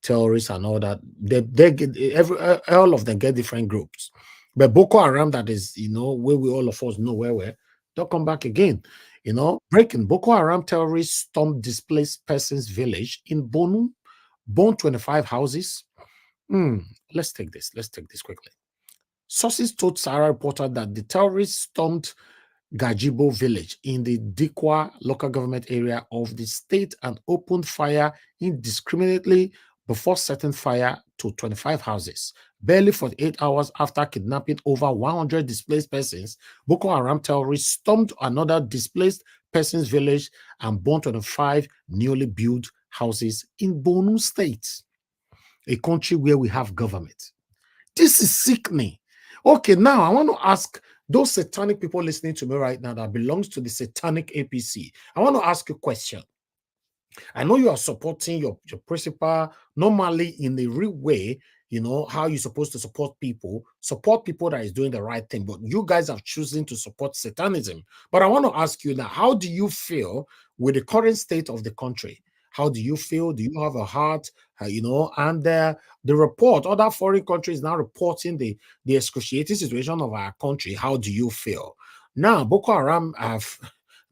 terrorists and all that. They get all of them get different groups. But Boko Haram, that is, where we all of us know where we're, they'll come back again. Breaking Boko Haram terrorists stormed displaced persons village in Bonu, burned 25 houses. Let's take this. Let's take this quickly. Sources told Sahara Reporter that the terrorists stormed Gajibo village in the Dikwa local government area of the state and opened fire indiscriminately before setting fire to 25 houses. Barely 48 hours after kidnapping over 100 displaced persons, Boko Haram terrorists stormed another displaced persons village and burned 25 newly built houses in Borno State, a country where we have government. This is sickening. Okay, now I want to ask those satanic people listening to me right now that belongs to the satanic APC. I want to ask you a question. I know you are supporting your principal normally in the real way, how you're supposed to support people that is doing the right thing. But you guys are choosing to support satanism. But I want to ask you now, how do you feel with the current state of the country? How do you feel? Do you have a heart? And the report, other foreign countries now reporting the excruciating situation of our country. How do you feel? Now, Boko Haram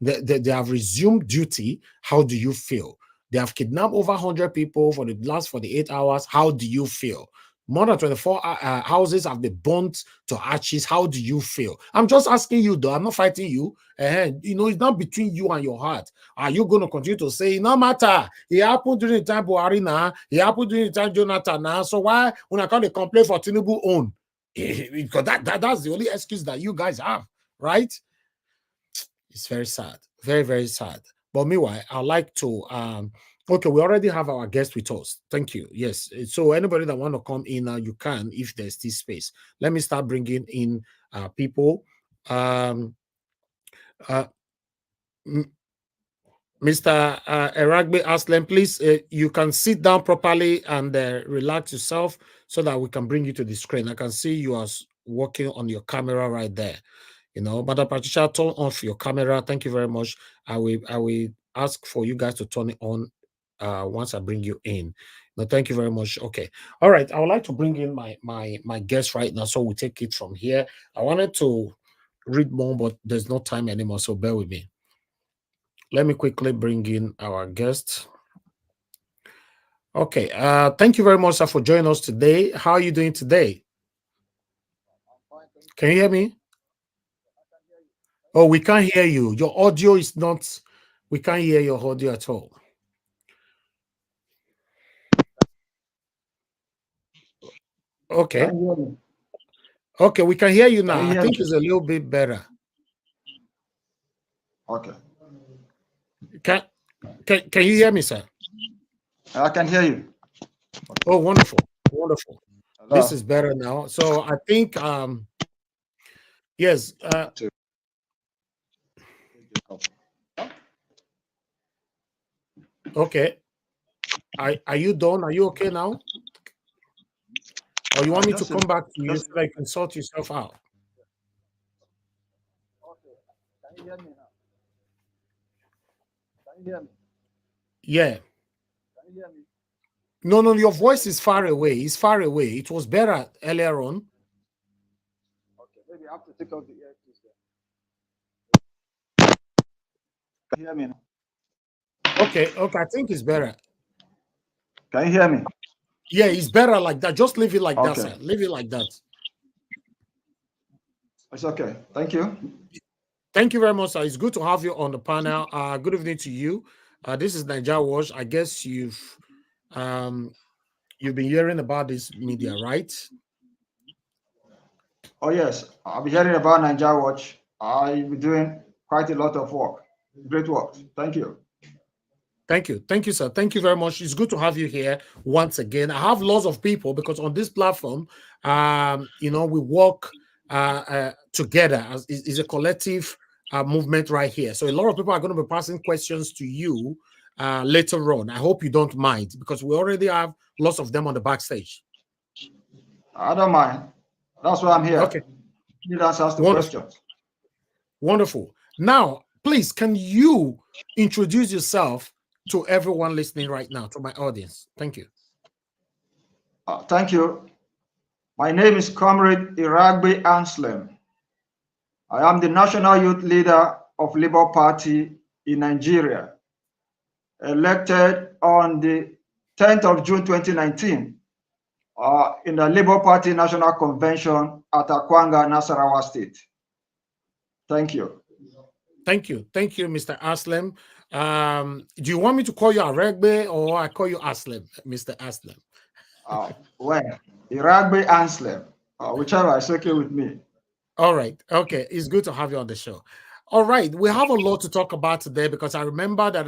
they have resumed duty. How do you feel? They have kidnapped over 100 people for the last 48 hours. How do you feel? More than 24 houses have been burnt to ashes. How do you feel? I'm just asking you, though. I'm not fighting you. It's not between you and your heart. Are you going to continue to say, no matter, it happened during the time Buhari now, it happened during the time Jonathan now, so why when I can't complain for Tinubu own? Because that's the only excuse that you guys have, right? It's very sad. Very, very sad. But meanwhile, I'd like to okay, we already have our guest with us. Thank you. Yes. So anybody that want to come in now, you can if there's this space. Let me start bringing in people. Mr. Eragbe Anslem, please, you can sit down properly and relax yourself so that we can bring you to the screen. I can see you are working on your camera right there. Madam Patricia, turn off your camera. Thank you very much. I will ask for you guys to turn it on once I bring you in. No, thank you very much. Okay. All right. I would like to bring in my guest right now. So we'll take it from here. I wanted to read more, but there's no time anymore. So bear with me. Let me quickly bring in our guest. Okay. Thank you very much, sir, for joining us today. How are you doing today? Can you hear me? Oh, we can't hear you. Your audio is not, we can't hear your audio at all. Okay. Okay, we can hear you now. I think it's a little bit better. Okay. Can you hear me, sir? I can hear you. Oh, wonderful. Wonderful. Hello. This is better now. So I think yes. Okay. Are you done? Are you okay now? Or you want me to come back to you so that you can sort yourself out? Okay. Can you hear me now? Can you hear me? Yeah. Can you hear me? No, your voice is far away. It's far away. It was better earlier on. Okay, maybe I have to take out the earpiece there. Can you hear me now? Okay, I think it's better. Can you hear me? Yeah, it's better like that. Just leave it like that, sir. Leave it like that. It's okay. Thank you. Thank you very much, sir. It's good to have you on the panel. Good evening to you. This is Nigeria Watch. I guess you've been hearing about this media, right? Oh yes, I've been hearing about Nigeria Watch. I've been doing quite a lot of work. Great work. Thank you. Thank you, sir. Thank you very much. It's good to have you here once again. I have lots of people because on this platform, we work together as is a collective movement right here. So a lot of people are going to be passing questions to you later on. I hope you don't mind because we already have lots of them on the backstage. I don't mind. That's why I'm here. Okay. You answer the questions. Wonderful. Now, please, can you introduce yourself to everyone listening right now, to my audience? Thank you. Thank you. My name is Comrade Eragbe Anslem. I am the National Youth Leader of Labour Party in Nigeria, elected on the 10th of June 2019 in the Labour Party National Convention at Akwanga, Nasarawa State. Thank you. Thank you. Thank you, Mr. Anslem. Do you want me to call you Eragbe or I call you Anslem, Mr. Anslem? Well, Eragbe Anslem, whichever is okay with me. All right. Okay. It's good to have you on the show. All right. We have a lot to talk about today because I remember that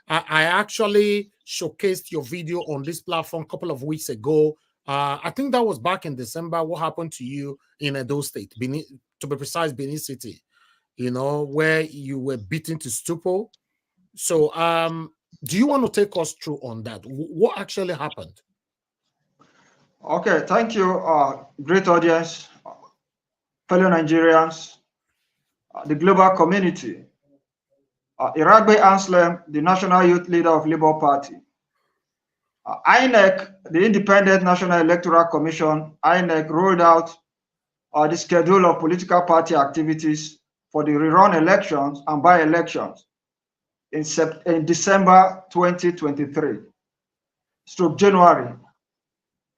I actually showcased your video on this platform a couple of weeks ago. I think that was back in December. What happened to you in Edo State, Benin, to be precise, Benin City, where you were beaten to stupor. So, do you want to take us through on that? What actually happened? Okay. Thank you, great audience, fellow Nigerians, the global community. Eragbe Anslem, the National Youth Leader of Labour Party. INEC, the Independent National Electoral Commission, INEC rolled out the schedule of political party activities for the rerun elections and by-elections in December 2023, stroke January,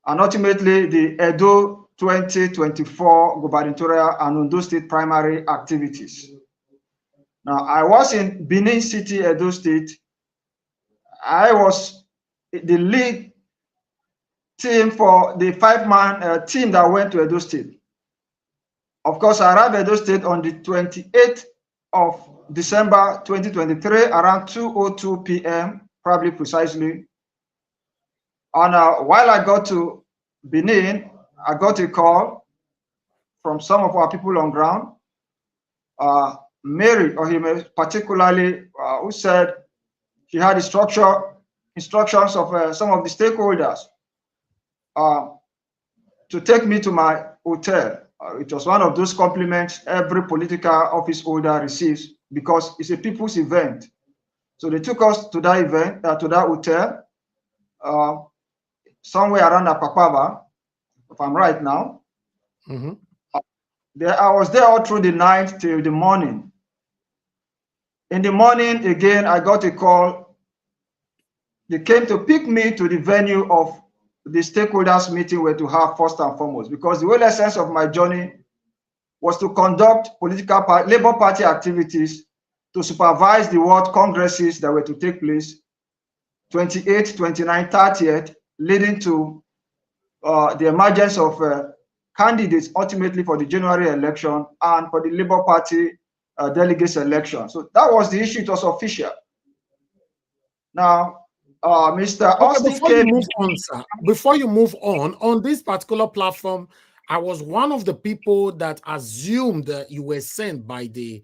and ultimately the Edo 2024 gubernatorial and Ondo State primary activities. Now, I was in Benin City, Edo State. I was the lead team for the five-man team that went to Edo State. Of course, I arrived at Edo State on the 28th of December 2023, around 2:02 p.m., probably precisely. And while I got to Benin, I got a call from some of our people on ground. Mary, or him particularly, who said she had instructions of some of the stakeholders to take me to my hotel. It was one of those compliments every political office holder receives because it's a people's event. So they took us to that event, to that hotel, somewhere around Apapava, if I'm right now. Mm-hmm. I was there all through the night till the morning. In the morning, again, I got a call. They came to pick me to the venue of the stakeholders meeting we're to have first and foremost, because the whole essence of my journey was to conduct Labour Party activities, to supervise the world congresses that were to take place 28th, 29th, 30th, leading to the emergence of candidates ultimately for the January election and for the Labour Party delegates election. So that was the issue. It was official. Now, Mr. Austin Before you move on this particular platform, I was one of the people that assumed that you were sent by the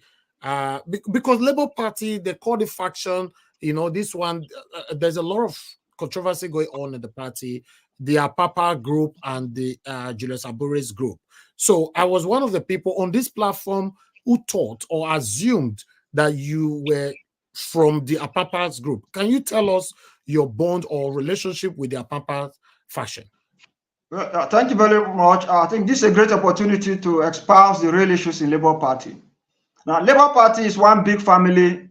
because Labour Party, they call the faction, this one, there's a lot of controversy going on in the party, the Apapa group and the Julius Abure's group. So I was one of the people on this platform who thought or assumed that you were from the Apapa's group. Can you tell us your bond or relationship with the Apapa faction? Well, thank you very much. I think this is a great opportunity to espouse the real issues in Labour Party. Now, Labour Party is one big family.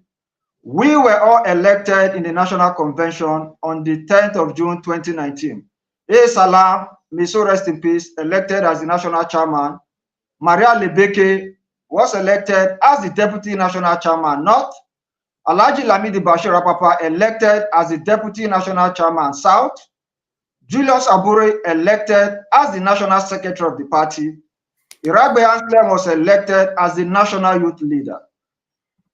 We were all elected in the National Convention on the 10th of June 2019. A. Salam, may so rest in peace, elected as the national chairman. Maria Lebeke was elected as the deputy national chairman, not Alhaji Lamidi Bashir Apapa, elected as the deputy national chairman South. Julius Abure elected as the national secretary of the party. Eragbe Anslem was elected as the national youth leader.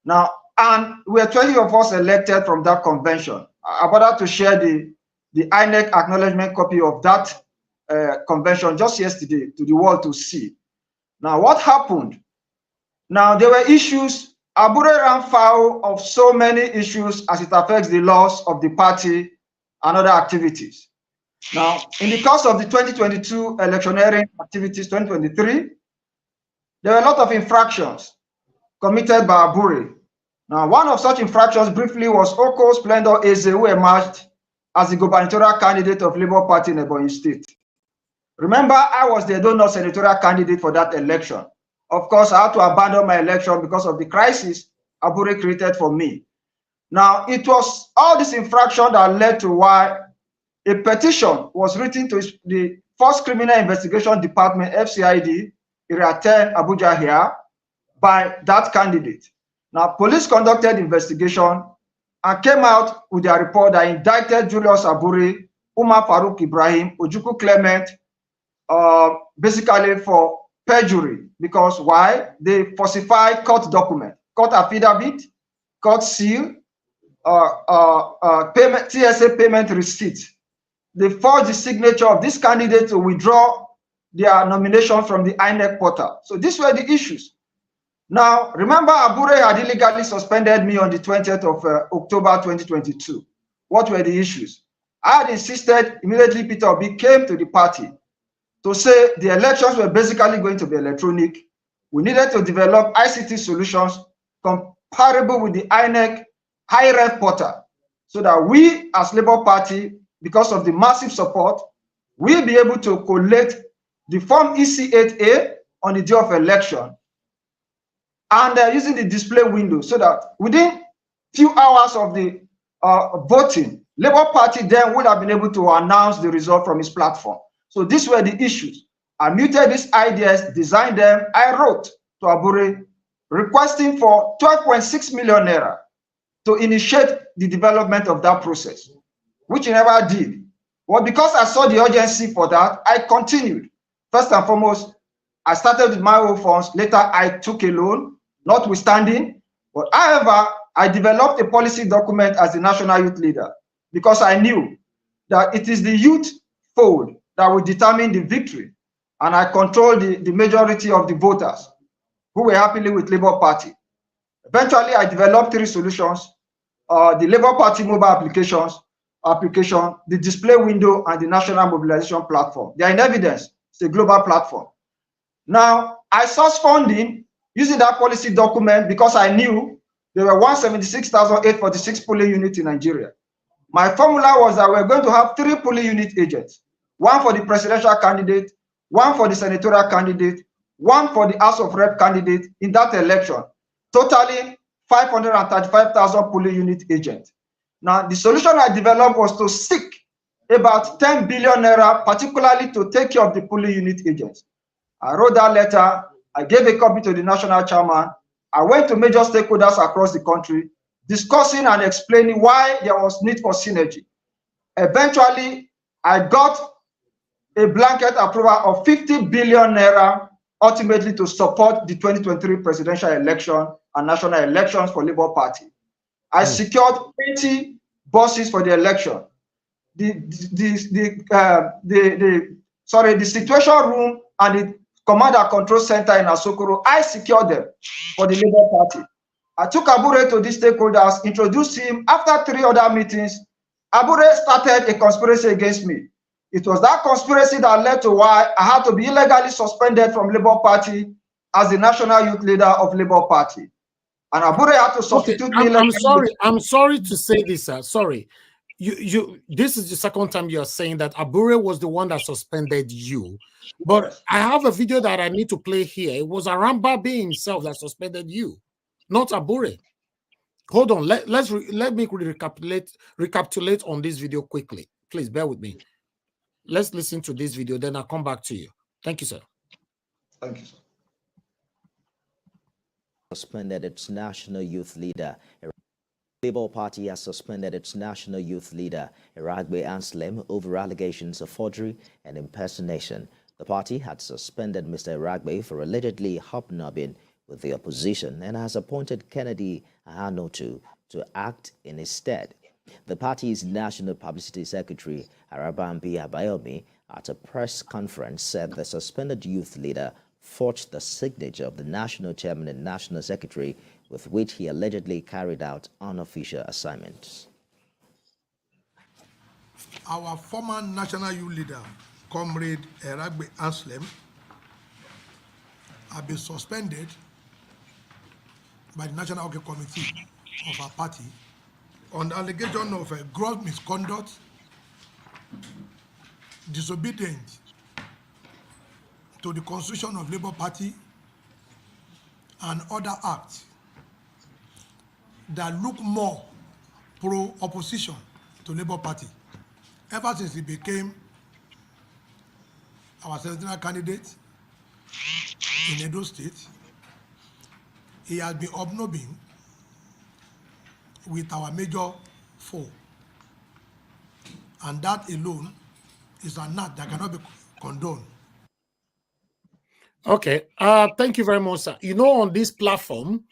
Now, and we are 20 of us elected from that convention. I bothered to share the INEC acknowledgement copy of that convention just yesterday to the world to see. Now, what happened? Now, there were issues. Abure ran foul of so many issues as it affects the laws of the party and other activities. Now, in the course of the 2022 electioneering activities, 2023, there were a lot of infractions committed by Abure. Now, one of such infractions briefly was Oko Splendor Eze, who emerged as the gubernatorial candidate of Labour Party in Ebonyi State. Remember, I was the Edo North senatorial candidate for that election. Of course, I had to abandon my election because of the crisis Abure created for me. Now, it was all this infraction that led to why a petition was written to the First Criminal Investigation Department, FCID, Area 10, Abuja here, by that candidate. Now, police conducted investigation and came out with a report that indicted Julius Abure, Umar Farouk Ibrahim, Ojukwu Clement, basically for perjury. Because why? They falsified court document, court affidavit, court seal, payment, TSA payment receipt. They forged the signature of this candidate to withdraw their nomination from the INEC portal. So these were the issues. Now, remember, Abure had illegally suspended me on the 20th of October 2022. What were the issues? I had insisted immediately Peter Obi came to the party to say the elections were basically going to be electronic. We needed to develop ICT solutions comparable with the INEC high-ref portal so that we as Labour Party, because of the massive support, we'll be able to collect the Form EC8A on the day of election and using the display window so that within few hours of the voting, Labour Party then would have been able to announce the result from its platform. So these were the issues. I muted these ideas, designed them. I wrote to Abure requesting for 12.6 million naira to initiate the development of that process, which he never did. Well, because I saw the urgency for that, I continued. First and foremost, I started with my own funds. Later, I took a loan, notwithstanding. But however, I developed a policy document as the national youth leader because I knew that it is the youth fold that will determine the victory. And I controlled the majority of the voters who were happily with Labour Party. Eventually, I developed 3 solutions: the Labour Party mobile application, the display window, and the national mobilization platform. They are in evidence. It's a global platform. Now, I sourced funding using that policy document because I knew there were 176,846 polling units in Nigeria. My formula was that we're going to have 3 polling unit agents, 1 for the presidential candidate, 1 for the senatorial candidate, 1 for the House of Rep candidate in that election, totaling 535,000 polling unit agents. Now, the solution I developed was to seek about 10 billion naira, particularly to take care of the polling unit agents. I wrote that letter. I gave a copy to the national chairman. I went to major stakeholders across the country, discussing and explaining why there was need for synergy. Eventually, I got a blanket approval of 50 billion naira, ultimately to support the 2023 presidential election and national elections for Labour Party. I secured 80 buses for the election. The situation room and the command and control center in Asokoro, I secured them for the Labour Party. I took Abure to these stakeholders, introduced him. After 3 other meetings, Abure started a conspiracy against me. It was that conspiracy that led to why I had to be illegally suspended from Labour Party as the national youth leader of Labour Party. And Abure had to substitute me. I'm sorry to say this, sir. Sorry. This is the second time you're saying that Abure was the one that suspended you. But I have a video that I need to play here. It was Arambabe himself that suspended you, not Abure. Hold on. Let me recapitulate on this video quickly. Please bear with me. Let's listen to this video, then I'll come back to you. Thank you, sir. Thank you, sir. Suspended its national youth leader. Labour Party has suspended its national youth leader, Eragbe Anslem, over allegations of forgery and impersonation. The party had suspended Mr. Eragbe for allegedly hobnobbing with the opposition and has appointed Kennedy Ahanotu to act in his stead. The party's national publicity secretary, Arabi at a press conference, said the suspended youth leader forged the signature of the national chairman and national secretary with which he allegedly carried out unofficial assignments. Our former national youth leader, Comrade Eragbe Anslem, have been suspended by the National Working Committee of our party on the allegation of gross misconduct disobedient to the constitution of Labour Party and other acts that look more pro-opposition to Labour Party. Ever since he became our senatorial candidate in Edo State, he has been hobnobbing with our major foe. And that alone is an act that cannot be condoned. Okay. Thank you very much, sir. You know, on this platform,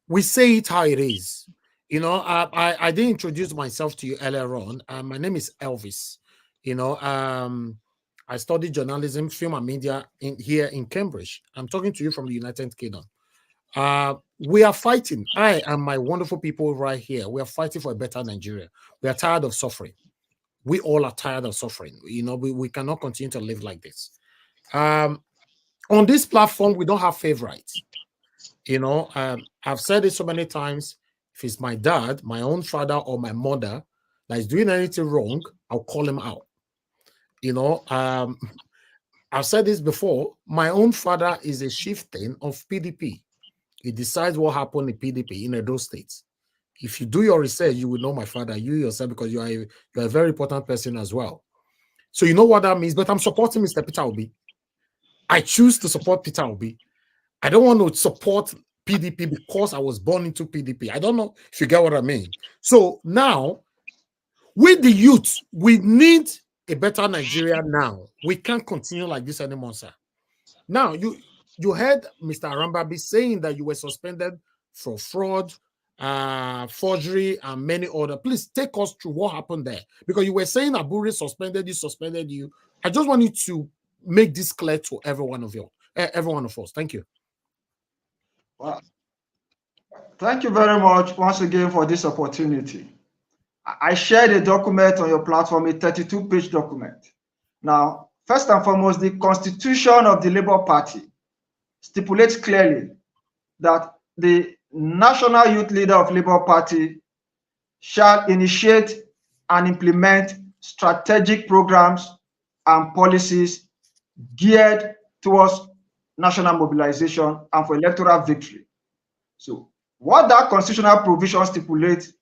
we say it how it is. You know, I didn't introduce myself to you earlier on. My name is Elvis. You know, I studied journalism, film and media here in Cambridge. I'm talking to you from the United Kingdom. We are fighting. I and my wonderful people right here, we are fighting for a better Nigeria. We are tired of suffering. We all are tired of suffering. You know, we cannot continue to live like this. On this platform, we don't have favorites. You know, I've said it so many times. If it's my dad, my own father, or my mother that is doing anything wrong, I'll call him out. You know, I've said this before. My own father is a chieftain of PDP. He decides what happened in PDP in Edo State. If you do your research, you will know my father, you yourself, because you're a very important person as well. So you know what that means. But I'm supporting Mr. Peter Obi. I choose to support Peter Obi. I don't want to support PDP because I was born into PDP. I don't know if you get what I mean. So now, with the youth, we need a better Nigeria now. We can't continue like this anymore, sir. Now, you heard Mr. Arambabi saying that you were suspended for fraud, forgery, and many other. Please take us through what happened there. Because you were saying Abure suspended you. I just want you to make this clear to every one of us. Thank you. Well, thank you very much once again for this opportunity. I shared a document on your platform, a 32-page document. Now, first and foremost, the constitution of the Labour Party stipulates clearly that the national youth leader of Labour Party shall initiate and implement strategic programs and policies geared towards national mobilization and for electoral victory. So what that constitutional provision stipulates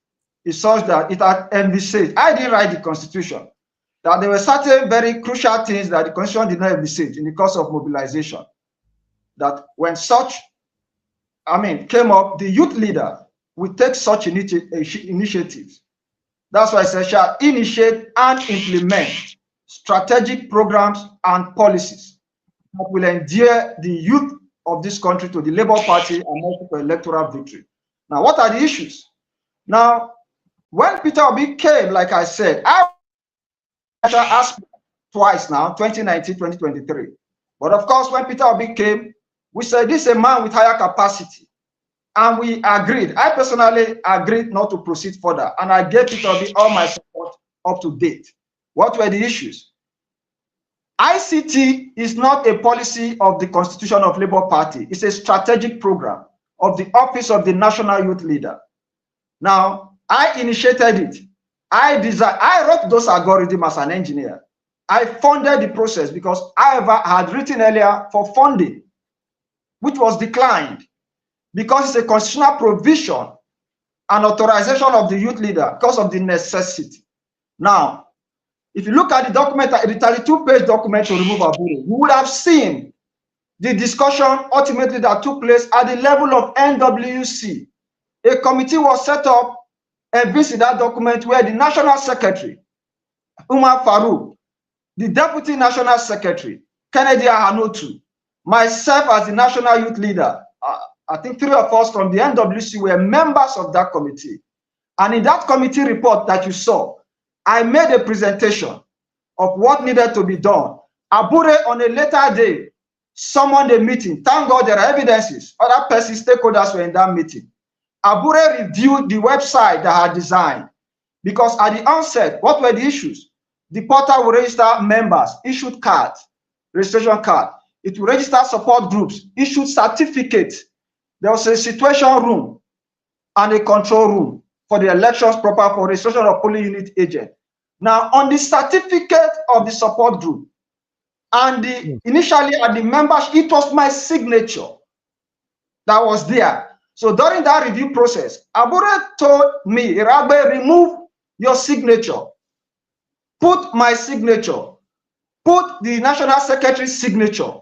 is such that it had envisaged, I didn't write the constitution, that there were certain very crucial things that the constitution did not envisage in the course of mobilization. That when such, came up, the youth leader will take such initiatives. That's why I said shall initiate and implement strategic programs and policies that will endear the youth of this country to the Labour Party and also for electoral victory. Now, what are the issues? Now, when Peter Obi came, like I said, I asked twice now, 2019, 2023. But of course, when Peter Obi came, we said this is a man with higher capacity. And we agreed. I personally agreed not to proceed further. And I gave Peter Obi all my support up to date. What were the issues? ICT is not a policy of the Constitution of Labour Party. It's a strategic program of the Office of the National Youth Leader. Now, I initiated it. I wrote those algorithms as an engineer. I funded the process because I had written earlier for funding, which was declined because it's a constitutional provision and authorization of the youth leader because of the necessity. Now, if you look at the document, the 32-page document to remove Abure, you would have seen the discussion ultimately that took place at the level of NWC. A committee was set up and visit that document where the National Secretary, Umar Farouk, the Deputy National Secretary, Kennedy Ahanotu, myself as the National Youth Leader, I think 3 of us from the NWC were members of that committee. And in that committee report that you saw, I made a presentation of what needed to be done. Abure on a later day summoned a meeting. Thank God there are evidences. Other persons, stakeholders were in that meeting. Abure reviewed the website that I had designed because at the onset, what were the issues? The portal will register members, issued cards, registration card. It will register support groups, issued certificates. There was a situation room and a control room for the elections proper for registration of polling unit agent. Now, on the certificate of the support group, and initially at the membership, it was my signature that was there. So during that review process, Abure told me, Eragbe, remove your signature, put my signature, put the National Secretary's signature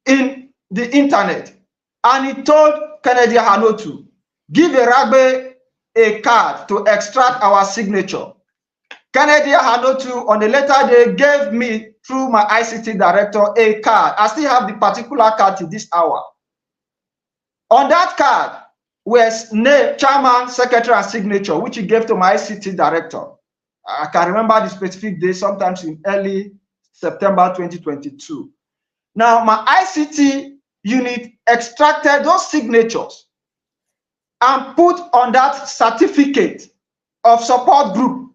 in the internet. And he told Kennedy Hanotu, give Eragbe a card to extract our signature. Kennedy Hanotu, on a later day, gave me, through my ICT director, a card. I still have the particular card to this hour. On that card was name, chairman, secretary, and signature, which he gave to my ICT director. I can remember the specific day, sometimes in early September 2022. Now, my ICT unit extracted those signatures and put on that certificate of support group,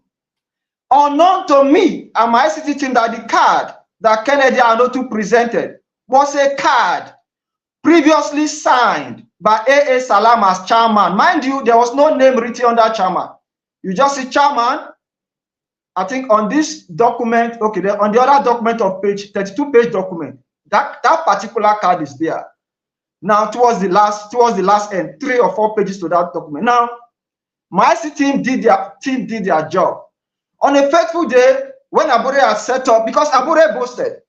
unknown to me and my ICT team, that the card that Kennedy Hanotu presented was a card previously signed by A.A. Salam as chairman. Mind you, there was no name written on that chairman. You just see chairman. I think on this document, okay, on the other document of page 32-page document, that particular card is there. Now, towards the last end, 3 or 4 pages to that document. Now, my ICT team did their job. On a fateful day, when Abure had set up, because Abure boasted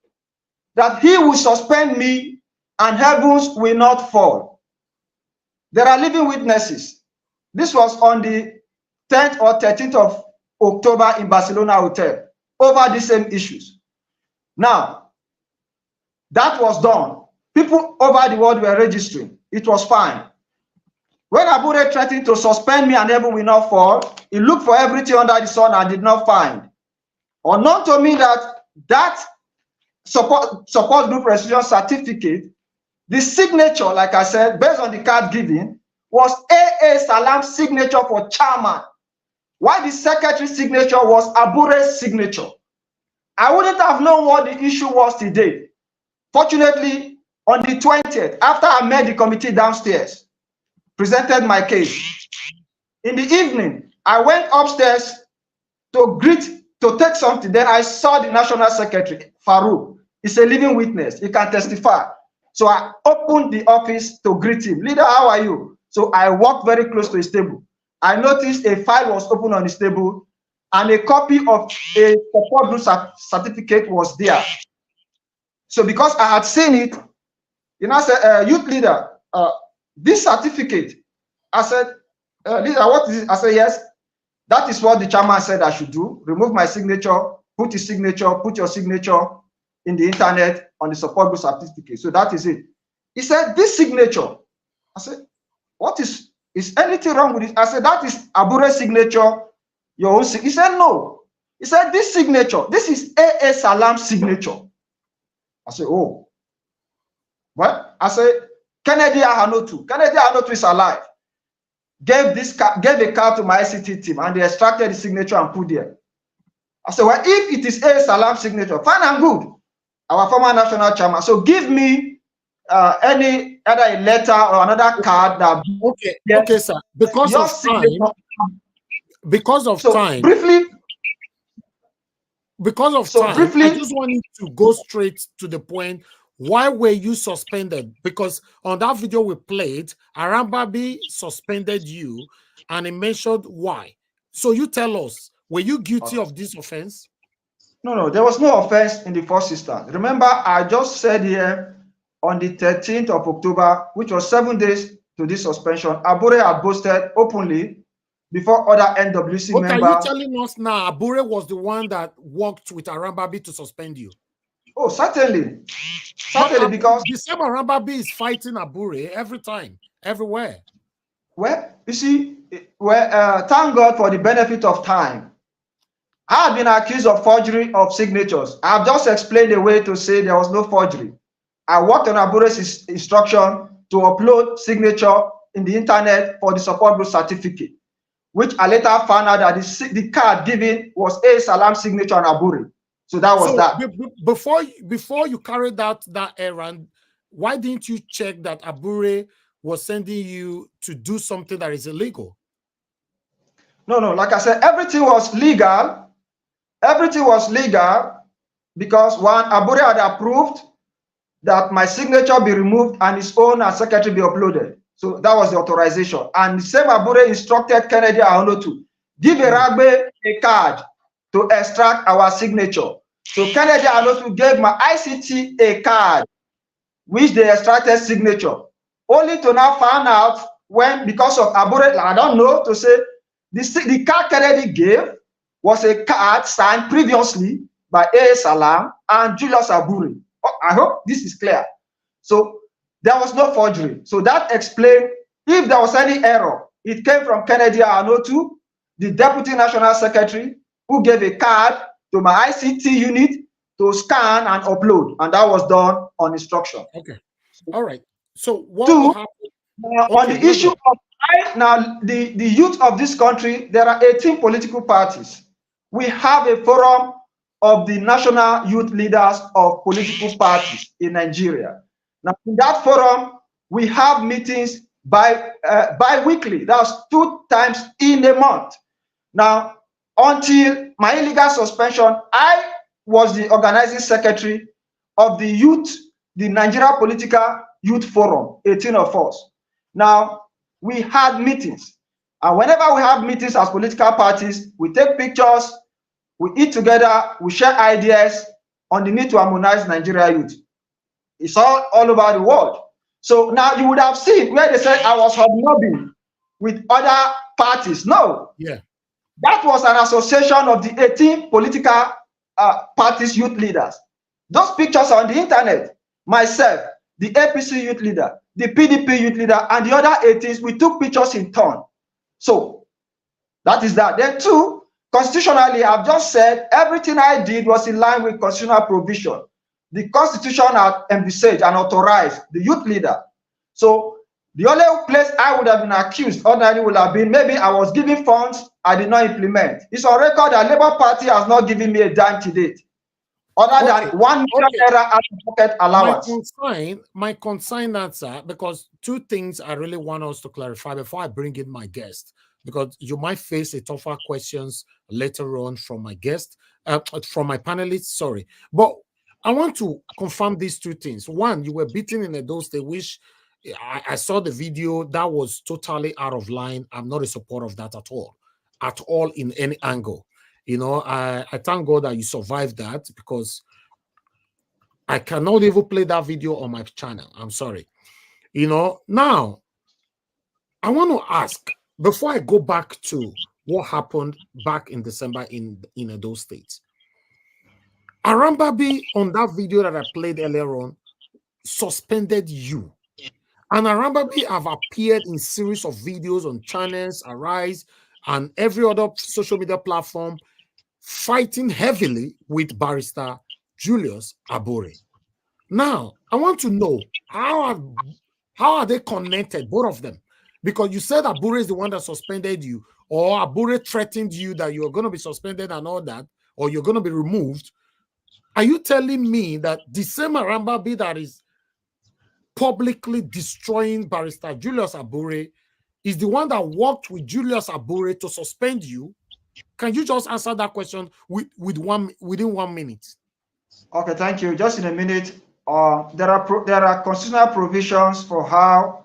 that he will suspend me and heavens will not fall. There are living witnesses. This was on the 10th or 13th of October in Barcelona Hotel over the same issues. Now, that was done. People over the world were registering. It was fine. When Abure threatened to suspend me and heaven will not fall, he looked for everything under the sun and did not find. Unknown to me that support group registration certificate, the signature, like I said, based on the card given, was A.A. Salam's signature for chairman, while the secretary's signature was Abure's signature. I wouldn't have known what the issue was today. Fortunately, on the 20th, after I met the committee downstairs, presented my case, in the evening, I went upstairs to take something. Then I saw the National Secretary, Farouk. He's a living witness. He can testify. So I opened the office to greet him. Leader, how are you? So I walked very close to his table. I noticed a file was open on his table and a copy of a support group certificate was there. So because I had seen it, you know, I said, youth leader, this certificate, I said, leader, what is it? I said, yes, that is what the chairman said I should do. Remove my signature, put his signature, put your signature in the internet on the support group certificate. So that is it. He said, this signature. I said, what is anything wrong with it? I said, that is Abure's signature, your own signature. He said, no. He said, this signature, this is A.A. Salam's signature. I said, oh. Well, I said, Kennedy Hanotu is alive. Gave a card to my ICT team and they extracted the signature and put there. I said, well, if it is A.A. Salam's signature, fine and good. Our former national chairman. So give me any either a letter or another card that. Okay, sir. Because of time. Briefly. Because of time, I just want you to go straight to the point. Why were you suspended? Because on that video we played, Arabi suspended you and he mentioned why. So you tell us, were you guilty of this offense? No, there was no offense in the first instance. Remember, I just said here on the 13th of October, which was 7 days to this suspension, Abure had boasted openly before other NWC members. Are you telling us now Abure was the one that worked with Arabi to suspend you? Oh, certainly. Certainly, because the same Arabi is fighting Abure every time, everywhere. Well, you see, thank God for the benefit of time. I have been accused of forgery of signatures. I have just explained a way to say there was no forgery. I worked on Abure's instruction to upload signature in the internet for the support group certificate, which I later found out that the card given was A. Salam's signature on Abure. So that was that. Before you carried out that errand, why didn't you check that Abure was sending you to do something that is illegal? No, like I said, everything was legal everything was legal because one, Abure had approved that my signature be removed and his own as secretary be uploaded. So that was the authorization. And the same Abure instructed Kennedy Ahono to give Eragbe a card to extract our signature. So Kennedy Ahono gave my ICT a card, which they extracted signature. Only to now find out when, because of Abure, I don't know, to say the card Kennedy gave was a card signed previously by A. Salam and Julius Abure. I hope this is clear. So there was no forgery. So that explains if there was any error. It came from Kennedy Ahono, the Deputy National Secretary, who gave a card to my ICT unit to scan and upload, and that was done on instruction. Okay. All right. So what will happen? On the issue of now the youth of this country, there are 18 political parties. We have a forum of the national youth leaders of political parties in Nigeria. Now, in that forum, we have meetings bi-weekly. That's 2 times in a month. Now, until my illegal suspension, I was the organizing secretary of the Nigeria Political Youth Forum, 18 of us. Now, we had meetings. And whenever we have meetings as political parties, we take pictures, we eat together, we share ideas on the need to harmonize Nigeria youth. It's all over the world. So now you would have seen where they said I was hobnobbing with other parties. No. Yeah. That was an association of the 18 political parties youth leaders. Those pictures are on the internet. Myself, the APC youth leader, the PDP youth leader, and the other 18s, we took pictures in turn. So that is that. Then 2, constitutionally, I've just said everything I did was in line with constitutional provision. The Constitution had envisaged and authorized the youth leader. So the only place I would have been accused ordinarily would have been maybe I was giving funds I did not implement. It's on record that Labour Party has not given me a dime to date, other than 1 million naira out of pocket allowance. My concern answer, because 2 things I really want us to clarify before I bring in my guest, because you might face a tougher questions later on from my guest, from my panelists, sorry. But I want to confirm these 2 things. One, you were beaten in Edo State, which I saw the video, that was totally out of line. I'm not a supporter of that at all in any angle. You know, I thank God that you survived that, because I cannot even play that video on my channel. I'm sorry. You know, now I want to ask, before I go back to what happened back in December in Edo State, Arambabi, on that video that I played earlier on, suspended you. And Arambabi have appeared in series of videos on channels, Arise, and every other social media platform, fighting heavily with Barrister Julius Abure. Now, I want to know, how are they connected, both of them? Because you said Abure is the one that suspended you, or Abure threatened you that you're going to be suspended and all that, or you're going to be removed. Are you telling me that the same Arambabi that is publicly destroying Barrister Julius Abure is the one that worked with Julius Abure to suspend you? Can you just answer that question within 1 minute? Okay, thank you. Just in a minute. There are constitutional provisions for how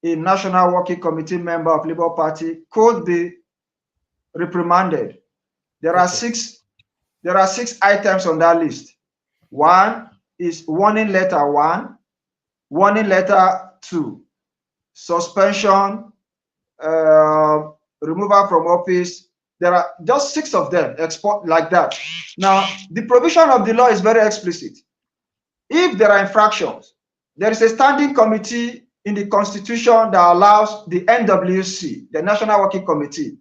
a National Working Committee member of Labour Party could be reprimanded. There are 6 items on that list. 1 is warning letter 1, warning letter 2, suspension, removal from office. There are just 6 of them, like that. Now, the provision of the law is very explicit. If there are infractions, there is a standing committee in the Constitution that allows the NWC, the National Working Committee,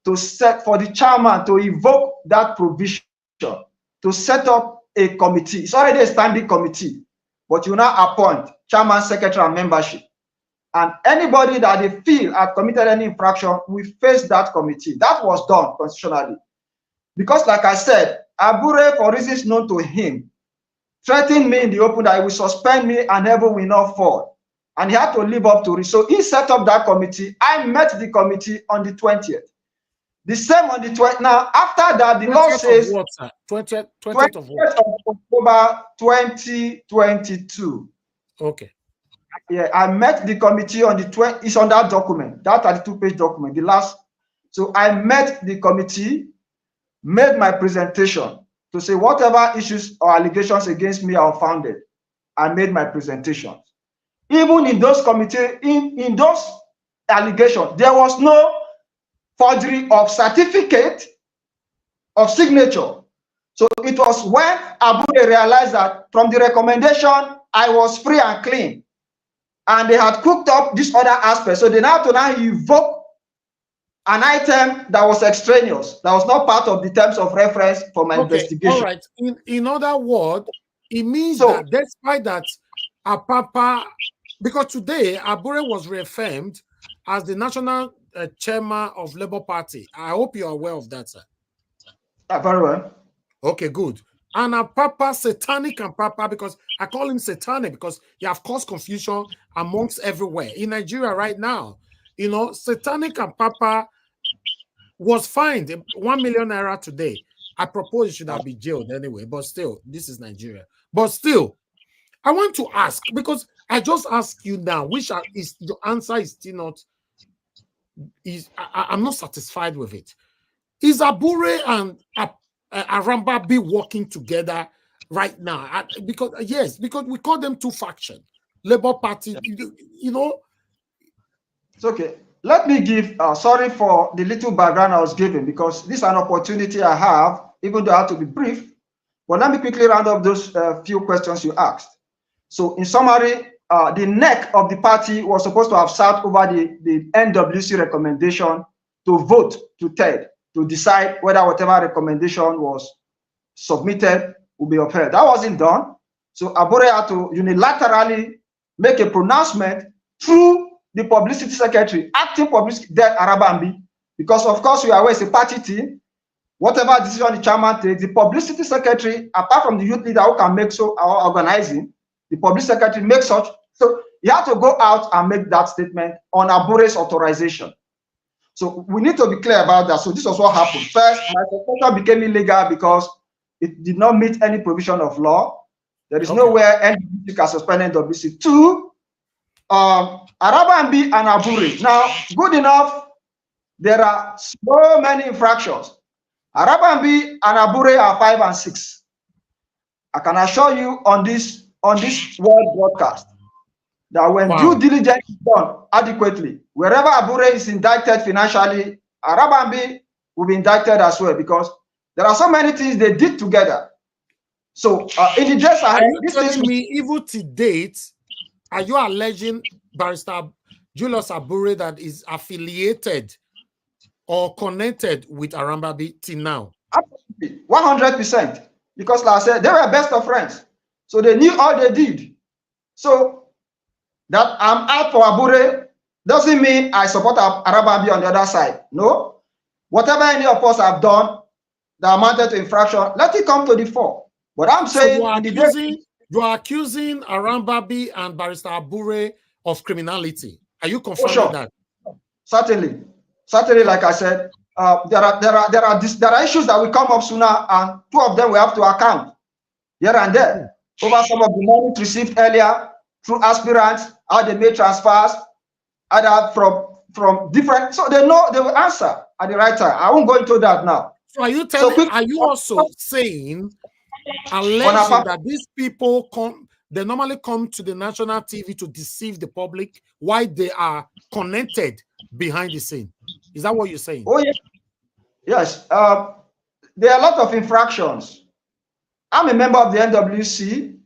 to set for the chairman to evoke that provision, to set up a committee. It's already a standing committee, but you now appoint chairman, secretary, and membership. And anybody that they feel had committed any infraction will face that committee. That was done constitutionally. Because, like I said, Abure, for reasons known to him, threatened me in the open that he will suspend me and heaven will not fall. And he had to live up to it. So he set up that committee. I met the committee on the 20th. The same on the 20th. Now, after that, the law says 20th of what? October 2022. Okay. Yeah, I met the committee on the 20th. It's on that document, that 32-page document, the last. So I met the committee, made my presentation to say whatever issues or allegations against me are founded. I made my presentation. Even in those committee, in those allegations, there was no forgery of certificate of signature. So it was when Abure realized that from the recommendation, I was free and clean. And they had cooked up this other aspect. So they now evoke an item that was extraneous, that was not part of the terms of reference for my investigation. All right. In other words, it means that despite that Apapa, because today Abure was reaffirmed as the national chairman of Labour Party. I hope you're aware of that, sir. Very well. Okay, good. And Apapa, satanic Apapa, because I call him satanic because he have caused confusion amongst everywhere. In Nigeria right now, you know, satanic Apapa was fined 1 million naira today. I propose he should have been jailed anyway, but still, this is Nigeria. But still, I want to ask, because I just asked you now, which is your answer is still not, I'm not satisfied with it. Is Abure and Aramba be working together right now? Because we call them two factions. Labour Party, you know. It's okay. Let me give, sorry for the little background I was given, because this is an opportunity I have, even though I have to be brief. But let me quickly round up those few questions you asked. So in summary, the neck of the party was supposed to have sat over the NWC recommendation to vote to TED, to decide whether whatever recommendation was submitted will be upheld. That wasn't done. So Abure had to unilaterally make a pronouncement through the publicity secretary, acting publicity, then Arabi, because of course we are always a party team. Whatever decision the chairman takes, the publicity secretary, apart from the youth leader who can make so our organizing, the publicity secretary makes such. So he had to go out and make that statement on Abure's authorization. So we need to be clear about that. So this was what happened. First, my suspension became illegal because it did not meet any provision of law. There is nowhere NWC can suspend NWC. Two, Arabi and Abure. Now, good enough, there are so many infractions. Arabi and Abure are 5 and 6. I can assure you on this world broadcast that when due diligence is done adequately, wherever Abure is indicted financially, Arabi will be indicted as well, because there are so many things they did together. So in the days ahead, are you telling me even to date, are you alleging Barrister Julius Abure that is affiliated or connected with Arabi till now? Absolutely, 100%. Because like I said, they were best of friends. So they knew all they did. So that I'm out for Abure doesn't mean I support Arabi on the other side. No. Whatever any of us have done that amounted to infraction, let it come to the fore. But I'm saying you are accusing Arabi and Barrister Abure of criminality. Are you confirming that? Certainly. Certainly, like I said, there are issues that will come up sooner, and two of them we have to account here and there over some of the money received earlier through aspirants, how they made transfers, either from different. So they know they will answer at the right time. I won't go into that now. So are you telling? Are you also saying, alleging that these people they normally come to the national TV to deceive the public while they are connected behind the scene? Is that what you're saying? Oh, yes. Yes. There are a lot of infractions. I'm a member of the NWC.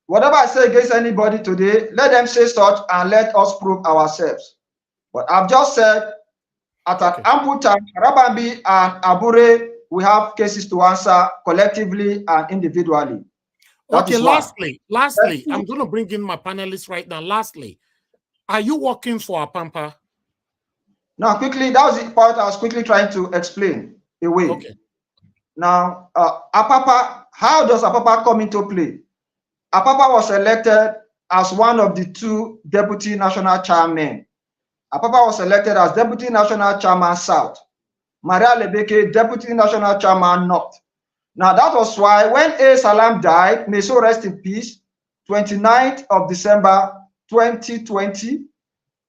Whatever I say against anybody today, let them say such and let us prove ourselves. But I've just said, at an ample time, Arabi and Abure, we have cases to answer collectively and individually. Okay, lastly, I'm going to bring in my panelists right now. Lastly, are you working for Apampa? Now, quickly, that was the part I was quickly trying to explain away. Okay. Now, Apapa, how does Apapa come into play? Apapa was elected as one of the two deputy national chairmen. Apapa was elected as deputy national chairman South. Maria Lebeke, Deputy National Chairman, North. Now, that was why when A. Salam died, may so rest in peace, 29th of December 2020,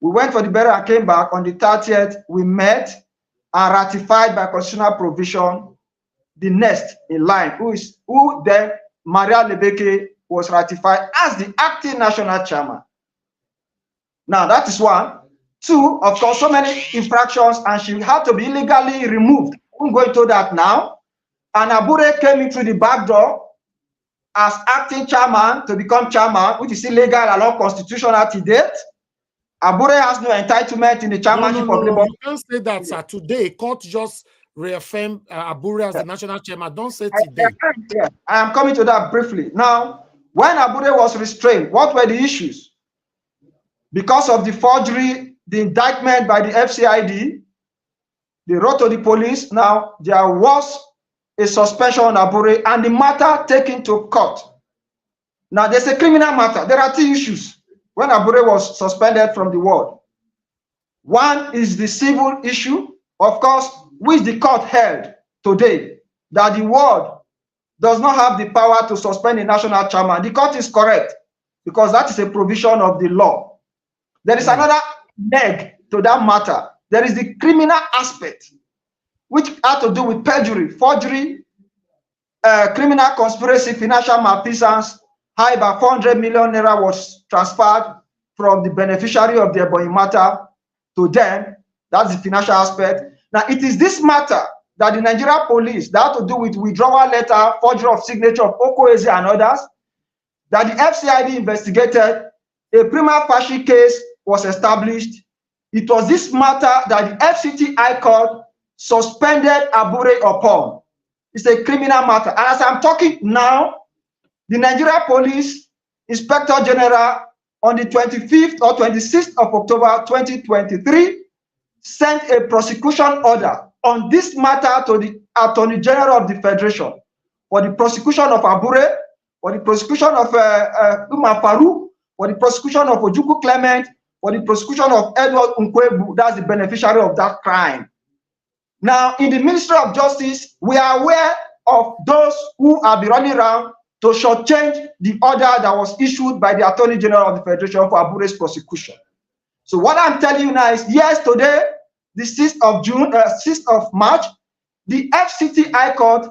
we went for the burial and came back. On the 30th, we met and ratified by constitutional provision the next in line, who then Maria Lebeke was ratified as the acting national chairman. Now, that is one. Two, of course, so many infractions, and she had to be illegally removed. I'm going to that now. And Abure came in through the back door as acting chairman to become chairman, which is illegal and unconstitutional to date. Abure has no entitlement in the chairmanship of Labour. You can't say that, sir. Today, court just reaffirmed Abure as the national chairman. Don't say today. I am coming to that briefly. Now, when Abure was restrained, what were the issues? Because of the forgery, the indictment by the FCID, they wrote to the police. Now, there was a suspension on Abure and the matter taken to court. Now, there's a criminal matter. There are two issues when Abure was suspended from the world. One is the civil issue, of course, which the court held today, that the world does not have the power to suspend a national chairman. The court is correct, because that is a provision of the law. There is another leg to that matter. There is the criminal aspect, which had to do with perjury, forgery, criminal conspiracy, financial malfeasance. High by 400 million naira was transferred from the beneficiary of the Ebonyi matter to them. That's the financial aspect. Now, it is this matter that the Nigeria police, that had to do with withdrawal letter, forgery of signature of Okoeze and others, that the FCID investigated. A prima facie case was established. It was this matter that the FCT High Court suspended Abure upon. It's a criminal matter. And as I'm talking now, the Nigeria Police Inspector General on the 25th or 26th of October 2023 sent a prosecution order on this matter to the Attorney General of the Federation for the prosecution of Abure, for the prosecution of Umar Farouk, for the prosecution of Ojukwu Clement, for the prosecution of Edward Nkwebu, that's the beneficiary of that crime. Now, in the Ministry of Justice, we are aware of those who have been running around to shortchange the order that was issued by the Attorney General of the Federation for Abure's prosecution. So what I'm telling you now is, yes, today, the 6th of June, 6th of March, the FCT High Court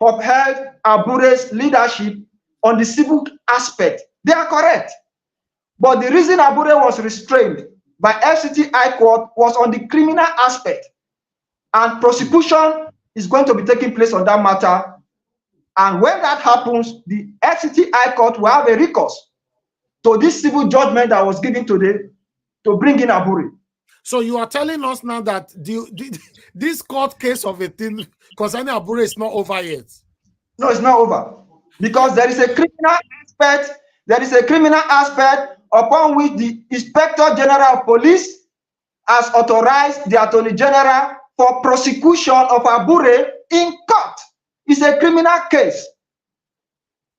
upheld Abure's leadership on the civil aspect. They are correct. But the reason Abure was restrained by FCT High Court was on the criminal aspect. And prosecution is going to be taking place on that matter. And when that happens, the FCT High Court will have a recourse to this civil judgment that was given today to bring in Abure. So you are telling us now that this court case of a thing concerning Abure is not over yet? No, it's not over. Because there is a criminal aspect. There is a criminal aspect upon which the Inspector General of Police has authorized the Attorney General for prosecution of Abure in court. It's a criminal case.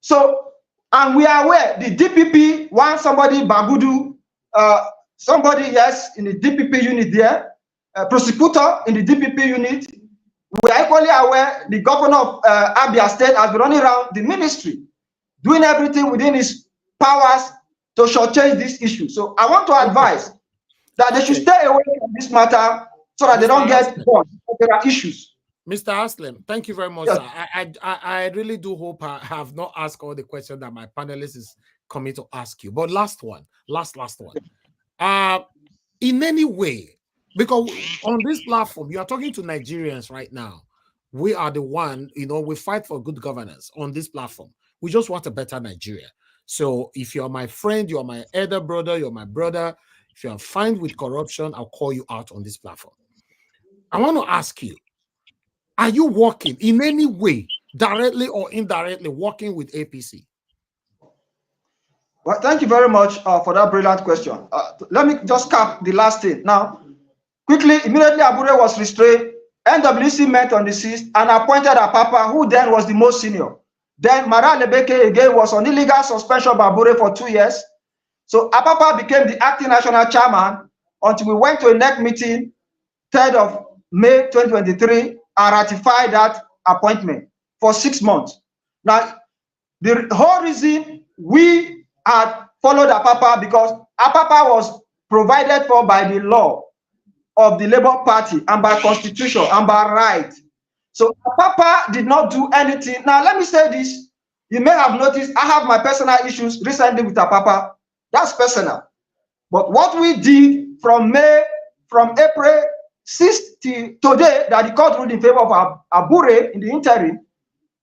So, and we are aware, the DPP, once somebody Bagudu, somebody, yes, in the DPP unit there, prosecutor in the DPP unit, we are equally aware the governor of Abia State has been running around the ministry, doing everything within his powers to shortchange this issue. So I want to advise that they should stay away from this matter so that they don't get bored. There are issues. Mr. Anslem, thank you very much, Yes. sir. I really do hope I have not asked all the questions that my panelists is coming to ask you. But last one. In any way, because on this platform, you are talking to Nigerians right now. We are the one, we fight for good governance on this platform. We just want a better Nigeria. So if you're my friend, you're my elder brother, you're my brother, if you are fine with corruption, I'll call you out on this platform. I want to ask you, are you working in any way, directly or indirectly, working with APC? Well, thank you very much for that brilliant question. Let me just cap the last thing. Now, quickly, immediately Abure was restrained, NWC met on the 6th and appointed Apapa, who then was the most senior. Then Maria Lebeke again was on illegal suspension by Abure for 2 years. So Apapa became the acting national chairman until we went to a NEC meeting 3rd of May 2023 and ratified that appointment for 6 months. Now, the whole reason we had followed Apapa because Apapa was provided for by the law of the Labour Party and by constitution and by right. So Apapa did not do anything. Now, let me say this. You may have noticed I have my personal issues recently with Apapa. That's personal. But what we did from April 6th to today, that the court ruled in favor of Abure in the interim,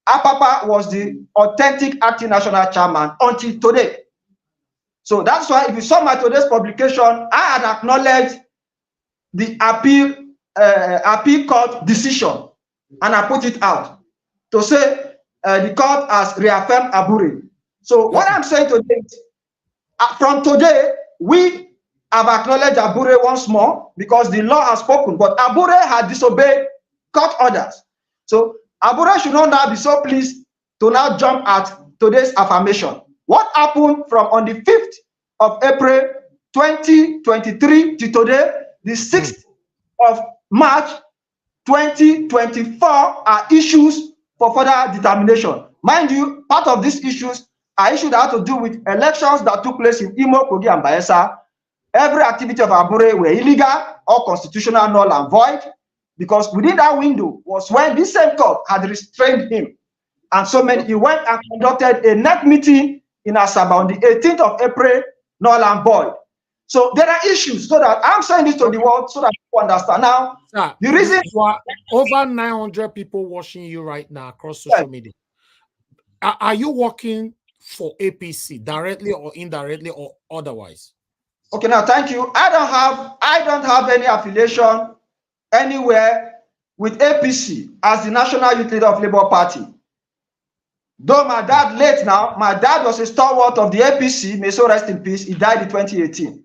Apapa was the authentic acting national chairman until today. So that's why if you saw my today's publication, I had acknowledged the appeal court decision and I put it out to say the court has reaffirmed Abure. So what I'm saying today is, from today, we have acknowledged Abure once more because the law has spoken, but Abure had disobeyed court orders. So Abure should not now be so pleased to now jump at today's affirmation. What happened from on the 5th of April 2023 to today, the 6th of March 2024 are issues for further determination. Mind you, part of these issues are issues that have to do with elections that took place in Imo, Kogi, and Bayelsa. Every activity of Abure were illegal or constitutional, null and void, because within that window was when this same court had restrained him. And so many, he went and conducted a NEC meeting in Asaba on the 18th of April, null and void. So there are issues, so that I'm saying this to the world so that people understand. Now, the reason are over 900 people watching you right now across social media. Are you working for APC directly or indirectly or otherwise? Okay, now thank you. I don't have any affiliation anywhere with APC as the national youth leader of Labour Party. Though my dad late now, my dad was a stalwart of the APC, may so rest in peace. He died in 2018.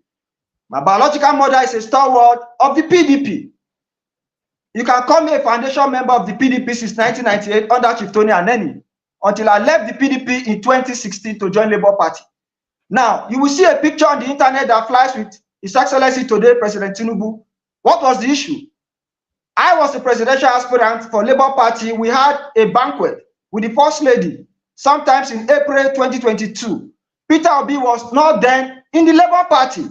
My biological mother is a stalwart of the PDP. You can call me a foundation member of the PDP since 1998 under Chief Tony Aneni, until I left the PDP in 2016 to join Labour Party. Now, you will see a picture on the internet that flies with His Excellency today, President Tinubu. What was the issue? I was the presidential aspirant for Labour Party. We had a banquet with the First Lady, sometimes in April 2022. Peter Obi was not then in the Labour Party.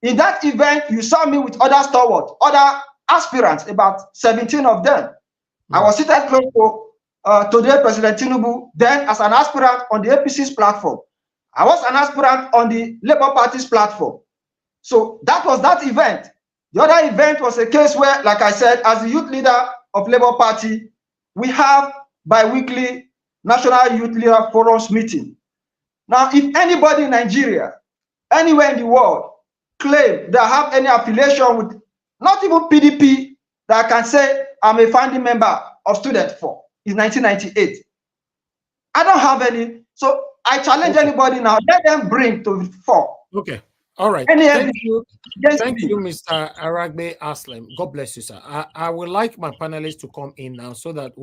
In that event, you saw me with other stalwarts, other aspirants, about 17 of them. I was seated close to today, President Tinubu, then as an aspirant on the APC's platform. I was an aspirant on the Labour Party's platform. So that was that event. The other event was a case where, like I said, as the youth leader of Labour Party, we have bi-weekly National Youth Leader Forums meeting. Now, if anybody in Nigeria, anywhere in the world, claim they have any affiliation with, not even PDP, that I can say I'm a founding member of Student for, is 1998. I don't have any. So I challenge anybody now, let them bring to the fore. Okay. All right. Thank you. Thank you, Mr. Eragbe Anslem. God bless you, sir. I would like my panelists to come in now so that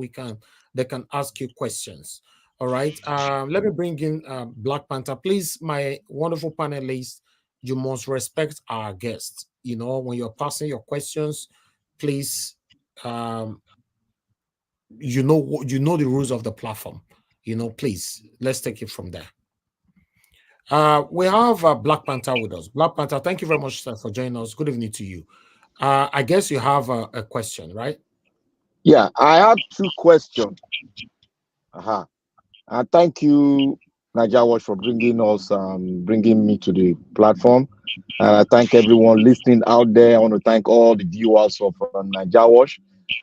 they can ask you questions. All right. Let me bring in Black Panther. Please, my wonderful panelists, you must respect our guests. You know, when you're passing your questions, please, you know the rules of the platform. You know, please, let's take it from there. We have Black Panther with us. Black Panther, thank you very much, sir, for joining us. Good evening to you. I guess you have a question, right? Yeah, I have two questions. Thank you, Nigeria Watch, for bringing me to the platform. I thank everyone listening out there. I want to thank all the viewers of Nigeria Watch.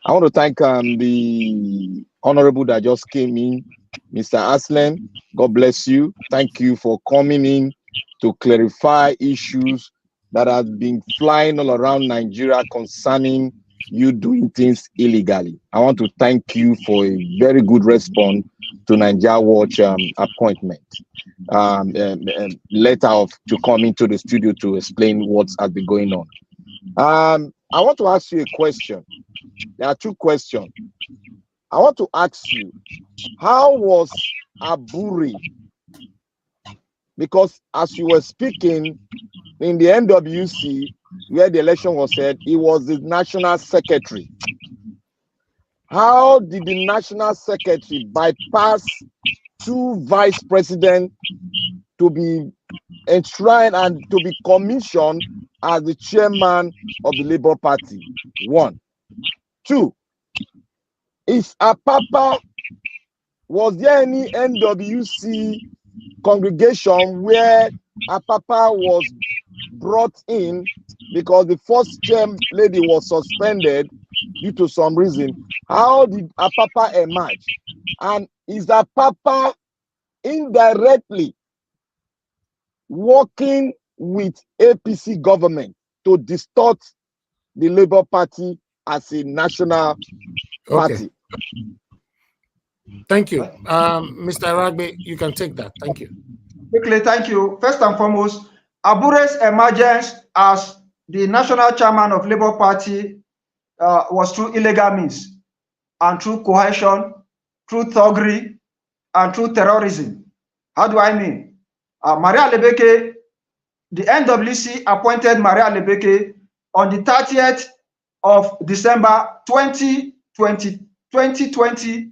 I want to thank the honorable that just came in, Mr. Anslem. God bless you. Thank you for coming in to clarify issues that have been flying all around Nigeria concerning you doing things illegally. I want to thank you for a very good response to Nigeria Watch appointment. Letter to come into the studio to explain what has been going on. I want to ask you a question. There are two questions. I want to ask you, how was Abure? Because as you were speaking in the NWC, where the election was held, he was the national secretary. how did the national secretary bypass 2 vice presidents to be enshrined and to be commissioned as the chairman of the Labour Party? 1. 2, is Apapa, was there any NWC congregation where Apapa was brought in because the first chair lady was suspended due to some reason? How did Apapa emerge? And is Apapa indirectly working with APC government to distort the Labour Party as a national party? Thank you. Mr. Eragbe, you can take that. Thank you. Quickly, thank you. First and foremost, Abure's emergence as the national chairman of Labour Party was through illegal means and through coercion, through thuggery, and through terrorism. How do I mean? Maria Lebeke, the NWC appointed Maria Lebeke on the 30th of December 2020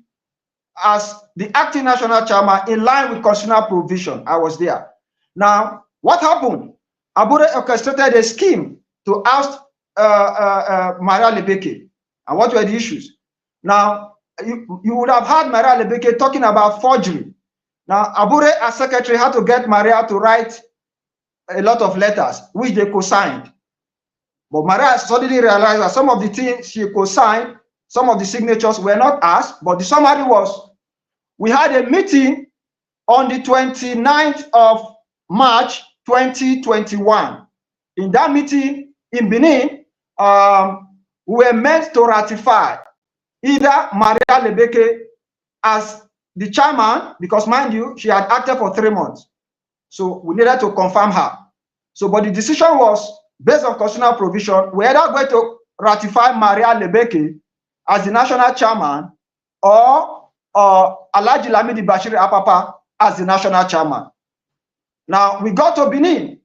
as the acting national chairman in line with constitutional provision. I was there. Now, what happened? Abure orchestrated a scheme to oust Maria Lebeke. And what were the issues? Now, you would have heard Maria Lebeke talking about forgery. Now, Abure as secretary had to get Maria to write a lot of letters, which they co-signed. But Maria suddenly realized that some of the things she co-signed, some of the signatures were not asked, but the summary was, we had a meeting on the 29th of March 2021. In that meeting in Benin, we were meant to ratify either Maria Lebeke as the chairman, because mind you, she had acted for 3 months. So we needed to confirm her. So, but the decision was based on constitutional provision, we're either going to ratify Maria Lebeke as the national chairman or Alhaji Lamidi Bashir Apapa as the national chairman. Now, we got to Benin,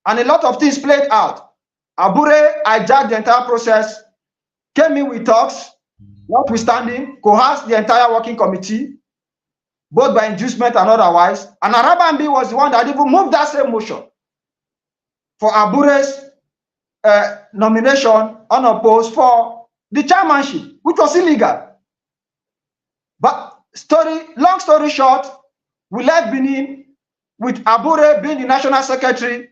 and a lot of things played out. Abure hijacked the entire process, came in with talks, notwithstanding, coerced the entire working committee, both by inducement and otherwise. And Arabi was the one that even moved that same motion for Abure's nomination unopposed for the chairmanship, which was illegal. But long story short, we left Benin with Abure being the national secretary,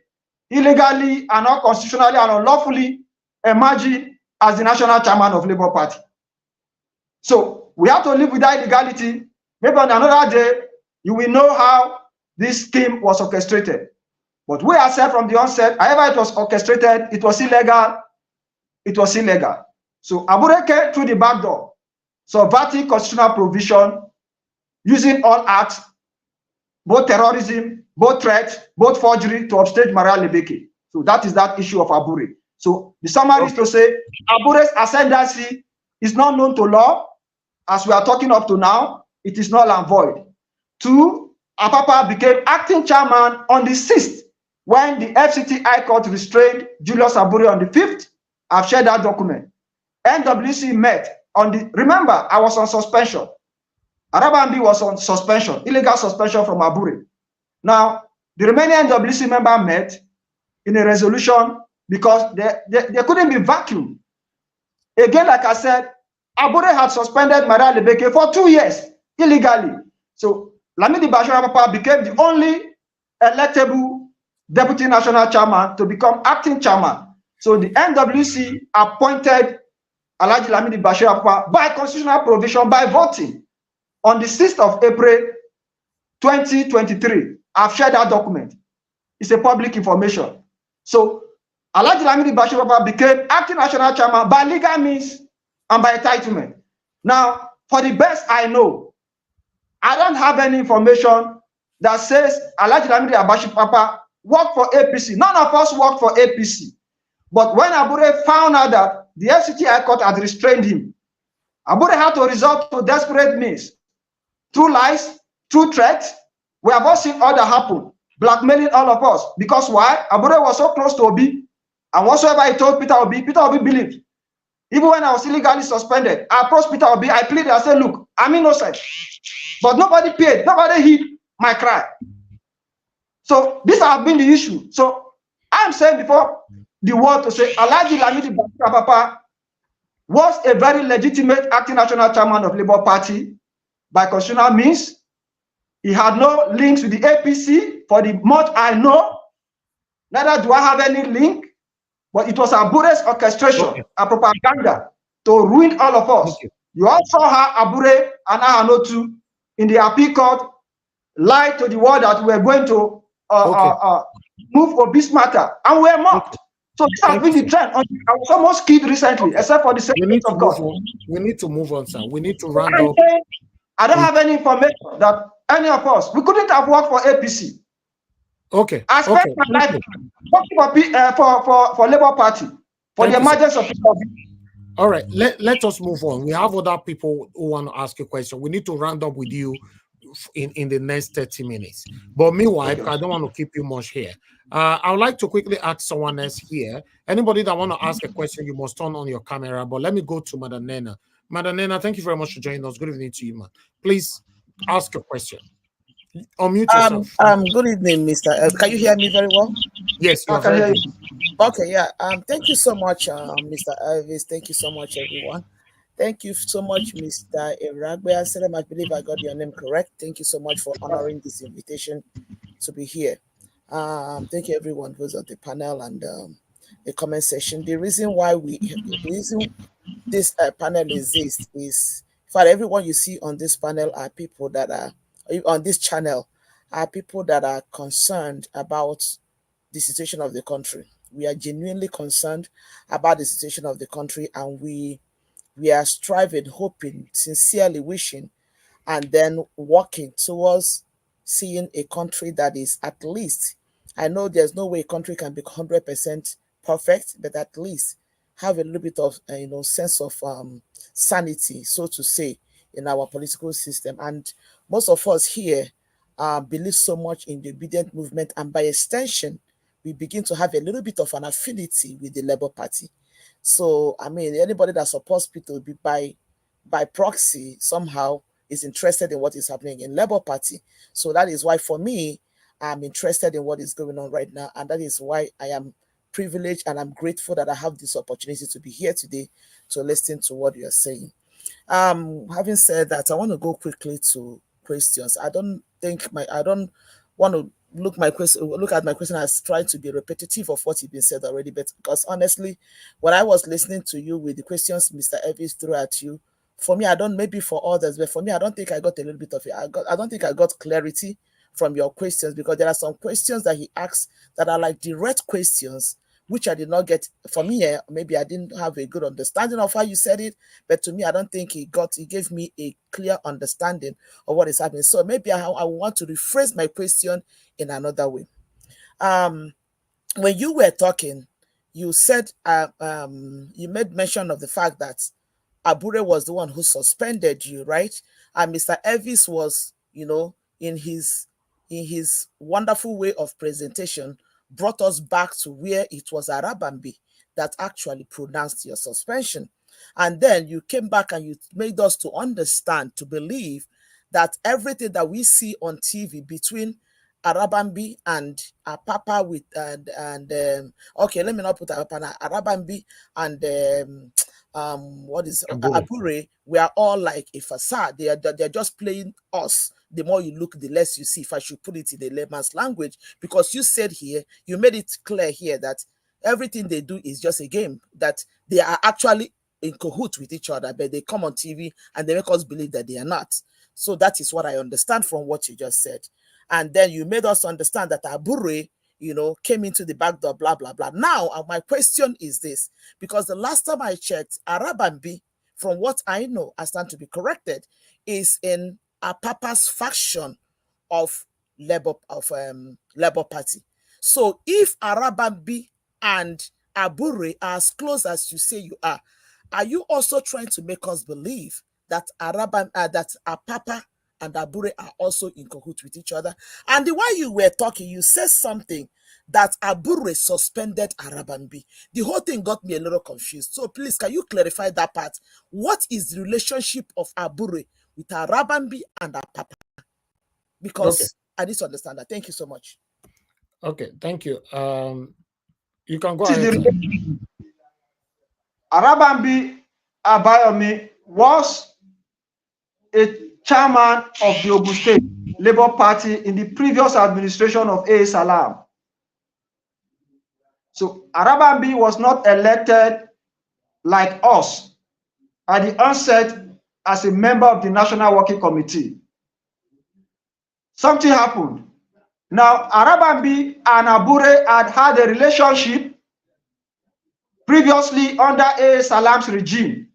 illegally and unconstitutionally and unlawfully emerging as the national chairman of Labour Party. So we have to live with that illegality. Maybe on another day, you will know how this scheme was orchestrated. But we have said from the onset, however it was orchestrated, it was illegal. It was illegal. So Abure came through the back door, subverting constitutional provision, using all acts, both terrorism, both threats, both forgery to upstage Maria Lebeke. So that is that issue of Abure. So the summary is to say, Abure's ascendancy is not known to law, as we are talking up to now. It is null and void. 2, Apapa became acting chairman on the 6th when the FCT High Court restrained Julius Abure on the 5th. I've shared that document. NWC met on the, remember, I was on suspension. Arabi was on suspension, illegal suspension from Abure. Now, the remaining NWC member met in a resolution because there couldn't be vacuum. Again, like I said, Abure had suspended Maria Lebeke for 2 years illegally. So Lamidi Bashir Apapa became the only electable deputy national chairman to become acting chairman. So the NWC appointed Alhaji Lamidi Bashir Apapa by constitutional provision by voting on the 6th of April 2023. I've shared that document. It's a public information. So Alhaji Lamidi Bashir Apapa became acting national chairman by legal means and by entitlement. Now, for the best I know, I don't have any information that says Alhaji Lamidi Bashir Apapa worked for APC. None of us worked for APC. But when Abure found out that the FCT High Court had restrained him, Abure had to resort to desperate means, through lies, through threats. We have all seen all that happen, blackmailing all of us. Because why? Abure was so close to Obi, and whatsoever he told Peter Obi believed. Even when I was illegally suspended, I approached Peter Obi, I pleaded, I said, look, I'm innocent. But nobody paid, nobody heed my cry. So these have been the issue. So I'm saying before the world to say, Alhaji Lamidi Papa was a very legitimate acting national chairman of Labour Party by constitutional means. He had no links with the APC for the much I know. Neither do I have any link, but it was Abure's orchestration and propaganda to ruin all of us. You all saw how Abure and Ahanotu in the appeal court lied to the world that we were going to move Obi's matter, and we were mocked. So this has been the trend. I was almost killed recently, except for the sake of God. We need to move on, sir. We need to round up. I don't have any information that any of us, we couldn't have worked for APC. Okay. I spent my life working for Labour Party, for the emergence of people. All right, let us move on. We have other people who want to ask a question. We need to round up with you in the next 30 minutes. But meanwhile, I don't want to keep you much here. I would like to quickly ask someone else here. Anybody that want to ask a question, you must turn on your camera. But let me go to Madam Nena. Madam Nena, thank you very much for joining us. Good evening to you, man. Please ask your question. Unmute yourself. Good evening, Mr. Can you hear me very well? Yes, you I can hear you. Okay, yeah. Thank you so much, Mr. Elvis. Thank you so much, everyone. Thank you so much, Mr. Eragbe Anslem. I believe I got your name correct. Thank you so much for honoring this invitation to be here. Thank you, everyone who's on the panel and the comment section. The reason why this panel exists is, for everyone you see on this panel are people that are on this channel are people that are concerned about the situation of the country. We are genuinely concerned about the situation of the country, and we are striving, hoping, sincerely wishing, and then working towards seeing a country that is at least, I know there's no way a country can be 100% perfect, but at least have a little bit of sense of sanity, so to say, in our political system. And most of us here believe so much in the obedient movement, and by extension, we begin to have a little bit of an affinity with the Labour Party. So, I mean, anybody that supports people be by proxy somehow is interested in what is happening in Labour Party. So that is why, for me, I'm interested in what is going on right now, and that is why I am privileged and I'm grateful that I have this opportunity to be here today to listen to what you are saying. Having said that, I want to go quickly to questions. I don't want to look at my question as trying to be repetitive of what has been said already, but because honestly, when I was listening to you with the questions Mr. Elvis threw at you, for me, maybe for others, but for me, I don't think I got a little bit of it. I don't think I got clarity from your questions, because there are some questions that he asked that are like direct questions, which I did not get. For me, maybe I didn't have a good understanding of how you said it, but to me, I don't think he gave me a clear understanding of what is happening. So maybe I want to rephrase my question in another way. When you were talking, you said, you made mention of the fact that Abure was the one who suspended you, right? And Mr. Elvis was, in his wonderful way of presentation, brought us back to where it was Arabi that actually pronounced your suspension. And then you came back and you made us to understand, to believe that everything that we see on TV between Arabi and Papa with okay, let me not put Arabi and what is Abure, we are all like a facade. They're just playing us. The more you look, the less you see, if I should put it in the layman's language, because you said here, you made it clear here that everything they do is just a game, that they are actually in cahoot with each other, but they come on TV and they make us believe that they are not. So that is what I understand from what you just said. And then you made us understand that Abure, came into the back door, blah, blah, blah. Now, my question is this, because the last time I checked, Arabi, from what I know, I stand to be corrected, is in Papa's faction of Labour Party. So if Arabi and Abure are as close as you say you are you also trying to make us believe that Papa and Abure are also in cahoots with each other. And the way you were talking, you said something that Abure suspended Arabi. The whole thing got me a little confused. So please, can you clarify that part? What is the relationship of Abure with Arabi and Papa? Because I need to understand that. Thank you so much. Okay, thank you. You can go ahead. Arabi Abayomi was a chairman of the Ogun State Labour Party in the previous administration of A. Salam. So Arabi was not elected like us at the onset as a member of the National Working Committee. Something happened. Now, Arabi and Abure had a relationship previously under A. Salam's regime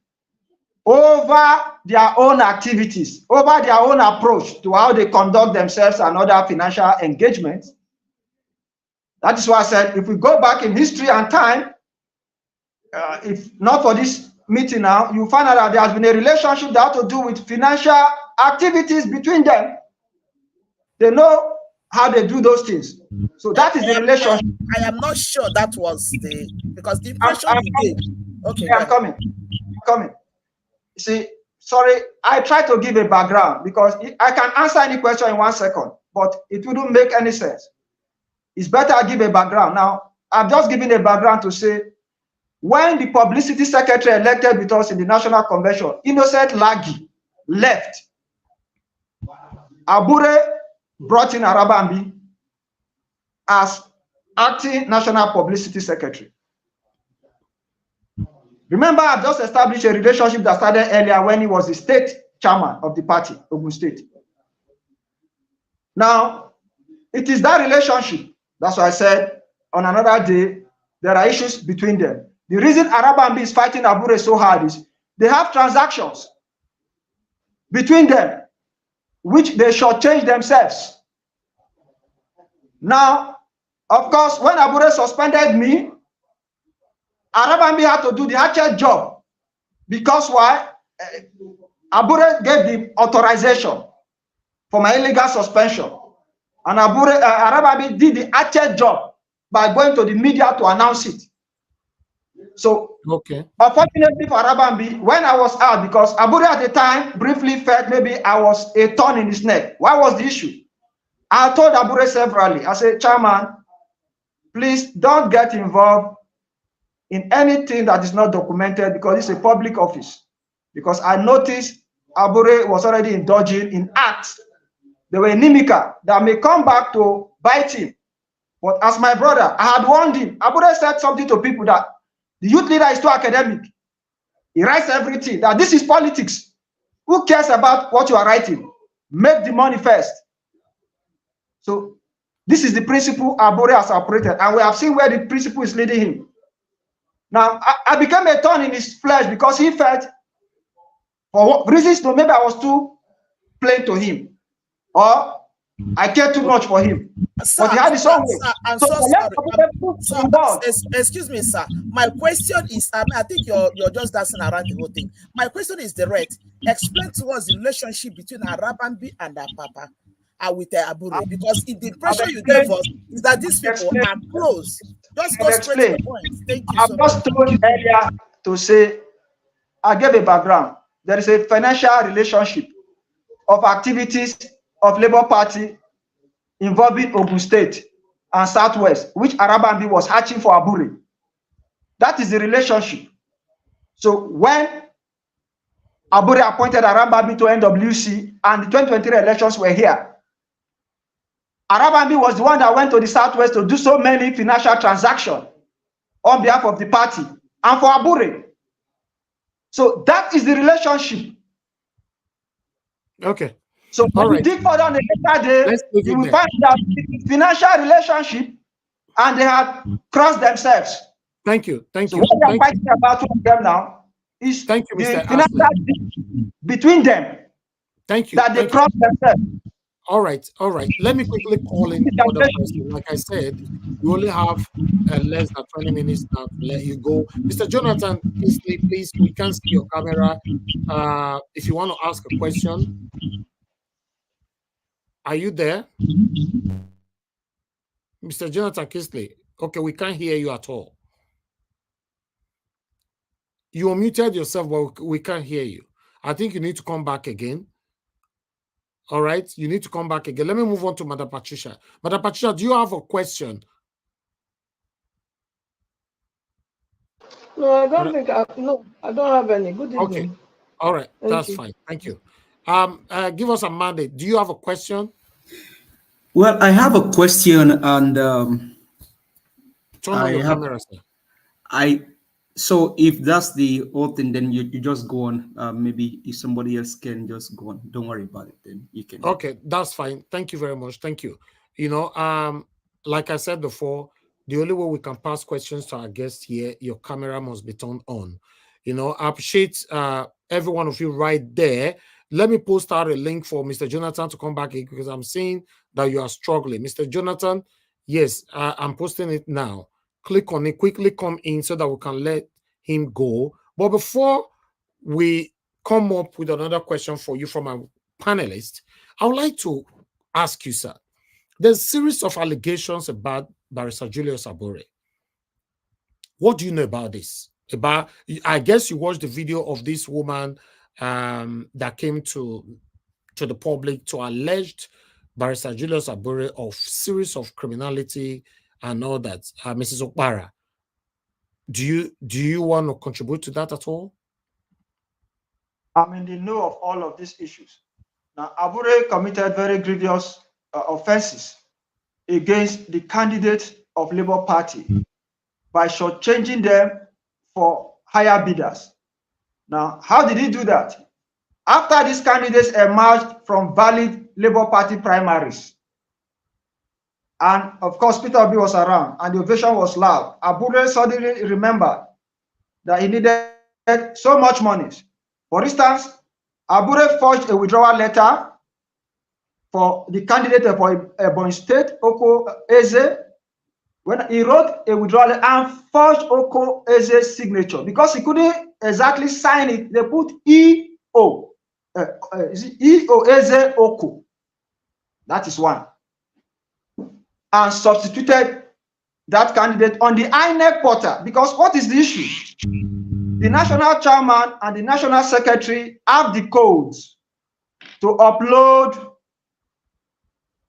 over their own activities, over their own approach to how they conduct themselves and other financial engagements. That is why I said, if we go back in history and time, if not for this meeting now, you find out that there has been a relationship that has to do with financial activities between them. They know how they do those things. So that is the relationship. I am not sure that was because the impression you gave. Okay, I'm coming. See, sorry, I try to give a background because I can answer any question in 1 second, but it wouldn't make any sense. It's better I give a background. Now, I'm just giving a background to say, when the publicity secretary elected with us in the National Convention, Innocent Lagi left. Abure brought in Arabi as acting National Publicity Secretary. Remember, I've just established a relationship that started earlier when he was the state chairman of the party, Ogun State. Now, it is that relationship. That's why I said on another day, there are issues between them. The reason Arabi is fighting Abure so hard is they have transactions between them, which they shortchange themselves. Now, of course, when Abure suspended me, Arabi had to do the actual job. Because why? Abure gave the authorization for my illegal suspension. And Arabi did the actual job by going to the media to announce it. So, unfortunately for Arabi, when I was out, because Abure at the time briefly felt maybe I was a thorn in his neck. What was the issue? I told Abure severally, I said, Chairman, please don't get involved in anything that is not documented because it's a public office. Because I noticed Abure was already indulging in acts. They were inimical that may come back to bite him. But as my brother, I had warned him. Abure said something to people that the youth leader is too academic. He writes everything, that this is politics. Who cares about what you are writing? Make the money first. So this is the principle Abure has operated, and we have seen where the principle is leading him. Now, I became a thorn in his flesh because he felt, for reasons, maybe I was too plain to him, or I cared too much for him. Sir, but he had his own way. I'm so sorry. Excuse me, sir. My question is, I think you're just dancing around the whole thing. My question is direct. Explain to us the relationship between Arabi and Papa with Abure, because the impression you gave us is that these people are close. Just go straight to the point. Thank you. I've just told earlier to say, I gave a background. There is a financial relationship of activities of Labour Party involving Ogun State and Southwest, which Arabi was hatching for Abure. That is the relationship. So when Abure appointed Arabi to NWC and the 2023 elections were here, Arabi was the one that went to the Southwest to do so many financial transactions on behalf of the party and for Abure. So that is the relationship. Okay. So when you dig further on the later day, you will find that financial relationship and they have crossed themselves. Thank you. Thank you. So what we are fighting about with them now is the financial between them. Thank you. That they cross themselves. All right. Let me quickly call in other person. Like I said, we only have less than 20 minutes now to let you go. Mr. Jonathan, please, we can't see your camera. If you want to ask a question. Are you there? Mr. Jonathan Kisley. Okay, we can't hear you at all. You unmuted yourself, but we can't hear you. I think you need to come back again. All right, you need to come back again. Let me move on to Madam Patricia. Madam Patricia, do you have a question? No, I don't think I don't have any. Good evening. Okay. All right, that's fine. Thank you. Give us a mandate. Do you have a question? Well, I have a question, and turn on your camera, sir. So if that's the whole thing, then you just go on. Maybe if somebody else can just go on, don't worry about it. Then you can. Okay, that's fine. Thank you very much. Thank you. You know, like I said before, the only way we can pass questions to our guests here, your camera must be turned on. You know, I appreciate every one of you right there. Let me post out a link for Mr. Jonathan to come back in, because I'm seeing that you are struggling. Mr. Jonathan, yes, I'm posting it now. Click on it, quickly come in so that we can let him go. But before we come up with another question for you from our panelists, I would like to ask you, sir, there's a series of allegations about Barrister Julius Abure. What do you know about this? I guess you watched the video of this woman that came to the public to alleged Barrister Julius Abure of series of criminality and all that. Mrs. Okpara, do you want to contribute to that at all? I'm in the know of all of these issues. Now, Abure committed very grievous offenses against the candidates of Labour Party by shortchanging them for higher bidders. Now, how did he do that? After these candidates emerged from valid Labour Party primaries, and of course, Peter Obi was around, and the ovation was loud, Abure suddenly remembered that he needed so much money. For instance, Abure forged a withdrawal letter for the candidate for Ebonyi State, Oko Eze. When he wrote a withdrawal and forged Oko Eze's signature, because he couldn't exactly sign it, they put E.O. E.O. Eze Oko. That is one. And substituted that candidate on the INEC portal. Because what is the issue? The national chairman and the national secretary have the codes to upload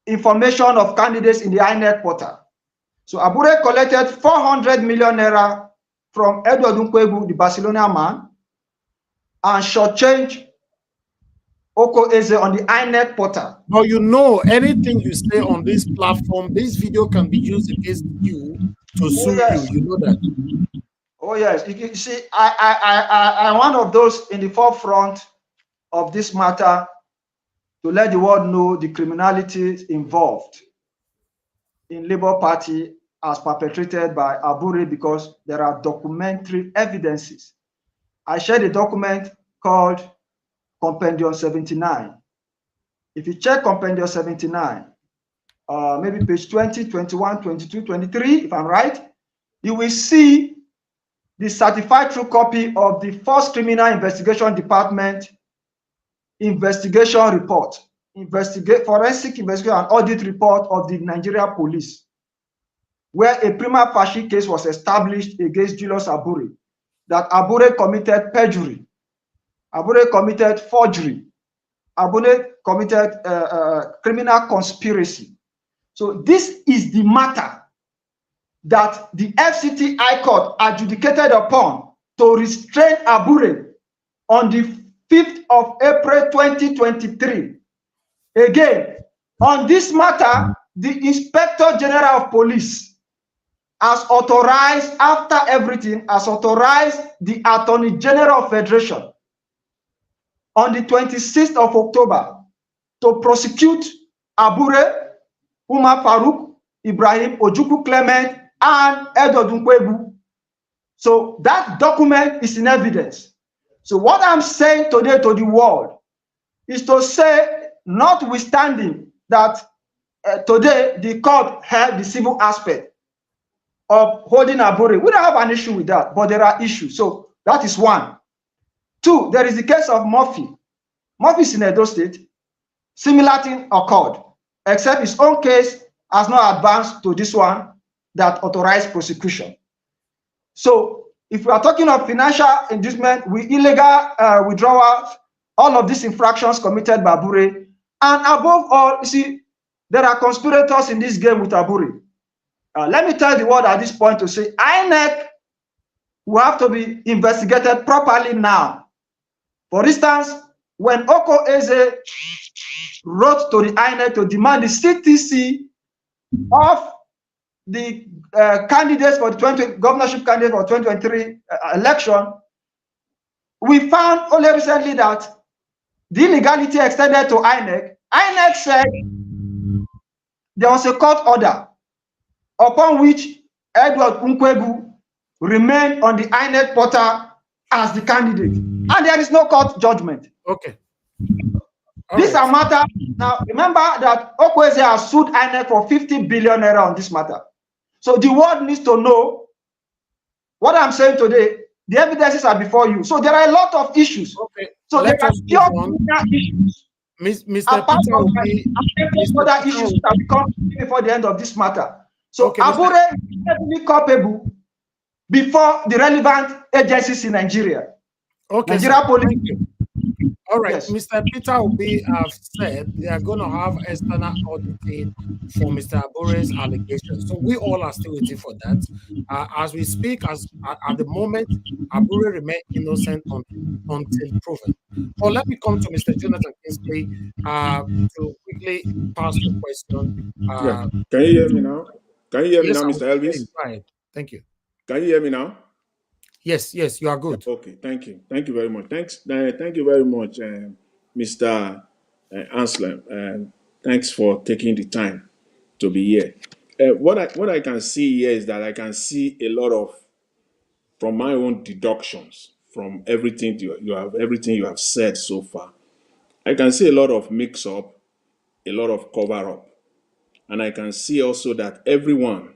information of candidates in the INEC portal. So Abure collected 400 million naira from Edward Nkwebu, the Barcelona man, and shortchanged Oko Eze on the INEC portal. But you know, anything you say on this platform, this video can be used against you to sue you. You know that. Oh yes, you see, I'm one of those in the forefront of this matter to let the world know the criminality involved in Labour Party as perpetrated by Abure, because there are documentary evidences. I shared a document called Compendium 79. If you check Compendium 79, maybe page 20, 21, 22, 23, if I'm right, you will see the certified true copy of the First Criminal Investigation Department investigation report, forensic investigation and audit report of the Nigeria police, where a prima facie case was established against Julius Abure, that Abure committed perjury, Abure committed forgery, Abure committed criminal conspiracy. So this is the matter that the FCT High Court adjudicated upon to restrain Abure on the 5th of April 2023. Again, on this matter, the Inspector General of Police has authorized, after everything, has authorized the Attorney General of Federation on the 26th of October to prosecute Abure, Umar Farouk, Ibrahim Ojukwu Clement, and Edo Nkwebu. So that document is in evidence. So what I'm saying today to the world is to say, notwithstanding that today the court held the civil aspect of holding Abure, we don't have an issue with that, but there are issues. So that is one. Two, there is the case of Murphy. Murphy is in Edo State. Similar thing occurred. except his own case has not advanced to this one that authorized prosecution. So if we are talking of financial inducement, illegal withdrawal, all of these infractions committed by Abure, and above all, you see, there are conspirators in this game with Abure. Let me tell the world at this point to say, INEC will have to be investigated properly now. For instance, when Oko Eze wrote to the INEC to demand the CTC of the candidates for the governorship candidate for 2023 election, we found only recently that the illegality extended to INEC. INEC said there was a court order upon which Edward Nkwebu remained on the INEC portal as the candidate, and there is no court judgment. Okay. These are matters. Now, remember that Okweze has sued INEC for 50 billion naira on this matter. So the world needs to know what I'm saying today. The evidences are before you. So there are a lot of issues. Okay. So there are pure issues. Mr. Peter Obi, other issues that will come before the end of this matter. So okay, Abure is definitely culpable before the relevant agencies in Nigeria. Okay, Nigeria police. All right, Yes. Mr. Peter Obi have said they are going to have external auditing for Mr. Abure's allegations. So we all are still waiting for that. As we speak, at the moment, Abure remains innocent until proven. But let me come to Mr. Jonathan Kingsley to quickly pass the question. Yeah. Can you hear me now? Can you hear me now, Mr. Elvis? Right. Thank you. Can you hear me now? Yes, you are good. Okay, thank you. Thank you very much. Thank you very much, Mr. Anslem. Thanks for taking the time to be here. What I can see here is that I can see a lot of, from my own deductions, from everything you have said so far, I can see a lot of mix-up, a lot of cover-up, and I can see also that everyone,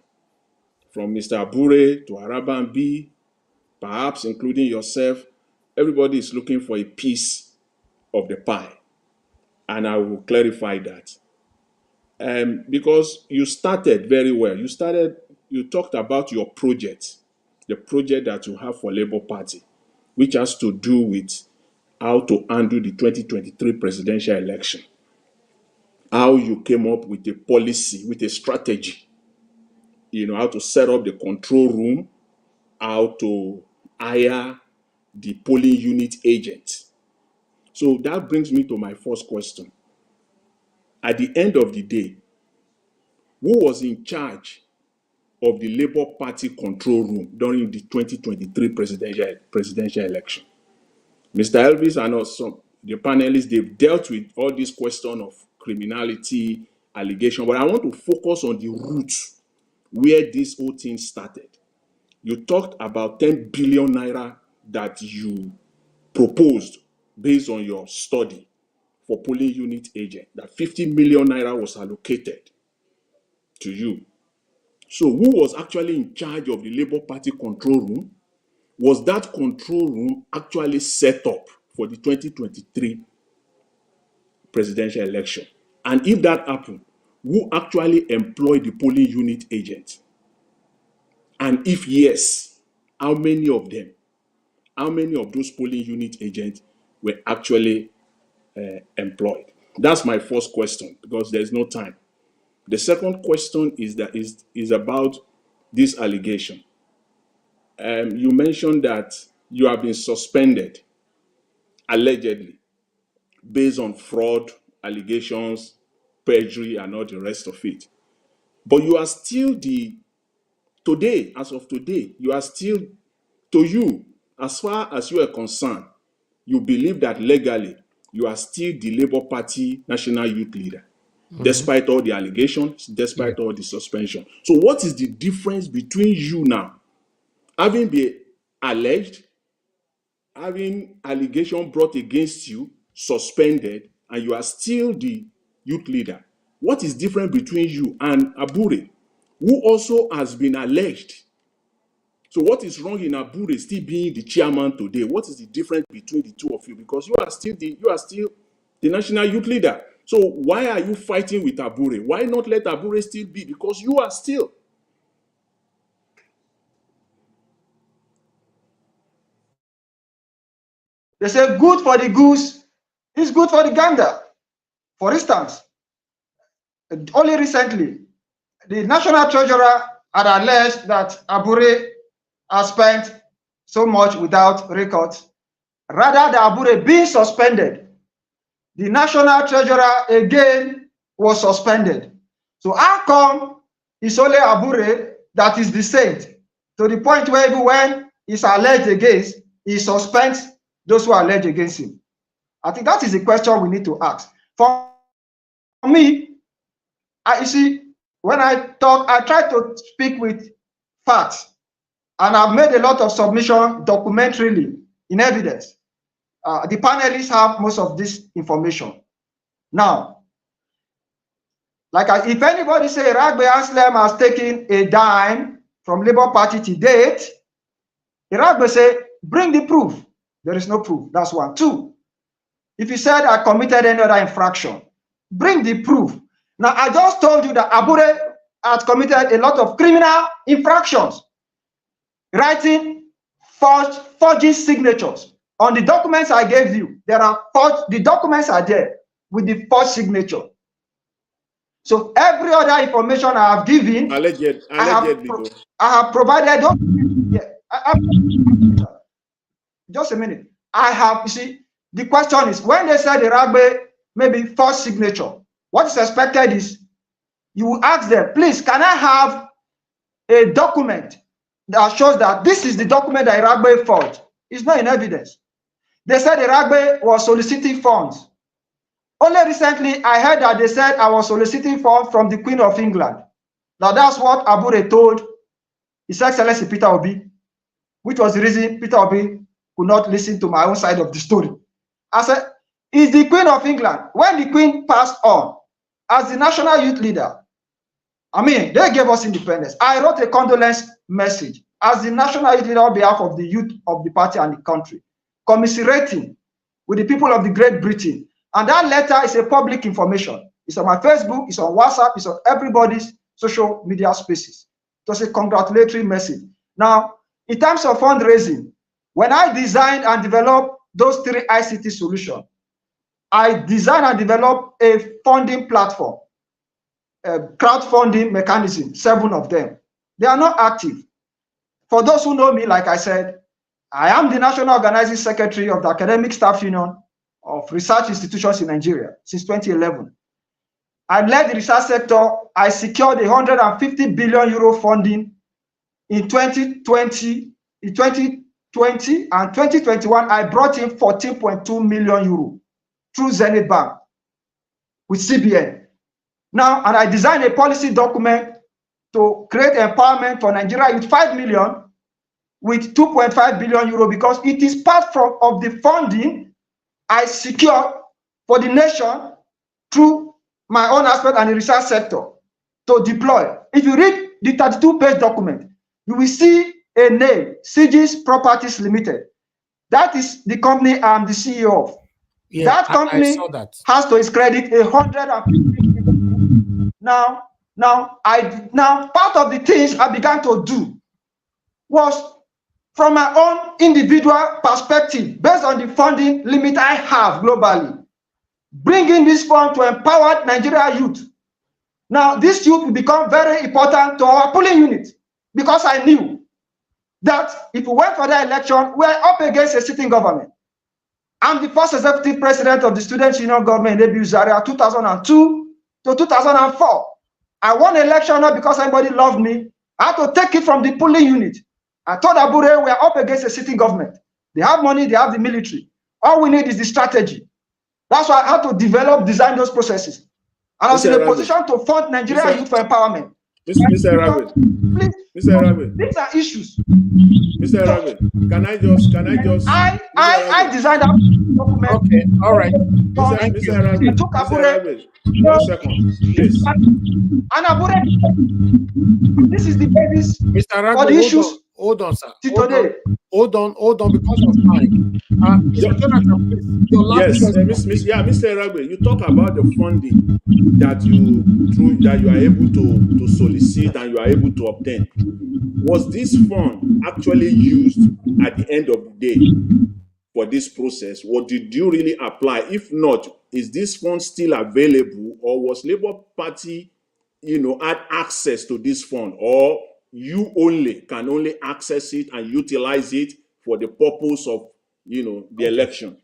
from Mr. Abure to Arabi, perhaps including yourself, everybody is looking for a piece of the pie. And I will clarify that. Because you started very well. You talked about your project, the project that you have for Labour Party, which has to do with how to handle the 2023 presidential election. How you came up with a policy, with a strategy, how to set up the control room, how to hire the polling unit agent. So that brings me to my first question. At the end of the day, who was in charge of the Labour Party control room during the 2023 presidential election? Mr. Elvis and also the panelists, they've dealt with all this question of criminality, allegation, but I want to focus on the roots where this whole thing started. You talked about 10 billion naira that you proposed based on your study for polling unit agent, that 50 million naira was allocated to you. So who was actually in charge of the Labour Party control room? Was that control room actually set up for the 2023 presidential election? And if that happened, who actually employed the polling unit agent? And if yes, how many of them? How many of those polling unit agents were actually employed? That's my first question, because there's no time. The second question is about this allegation. You mentioned that you have been suspended, allegedly, based on fraud, allegations, perjury, and all the rest of it. But you are still today, as of today, you are still, to you, as far as you are concerned, you believe that legally you are still the Labour Party national youth leader, despite all the allegations, despite all the suspension. So what is the difference between you now, having been alleged, having allegation brought against you, suspended, and you are still the youth leader? What is different between you and Abure, who also has been alleged? So what is wrong in Abure still being the chairman today? What is the difference between the two of you? Because you are still the national youth leader. So why are you fighting with Abure? Why not let Abure still be? Because you are still. They say good for the goose is good for the gander. For instance, only recently, the National Treasurer had alleged that Abure has spent so much without records. Rather than Abure being suspended, the National Treasurer again was suspended. So how come it's only Abure that is the saint, to the point where even when he's alleged against, he suspends those who are alleged against him? I think that is a question we need to ask. For me, you see, when I talk, I try to speak with facts, and I've made a lot of submission documentarily in evidence. The panelists have most of this information. Now, if anybody say Eragbe Anslem has taken a dime from Labour Party to date, Eragbe say, bring the proof. There is no proof. That's one. Two, if you said I committed any other infraction, bring the proof. Now, I just told you that Abure has committed a lot of criminal infractions, writing forging signatures. On the documents I gave you, the documents are there with the forged signature. So every other information I have given, Allegedly, I have provided. Just a minute. You see, the question is, when they said Eragbe maybe forged signature, what is expected is you will ask them, please, can I have a document that shows that this is the document that Eragbe forged? It's not in evidence. They said Eragbe was soliciting funds. Only recently, I heard that they said I was soliciting funds from the Queen of England. Now, that's what Abure told His Excellency Peter Obi, which was the reason Peter Obi could not listen to my own side of the story. I said, is the Queen of England, when the Queen passed on, as the national youth leader, they gave us independence. I wrote a condolence message as the national youth leader on behalf of the youth of the party and the country, commiserating with the people of the Great Britain. And that letter is a public information. It's on my Facebook, it's on WhatsApp, it's on everybody's social media spaces. It was a congratulatory message. Now, in terms of fundraising, when I designed and developed those 3 ICT solutions, I designed and developed a funding platform, a crowdfunding mechanism, 7 of them. They are not active. For those who know me, like I said, I am the National Organizing Secretary of the Academic Staff Union of Research Institutions in Nigeria since 2011. I led the research sector. I secured 150 billion euro funding in 2020. In 2020 and 2021, I brought in 14.2 million euro through Zenith Bank with CBN. Now, and I designed a policy document to create empowerment for Nigeria with 5 million with 2.5 billion euro, because it is part of the funding I secured for the nation through my own aspect and the research sector to deploy. If you read the 32-page document, you will see a name, Sigis Properties Limited. That is the company I'm the CEO of. Yeah, that company has to its credit 150. Now, part of the things I began to do was from my own individual perspective, based on the funding limit I have globally, bringing this fund to empower Nigeria youth. Now, this youth will become very important to our polling unit, because I knew that if we went for the election, we're up against a sitting government. I'm the first executive president of the Students' Union government in Edo State, 2002 to 2004. I won election not because anybody loved me. I had to take it from the polling unit. I told Abure we are up against a sitting government. They have money, they have the military. All we need is the strategy. That's why I had to design those processes. And I was in a position to fund Nigeria youth for empowerment. Mr. Eragbe, Mr. Eragbe, these are issues. Mr. Eragbe, can I just? I designed that document. Okay, all right. Mr. Eragbe, Mr. Eragbe, 1 second, please. And Abure, this is the basis Mr. Eragbe, for the issues hold on, sir. till today. Hold on, because of time. Mr. Jonathan, please, your last Yes, question. Mr. Eragbe, you talk about the funding that you are able to solicit and you are able to obtain. Was this fund actually used at the end of the day for this process? What did you really apply? If not, is this fund still available, or was Labour Party, had access to this fund, or you can only access it and utilize it for the purpose of, the election?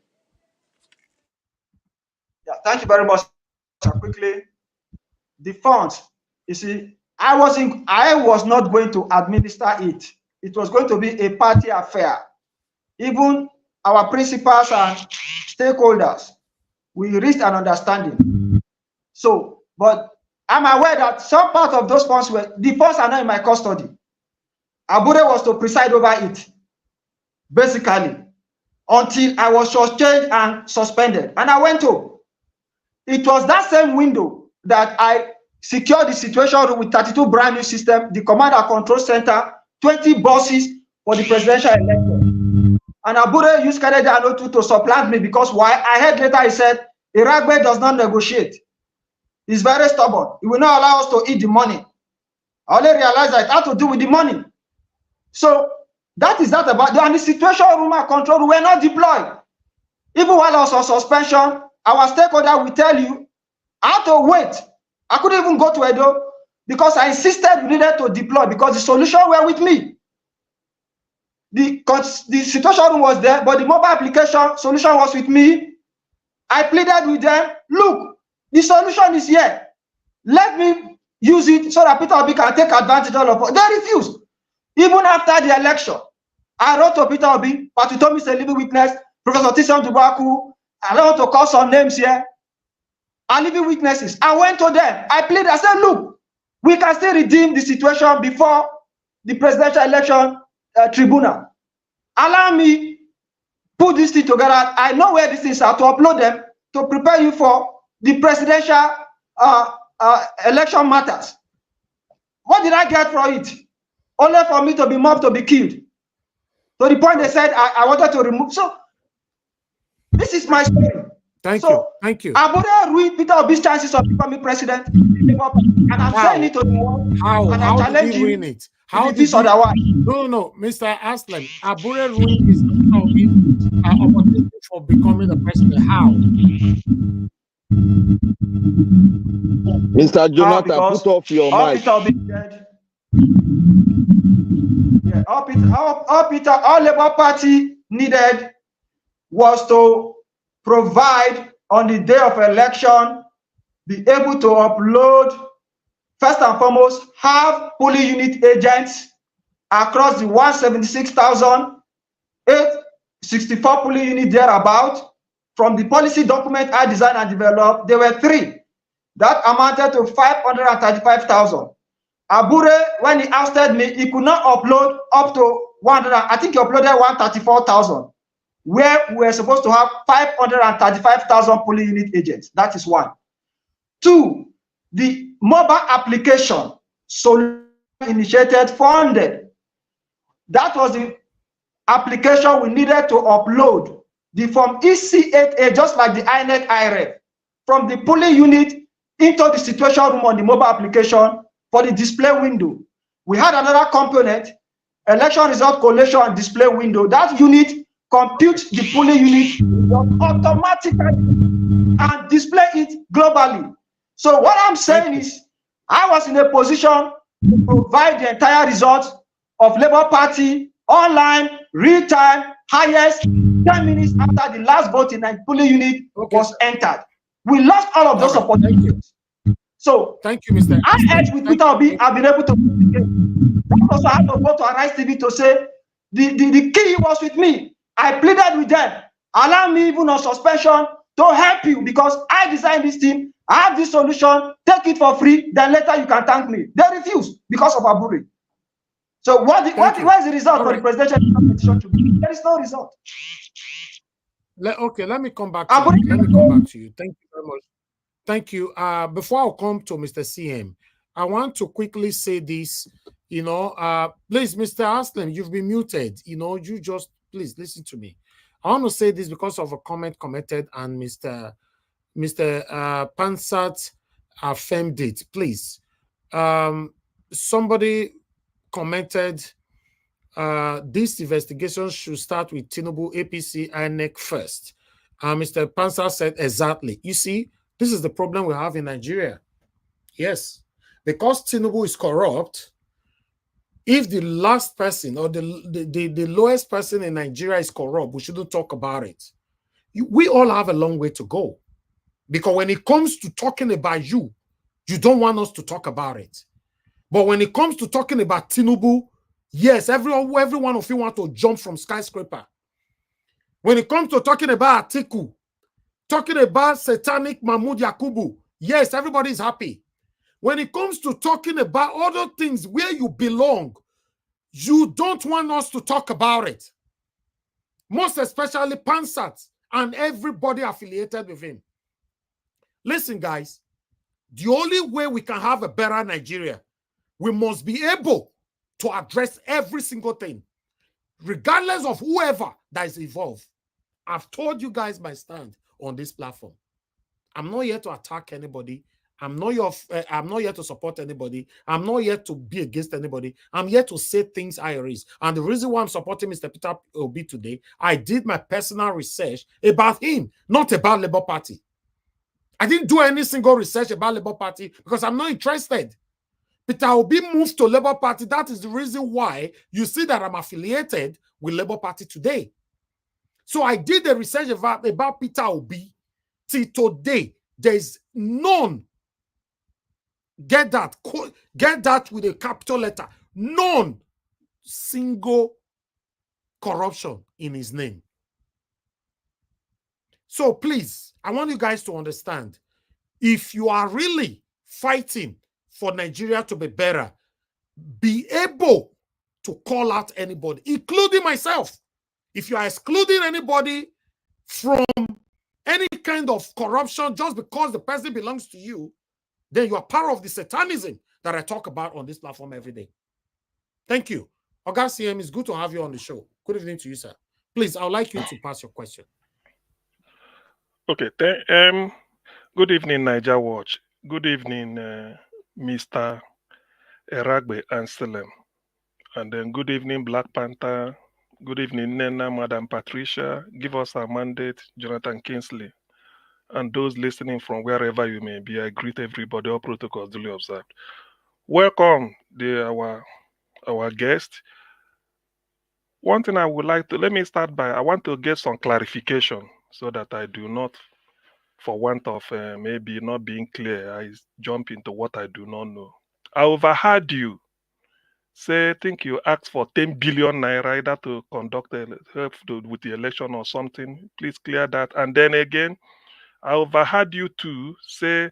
Yeah, thank you very much. Quickly, the funds, you see, I was not going to administer it. It was going to be a party affair. Even our principals and stakeholders, we reached an understanding. So, but I'm aware that some part of those funds the funds are not in my custody. Abure was to preside over it, basically, until I was changed and suspended. And I went home. It was that same window that I secured the situation room with 32 brand new systems, the command and control center, 20 buses for the presidential election. And Abure used Kennedy Anotu to supplant me because why? I heard later he said, Eragbe does not negotiate. He's very stubborn. He will not allow us to eat the money. I only realized that it had to do with the money. So that is that about and the situation room and control room were not deployed. Even while I was on suspension, our stakeholder will tell you, I had to wait. I couldn't even go to Edo because I insisted we needed to deploy because the solution were with me. The situation room was there, but the mobile application solution was with me. I pleaded with them, look, the solution is here. Let me use it so that Peter Obi can take advantage of it. They refused. Even after the election, I wrote to Peter Obi, but he told me he's a living witness, Professor Tison Dubaku. I don't want to call some names here. Are living witnesses. I went to them. I pleaded. I said, look, we can still redeem the situation before the presidential election tribunal. Allow me put this thing together. I know where these things are to upload them to prepare you for the presidential election matters. What did I get for it? Only for me to be mobbed, to be killed. To the point they said I wanted to remove. So this is my story. Thank you. Abure ruined Peter Obi's chances of becoming president. And I'm saying it to the world. How did he ruin it? How did otherwise? No, Mr. Anslem. Abure ruined his opportunity for becoming the president. How? Mr. Jonathan, put off your mic. All Labour Party needed was to provide on the day of election, be able to upload, first and foremost, have polling unit agents across the 176,864 polling units thereabout. From the policy document I designed and developed, there were 3. That amounted to 535,000. Abure, when he ousted me, he could not upload up to 100. I think he uploaded 134,000. Where we were supposed to have 535,000 polling unit agents. That is 1. 2, the mobile application solution initiated, funded. That was the application we needed to upload the form EC8A, just like the INEC IREF, from the polling unit into the situation room on the mobile application for the display window. We had another component, election result collation and display window. That unit compute the polling unit automatically and display it globally. So what I'm saying is, I was in a position to provide the entire results of Labour Party online, real time, highest 10 minutes after the last vote in the polling unit was entered. We lost all of those opportunities. So thank you, Mr. I edged with Peter Obi. I've been able to. That also I had to go to Arise TV to say the key was with me. I pleaded with them. Allow me, even on suspension, to help you because I designed this team. I have this solution. Take it for free. Then later you can thank me. They refused because of Abure. So what is the result for the presidential competition to be? There is no result. Let me come back to you. Let me come back to you. Thank you very much. Thank you. Before I come to Mr. CM, I want to quickly say this. Please, Mr. Anslem, you've been muted. You just please listen to me. I want to say this because of a comment commented and Mr. Pansat affirmed it. Please, somebody commented, this investigation should start with Tinubu, APC, INEC first. Mr. Pansat said exactly. You see, this is the problem we have in Nigeria. Yes, because Tinubu is corrupt. If the last person or the lowest person in Nigeria is corrupt, we shouldn't talk about it. We all have a long way to go. Because when it comes to talking about you don't want us to talk about it. But when it comes to talking about Tinubu, yes, every one of you want to jump from skyscraper. When it comes to talking about Atiku, talking about satanic Mahmoud Yakubu, yes, everybody is happy. When it comes to talking about other things where you belong, you don't want us to talk about it. Most especially Pansat and everybody affiliated with him. Listen, guys, the only way we can have a better Nigeria, we must be able to address every single thing, regardless of whoever that is involved. I've told you guys my stand on this platform. I'm not here to attack anybody. I'm not here to support anybody. I'm not here to be against anybody. I'm here to say things how it is. And the reason why I'm supporting Mr. Peter Obi today, I did my personal research about him, not about Labour Party. I didn't do any single research about Labour Party because I'm not interested. Peter Obi moved to Labour Party. That is the reason why you see that I'm affiliated with Labour Party today. So I did the research about Peter Obi. Till today, there is none. Get that with a capital letter. None single corruption in his name. So please, I want you guys to understand, if you are really fighting for Nigeria to be better, be able to call out anybody, including myself. If you are excluding anybody from any kind of corruption just because the person belongs to you, then you are part of the satanism that I talk about on this platform every day. Thank you. Oga CM, it's good to have you on the show. Good evening to you, sir. Please, I would like you to pass your question. Okay. Good evening, Niger Watch. Good evening, Mr. Eragbe Anslem. And then good evening, Black Panther. Good evening, Nena, Madam Patricia. Give us a mandate, Jonathan Kingsley. And those listening from wherever you may be, I greet everybody, all protocols duly observed. Welcome, our guest. One thing I would like to, let me start by, I want to get some clarification so that I do not, for want of maybe not being clear, I jump into what I do not know. I overheard you say, I think you asked for 10 billion naira either to conduct with the election or something. Please clear that. And then again, I overheard you too say,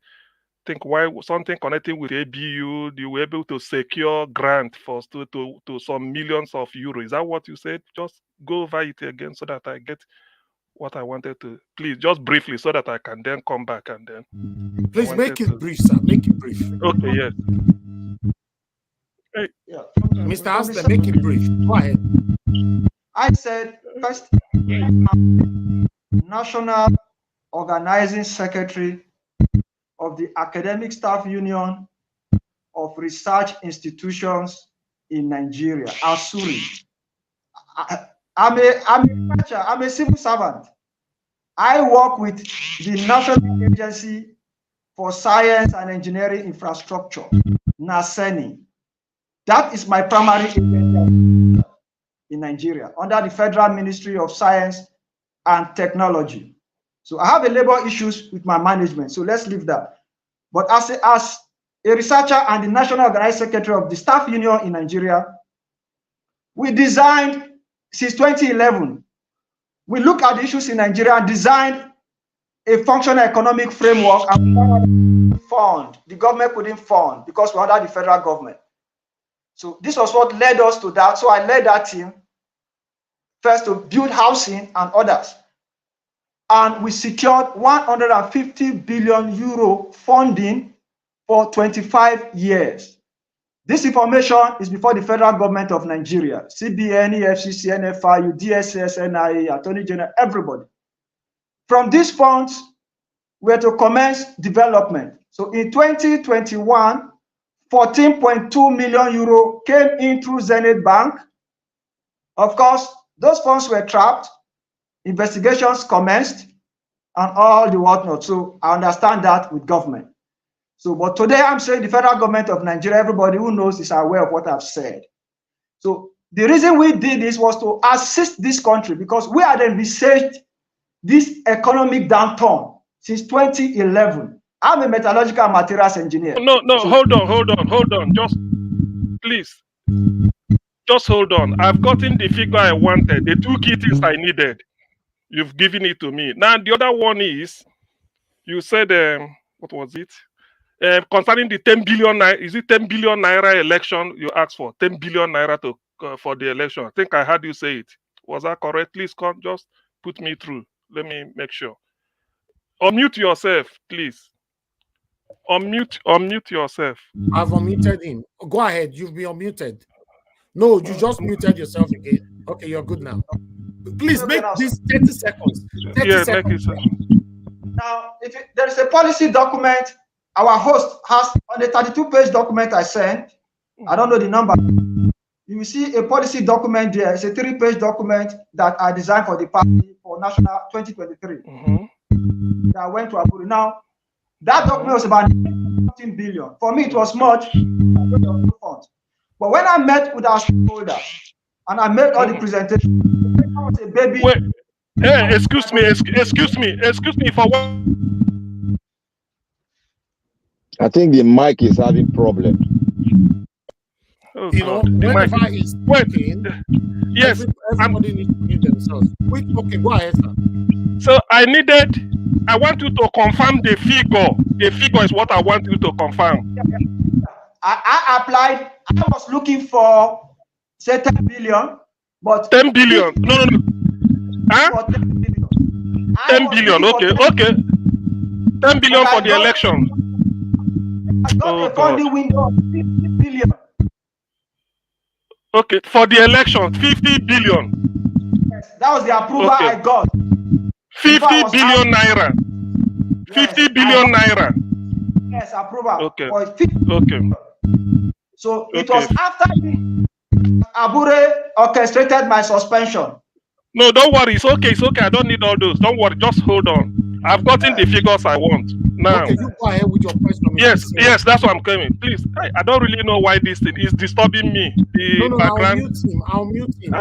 think why something connecting with ABU, you were able to secure grant for to some millions of euros. Is that what you said? Just go over it again so that I get what I wanted to. Please, just briefly, so that I can then come back and then. Please make it brief, sir. Make it brief. Okay, yes. Hey. Yeah. Mr. Anslem, make it brief. Go ahead. I said first, National Organizing Secretary of the Academic Staff Union of Research Institutions in Nigeria, ASURI. I'm a civil servant. I work with the National Agency for Science and Engineering Infrastructure, NASENI. That is my primary agency in Nigeria, under the Federal Ministry of Science and Technology. So I have a labor issues with my management, so let's leave that. But as a researcher and the National Organizing Secretary of the Staff Union in Nigeria, we designed, since 2011, we look at the issues in Nigeria and designed a functional economic framework, and fund. The government couldn't fund because we're under the federal government. So this was what led us to that. So I led that team first to build housing and others. And we secured 150 billion euro funding for 25 years. This information is before the federal government of Nigeria, CBN, EFCC, NFIU, DSS, NIA, Attorney General, everybody. From these funds, we are to commence development. So in 2021, 14.2 million euro came in through Zenith Bank. Of course, those funds were trapped, investigations commenced, and all the whatnot. So I understand that with government. So, but today I'm saying the federal government of Nigeria, everybody who knows is aware of what I've said. So the reason we did this was to assist this country because we had envisaged this economic downturn since 2011. I'm a metallurgical and materials engineer. No, hold on. Just hold on. I've gotten the figure I wanted, the 2 key things I needed. You've given it to me. Now, the other one is, you said, what was it? Concerning the 10 billion naira, is it 10 billion naira election you asked for? 10 billion naira to for the election. I think I heard you say it. Was that correct? Please just put me through. Let me make sure. Unmute yourself, please. Unmute yourself. I've unmuted him. Go ahead. You've been unmuted. No, you just muted yourself again. Okay, you're good now. Please make this 30 seconds. 30 seconds. Now, if there is a policy document, our host has on the 32-page document I sent. I don't know the number. You will see a policy document there. It's a 3-page document that I designed for the party for National 2023. That went to Abure. Now, that document was about 15 billion. For me, it was much. But when I met with our stakeholders and I made all the presentations, it was a baby. Wait. Hey, excuse me for what? I think the mic is having problem. Oh, you know, whenever it's working, yes, everybody needs to mute themselves. Wait, okay, go ahead, sir. So I want you to confirm the figure. The figure is what I want you to confirm. I applied. I was looking for say 10 billion, but 10 billion. No. Huh? 10 billion. Okay. 10 billion for the election. I got a funding window of 50 billion. Okay, for the election, 50 billion. Yes, that was the approval I got. 50 billion naira. 50 billion naira. Yes, approval. Okay. Okay. So it was after Abure orchestrated my suspension. No, don't worry. It's okay. I don't need all those. Don't worry. Just hold on. I've gotten the figures I want. Now. Okay, you go ahead with your question. Yes, that's what I'm coming. Please, I don't really know why this thing is disturbing me. The background. I'll mute him.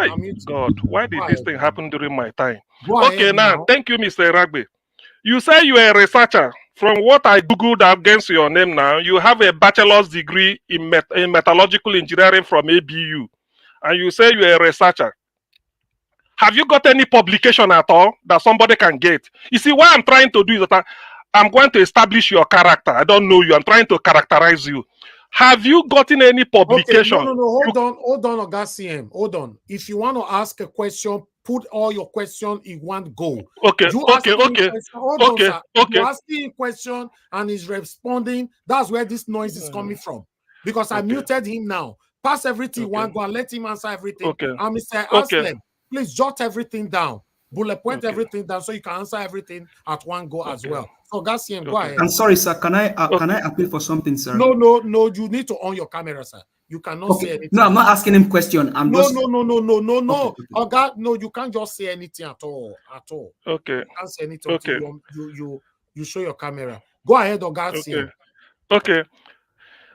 God, why did this thing happen during my time? Okay, now, thank you, Mr. Eragbe. You say you are a researcher. From what I googled against your name now, you have a bachelor's degree in metallurgical engineering from ABU, and you say you are a researcher. Have you got any publication at all that somebody can get? You see, what I'm trying to do is that I'm going to establish your character. I don't know you. I'm trying to characterize you. Have you gotten any publication? Okay, no. Hold on, Oga CM. Hold on. If you want to ask a question, put all your question in one go. Okay. You asking a question and he's responding. That's where this noise is coming from. Because I muted him now. Pass everything one go and let him answer everything. Okay. And Mr. Anslem, please jot everything down. Bullet point everything down so you can answer everything at one go as well. So Gassiem, go ahead. I'm sorry, sir. Can I appeal for something, sir? No. You need to on your camera, sir. You cannot say anything. No, I'm not asking him question. I'm no. just Okay. No, you can't just say anything at all. Okay. You can't say anything until you show your camera. Go ahead, Gassiem. Okay.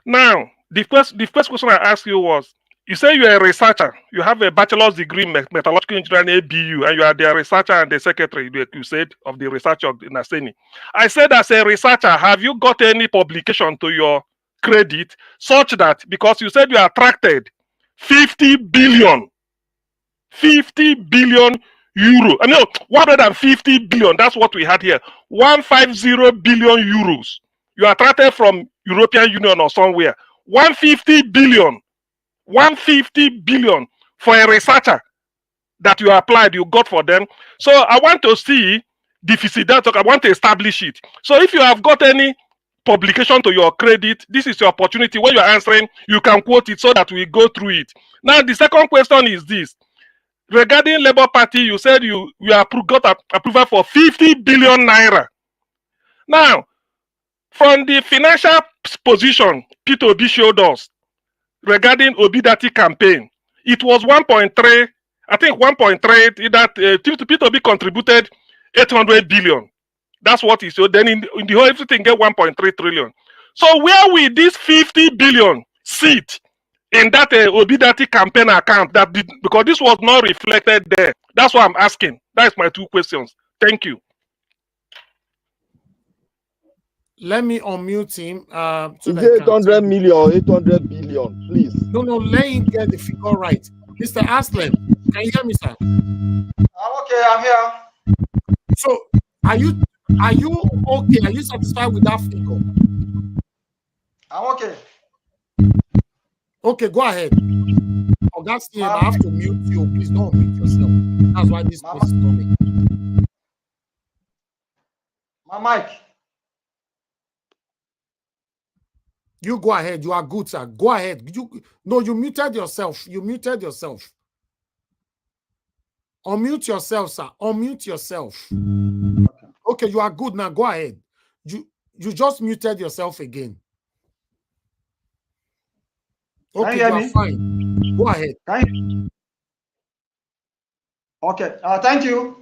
Now, the first question I asked you was, you say you're a researcher. You have a bachelor's degree in metallurgical engineering ABU, and you are the researcher and the secretary, you said, of the research of Naseni. I said, as a researcher, have you got any publication to your credit such that, because you said you attracted 50 billion euro. I mean, 150 billion, that's what we had here. 150 billion euros. You attracted from European Union or somewhere. 150 billion for a researcher that you applied, you got for them. So I want to see the I want to establish it. So if you have got any publication to your credit, this is your opportunity. When you're answering, you can quote it so that we go through it. Now, the second question is this. Regarding Labour Party, you said you got approval for 50 billion naira. Now, from the financial position Peter Obi showed us regarding Obidati campaign, it was 1.3, I think 1.3, that Peter Obi contributed 800 billion. That's what he showed. Then in the whole everything get 1.3 trillion. So where will this 50 billion sit in that Obidati campaign account? Because this was not reflected there. That's what I'm asking. That's my two questions. Thank you. Let me unmute him. So 800 million, 800 billion, please. No, let him get the figure right. Mr. Anslem, can you hear me, sir? I'm okay, I'm here. So, are you okay? Are you satisfied with that figure? I'm okay. Okay, go ahead. Augustine, I have to mute you. Please don't mute yourself. That's why this place is coming. My mic. You go ahead. You are good, sir. Go ahead. You muted yourself. You muted yourself. Unmute yourself, sir. Unmute yourself. Okay, you are good now. Go ahead. You just muted yourself again. Okay, you are fine. Go ahead. Okay. Thank you.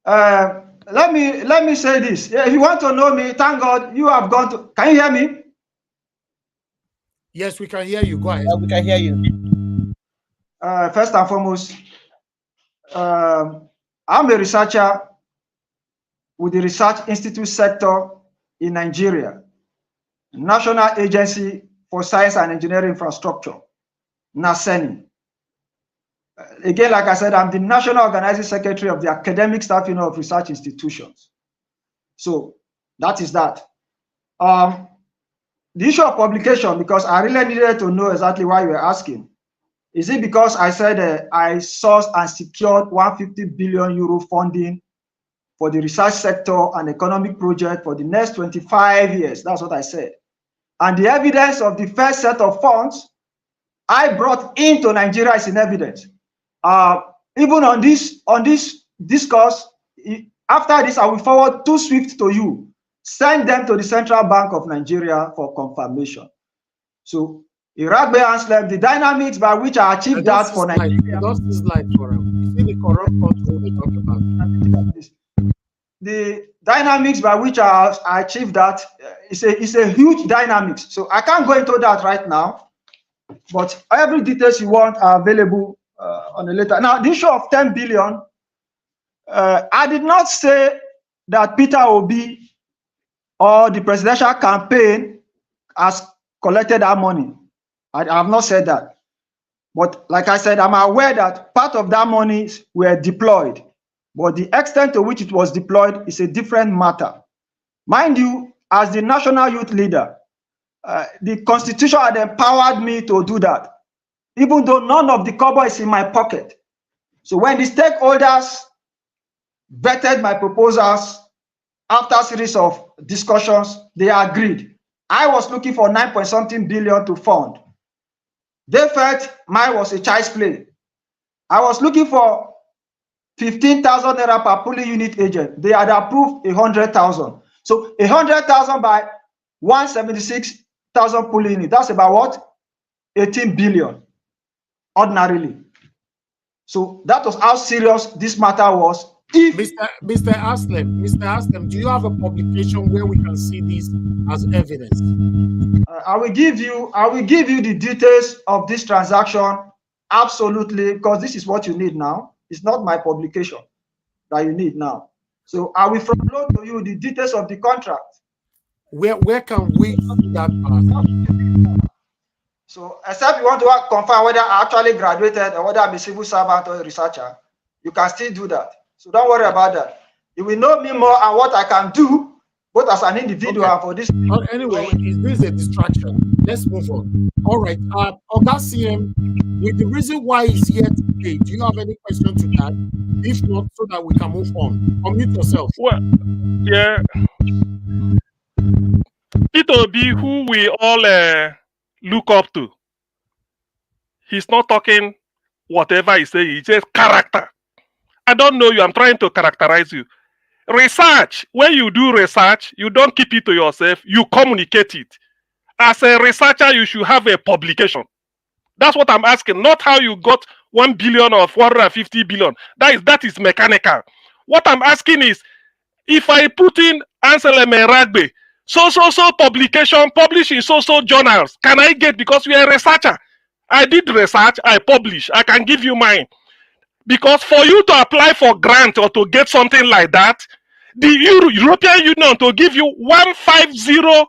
Let me say this. If you want to know me, thank God you have gone to. Can you hear me? Yes, we can hear you. Go ahead. We can hear you. First and foremost, I'm a researcher with the Research Institute sector in Nigeria, National Agency for Science and Engineering Infrastructure, NASENI. Again, like I said, I'm the National Organizing Secretary of the Academic Staff Union of Research Institutions. So that is that. The issue of publication, because I really needed to know exactly why you were asking. Is it because I said I sourced and secured 150 billion euro funding for the research sector and economic project for the next 25 years? That's what I said. And the evidence of the first set of funds I brought into Nigeria is in evidence. Even on this discourse, after this, I will forward 2 SWIFT to you. Send them to the Central Bank of Nigeria for confirmation. So, Eragbe Anslem, the dynamics by which I achieved that for Nigeria. Just this light for him. You see the corrupt control they talk about. The dynamics by which I achieved that is a huge dynamics. So I can't go into that right now, but every details you want are available on a later. Now, the issue of 10 billion, I did not say that Peter Obi or the presidential campaign has collected that money. I have not said that. But like I said, I'm aware that part of that money were deployed. But the extent to which it was deployed is a different matter. Mind you, as the national youth leader, the constitution had empowered me to do that, even though none of the cover is in my pocket. So when the stakeholders vetted my proposals after a series of discussions, they agreed. I was looking for 9-point-something billion to fund. They felt mine was a child's play. I was looking for 15,000 naira per polling unit agent. They had approved 100,000. So 100,000 by 176,000 polling unit. That's about what? 18 billion ordinarily. So that was how serious this matter was. Mr. Anslem, do you have a publication where we can see this as evidence? I will give you the details of this transaction, absolutely, because this is what you need now. It's not my publication that you need now. So I will front-load to you the details of the contract. Where can we see that part? So except you want to confirm whether I actually graduated or whether I'm a civil servant or a researcher, you can still do that. So don't worry about that. You will know me more and what I can do, both as an individual and for this. Anyway, this is a distraction. Let's move on. All right. Oga CM, with the reason why he's here today, do you have any question to that? If not, so that we can move on. Unmute yourself. Well, yeah. Peter B, who we all look up to, he's not talking whatever he's saying. He says character. I don't know you. I'm trying to characterize you. Research. When you do research, you don't keep it to yourself. You communicate it. As a researcher, you should have a publication. That's what I'm asking. Not how you got 1 billion or 450 billion. That is mechanical. What I'm asking is, if I put in Anslem Eragbe, so publication, publish in so journals, can I get, because you're a researcher? I did research, I publish, I can give you mine. Because for you to apply for grant or to get something like that, the European Union to give you 150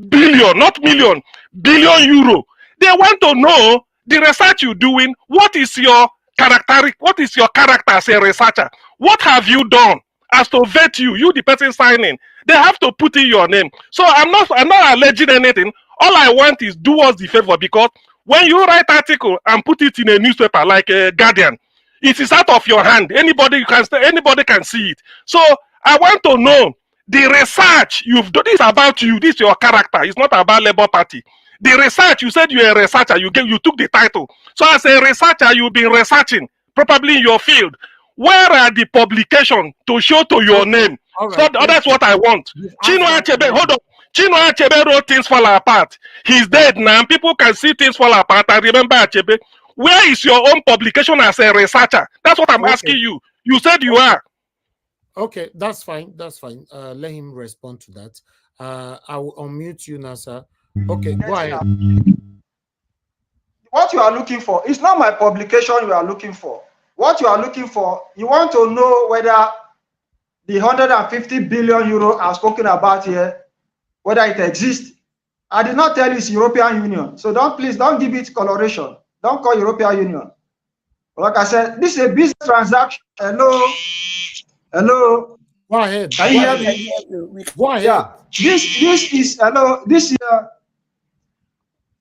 billion, not million, billion euro. They want to know the research you're doing. What is your character? What is your character as a researcher? What have you done as to vet you? You, the person signing, they have to put in your name. So I'm not alleging anything. All I want is do us the favor, because when you write article and put it in a newspaper like a Guardian, it is out of your hand. Anybody can see it. So I want to know the research you've done. This is about you. This is your character. It's not about Labour Party. The research, you said you're a researcher. You took the title. So as a researcher, you've been researching, probably in your field. Where are the publications to show to your name? Right. So that's what I want. Chinua Achebe, hold on. Chinua Achebe wrote Things Fall Apart. He's dead now. People can see Things Fall Apart. I remember Achebe. Where is your own publication as a researcher? That's what I'm asking you. You said you are. Okay, that's fine. That's fine. Let him respond to that. I will unmute you now, sir. Okay, go ahead. What you are looking for, it's not my publication you are looking for. What you are looking for, you want to know whether the 150 billion euro I've spoken about here, whether it exists. I did not tell you it's European Union. So please don't give it coloration. Don't call European Union. Like I said, this is a business transaction. Hello. Go ahead. Can you hear me? Go ahead. Yeah. This is hello. This is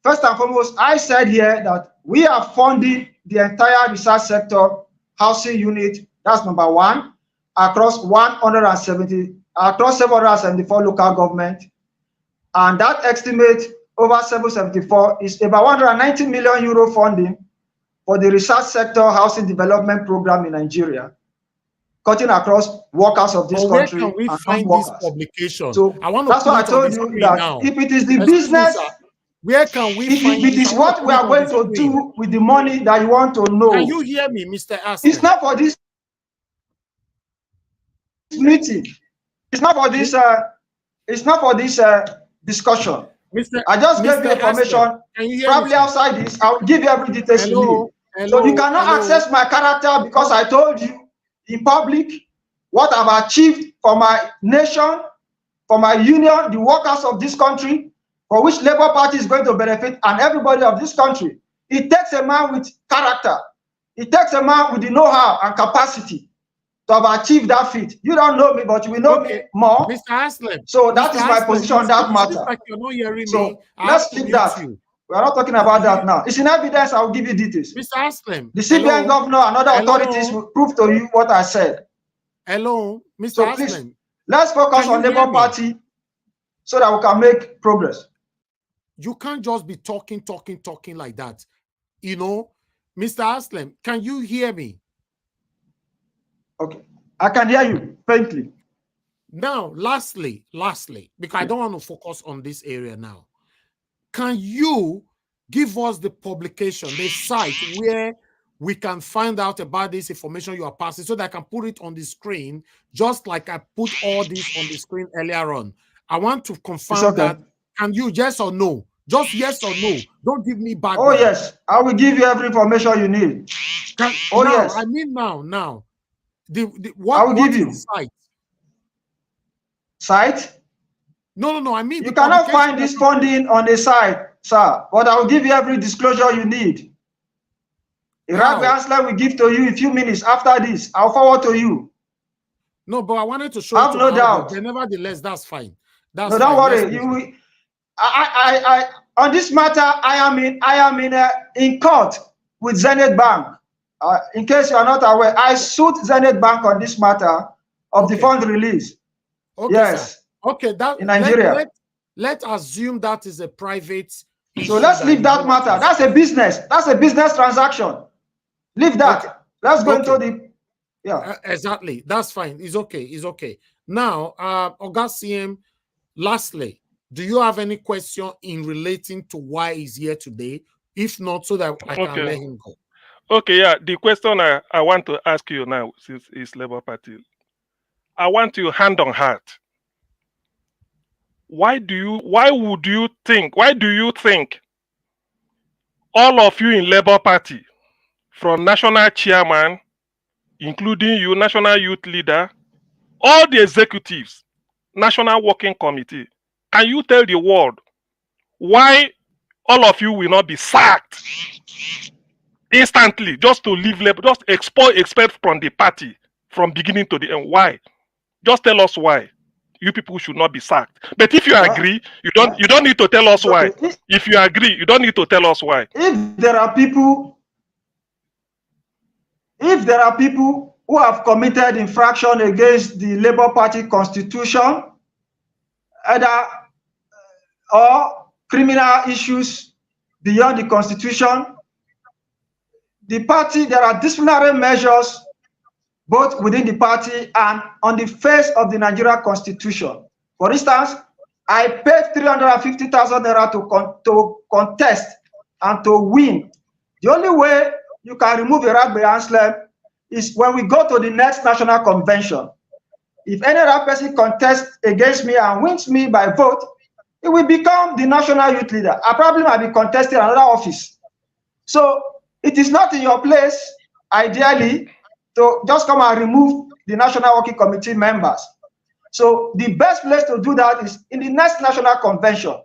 first and foremost. I said here that we are funding the entire research sector housing unit. That's number one, across 774 local government, and that estimate over 774 is about 190 million euro funding for the research sector housing development program in Nigeria, cutting across workers of this country. Where can we find this publication? So that's why I told you that now. If it is the business, where can we find if it is what we are going to do with the money that you want to know. Can you hear me, Mr. Anslem? It's not for this meeting. It's not for this. It's not for this discussion. I just gave you information. Probably outside this, I'll give you every detail you need. So you cannot access my character because I told you in public what I've achieved for my nation, for my union, the workers of this country, for which Labour Party is going to benefit, and everybody of this country. It takes a man with character. It takes a man with the know-how and capacity to have achieved that feat. You don't know me, but you will know me more. Mr. Anslem. So that is my position on that matter. Like you're not hearing so me. let's leave that. We are not talking about that now. It's in evidence. I will give you details. Mr. Anslem. The CBN governor and other authorities will prove to you what I said. Hello, Mr. So Anslem. please, let's focus on Labour Party so that we can make progress. You can't just be talking like that. You know, Mr. Anslem, can you hear me? Okay, I can hear you faintly. Now, lastly, because I don't want to focus on this area now. Can you give us the publication, the site where we can find out about this information you are passing so that I can put it on the screen, just like I put all this on the screen earlier on? I want to confirm that. Can you, yes or no? Just yes or no. Don't give me back. Oh, yes. I will give you every information you need. Yes. I mean now. What, I will give you. Site? Site? No. I mean, you cannot find this funding on the site, sir. But I will give you every disclosure you need. Eragbe Anslem will give to you in a few minutes after this. I'll forward to you. No, but I wanted to show. I have no doubt. But nevertheless, that's fine. That's no, don't worry. You will. I on this matter, I am in court with Zenith Bank. In case you are not aware, I sued Zenith Bank on this matter of the fund release. Okay, yes. Sir. Okay, that in Nigeria. let's assume that is a private issue. So let's leave that matter. That's a business. That's a business transaction. Leave that. Okay. Let's go into the exactly. That's fine. It's okay. It's okay. Now, Oga CM, lastly, do you have any question in relating to why he's here today? If not, so that I can let him go. Okay, yeah. The question I want to ask you now, since it's Labour Party, I want you hand on heart. Why do you think all of you in Labour Party, from national chairman, including you, national youth leader, all the executives, national working committee, can you tell the world why all of you will not be sacked instantly, just to leave Labour, just expel from the party from beginning to the end? Why? Just tell us why you people should not be sacked. But if you agree, you don't need to tell us why. If you agree, you don't need to tell us why. If there are people who have committed infraction against the Labour Party constitution, or criminal issues beyond the constitution, the party, there are disciplinary measures both within the party and on the face of the Nigeria constitution. For instance, I paid 350,000 naira to contest and to win. The only way you can remove Eragbe Anslem is when we go to the next national convention. If any other person contests against me and wins me by vote, it will become the national youth leader. I probably might be contesting another office. So it is not in your place, ideally, to just come and remove the National Working Committee members. So the best place to do that is in the next national convention.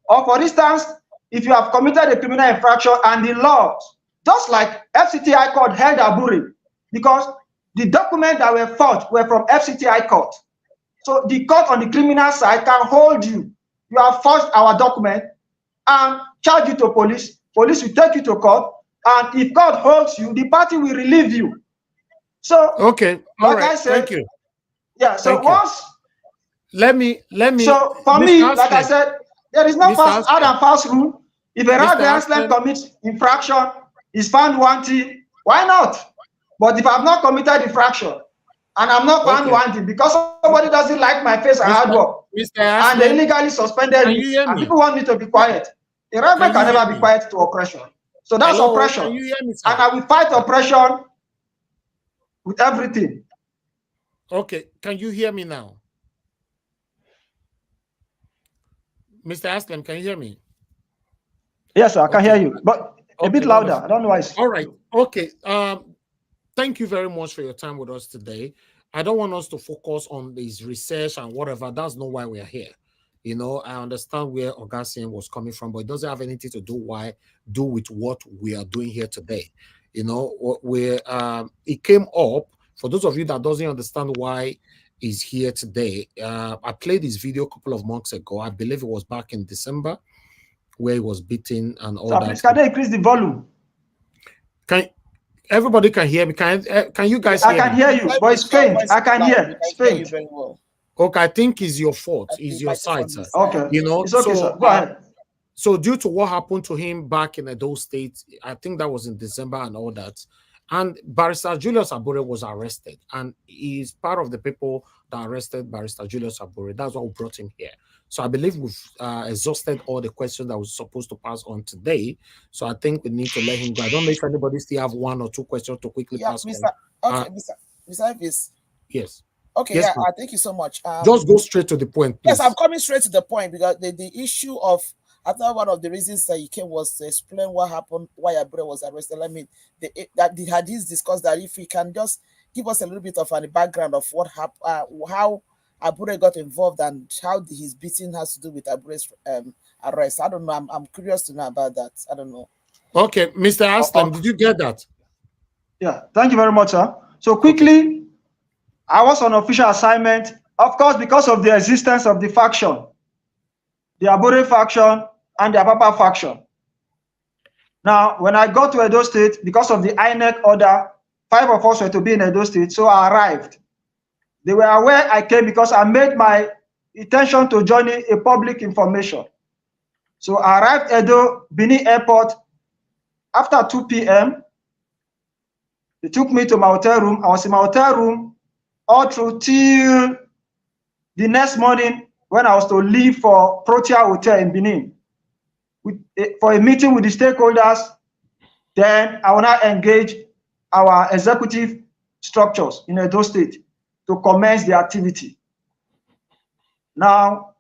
Or for instance, if you have committed a criminal infraction and the laws, just like FCTI court held Abure, because the documents that were forged were from FCTI court. So the court on the criminal side can hold you. You have forged our document and charge you to police. Police will take you to court, and if court holds you, the party will relieve you. So okay, all right. Thank you. Yeah. So once let me. So for me, like I said, there is no fast hard and fast rule. If Eragbe Anslem commits infraction, is found wanting, why not? But if I've not committed infraction and I'm not found wanting because somebody doesn't like my face and hard work, and they illegally suspended me, and people want me to be quiet, Eragbe can never be quiet to oppression. So that's oppression. Can you hear me, sir? And I will fight oppression with everything. Okay, can you hear me now? Mr. Anslem, can you hear me? Yes, sir, I can hear you, but a bit louder. I don't know why. All right. Okay. Thank you very much for your time with us today. I don't want us to focus on this research and whatever. That's not why we are here. You know, I understand where Oga was coming from, but it doesn't have anything to do with what we are doing here today. You know, it came up, for those of you that doesn't understand why he's here today. I played this video a couple of months ago. I believe it was back in December, where he was beaten and all that. Can they increase the volume? Everybody can hear me? Can you guys hear me? I can hear you, but it's faint. I can hear. It's faint. Okay, I think it's your fault. It's your side, sir. Okay. You know, it's okay, sir. Go ahead. So due to what happened to him back in Edo State, I think that was in December and all that, and Barrister Julius Abure was arrested, and he's part of the people that arrested Barrister Julius Abure. That's what brought him here. So I believe we've exhausted all the questions that was supposed to pass on today. So I think we need to let him go. I don't know if anybody still have one or two questions to quickly pass on. Okay, Mr. Elvis. Yes. Okay, yes, yeah, thank you so much. Just go straight to the point, please. Yes, I'm coming straight to the point, because the issue of, I thought one of the reasons that he came was to explain what happened, why Abure was arrested. I mean, that the hadith discussed that if he can just give us a little bit of a background of what happened, how Abure got involved and how his beating has to do with Abure's arrest. I don't know. I'm curious to know about that. I don't know. Okay, Mr. Anslem, did you get that? Yeah, thank you very much, sir. So quickly, I was on official assignment, of course, because of the existence of the faction, the Abure faction and the Apapa faction. Now, when I got to Edo State, because of the INEC order, 5 of us were to be in Edo State, so I arrived. They were aware I came because I made my intention to join a public information. So I arrived at Edo Benin Airport after 2 p.m. They took me to my hotel room. I was in my hotel room all through till the next morning when I was to leave for Protea Hotel in Benin for a meeting with the stakeholders. Then I will now engage our executive structures in Edo State to commence the activity. Now,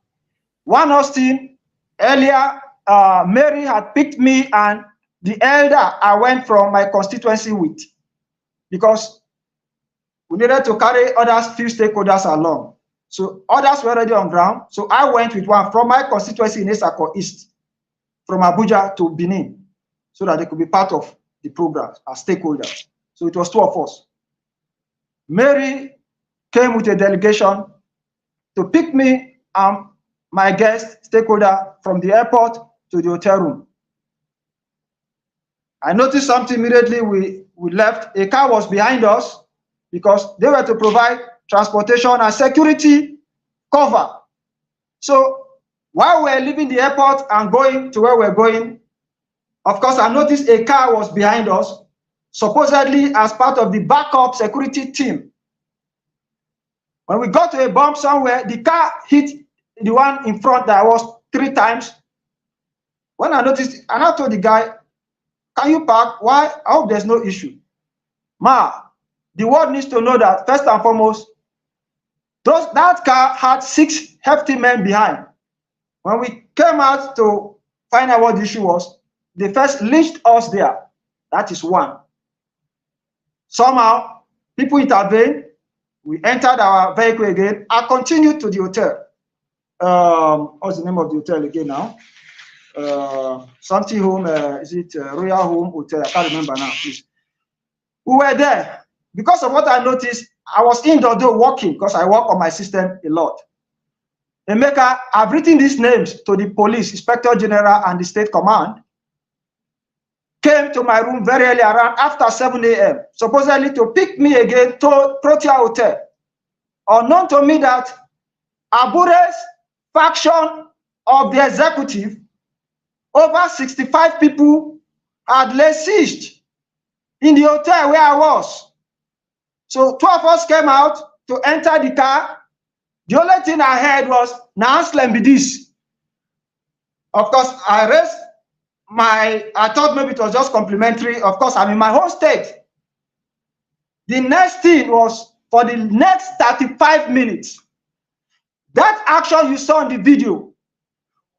one Austin, earlier, Mary had picked me and the elder I went from my constituency with, because we needed to carry other few stakeholders along. So others were already on ground. So I went with one from my constituency in Esako East, from Abuja to Benin, so that they could be part of the program as stakeholders. So it was 2 of us. Mary came with a delegation to pick me and my guest stakeholder from the airport to the hotel room. I noticed something immediately. We left. A car was behind us because they were to provide transportation and security cover. So while we were leaving the airport and going to where we're going, of course, I noticed a car was behind us, supposedly as part of the backup security team. When we got to a bump somewhere, the car hit the one in front that was 3 times. When I noticed, and I told the guy, "Can you park? Why? I hope there's no issue." The world needs to know that, first and foremost, that car had 6 hefty men behind. When we came out to find out what the issue was, they first lynched us there. That is one. Somehow, people intervened. We entered our vehicle again. I continued to the hotel. What's the name of the hotel again now? Something Home, is it Royal Home Hotel? I can't remember now, please. We were there. Because of what I noticed, I was in the door working, because I work on my system a lot. Emeka, I've written these names to the police, Inspector General and the State Command. Came to my room very early, around after 7 a.m., supposedly to pick me again to Protea Hotel. Unknown to me that Abure's faction of the executive, over 65 people had laid siege in the hotel where I was. So 2 of us came out to enter the car. The only thing I heard was, "Na Anslem be this." Of course, I raised I thought maybe it was just complimentary. Of course, I'm in my home state. The next thing was, for the next 35 minutes, that action you saw in the video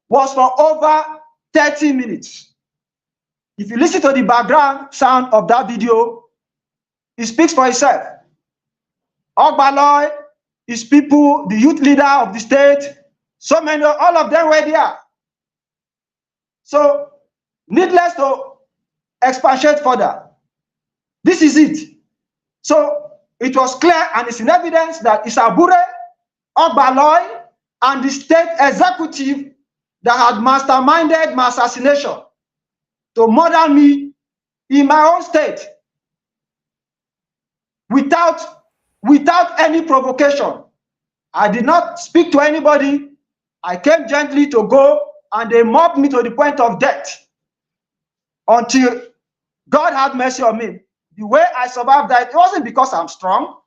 was for over 30 minutes. If you listen to the background sound of that video, it speaks for itself. Ogbaloy, his people, the youth leader of the state, so many, all of them were there. So, needless to expatiate further, this is it. So, it was clear and it's in evidence that it's Abure, Ogbaloy, and the state executive that had masterminded my assassination to murder me in my own state without any provocation. I did not speak to anybody. I came gently to go, and they mobbed me to the point of death until God had mercy on me. The way I survived that, it wasn't because I'm strong.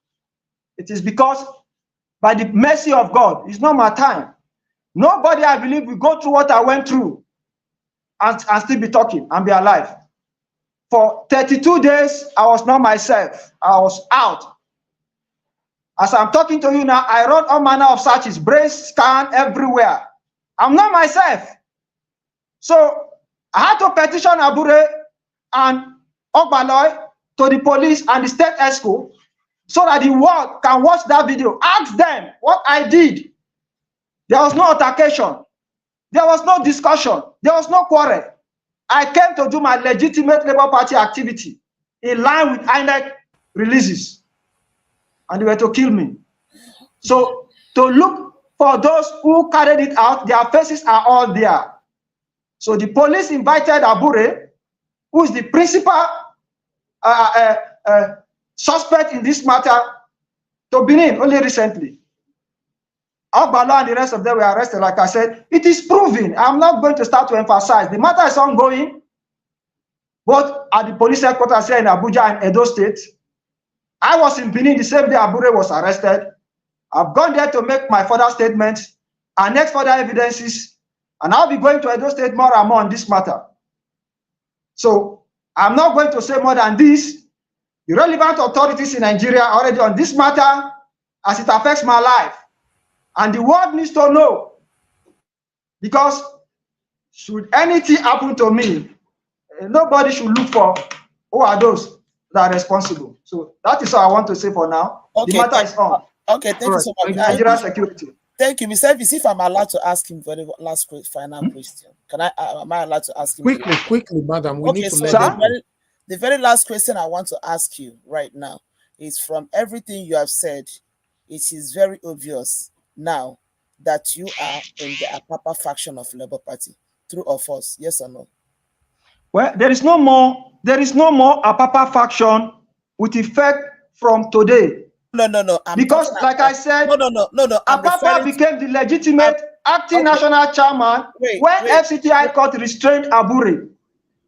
It is because by the mercy of God. It's not my time. Nobody, I believe, will go through what I went through and still be talking and be alive. For 32 days, I was not myself. I was out. As I'm talking to you now, I run all manner of searches, brain scan everywhere. I'm not myself. So I had to petition Abure and Ogbaloy to the police and the state ESCO so that the world can watch that video. Ask them what I did. There was no altercation. There was no discussion. There was no quarrel. I came to do my legitimate Labour Party activity in line with INEC releases. And they were to kill me. So to look for those who carried it out, their faces are all there. So the police invited Abure, who is the principal suspect in this matter, to Benin only recently. Ogbalo and the rest of them were arrested. Like I said, it is proven. I'm not going to start to emphasize. The matter is ongoing, both at the police headquarters here in Abuja and Edo State. I was in Benin the same day Abure was arrested. I've gone there to make my further statements and next further evidences, and I'll be going to Edo State more and more on this matter. So I'm not going to say more than this. The relevant authorities in Nigeria are already on this matter as it affects my life. And the world needs to know, because should anything happen to me, nobody should look for who are those that are responsible. So that is all I want to say for now. Okay, the matter is on. Okay, thank you so much. Nigeria security. Thank you, Mr. Elvis. If I'm allowed to ask him for the last final question, am I allowed to ask him? Quickly, madam. We need to let the very last question I want to ask you right now is, from everything you have said, it is very obvious now that you are in the Apapa faction of Labour Party. True or false? Yes or no? Well, there is no more Apapa faction with effect from today. No. Because, like I said, no. Apapa became the legitimate acting national chairman when FCTI court restrained Abure.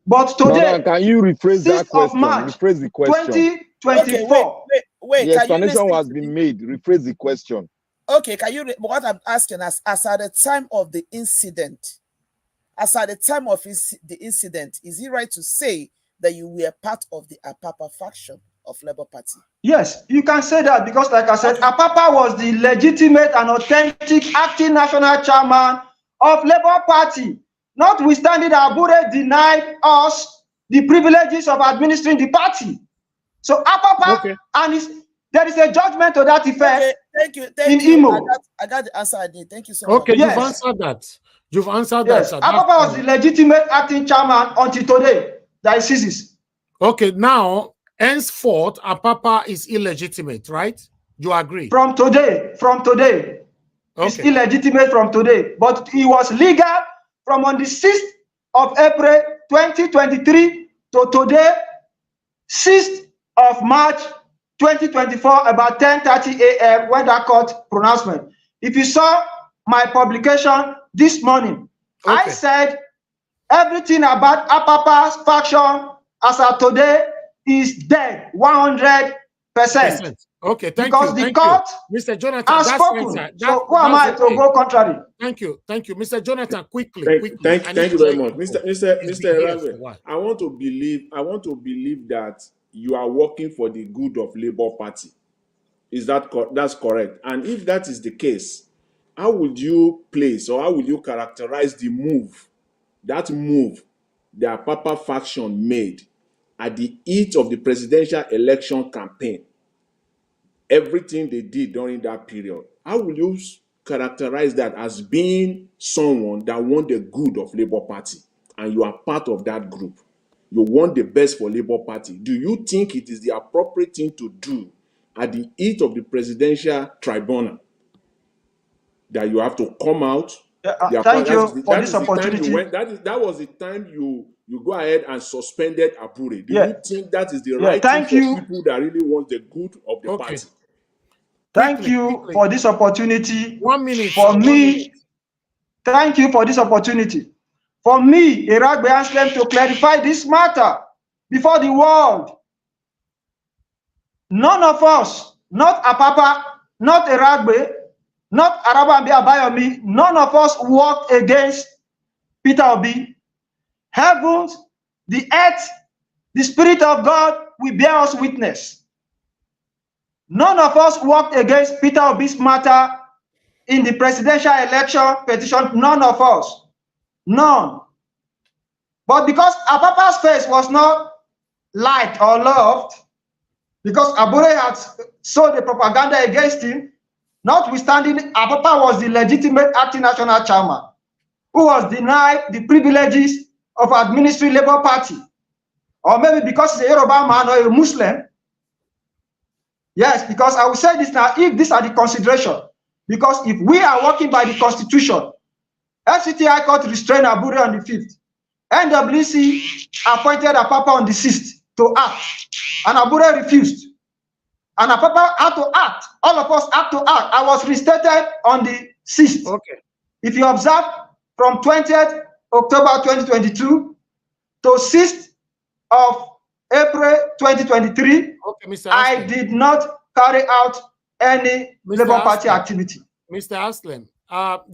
But today, can you rephrase that question? Of March, rephrase the question. 2024. Wait. The explanation has been made. Rephrase the question. Okay, can you? What I'm asking as at the time of the incident, the incident, is it right to say that you were part of the Apapa faction of Labour Party? Yes, you can say that, because, like I said, Apapa was the legitimate and authentic acting national chairman of Labour Party. Notwithstanding, Abure denied us the privileges of administering the party. So Apapa, and there is a judgment to that effect. Thank you. In Imo. I got the answer I need. Thank you so much. Okay, you've answered that. You've answered that. Apapa was the legitimate acting chairman until today. That it ceases. Okay, now, henceforth, Apapa is illegitimate, right? You agree? From today. It's illegitimate from today. But it was legal from on the 6th of April 2023 to today, 6th of March 2024, about 10:30 a.m. when that court pronouncement. If you saw my publication this morning, I said everything about Apapa's faction as of today is dead, 100%. Okay, thank because you. The court Mr. Jonathan has spoken. So who am I to go contrary? Thank you, Mr. Jonathan. Quickly. Thank you very much, Mr. Eragbe. I want to believe that you are working for the good of Labour Party. Is that's correct? And if that is the case, how would you place, or how would you characterize the move the Apapa faction made at the heat of the presidential election campaign? Everything they did during that period, how will you characterize that as being someone that want the good of Labour Party, and you are part of that group? You want the best for Labour Party. Do you think it is the appropriate thing to do at the heat of the presidential tribunal that you have to come out? Thank you for this opportunity. That was the time you go ahead and suspended Abure. Do you think that is the right thing for people that really want the good of the party? Thank you for this opportunity. 1 minute. For me, thank you for this opportunity. For me, Eragbe Anslem, to clarify this matter before the world. None of us, not Apapa, not Eragbe, not Arabi Abayomi, none of us worked against Peter Obi. Heavens, the earth, the Spirit of God will bear us witness. None of us worked against Peter Obi's matter in the presidential election petition. None of us. None. But because Apapa's face was not liked or loved, because Abure had sold the propaganda against him, notwithstanding, Apapa was the legitimate acting national chairman who was denied the privileges of administering Labour Party. Or maybe because he's a Yoruba man or a Muslim. Yes, because I will say this now, if these are the consideration, because if we are working by the Constitution, FCTI court restrained Abure on the 5th, NWC appointed Apapa on the 6th to act, and Abure refused. And Apapa had to act. All of us had to act. I was restated on the ceased. Okay. If you observe from 20th October 2022 to 6th of April 2023, Okay, Mr. I Anslem. did not carry out any Labour Party activity. Mr. Anslem,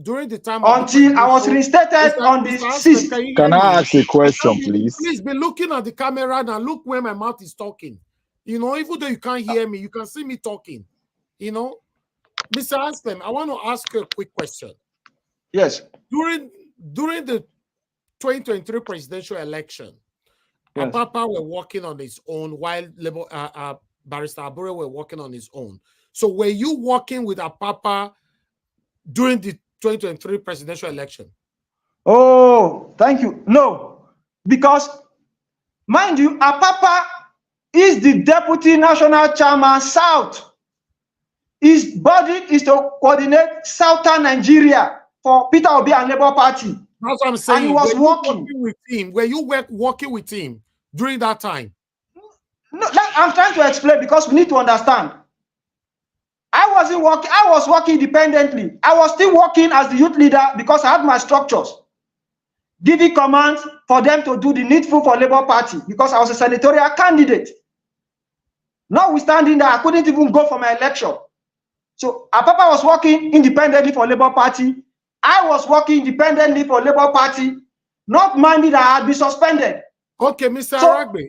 during the time until I was reinstated on the 6th. Can I ask a question, please? Please be looking at the camera and look where my mouth is talking. You know, even though you can't hear me, you can see me talking. You know, Mr. Anslem, I want to ask you a quick question. Yes. During the 2023 presidential election, yes. Apapa were working on his own while Barrister Abure were working on his own. So were you working with Apapa during the 2023 presidential election? Oh, thank you. No, because mind you, Apapa is the deputy national chairman South. His body is to coordinate Southern Nigeria for Peter Obi and Labour Party. That's what I'm saying. And he was working with him. Were you working with him during that time? No, I'm trying to explain because we need to understand. I wasn't working. I was working independently. I was still working as the youth leader because I had my structures, giving commands for them to do the needful for Labour Party because I was a senatorial candidate. Notwithstanding that, I couldn't even go for my election. So Apapa was working independently for Labour Party. I was working independently for Labour Party, not minding that I had been suspended. Okay, Mr. So Eragbe.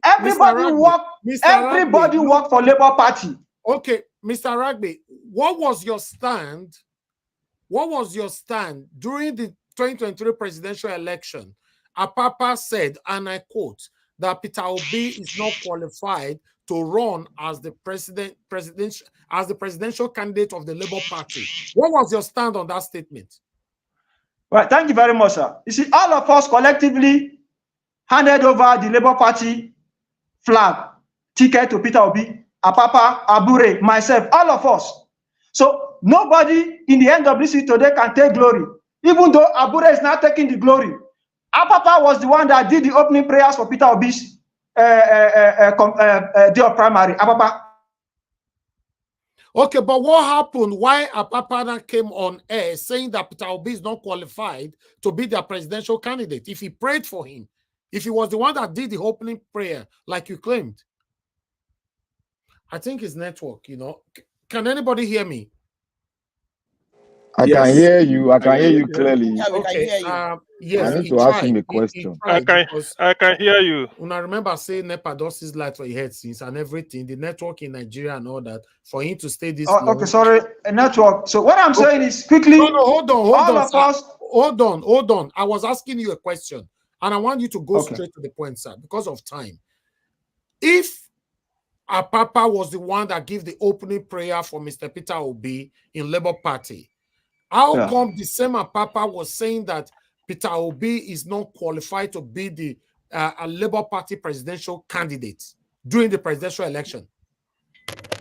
Everybody worked for Labour Party. Okay, Mr. Eragbe, what was your stand? What was your stand during the 2023 presidential election? Apapa said, and I quote, that Peter Obi is not qualified to run as the presidential candidate of the Labour Party. What was your stand on that statement? Right, thank you very much, sir. You see, all of us collectively handed over the Labour Party flag, ticket to Peter Obi, Apapa, Abure, myself, all of us. So nobody in the NWC today can take glory, even though Abure is not taking the glory. Apapa was the one that did the opening prayers for Peter Obi's day of primary. Apapa. Okay, but what happened? Why Apapa came on air saying that Peter Obi is not qualified to be their presidential candidate? If he prayed for him, if he was the one that did the opening prayer, like you claimed. I think his network, you know. Can anybody hear me? I can hear you. I can hear you clearly. Yeah, we can hear you. Yes, I need to ask him a question. I can hear you. When I remember saying NEPA does his light for your head since and everything, the network in Nigeria and all that, for him to stay this long. Okay, sorry, a network. So what I'm saying is quickly. No, hold on. Hold on. I was asking you a question, and I want you to go straight to the point, sir, because of time. If Apapa was the one that gave the opening prayer for Mr. Peter Obi in Labour Party, how come the same Apapa was saying that Peter Obi is not qualified to be the Labour Party presidential candidate during the presidential election?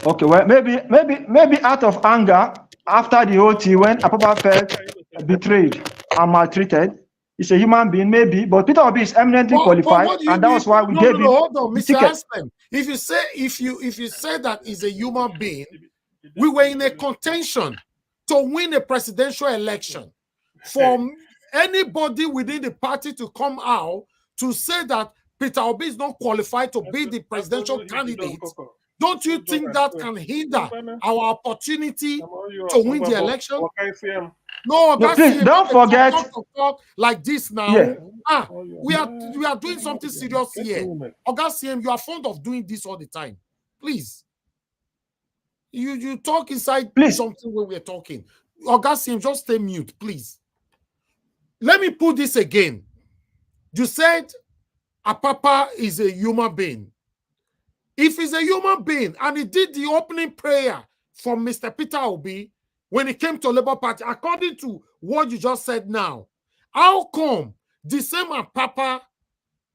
Okay, well, maybe out of anger after the whole thing, when Apapa felt betrayed and maltreated, he's a human being, maybe, but Peter Obi is eminently qualified, and that was why we gave him hold on, the Mr. ticket. Anslem. If you say that he's a human being, we were in a contention to win a presidential election. For anybody within the party to come out to say that Peter Obi is not qualified to be the presidential candidate, don't you think that can hinder our opportunity to win the election? No, please don't forget. Talk like this now. Yeah. We are doing something serious here. Oga, you are fond of doing this all the time. Please. You talk inside something when we're talking. Oga, just stay mute, please. Let me put this again. You said Apapa is a human being. If he's a human being and he did the opening prayer for Mr. Peter Obi when he came to Labour Party, according to what you just said now, how come the same Apapa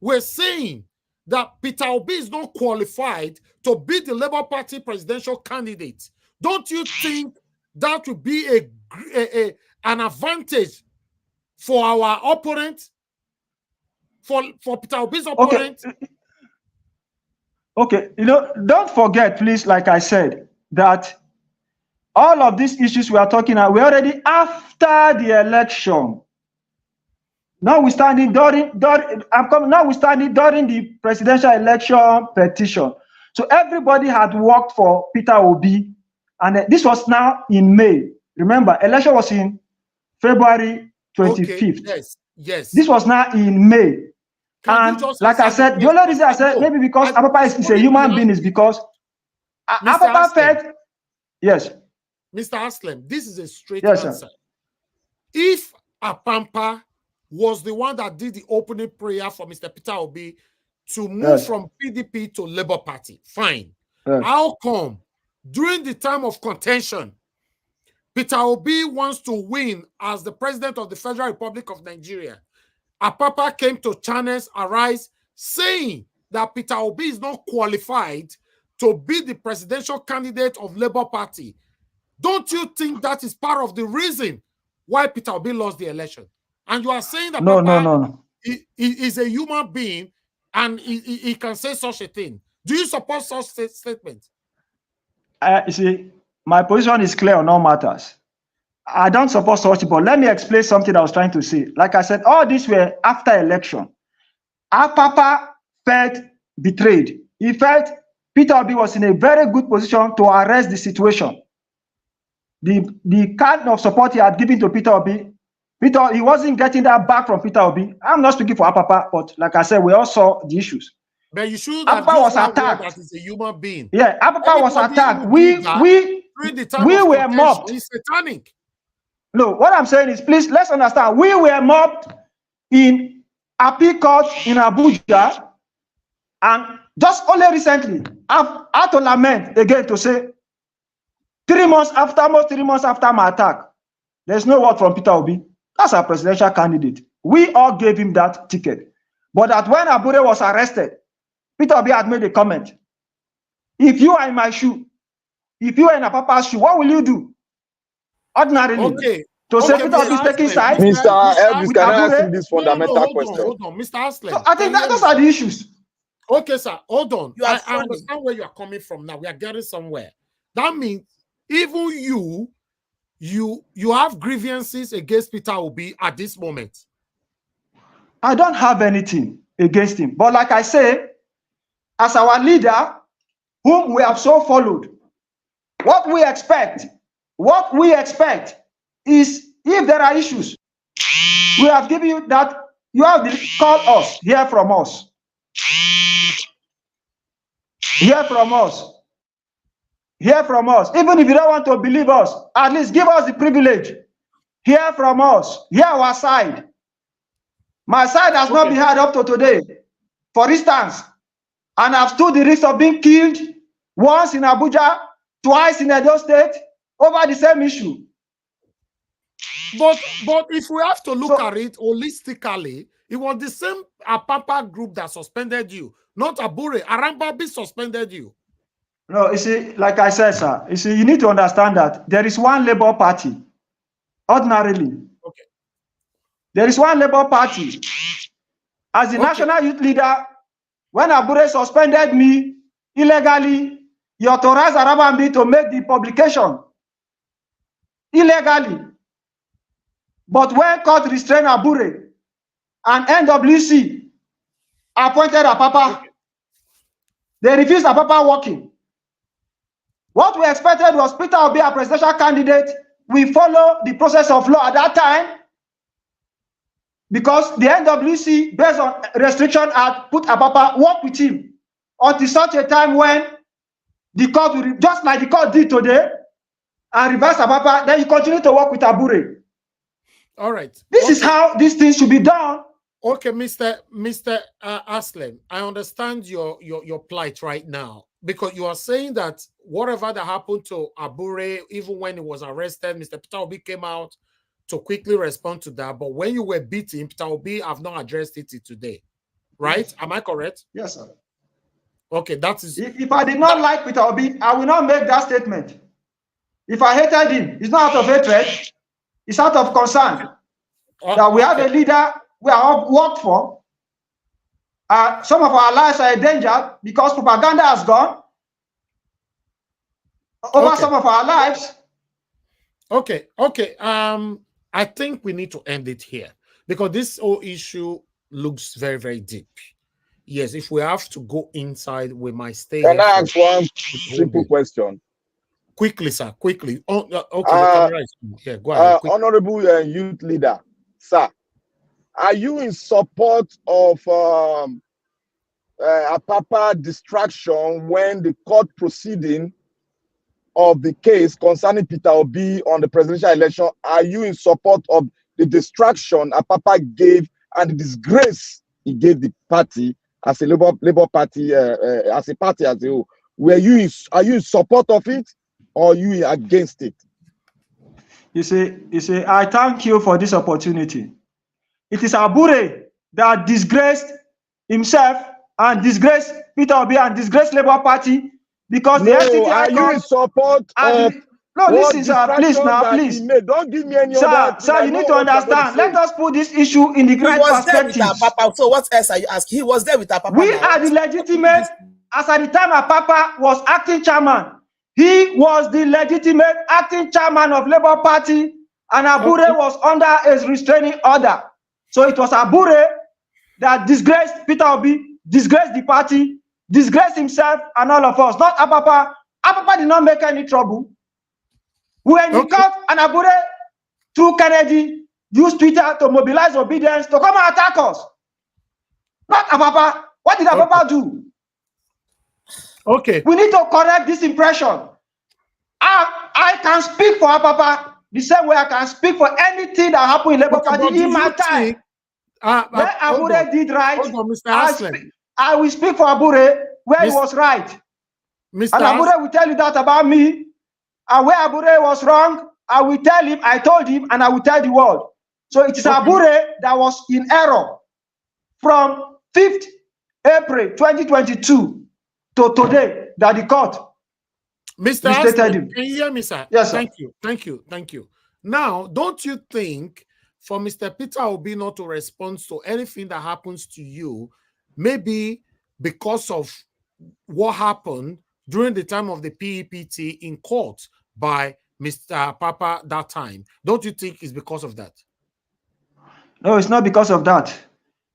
were saying that Peter Obi is not qualified to be the Labour Party presidential candidate? Don't you think that would be an advantage for our opponent, for Peter Obi's opponent? Okay, don't forget, please, like I said, that all of these issues we are talking about, we're already after after the election, notwithstanding during the presidential election petition. So everybody had worked for Peter Obi, and this was now in May. Remember, election was in February 25th. Okay. Yes. This was now in May. And like I said, the only reason I said maybe because Apapa is a human being is because Apapa felt, yes. Mr. Anslem, this is a straight yes, answer. Sir. If Apampa was the one that did the opening prayer for Mr. Peter Obi to move from PDP to Labour Party, fine. How come during the time of contention, Peter Obi wants to win as the president of the Federal Republic of Nigeria? Apapa came to channels Arise saying that Peter Obi is not qualified to be the presidential candidate of Labour Party. Don't you think that is part of the reason why Peter Obi lost the election? And you are saying that no. He is a human being and he can say such a thing. Do you support such statements? You see, my position is clear on all matters. I don't support such, but let me explain something I was trying to say. Like I said, all this were after election. Apapa felt betrayed. He felt Peter Obi was in a very good position to arrest the situation. The kind of support he had given to Peter Obi, he wasn't getting that back from Peter Obi. I'm not speaking for Apapa, but like I said, we all saw the issues. But you should Apapa was attacked. That is a human being. Yeah, Apapa was attacked. We were mobbed. It's satanic. No, what I'm saying is, please, let's understand. We were mobbed in Appeal Court in Abuja, and just only recently, I've had to lament again to say, almost 3 months after my attack, there's no word from Peter Obi. That's our presidential candidate. We all gave him that ticket. But that when Abure was arrested, Peter Obi had made a comment. If you are in my shoe, if you are in Apapa's shoe, what will you do? Ordinarily. Okay. Say Peter Obi is taking sides. Mr. Elvis, can I ask you this fundamental question? Hold on, Mr. Anslem. So I think those are the issues. Okay, sir. Hold on. I understand where you are coming from now. We are getting somewhere. That means even you have grievances against Peter Obi at this moment. I don't have anything against him. But like I say, as our leader, whom we have so followed, what we expect is if there are issues, we have given you that, you have to call us, hear from us. Hear from us. Hear from us. Even if you don't want to believe us, at least give us the privilege. Hear from us. Hear our side. My side has not been heard up to today. For instance, and I've stood the risk of being killed once in Abuja, twice in Edo State, over the same issue. But if we have to look at it holistically, it was the same Apapa group that suspended you, not Abure. Arabi suspended you. No, you see, like I said, sir, you see, you need to understand that there is one Labour Party, ordinarily. Okay. There is one Labour Party. As the national youth leader, when Abure suspended me illegally, he authorized Arabi to make the publication illegally. But when court restrained Abure and NWC appointed Apapa, they refused Apapa working. What we expected was Peter Obi, a presidential candidate. We follow the process of law at that time because the NWC, based on restriction, had put Apapa work with him until such a time when the court will, just like the court did today, and reverse Apapa, then you continue to work with Abure. All right. This is how these things should be done. Okay, Mr. Anslem, I understand your plight right now, because you are saying that whatever that happened to Abure, even when he was arrested, Mr. Peter Obi came out to quickly respond to that. But when you were beaten, Peter Obi have not addressed it today, right? Yes. Am I correct? Yes, sir. Okay, that is. If I did not like Peter Obi, I will not make that statement. If I hated him, it's not out of hatred, it's out of concern that we have a leader we have worked for. Some of our lives are endangered because propaganda has gone over some of our lives. Okay. I think we need to end it here because this whole issue looks very, very deep. Yes, if we have to go inside, we might stay Can here. I ask one simple question? Quickly, sir. Quickly. Oh, okay, the camera is here. Go ahead. Honorable youth leader, sir, are you in support of Apapa distraction when the court proceeding of the case concerning Peter Obi on the presidential election? Are you in support of the distraction Apapa gave and the disgrace he gave the party as a Labour Party, as a party as a whole? Are you in support of it or are you against it? You see, I thank you for this opportunity. It is Abure that disgraced himself and disgraced Peter Obi and disgraced Labour Party because the FCT are you in support of no, listen, sir, please now, please. Don't give me any sir, other. Sir, you need to understand. Let us put this issue in the right perspective. Papa. So what else are you asking? He was there with our Papa. We are the legitimate, as at the time our Papa was acting chairman. He was the legitimate acting chairman of Labour Party, and Abure was under a restraining order. So it was Abure that disgraced Peter Obi, disgraced the party, disgraced himself and all of us. Not Apapa. Apapa did not make any trouble. We were in the court, and Abure, through Kennedy, used Twitter to mobilize obedience to come and attack us. Not Apapa. What did Apapa do? Okay. We need to correct this impression. I can speak for Apapa the same way I can speak for anything that happened in Labour Party in my time. When Abure did right, I will speak for Abure where he was right. And Abure will tell you that about me. And where Abure was wrong, I will tell him, I told him, and I will tell the world. So it is Abure that was in error from 5th April 2022 to today that the court Mr. Anslem, can you hear me, sir? Yes, sir. Thank you. Now, don't you think for Mr. Peter Obi not to respond to anything that happens to you, maybe because of what happened during the time of the PEPT in court by Mr. Papa that time? Don't you think it's because of that? No, it's not because of that.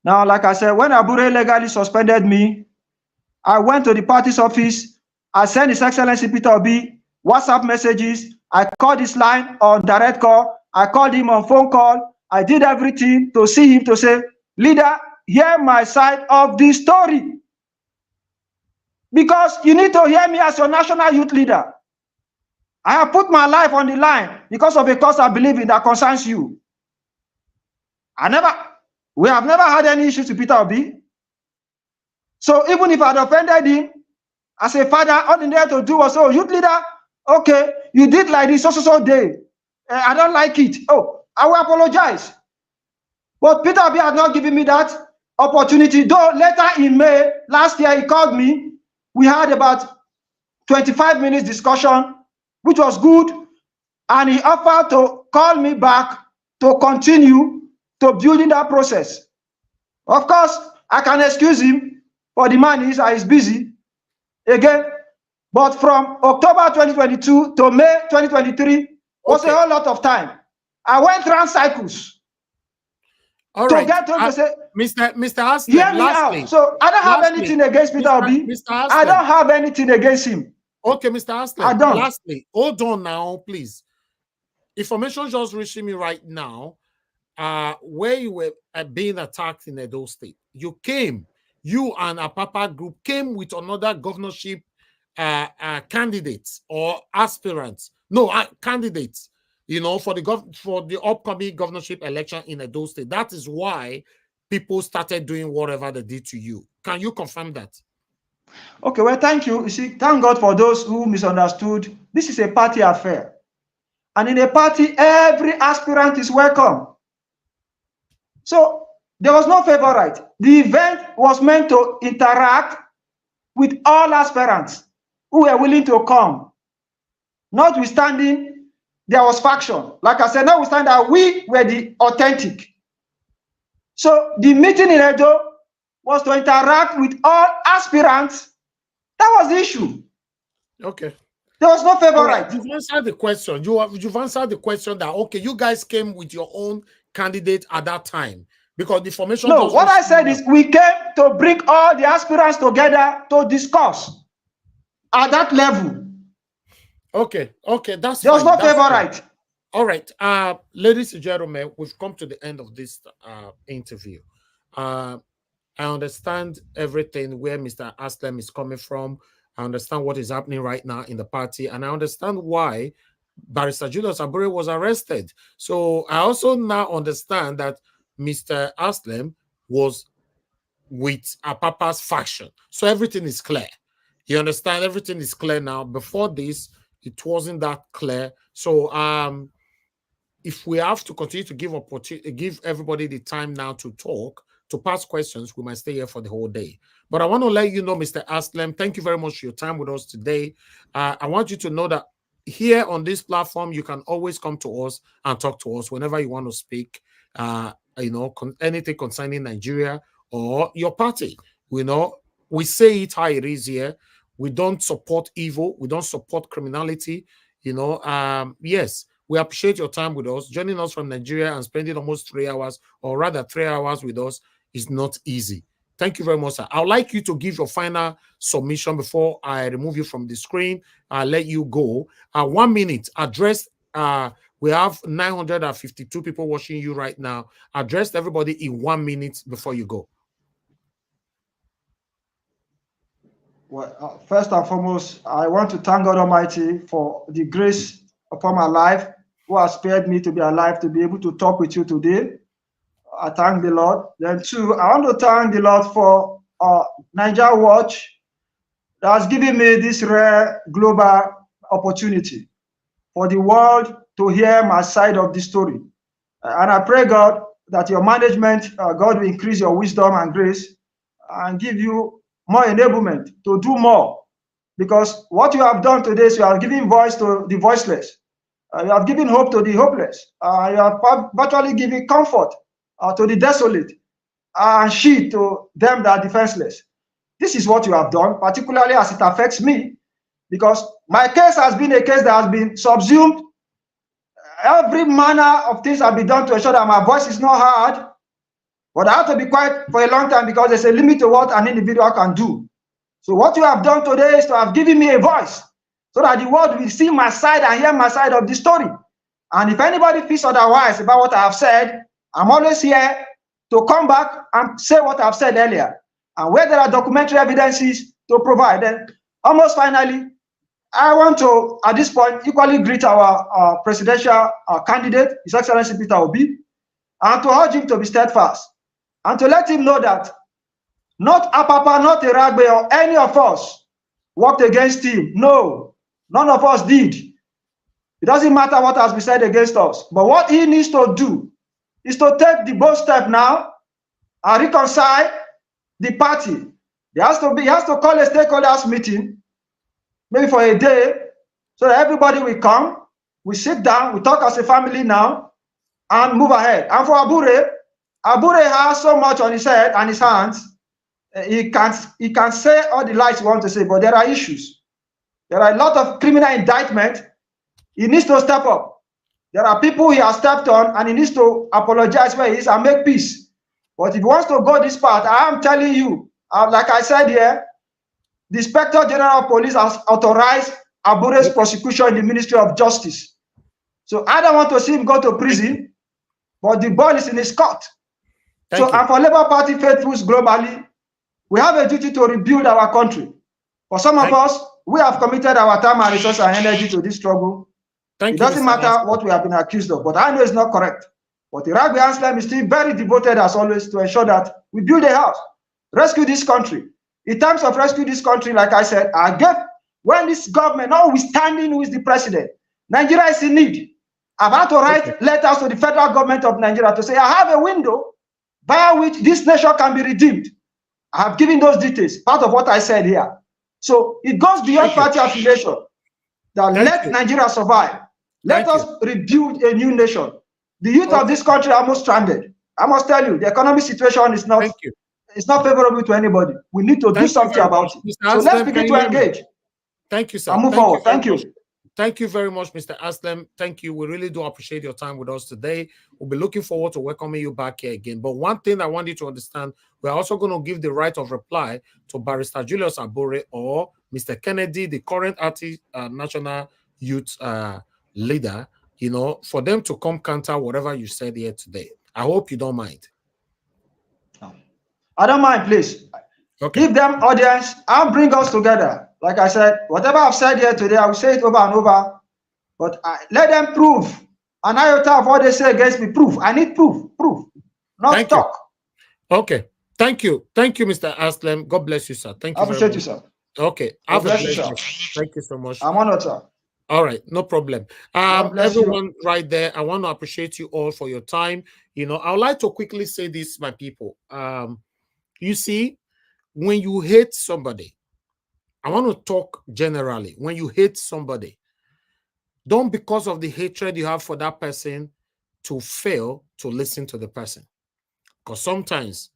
Now, like I said, when Abure legally suspended me, I went to the party's office. I sent His Excellency Peter Obi WhatsApp messages. I called his line on direct call. I called him on phone call. I did everything to see him to say, leader, hear my side of the story. Because you need to hear me as your national youth leader. I have put my life on the line because of a cause I believe in that concerns you. We have never had any issues with Peter Obi. So even if I had offended him, as a father, all he needed to do was, oh, youth leader, okay, you did like this so day. I don't like it. Oh, I will apologize. But Peter Obi had not given me that opportunity. Though later in May, last year, he called me. We had about 25 minutes discussion, which was good. And he offered to call me back to continue to building that process. Of course, I can excuse him, for the man is busy. Again, but from October 2022 to May 2023 was a whole lot of time. I went round cycles. All right. Mr. Anslem, hear me out. So I don't have anything against Peter Obi. I don't have anything against him. Okay, Mr. Anslem. I don't. Lastly, hold on now, please. Information just reaching me right now. Where you were being attacked in Edo State. You and Apapa group came with another governorship candidates or aspirants. No, candidates, for the upcoming governorship election in Edo State. That is why people started doing whatever they did to you. Can you confirm that? Okay, well, thank you. You see, thank God for those who misunderstood. This is a party affair. And in a party, every aspirant is welcome. So there was no favorite. The event was meant to interact with all aspirants who were willing to come. Notwithstanding, there was faction. Like I said, notwithstanding that we were the authentic. So the meeting in Edo was to interact with all aspirants. That was the issue. Okay. There was no favorite. You've answered the question. You've answered the question that, okay, you guys came with your own candidate at that time because the formation. No, what I said is we came to bring all the aspirants together to discuss at that level. Okay, that's there was fine. no favorite. All right, ladies and gentlemen, we've come to the end of this interview. I understand everything where Mr. Anslem is coming from. I understand what is happening right now in the party, and I understand why Barrister Julius Abure was arrested. So I also now understand that Mr. Anslem was with Apapa's faction. So everything is clear. You understand? Everything is clear now. Before this, it wasn't that clear. So if we have to continue to give everybody the time now to talk, to pass questions, we might stay here for the whole day. But I want to let you know, Mr. Anslem, thank you very much for your time with us today. I want you to know that here on this platform, you can always come to us and talk to us whenever you want to speak, anything concerning Nigeria or your party. We say it how it is here. We don't support evil. We don't support criminality. Yes, we appreciate your time with us. Joining us from Nigeria and spending almost 3 hours, or rather 3 hours with us, is not easy. Thank you very much, sir. I would like you to give your final submission before I remove you from the screen. I'll let you go. 1 minute. Address. We have 952 people watching you right now. Address everybody in 1 minute before you go. Well, first and foremost, I want to thank God Almighty for the grace upon my life, who has spared me to be alive, to be able to talk with you today. I thank the Lord. Then two, I want to thank the Lord for Niger Watch that has given me this rare global opportunity for the world to hear my side of the story. And I pray, God, that your management, God will increase your wisdom and grace and give you more enablement to do more. Because what you have done today is you are giving voice to the voiceless. You have given hope to the hopeless. You have virtually given comfort to the desolate and shield to them that are defenseless. This is what you have done, particularly as it affects me, because my case has been a case that has been subsumed. Every manner of things have been done to ensure that my voice is not heard. But I have to be quiet for a long time because there's a limit to what an individual can do. So what you have done today is to have given me a voice so that the world will see my side and hear my side of the story. And if anybody feels otherwise about what I have said, I'm always here to come back and say what I've said earlier. And where there are documentary evidences to provide. Then, almost finally, I want to, at this point, equally greet our presidential candidate, His Excellency Peter Obi, and to urge him to be steadfast, and to let him know that not Apapa, not Eragbe, or any of us worked against him. No, none of us did. It doesn't matter what has been said against us. But what he needs to do is to take the bold step now and reconcile the party. He has to call a stakeholders meeting, maybe for a day, so that everybody will come, we sit down, we talk as a family now, and move ahead. And for Abure has so much on his head and his hands, he can say all the lies he wants to say, but there are issues. There are a lot of criminal indictment. He needs to step up. There are people he has stepped on, and he needs to apologize where he is and make peace. But if he wants to go this path, I am telling you, like I said here, the Inspector General of Police has authorized Abure's prosecution in the Ministry of Justice. So I don't want to see him go to prison, but the ball is in his court. And for Labour Party faithfuls globally, we have a duty to rebuild our country. For some of us, we have committed our time and resources and energy to this struggle. It doesn't matter what we have been accused of, but I know it's not correct. But Eragbe Anslem is still very devoted, as always, to ensure that we build a house, rescue this country. In terms of rescue this country, like I said, when this government, notwithstanding who is the president, Nigeria is in need. I've had to write letters to the federal government of Nigeria to say, I have a window by which this nation can be redeemed. I have given those details, part of what I said here. So it goes beyond party affiliation. That let Nigeria survive. Let us rebuild a new nation. The youth of this country are almost stranded. I must tell you, the economic situation is not favorable to anybody. We need to do something about it. So let's begin to engage. Thank you, sir. and move Thank you forward. very Thank much. you. Thank you very much, Mr. Anslem. Thank you. We really do appreciate your time with us today. We'll be looking forward to welcoming you back here again. But one thing I want you to understand, we're also going to give the right of reply to Barrister Julius Abure or Mr. Kennedy, the current national youth leader, you know, for them to come counter whatever you said here today. I hope you don't mind. I don't mind, please. Okay. Give them audience and bring us together. Like I said, whatever I've said here today, I will say it over and over. But let them prove. An iota of what they say against me, proof. I need proof. Proof. Not talk. Okay. Thank you. Thank you, Mr. Anslem. God bless you, sir. Thank you very much. I appreciate you, sir. Okay. God bless you, sir. Thank you so much. I'm honored, sir. All right, no problem. Everyone right there, I want to appreciate you all for your time. You know, I would like to quickly say this, my people. You see, when you hate somebody, I want to talk generally. When you hate somebody, don't, because of the hatred you have for that person, to fail to listen to the person. Because sometimes,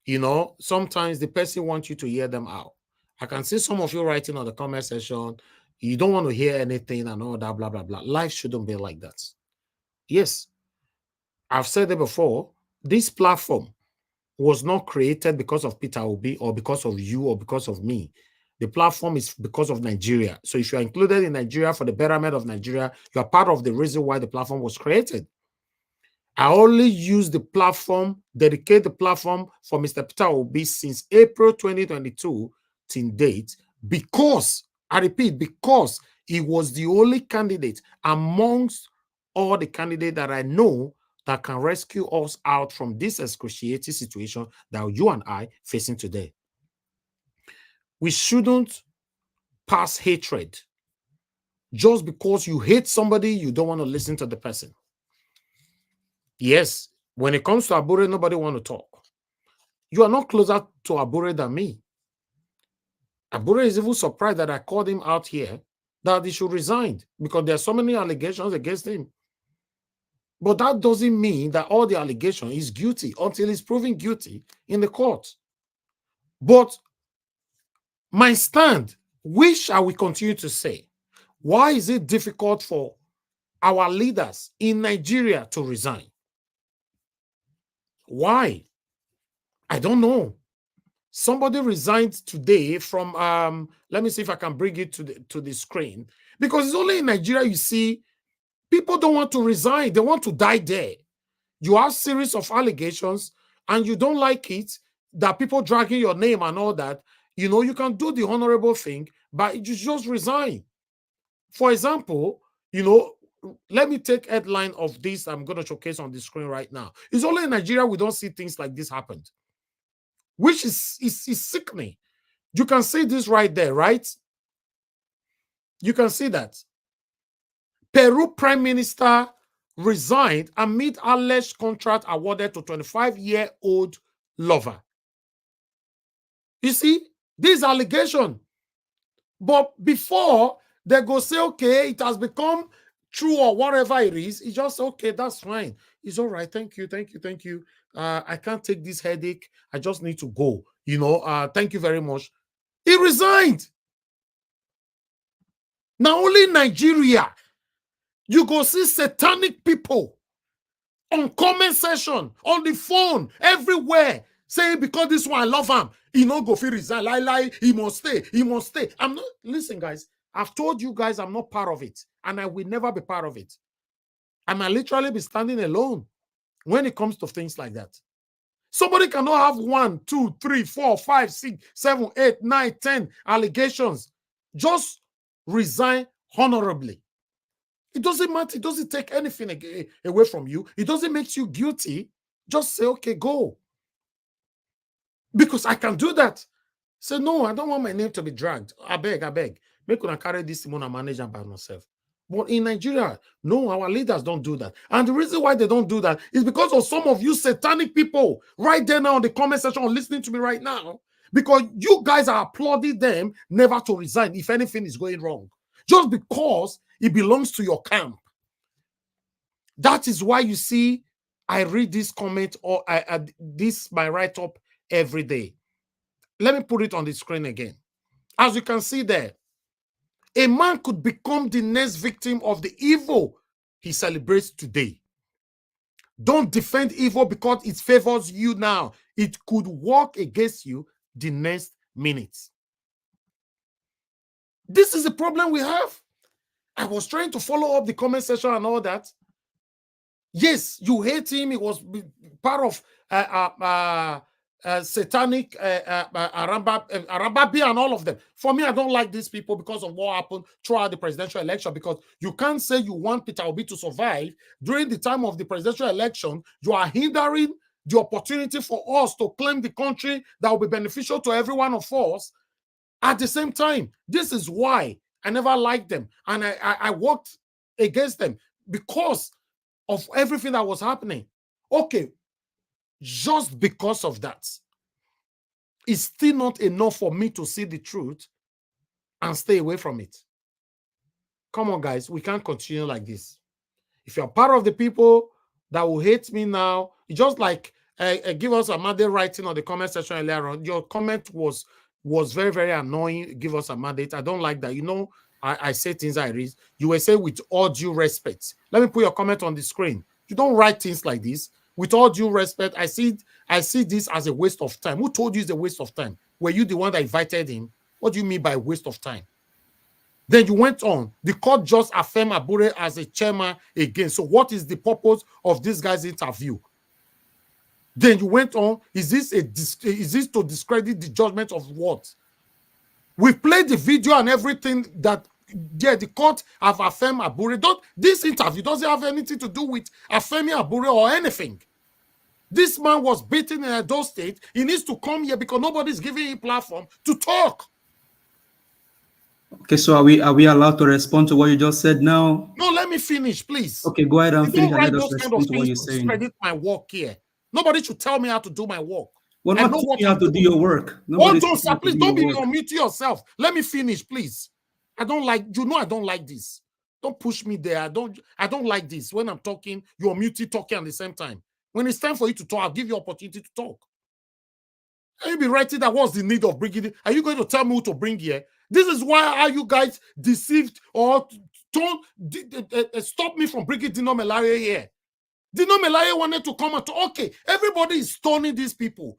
you know, sometimes the person wants you to hear them out. I can see some of you writing on the comment section, you don't want to hear anything and all that, blah, blah, blah. Life shouldn't be like that. Yes, I've said it before. This platform was not created because of Peter Obi or because of you or because of me. The platform is because of Nigeria. So if you're included in Nigeria for the betterment of Nigeria, you are part of the reason why the platform was created. I only use the platform, dedicate the platform for Mr. Peter Obi since April 2022 till date, because, I repeat, because he was the only candidate amongst all the candidates that I know that can rescue us out from this excruciating situation that you and I facing today. We shouldn't pass hatred. Just because you hate somebody, you don't want to listen to the person. Yes, when it comes to Abure, nobody want to talk. You are not closer to Abure than me. Abure is even surprised that I called him out here that he should resign because there are so many allegations against him. But that doesn't mean that all the allegations is guilty until he's proven guilty in the court. But my stand, which I will continue to say, why is it difficult for our leaders in Nigeria to resign? Why? I don't know. Somebody resigned today from let me see if I can bring it to the screen, because it's only in Nigeria you see people don't want to resign, they want to die there. You have series of allegations and you don't like it, that people dragging your name and all that. You know, you can do the honorable thing, but you just resign. For example, you know, let me take headline of this I'm going to showcase on the screen right now. It's only in Nigeria we don't see things like this happen, which is sickening. You can see this right there, right? You can see that. Peru Prime Minister resigned amid alleged contract awarded to 25-year-old lover. You see, this allegation. But before they go say, okay, it has become true or whatever it is, it's just, okay, that's fine. It's all right. Thank you, thank you, thank you. I can't take this headache. I just need to go. You know, thank you very much. He resigned. Now only in Nigeria, you go see satanic people on comment section, on the phone, everywhere, saying because this one I love him, he no go fit resign. Lie, he must stay, he must stay. I'm not, listen, guys, I've told you guys I'm not part of it, and I will never be part of it. I might literally be standing alone when it comes to things like that. Somebody cannot have 1, 2, 3, 4, 5, 6, 7, 8, 9, 10 allegations. Just resign honorably. It doesn't matter. It doesn't take anything away from you. It doesn't make you guilty. Just say, okay, go. Because I can do that. Say, no, I don't want my name to be dragged. I beg. Make una carry this Simona manager by myself. But in Nigeria, no, our leaders don't do that. And the reason why they don't do that is because of some of you satanic people right there now in the comment section listening to me right now. Because you guys are applauding them never to resign if anything is going wrong. Just because it belongs to your camp. That is why you see I read this comment or this my write-up every day. Let me put it on the screen again. As you can see there, A man could become the next victim of the evil he celebrates today. Don't defend evil because it favors you now. It could work against you the next minute. This is the problem we have. I was trying to follow up the comment section and all that. Yes, you hate him. He was part of satanic Arabi and all of them. For me, I don't like these people because of what happened throughout the presidential election, because you can't say you want Peter Obi to survive during the time of the presidential election. You are hindering the opportunity for us to claim the country that will be beneficial to every one of us at the same time. This is why I never liked them, and I worked against them because of everything that was happening. Okay, just because of that, it's still not enough for me to see the truth and stay away from it. Come on, guys, we can't continue like this. If you're part of the people that will hate me now, it's just like give us a mandate writing on the comment section earlier on. Your comment was very, very annoying. Give us a mandate. I don't like that. You know, I say things I read. You will say with all due respect. Let me put your comment on the screen. You don't write things like this. With all due respect, I see this as a waste of time. Who told you it's a waste of time? Were you the one that invited him? What do you mean by waste of time? Then you went on. The court just affirmed Abure as a chairman again. So what is the purpose of this guy's interview? Then you went on. Is this to discredit the judgment of what? We've played the video and everything that the court have affirmed Abure. This interview doesn't have anything to do with affirming Abure or anything. This man was beaten in Edo State. He needs to come here because nobody's giving him a platform to talk. Okay, so are we allowed to respond to what you just said now? No, let me finish, please. Okay, go ahead and finish and let us those respond to what you're to saying. discredit my work here. Nobody should tell me how to do my work. We're not teaching you how to do your work. Hold on, sir, please don't be unmute yourself. Let me finish, please. I don't like this. Don't push me there. I don't like this. When I'm talking, you're muted talking at the same time. When it's time for you to talk, I'll give you opportunity to talk. Can you be writing that what's the need of bringing it? Are you going to tell me who to bring here? This is why are you guys deceived or don't stop me from bringing Dino Melaye here. Dino Melaye wanted to come and talk. Okay, everybody is stoning these people.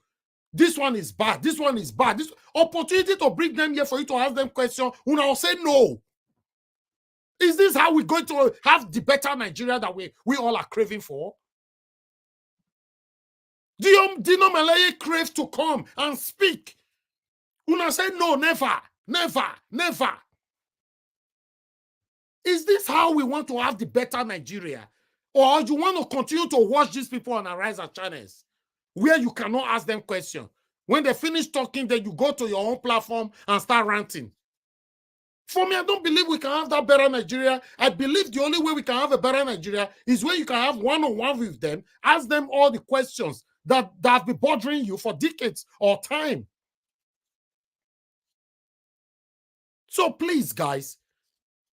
This one is bad. This one is bad. This opportunity to bring them here for you to ask them questions. When I'll say no. Is this how we're going to have the better Nigeria that we all are craving for? Dino Melaye craves to come and speak. Una say no, never, never, never. Is this how we want to have the better Nigeria? Or you want to continue to watch these people on Arise channels where you cannot ask them questions? When they finish talking, then you go to your own platform and start ranting. For me, I don't believe we can have that better Nigeria. I believe the only way we can have a better Nigeria is when you can have one-on-one with them, ask them all the questions that have been bothering you for decades or time. So please, guys,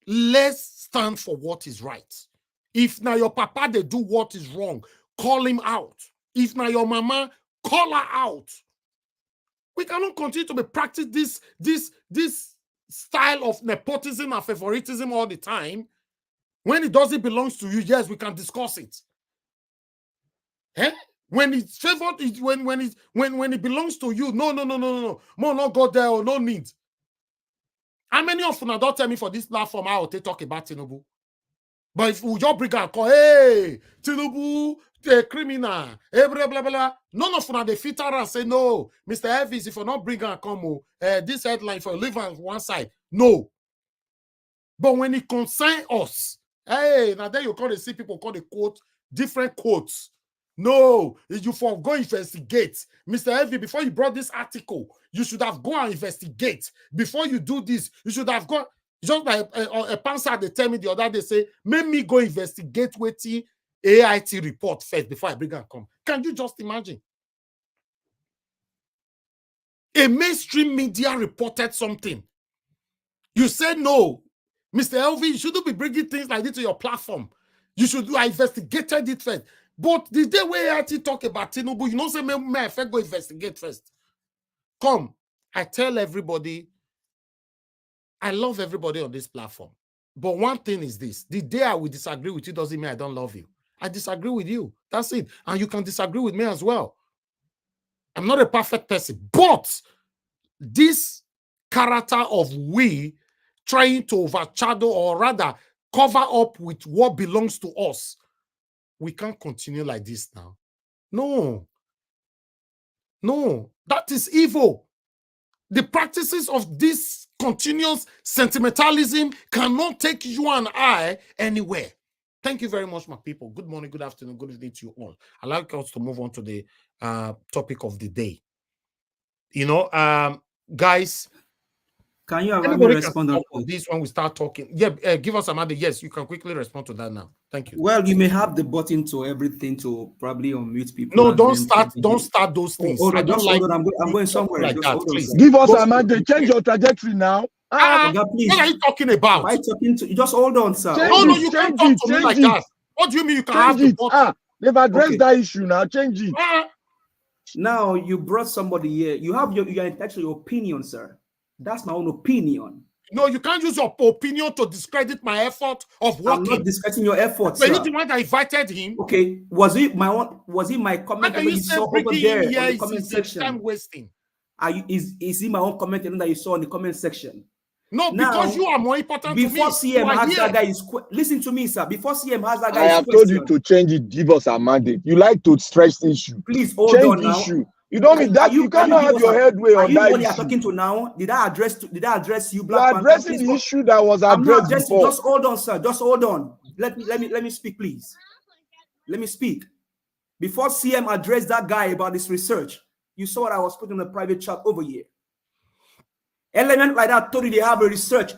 let's stand for what is right. If now your papa, they do what is wrong, call him out. If now your mama, call her out. We cannot continue to be practice this style of nepotism and favoritism all the time. When it doesn't belong to you, yes, we can discuss it. Eh? When it's favored, when it belongs to you, no. More not go there or no need. How many of you don't tell me for this platform how they talk about Tinubu? But if we just bring and call, hey, Tinubu, the criminal, blah, blah, blah, none of them they fit out and say, no, Mr. Elvis, if you not bring and come, this headline for leave on one side. No. But when it concerns us, hey, now then you call the see people call the quote, different quotes. No, you for go investigate. Mr. Elvis, before you brought this article, you should have gone and investigate. Before you do this, you should have gone. Just like a pastor, they tell me the other day, say, make me go investigate waiting AIT report first before I bring and come. Can you just imagine? A mainstream media reported something. You said no. Mr. Elvi, you shouldn't be bringing things like this to your platform. You should do, I investigated it first. But the day where AIT talk about Tinubu, you know, say, may I go investigate first. Come, I tell everybody, I love everybody on this platform. But one thing is this: the day I will disagree with you doesn't mean I don't love you. I disagree with you. That's it. And you can disagree with me as well. I'm not a perfect person, but this character of we trying to overshadow or rather cover up with what belongs to us, we can't continue like this now. No, that is evil. The practices of this continuous sentimentalism cannot take you and I anywhere. Thank you very much, my people. Good morning, good afternoon, good evening to you all. I'd like us to move on to the topic of the day. Guys, can you have anybody respond can on this when we start talking? Yeah, give us a minute. Yes, you can quickly respond to that now. Thank you. Well, you may have the button to everything to probably unmute people. No, don't start those things. I don't like. I'm going somewhere like that. Please give us a mandate. Change your trajectory now. What are you talking about? Am I talking to? Just hold on, sir. No, you can't talk to me like that. What do you mean you can have the button? They've addressed that issue now. Change it. Now you brought somebody here. You are entitled to your opinion, sir. That's my own opinion. No, you can't use your opinion to discredit my effort of working. I'm not discrediting your effort, sir. Were you the one that invited him? Okay. Was it my comment that you saw over there in the comment section? Time wasting. Is it my own comment that you saw in the comment section? No, because you are more important to me. Before CM has that guy listen to me, sir. Before CM has that guy I have told you to change it. Give us a mandate. You like to stretch the issue. Please hold change on now. Issue. You don't mean that you cannot have your headway on that issue. You're talking to now. Did I address you, Black Panther? Addressing the issue that was addressed before. Just hold on, sir. Just hold on. Let me speak, please. Let me speak. Before CM addressed that guy about this research, you saw what I was putting in the private chat over here. Element like that told you they have a research.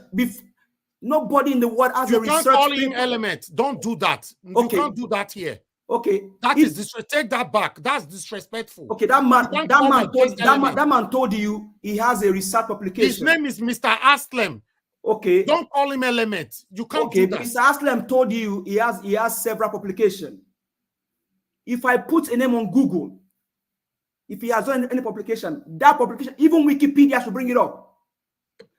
Nobody in the world has a research. You can't call him Element. Don't do that. You can't do that here. Okay, that is disrespectful. Take that back. That's disrespectful. Okay, that man told you he has a research publication. His name is Mr. Anslem. Okay, don't call him Element. You can't do that. Mr. Anslem told you he has several publications. If I put a name on Google, if he has done any publication, that publication, even Wikipedia should bring it up.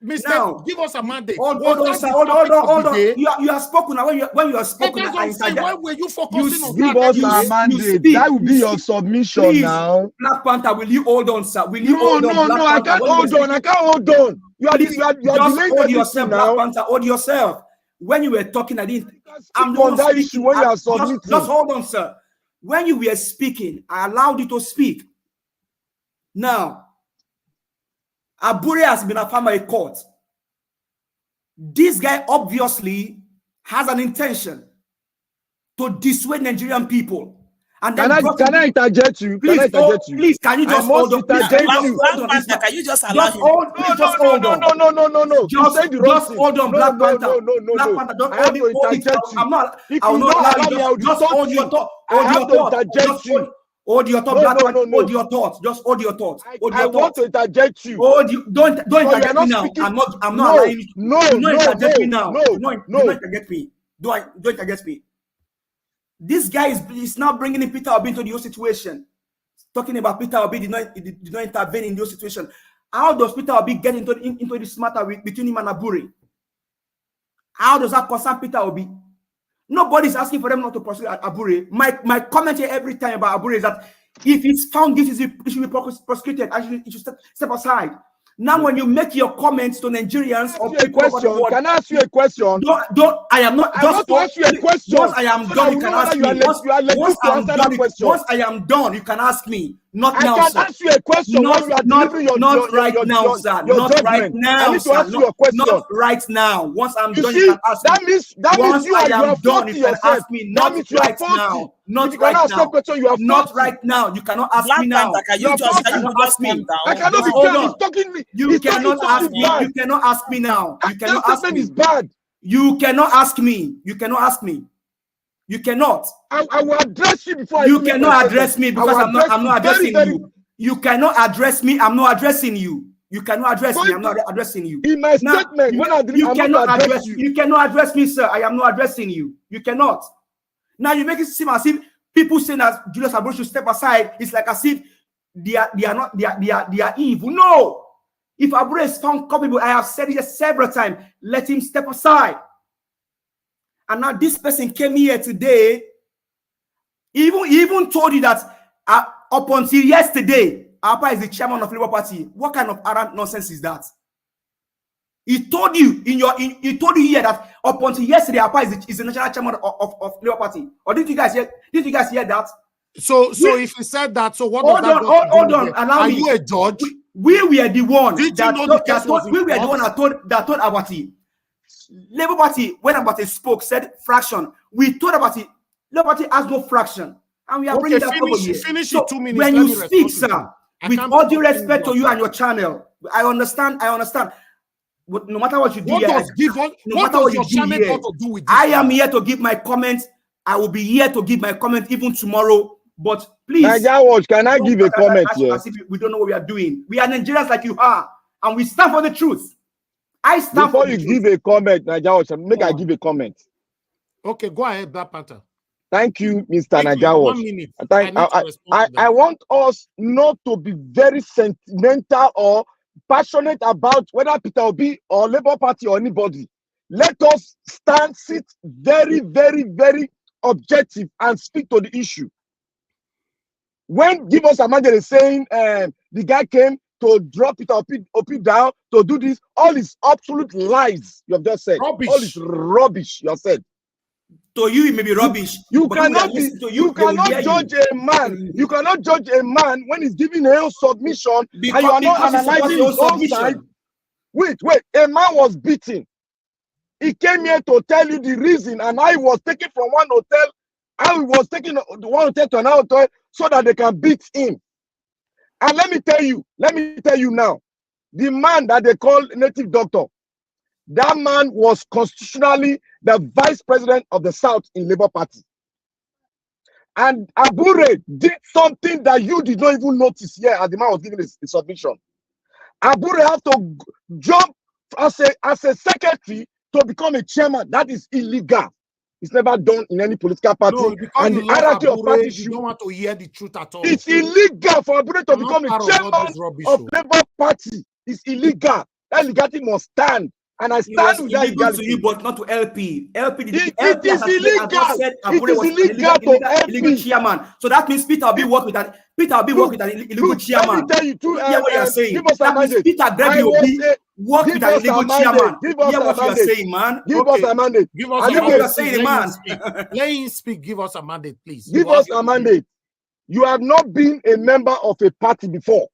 Mr. Now, give us a mandate. Hold on. You have spoken now. When you have spoken, why were you focusing on give us a mandate? That will be your submission. Please, now. Black Panther, will you hold on, sir? Will you hold on? No, I can't hold on. I can't hold on. You are hold yourself, Black Panther. Hold yourself. When you were talking, I didn't. I'm on that issue when you are submitting. Just hold on, sir. When you were speaking, I allowed you to speak. Now, Abure has been a farmer in court. This guy obviously has an intention to dissuade Nigerian people. And then can I interject you? Please, please, can you just hold on? Can you just allow him? No. Just hold on, Black Panther. No. Black Panther, don't hold it. I'm not. I will not allow you. Just hold your thought. Hold your thought, Black Panther. Hold your thoughts. Just hold your thoughts. I want to interject you. Don't interject me now. I'm not allowing you. Don't interject me now. Don't interject me. Don't interject me. This guy is now bringing in Peter Obi into the whole situation. Talking about Peter Obi did not intervene in the whole situation. How does Peter Obi get into this matter between him and Abure? How does that concern Peter Obi? Nobody's asking for them not to prosecute Abure. My comment here every time about Abure is that if it's found guilty, it should be prosecuted. It should step aside. Now, when you make your comments to Nigerians or people over the world, can I ask you a question? Don't. I am not. I want to ask you a question. Once I am done, you can ask me. Once I am done, you can ask me. Not now, sir. I can ask you a question. Not right now, sir. Not right now. I need to ask you a question. Not right now. Once I'm done, you can ask me. That means you are done. You can ask me. Not right now. Not right now. Not right now. You cannot ask me now. You just ask me. I cannot be talking me. You cannot ask me. You cannot ask me now. You cannot ask me. Is bad. You cannot ask me. You cannot ask me. You cannot. I will address you before. You cannot address me because I'm not addressing you. You cannot address me. I'm not addressing you. You cannot address me. I'm not addressing you. In my statement, you cannot address you. You cannot address me, sir. I am not addressing you. You cannot. Now you make it seem as if people saying that Julius Abure should step aside. It's like as if they are evil. No. If Abure is found culpable, I have said it several times, let him step aside. And now this person came here today, even told you that up until yesterday, Apa is the chairman of Labour Party. What kind of arrant nonsense is that? He told you he told you here that up until yesterday, Apa is the national chairman of Labour Party. Or did you guys hear that? So if he said that, so what? Hold on. Allow me. Are you a judge? We were the one that told Abati. Labour Party, when Abati spoke, said fraction. We told Abati, Labour Party has no fraction. And we are bringing that over here. Finish so in 2 minutes. When you speak, sir, with all due respect to you and your channel, I understand. But no matter what you do, what does your channel got to do with this? I am here to give my comments. I will be here to give my comment even tomorrow. But please, Nigerians, can I give a comment here? As if we don't know what we are doing. We are Nigerians like you are, and we stand for the truth. I stand Before for the truth. you give a comment, Nigerians, I give a comment. Okay, go ahead, Black Panther. Thank you, Mr. Nigerians. I want us not to be very sentimental or passionate about whether Peter Obi or Labour Party or anybody. Let us sit very, very, very objective and speak to the issue. When Give Us Amanda is saying the guy came to drop Peter Obi down to do this, all is absolute lies. You have just said rubbish. All is rubbish. You have said. To you, it may be rubbish. You cannot judge a man. You cannot judge a man when he's giving a submission and you are not analyzing his own side. Wait. A man was beaten. He came here to tell you the reason, and I was taken from one hotel. I was taking one hotel to another hotel so that they can beat him. And let me tell you now, the man that they call native doctor, that man was constitutionally the vice president of the South in Labour Party. And Abure did something that you did not even notice here as the man was giving his submission. Abure have to jump as a secretary to become a chairman. That is illegal. It's never done in any political party. No, and the hierarchy of parties, you don't want to hear the truth at all. It's illegal for Abure to become a chairman of Labour Party. It's illegal. That illegality must stand. And I stand with that illegal to you, but not to LP. LP it is illegal. It is illegal to LP. Illegal chairman. So that means Peter will be work with an illegal chairman. Let me tell you too. What you're saying. Give us a mandate. Peter Gregory will be work with an illegal chairman. Give us what you're saying, man. Give us a mandate. Give us a mandate. What you're saying, man. Let him speak. Give us a mandate, please. Give us a mandate. You have not been a member of a party before.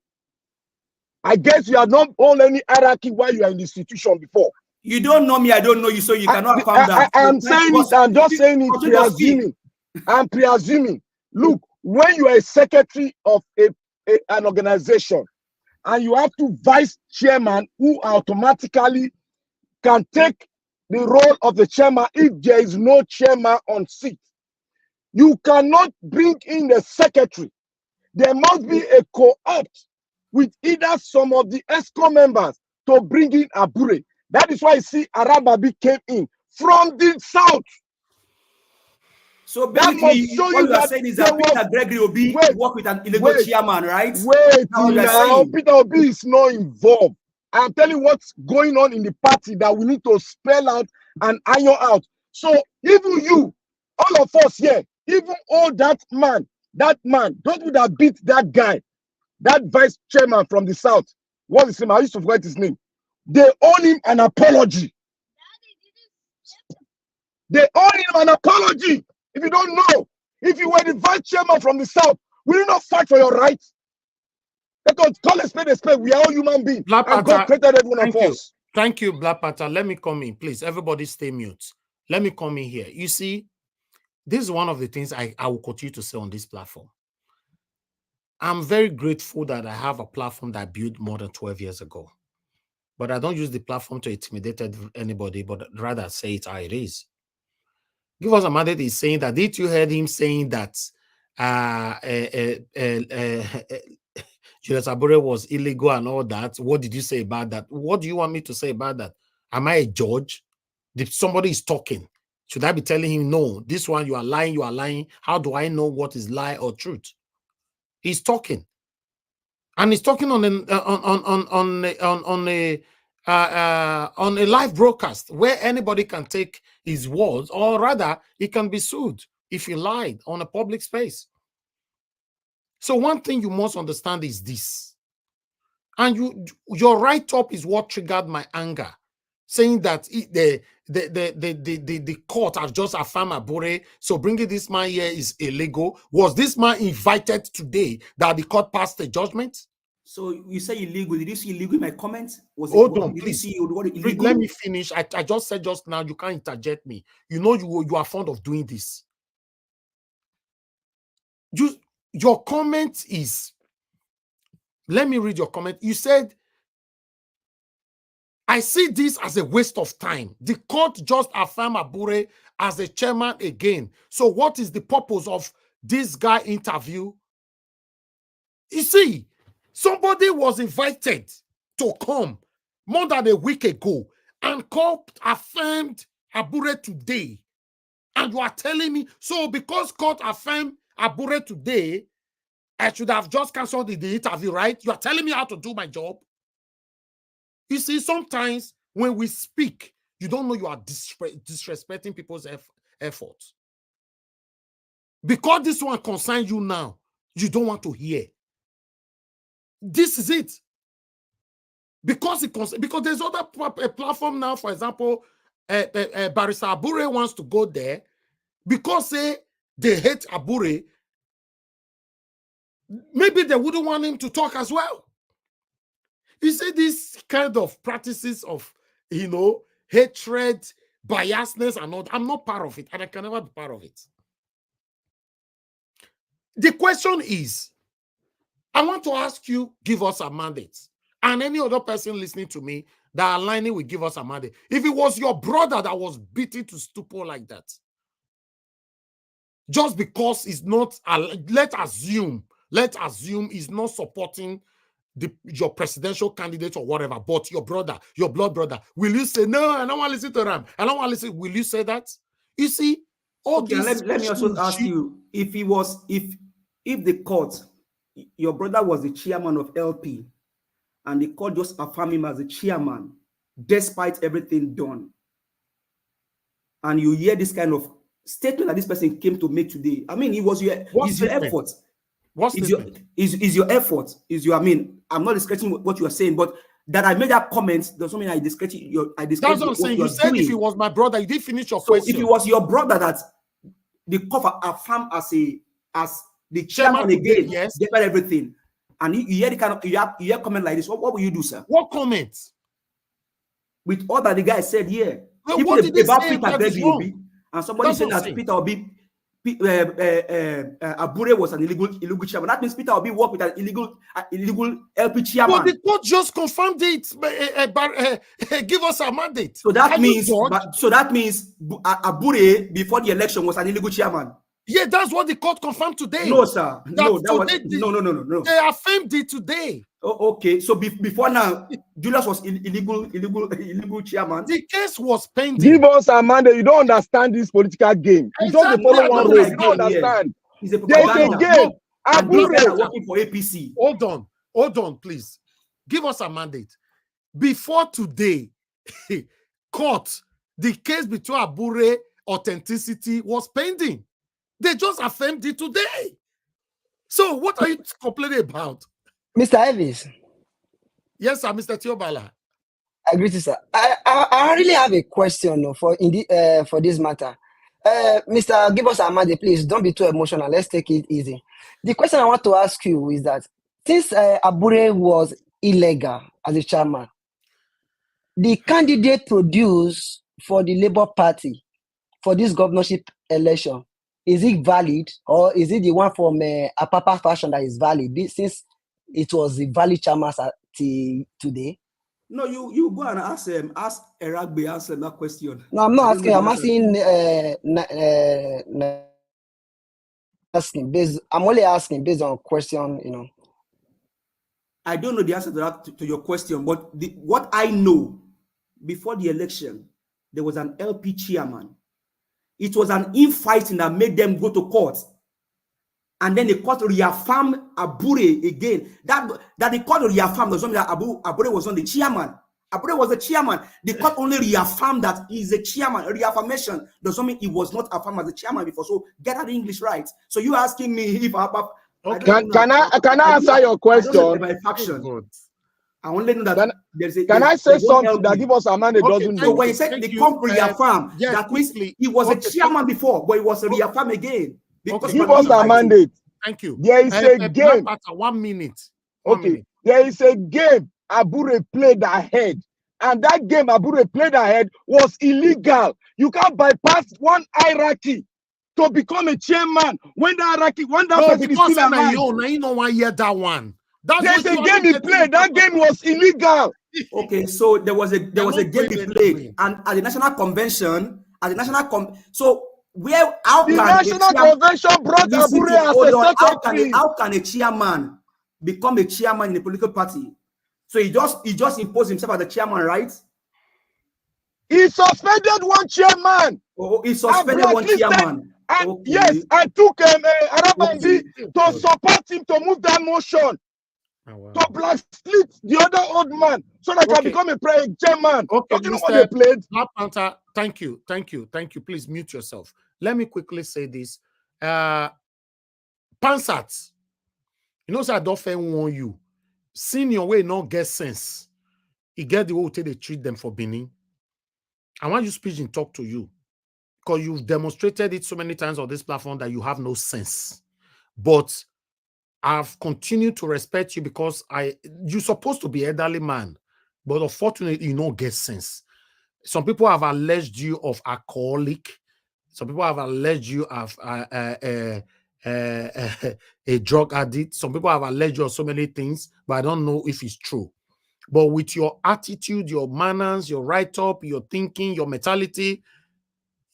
I guess you have not owned any hierarchy while you are in the institution before. You don't know me, I don't know you, so you cannot affirm that. I'm saying it, I'm just saying it, presuming. I'm presuming. Look, when you are a secretary of an organization and you have to vice chairman who automatically can take the role of the chairman if there is no chairman on seat, you cannot bring in the secretary. There must be a co-opt with either some of the ESCO members to bring in Abure. That is why you see Arabi came in from the south. So basically, what you are saying is that Peter Gregory will be work with an illegal chairman, right? Wait now, Peter Obi is not involved. I'm telling you what's going on in the party that we need to spell out and iron out. So even you, all of us here, even all that man, don't would have beat that guy, that vice chairman from the south. What's his name? I used to forget his name. They owe him an apology. They owe him an apology. If you don't know, if you were the vice chairman from the south, will you not fight for your rights? Let us call a spade. We are all human beings. Black and God created every one of us. Thank you, Black Panther. Let me come in, please. Everybody stay mute. Let me come in here. You see, this is one of the things I will continue to say on this platform. I'm very grateful that I have a platform that I built more than 12 years ago. But I don't use the platform to intimidate anybody, but rather say it how it is. Give Us a Mandate is saying that, did you heard him saying that Julius Abure was illegal and all that? What did you say about that? What do you want me to say about that? Am I a judge? If somebody is talking, should I be telling him, no, this one you are lying, you are lying? How do I know what is lie or truth? He's talking. and he's talking on a live broadcast where anybody can take his words, or rather, he can be sued if he lied on a public space. So one thing you must understand is this, and your write-up is what triggered my anger, saying that the court has just affirmed Abure, so bringing this man here is illegal. Was this man invited today that the court passed a judgment? So you say illegal. Did you see illegal in my comments? Hold on, please. Did you see what illegal? Let me finish. I just said just now, you can't interject me. You know you are fond of doing this. Your comment is, let me read your comment. You said, I see this as a waste of time. The court just affirmed Abure as a chairman again. So what is the purpose of this guy interview? You see, somebody was invited to come more than a week ago, and court affirmed Abure today. And you are telling me, so because court affirmed Abure today, I should have just canceled the interview, right? You are telling me how to do my job. You see, sometimes when we speak, you don't know you are disrespecting people's efforts. Because this one concerns you now, you don't want to hear. This is it. Because there's other platform now, for example, Barrister Abure wants to go there because they hate Abure. Maybe they wouldn't want him to talk as well. You see, these kind of practices of, hatred, biasness, and all. I'm not part of it, and I can never be part of it. The question is, I want to ask you, give us a mandate. And any other person listening to me that are aligning will give us a mandate. If it was your brother that was beaten to stupor like that, just because it's not, let's assume he's not supporting your presidential candidate or whatever, but your brother, your blood brother, will you say, no, I don't want to listen to Ram, I don't want to listen? Will you say that? You see, let me also ask you, if the court, your brother was the chairman of LP, and the court just affirmed him as the chairman, despite everything done, and you hear this kind of statement that this person came to make today, I mean, it was your effort. Is your effort? I mean, I'm not discrediting what you are saying, but that I made that comment doesn't mean I discredit your. That's what I'm saying. You said if it was my brother, you didn't finish your question. If it was your brother that the court affirmed as the chairman again, yes, despite everything, and you hear the kind of you hear comment like this, what will you do, sir? What comments? With all that the guy said here, well, what did about Peter Obi, and somebody said that Peter Obi. Abure was an illegal chairman. That means Peter Obi worked with an illegal LP chairman. But the court just confirmed it. Give us a mandate. So that means Abure before the election was an illegal chairman. Yeah, that's what the court confirmed today. No, sir. No. They affirmed it today. Oh, okay. So before now, Julius was illegal chairman. The case was pending. Give us a mandate. You don't understand this political game. You don't follow one rule. You don't understand. There's a game. Abure working for APC. Hold on, please. Give us a mandate. Before today, court, the case between Abure authenticity was pending. They just affirmed it today. So what are you complaining about? Mr. Elvis. Yes, sir, Mr. Tiobala. I agree, sir. I really have a question for this matter. Mr. Give us a mandate, please. Don't be too emotional. Let's take it easy. The question I want to ask you is that since Abure was illegal as a chairman, the candidate produced for the Labour Party for this governorship election, is it valid, or is it the one from Apapa fashion that is valid since it was the valid chairman today? No, you go and ask Eragbe Anslem that question. No, I'm not asking. I'm asking. I'm only asking based on question. I don't know the answer to your question, but what I know, before the election, there was an LP chairman. It was an infighting that made them go to court. and then the court reaffirmed Abure again. That the court reaffirmed does not mean that Abure was not the chairman. Abure was the chairman. The court only reaffirmed that he is a chairman. Reaffirmation does not mean he was not affirmed as the chairman before. So get that English right. So you asking me if can I answer your question? I only know that can I say something that give us Amanda doesn't know? So when you said the court reaffirmed, that means he was a chairman before, but he was reaffirmed again. Because give us a mandate. Thank you. There is a game. 1 minute. There is a game Abure played ahead, and that game Abure played ahead was illegal. You can't bypass one hierarchy to become a chairman when the hierarchy, when that person is still alive. Now you know why hear that one. There's a game he played. That game was illegal. Okay, so there was a game he played, and at the national convention, so how the national convention brought Abure as a secretary. How can a chairman become a chairman in a political party? So he just imposed himself as the chairman, right? He suspended one chairman. Oh, he suspended one chairman. And okay. Yes, I took Arabi to support him to move that motion. To blackslist the other old man so that I can become a chairman. Okay, you know what they played? Panther, thank you. Please mute yourself. Let me quickly say this. Pansat, you know, so I don't warn you. Seeing your way not get sense. You get the way they treat them for Benin. I want you speech and talk to you. Because you've demonstrated it so many times on this platform that you have no sense. But I've continued to respect you because you're supposed to be an elderly man, but unfortunately, you don't get sense. Some people have alleged you of alcoholic. Some people have alleged you of a drug addict. Some people have alleged you of so many things, but I don't know if it's true. But with your attitude, your manners, your write-up, your thinking, your mentality,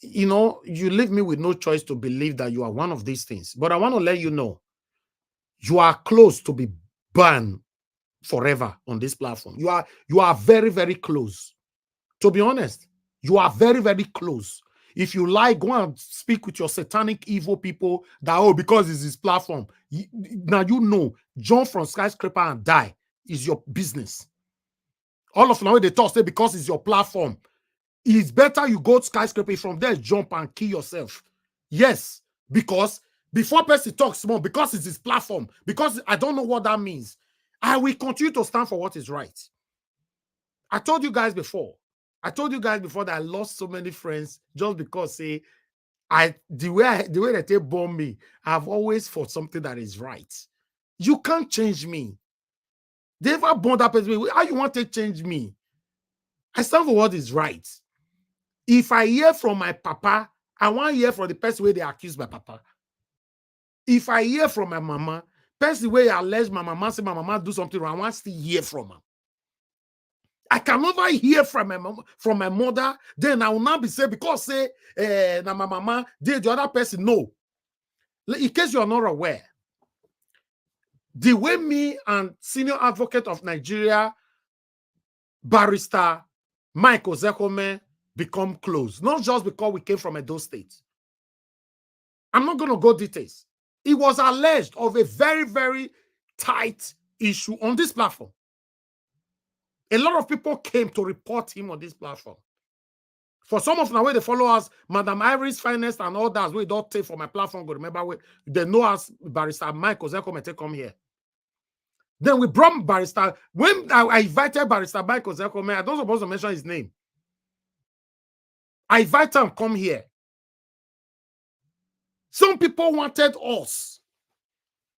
you know, you leave me with no choice to believe that you are one of these things. But I want to let you know, you are close to be banned forever on this platform. You are very, very close. To be honest, you are very, very close. If you like, go and speak with your satanic evil people that, because it's his platform. Now you know, jump from skyscraper and die is your business. All of now they talk, say because it's your platform. It's better you go to skyscraper from there, jump and kill yourself. Yes, because before person talks more, because it's his platform, because I don't know what that means, I will continue to stand for what is right. I told you guys before that I lost so many friends just because the way that they bomb me, I've always fought something that is right. You can't change me. They ever bond that person. How you want to change me? I stand for what is right. If I hear from my papa, I want to hear from the person where they accuse my papa. If I hear from my mama, person where I allege my mama, say my mama do something wrong, I want to hear from her. I can never hear from my mother, then I will not be saying because say my mama did the other person. No. In case you are not aware, the way me and senior advocate of Nigeria, barrister Mike Ozekome, become close, not just because we came from Edo State. I'm not going to go details. It was alleged of a very, very tight issue on this platform. A lot of people came to report him on this platform. For some of the way they follow us, Madam Iris Finest and all that, we don't take for my platform. Remember, they know us, Barrister Mike Ozekome to come here. Then we brought Barrister. When I invited Barrister Mike Ozekome, I don't supposed to mention his name. I invited him come here. Some people wanted us.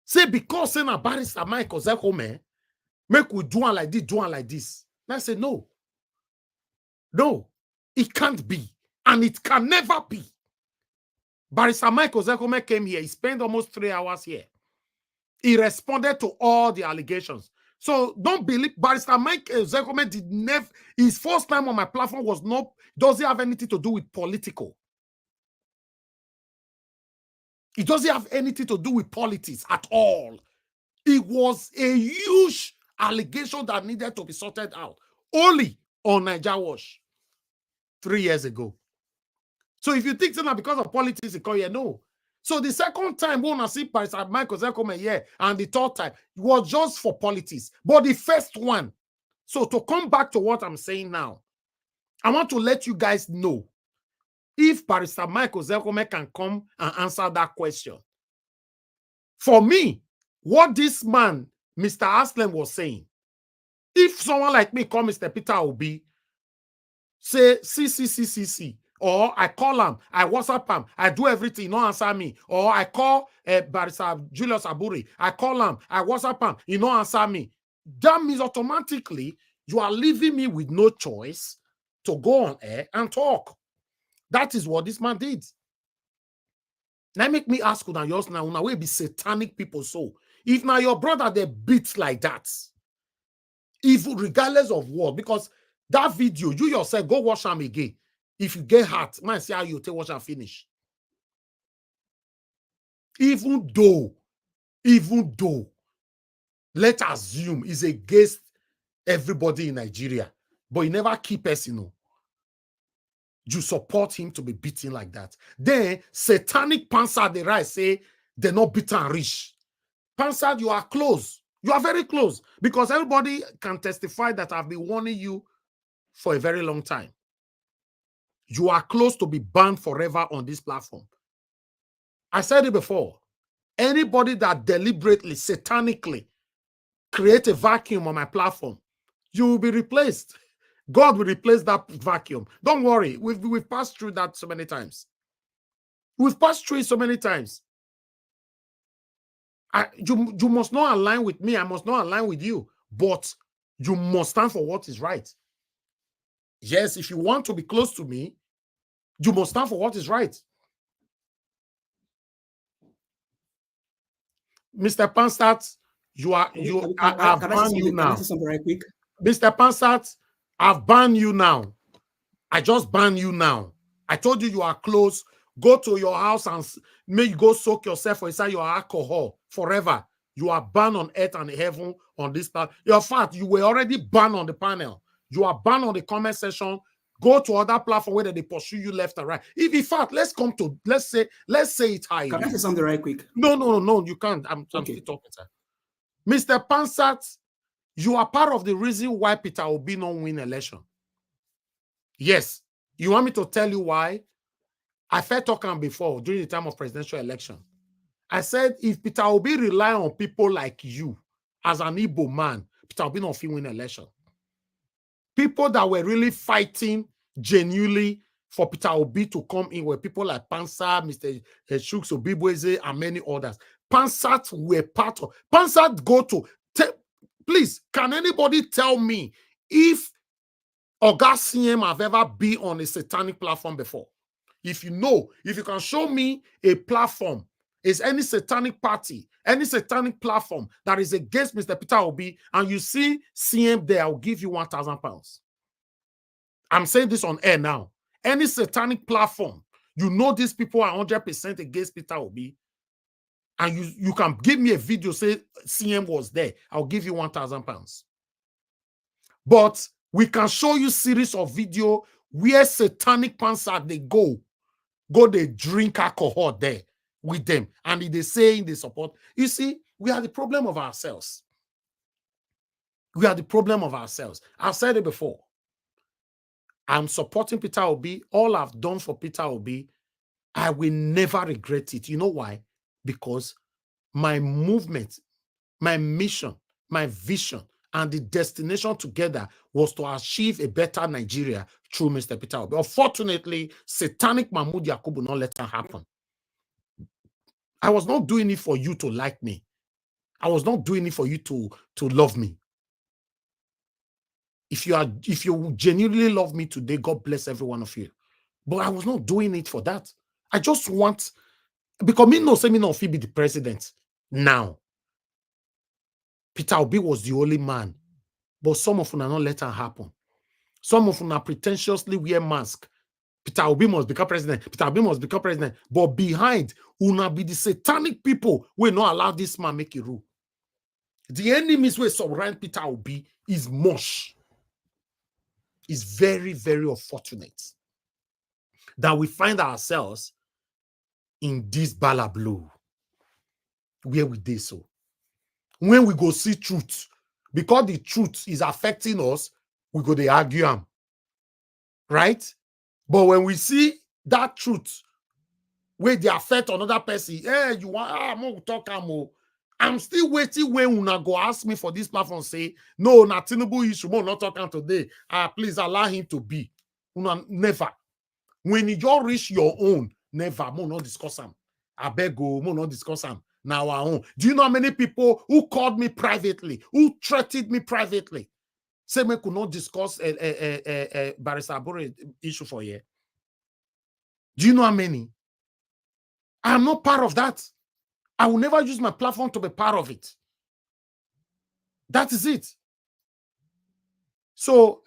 Say because saying a Barrister Mike Ozekome, make we do one like this. And I said, no. No, it can't be. And it can never be. Barrister Mike Ozekome came here. He spent almost 3 hours here. He responded to all the allegations. So don't believe Barrister Mike Ozekome did never, his first time on my platform was not, doesn't have anything to do with political. It doesn't have anything to do with politics at all. It was a huge allegation that needed to be sorted out. Only on Niger Watch 3 years ago. So if you think that because of politics, you call here, no. So the second time, we want to see Pastor Michael come here, and the third time was just for politics. But the first one, so to come back to what I'm saying now, I want to let you guys know if Barrister Michael Zelkome can come and answer that question. For me, what this man, Mr. Anslem, was saying, if someone like me call Mr. Peter Obi, say, see, or I call him, I WhatsApp him, I do everything, he no answer me, or I call Barrister Julius Abure, I call him, I WhatsApp him, he no answer me. That means automatically you are leaving me with no choice to go on air and talk. That is what this man did. Now make me ask you now, yours now, will be satanic people. So if now your brother they beat like that, even regardless of what, because that video, you yourself go watch them again. If you get hurt, man, see how you take watch and finish. Even though, let's assume is against everybody in Nigeria, but you never keep us, you support him to be beaten like that. Then satanic Pansa the right say they're not beaten rich. Pansa, you are close. You are very close because everybody can testify that I've been warning you for a very long time. You are close to be banned forever on this platform. I said it before. Anybody that deliberately, satanically create a vacuum on my platform, you will be replaced. God will replace that vacuum. Don't worry. We've passed through that so many times. We've passed through it so many times. You must not align with me. I must not align with you. But you must stand for what is right. Yes, if you want to be close to me, you must stand for what is right. Mr. Pansat, I've banned you now. Can I say something right quick? Mr. Pansat, I've banned you now. I just banned you now. I told you are close. Go to your house and may you go soak yourself inside your alcohol forever. You are banned on earth and heaven on this part. In fact, you were already banned on the panel. You are banned on the comment section. Go to other platform where they pursue you left and right. If in fact, let's say it high. Can I say something right quick? No, you can't. I'm still talking, sir. Mr. Pansat, you are part of the reason why Peter Obi don't win election. Yes. You want me to tell you why? I felt talking before during the time of presidential election. I said, if Peter Obi rely on people like you as an Igbo man, Peter Obi not win election. People that were really fighting genuinely for Peter Obi to come in were people like Pansat, Mr. Shuks Obibweze, and many others. Pansat were part of. Pansat go to. Please, can anybody tell me if Oga CM have ever been on a satanic platform before? If you know, if you can show me a platform, is any satanic party, any satanic platform that is against Mr. Peter Obi, and you see CM there, I'll give you 1,000 pounds. I'm saying this on air now. Any satanic platform, you know these people are 100% against Peter Obi, and you can give me a video, say CM was there, I'll give you 1,000 pounds. But we can show you series of video where satanic Pansat they go they drink alcohol there with them, and they say they support. You see, we are the problem of ourselves. We are the problem of ourselves. I've said it before. I'm supporting Peter Obi. All I've done for Peter Obi, I will never regret it. You know why? Because my movement, my mission, my vision, and the destination together was to achieve a better Nigeria through Mr. Peter Obi. Unfortunately, satanic Mahmoud Yakubu not let that happen. I was not doing it for you to like me. I was not doing it for you to love me. If you genuinely love me today, God bless every one of you. But I was not doing it for that. I just want, because me no say me no fit be the president now. Peter Obi was the only man. But some of them are not let that happen. Some of them are pretentiously wear mask. Peter Obi must become president. Peter Obi must become president. But behind, una be the satanic people will not allow this man make a rule. The enemies will surround Peter Obi is mush. It's very, very unfortunate that we find ourselves in this bala blue. Where we did so. When we go see truth, because the truth is affecting us, we go to argue them. Right? But when we see that truth, where they affect another person, hey, you want, I'm going to talk more. I'm still waiting when una go ask me for this platform, say, no, not Tinubu issue, we're not talking today. Please allow him to be. Una, never. When you just reach your own, never, we'll not discuss them. I beg you, we'll not discuss them. Now our own. Do you know how many people who called me privately, who threatened me privately, say we could not discuss Barrister Abure issue for you? Do you know how many? I'm not part of that. I will never use my platform to be part of it. That is it. So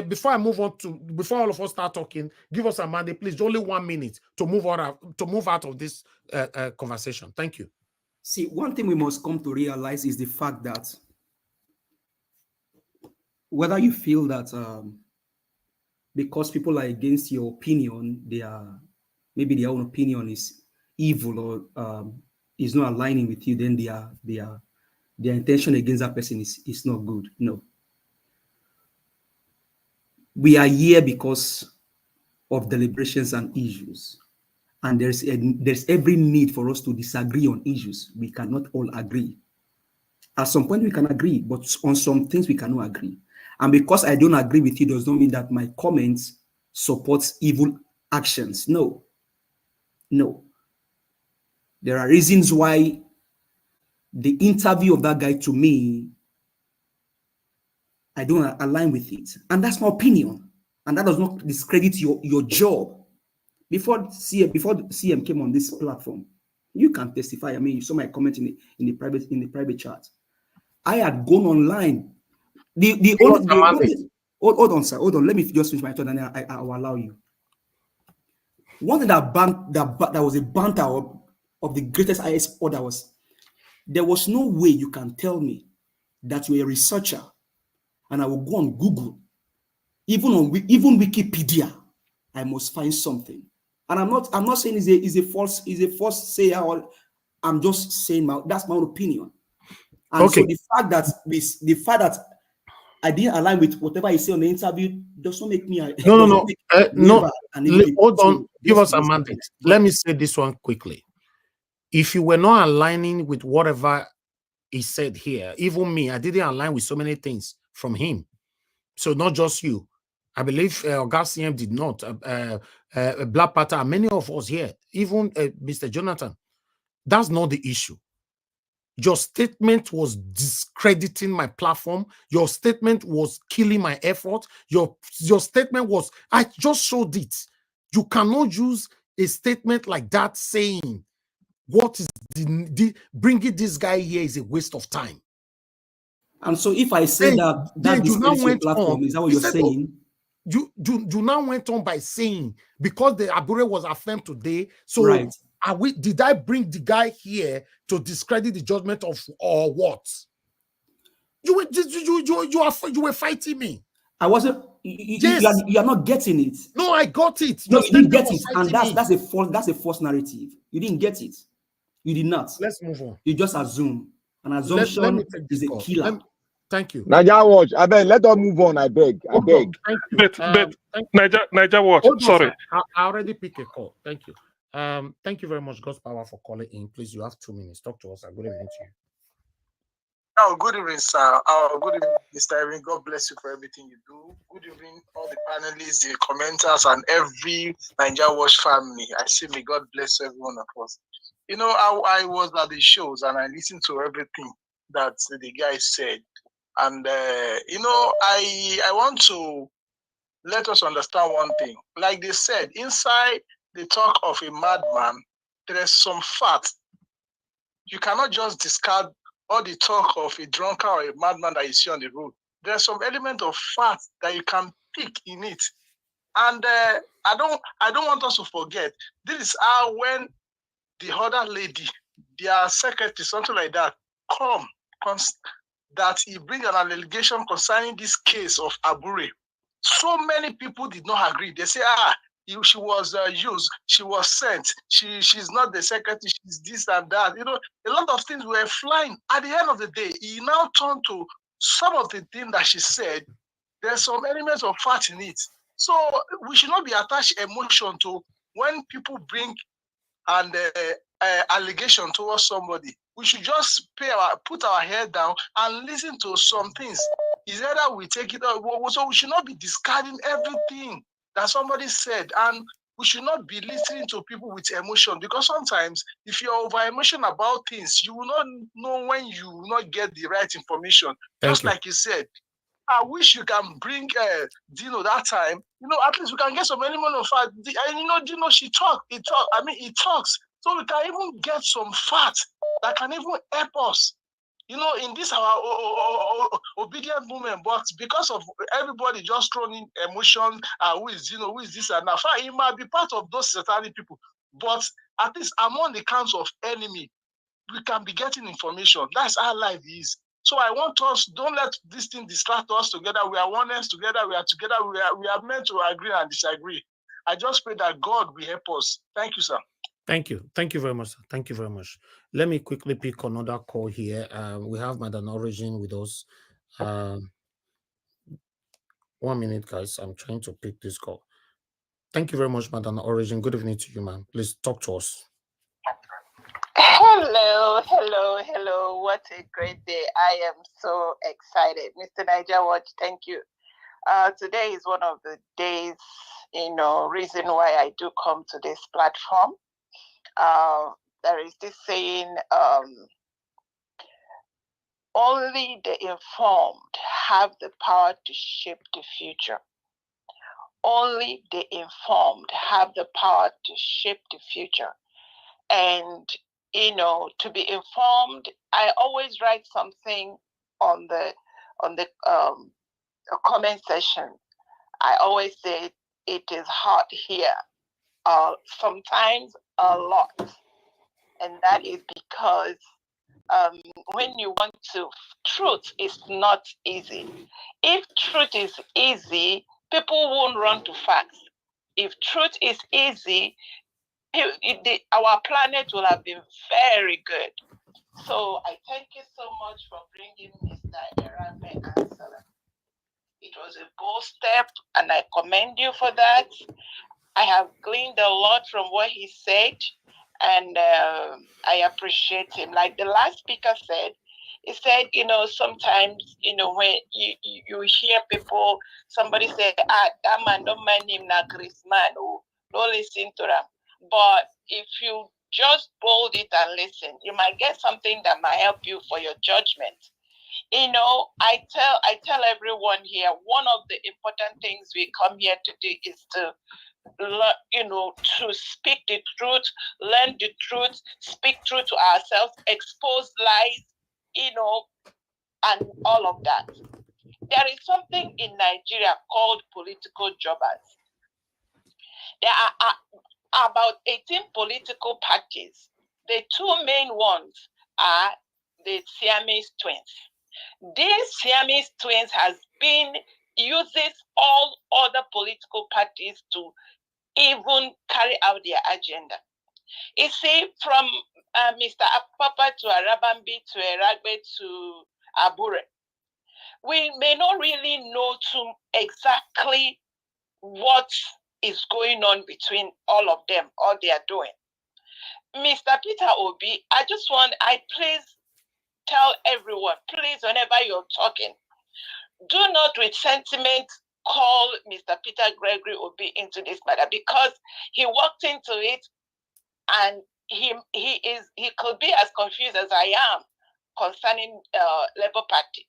before I move on to, before all of us start talking, give us a mandate, please. Only 1 minute to move out of this conversation. Thank you. See, one thing we must come to realize is the fact that whether you feel that because people are against your opinion, maybe their own opinion is evil or is not aligning with you, then their intention against that person is not good. No. We are here because of deliberations and issues. And there's every need for us to disagree on issues. We cannot all agree. At some point we can agree, but on some things we cannot agree. And because I don't agree with you does not mean that my comments supports evil actions. No. No. There are reasons why the interview of that guy, to me, I don't align with it. And that's my opinion. And that does not discredit your job. Before CM came on this platform, you can testify. I mean, you saw my comment in the private chat. I had gone online. Hold on, sir. Hold on. Let me just finish my thought, and I will allow you. One thing that was a banter of the greatest highest order was, there was no way you can tell me that you're a researcher, and I will go on Google, even Wikipedia, I must find something. And I'm not saying is a false sayer, or I'm just saying that's my own opinion. And okay. So the fact that I didn't align with whatever he said on the interview does not make me no. Hold on, give us a mandate. Let me say this one quickly. If you were not aligning with whatever he said here, even me, I didn't align with so many things from him. So not just you. I believe CM did not. Black Panther, many of us here, even Mr. Jonathan. That's not the issue. Your statement was discrediting my platform. Your statement was killing my effort. Your statement was, I just showed it. You cannot use a statement like that saying, what is bringing this guy here is a waste of time. And so if I say that discredits your platform, is that what you're saying? You now went on by saying, because the Abure was affirmed today, so right. Did I bring the guy here to discredit the judgment of or what? You were fighting me. I wasn't. Yes. You are not getting it. No, I got it. No, you didn't get it, and that's a false narrative. You didn't get it. You did not. Let's move on. You just assume. An assumption is a killer. Thank you. Niger Watch, I beg, let us move on. I beg. But Niger Watch, sorry. I already picked a call. Thank you. Thank you very much, God's Power, for calling in. Please, you have 2 minutes. Talk to us. Good evening to you. Oh, good evening, sir. Good evening, Mr. Erin. God bless you for everything you do. Good evening, all the panelists, the commenters, and every Niger Watch family. I say, may God bless every one of us. You know, I was at the shows and I listened to everything that the guy said. And, you know, I want to let us understand one thing. Like they said, inside the talk of a madman, there is some fact. You cannot just discard all the talk of a drunkard or a madman that you see on the road. There's some element of fact that you can pick in it. And I don't want us to forget, this is how when the other lady, their secretary, something like that, that he bring an allegation concerning this case of Abure. So many people did not agree. They say, she was used, she was sent, she's not the secretary, she's this and that. You know, a lot of things were flying. At the end of the day, he now turned to some of the things that she said. There's some elements of fact in it. So we should not be attached emotion to when people bring an allegation towards somebody. We should just put our head down and listen to some things. Is either we take it or so we should not be discarding everything that somebody said, and we should not be listening to people with emotion, because sometimes if you're over emotion about things, you will not know when you will not get the right information. Just like you said, I wish you can bring Dino that time. You know, at least we can get some element of fact. And you know, Dino, he talks. So we can even get some facts that can even help us. You know, in this our obedient movement, but because of everybody just throwing in emotion, who is Dino, who is this and that, he might be part of those satanic people. But at least among the counts of enemy, we can be getting information. That's how life is. So I want us, don't let this thing distract us together. We are oneness together. We are together. We are meant to agree and disagree. I just pray that God will help us. Thank you, sir. Thank you. Thank you very much, sir. Thank you very much. Let me quickly pick another call here. We have Madam Origin with us. 1 minute, guys. I'm trying to pick this call. Thank you very much, Madam Origin. Good evening to you, ma'am. Please talk to us. Hello. What a great day. I am so excited. Mr. Niger Watch, thank you. Today is one of the days, reason why I do come to this platform. There is this saying, only the informed have the power to shape the future. Only the informed have the power to shape the future. And to be informed, I always write something on the comment section. I always say it is hot here, sometimes a lot, and that is because when you want to, truth is not easy. If truth is easy, people won't run to facts. If truth is easy, our planet will have been very good. So I thank you so much for bringing Mr. Eragbe Anslem. It was a bold step, and I commend you for that. I have gleaned a lot from what he said, and I appreciate him. Like the last speaker said, he said, sometimes, when you hear people, somebody say, that man, don't mind him, na Chris man, don't listen to them. But if you just bold it and listen, you might get something that might help you for your judgment. I tell everyone here, one of the important things we come here to do is to to speak the truth, learn the truth, speak truth to ourselves, expose lies, and all of that. There is something in Nigeria called political jobbers. There are about 18 political parties. The two main ones are the Siamese twins. These Siamese twins uses all other political parties to even carry out their agenda. You see, from Mr. Apapa to Arabambi to Eragbe to Abure, we may not really know too exactly what is going on between all of them, all they are doing. Mr. Peter Obi, please tell everyone, please, whenever you're talking, do not with sentiment call Mr. Peter Gregory Obi into this matter, because he walked into it and he could be as confused as I am concerning Labour Party.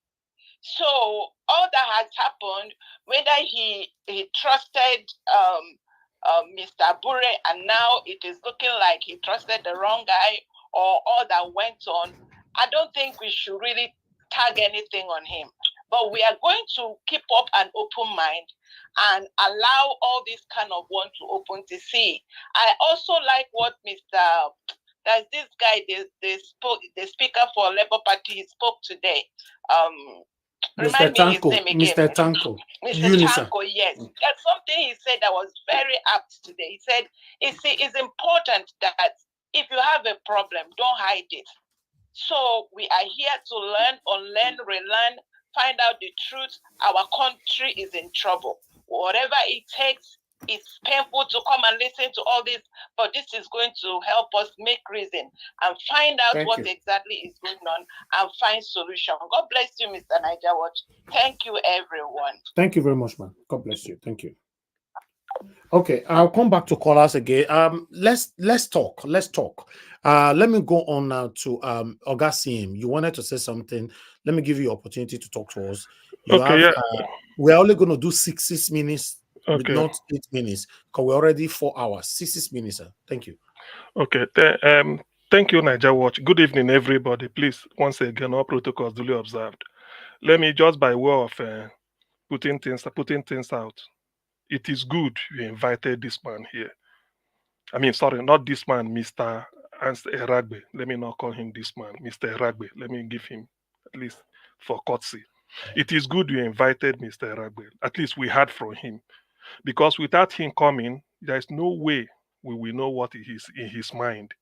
So all that has happened, whether he trusted Mr. Abure, and now it is looking like he trusted the wrong guy, or all that went on, I don't think we should really tag anything on him. But we are going to keep up an open mind and allow all this kind of one to open to see. I also like what there's this guy, the speaker for Labour Party, he spoke today. Mr. Tanko, Mr. Tanko, Mr. Tanko, yes. That's something he said that was very apt today. He said, it's important that if you have a problem, don't hide it. So we are here to learn, unlearn, relearn, find out the truth. Our country is in trouble. Whatever it takes, it's painful to come and listen to all this, but this is going to help us make reason and find out what exactly is going on and find solution. God bless you, Mr. Niger Watch. Thank you, everyone. Thank you very much, man. God bless you. Thank you. Okay, I'll come back to callers again. Let's talk. Let me go on now to Ogasim. You wanted to say something. Let me give you opportunity to talk to us. We're only going to do 6 minutes, not 8 minutes, because we're already 4 hours. 6 minutes, sir. Thank you. Okay. Thank you, Niger Watch. Good evening, everybody. Please, once again, all protocols duly observed. Let me just by way of putting things out. It is good you invited this man here. I mean, sorry, not this man, Mr. Eragbe. Let me not call him this man, Mr. Eragbe. Let me give him at least for courtesy. It is good you invited Mr. Eragbe. At least we heard from him. Because without him coming, there is no way we will know what is in his mind.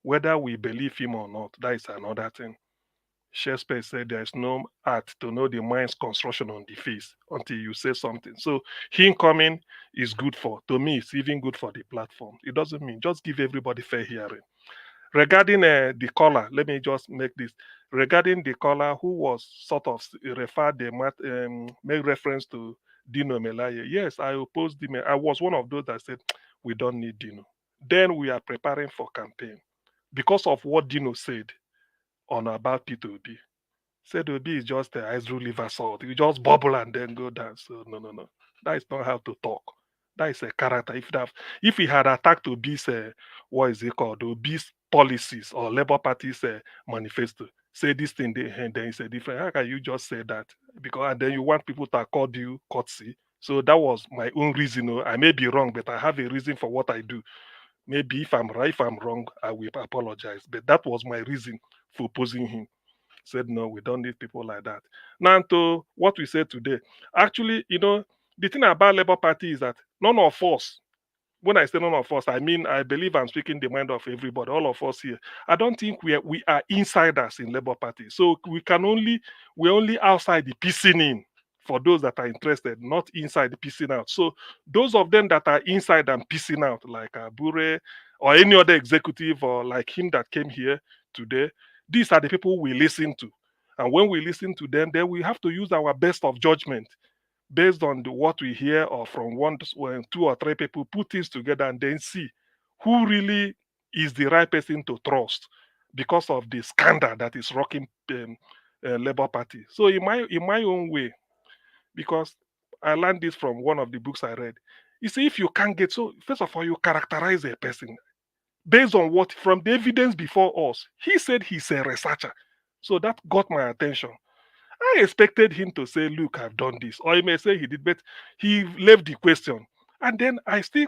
Whether we believe him or not, that is another thing. Shakespeare said there is no art to know the mind's construction on the face until you say something. So him coming is good to me, it's even good for the platform. It doesn't mean just give everybody fair hearing. Regarding the caller, let me just make this. Regarding the caller who was sort of made reference to Dino Melaye. Yes, I opposed Dino. I was one of those that said we don't need Dino. Then we are preparing for campaign. Because of what Dino said on about P2B. Said Obi is just a ice liver salt. You just bubble and then go down. So no. That is not how to talk. That is a character. If he had attacked Obi's what is it called? Obi's policies or Labour Party's manifesto, say this thing and then it's a different. How can you just say that? Because and then you want people to accord you courtesy. So that was my own reason. I may be wrong, but I have a reason for what I do. Maybe if I'm right, if I'm wrong, I will apologize. But that was my reason for opposing him. Said no, we don't need people like that. Now to what we said today. Actually, the thing about Labour Party is that none of us, when I say none of us, I mean I believe I'm speaking the mind of everybody, all of us here. I don't think we are insiders in Labour Party. So we're only outside the piecing in. For those that are interested, not inside the piecing out. So those of them that are inside and piecing out, like Abure or any other executive or like him that came here today, these are the people we listen to. And when we listen to them, then we have to use our best of judgment based on what we hear or from 2 or 3 people, put things together and then see who really is the right person to trust because of the scandal that is rocking Labour Party. So in my own way, because I learned this from one of the books I read. You see, if you can't get, so first of all, you characterize a person based on what, from the evidence before us. He said he's a researcher. So that got my attention. I expected him to say, look, I've done this. Or he may say he did, but he left the question. And then I still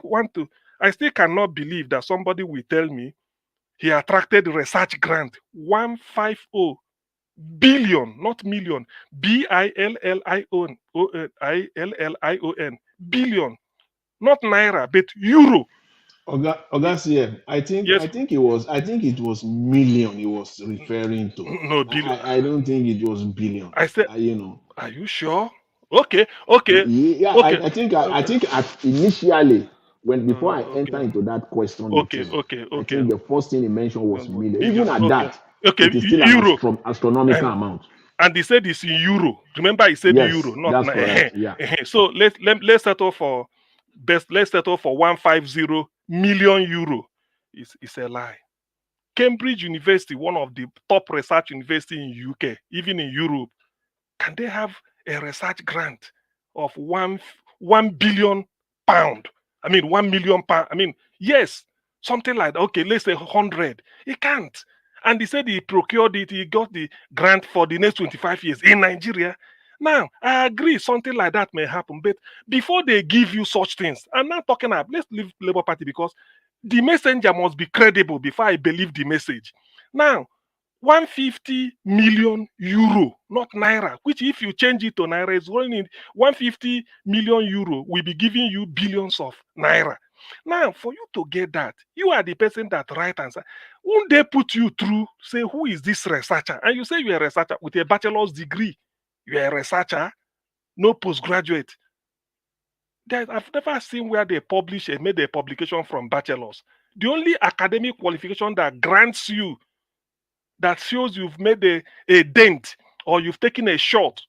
cannot believe that somebody will tell me he attracted research grant 150 billion, not million, billion, billion, not naira, but euro. Oga, I think it was million he was referring to. No, billion. I don't think it was billion. I said, are you sure? Okay. Yeah, okay. I think initially before I enter into that question with Okay. him, I think the first thing he mentioned was million. Million. Even at that, okay, it is still euro. an astronomical amount. And he said it's in euro. Remember, he said yes, euro, not that's correct. Yeah. So let's settle for 150 million euro. It's a lie. Cambridge University, one of the top research university in UK, even in Europe, can they have a research grant of 1 billion pound? I mean, 1 million pound. I mean, yes, something like that. Okay, let's say 100. He can't. And he said he procured it, he got the grant for the next 25 years in Nigeria. Now, I agree, something like that may happen. But before they give you such things, I'm not talking about, let's leave Labour Party because the messenger must be credible before I believe the message. Now, 150 million euro, not naira, which if you change it to naira is only 150 million euro will be giving you billions of naira. Now, for you to get that, you are the person that right answer. Won't they put you through, say, who is this researcher? And you say you're a researcher with a bachelor's degree. You're a researcher, no postgraduate. I've never seen where they publish and made a publication from bachelor's. The only academic qualification that grants you, that shows you've made a dent or you've taken a shot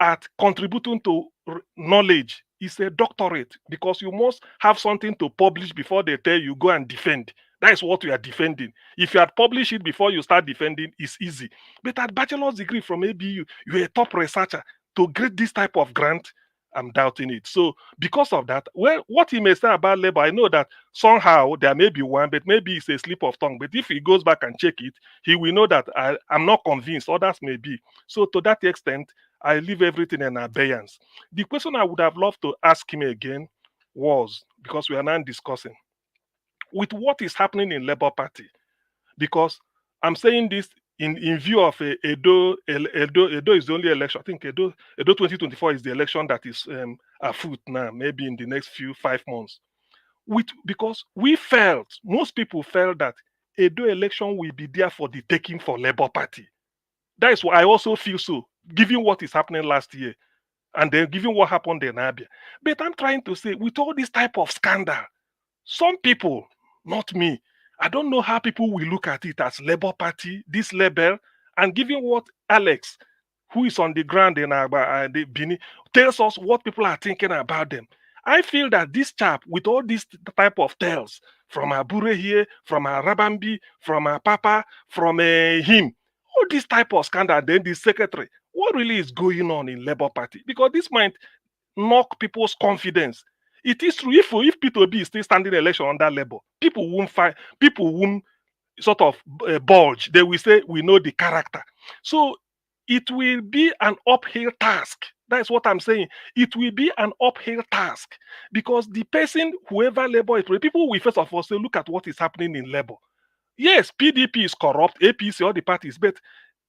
at contributing to knowledge is a doctorate, because you must have something to publish before they tell you go and defend. That is what you are defending. If you had published it before you start defending, it's easy. But at bachelor's degree from ABU, you're a top researcher. To get this type of grant, I'm doubting it. So because of that, well, what he may say about labor, I know that somehow there may be one, but maybe it's a slip of tongue. But if he goes back and check it, he will know that I'm not convinced. Others may be. So to that extent, I leave everything in abeyance. The question I would have loved to ask him again was, because we are now discussing, with what is happening in Labour Party, because I'm saying this in view of Edo is the only election. I think Edo 2024 is the election that is afoot now, maybe in the next 5 months. Because most people felt that Edo election will be there for the taking for Labour Party. That is why I also feel so, given what is happening last year, and then given what happened in Abure. But I'm trying to say, with all this type of scandal, some people, not me, I don't know how people will look at it as Labour Party, this label, and given what Alex, who is on the ground in the Bini, tells us what people are thinking about them. I feel that this chap, with all this type of tales, from Abure here, from Arabi, from Papa, from him, all this type of scandal, then the secretary, what really is going on in Labour Party? Because this might knock people's confidence. It is true, if P2B is still standing election under Labour, people won't fight, people won't sort of bulge. They will say, we know the character. So it will be an uphill task. That's what I'm saying. It will be an uphill task, because the person, whoever Labour is, people will first of all say, look at what is happening in Labour. Yes, PDP is corrupt, APC, all the parties, but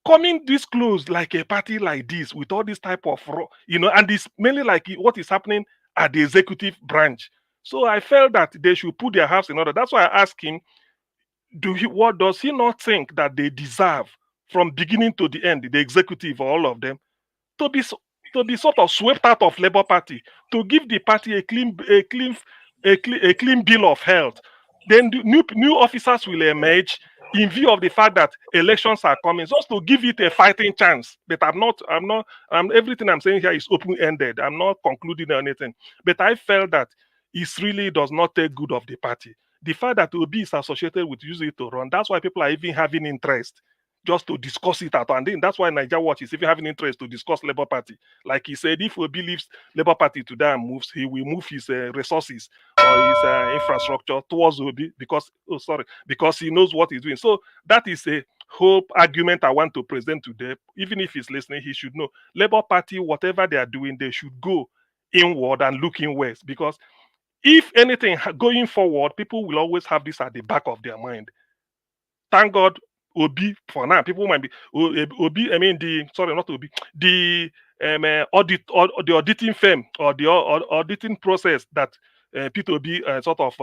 coming this close like a party like this with all this type of, and it's mainly like what is happening at the executive branch. So I felt that they should put their house in order. That's why I asked him, what does he not think that they deserve from beginning to the end, the executive or all of them, to be sort of swept out of Labour Party, to give the party a clean bill of health? Then the new officers will emerge in view of the fact that elections are coming, just to give it a fighting chance. But everything I'm saying here is open-ended. I'm not concluding anything. But I felt that it really does not take good of the party. The fact that Obi is associated with using it to run, that's why people are even having interest just to discuss it out. And then that's why Niger Watch is even having interest to discuss Labour Party. Like he said, if Obi leaves Labour Party today and moves, he will move his resources or his infrastructure towards Obi because he knows what he's doing. So that is a whole argument I want to present today. Even if he's listening, he should know Labour Party, whatever they are doing, they should go inward and look inwards, because if anything going forward, people will always have this at the back of their mind. Thank God, Obi, for now, people might be Obi. I mean, not Obi. The the auditing firm or the auditing process that P2B sort of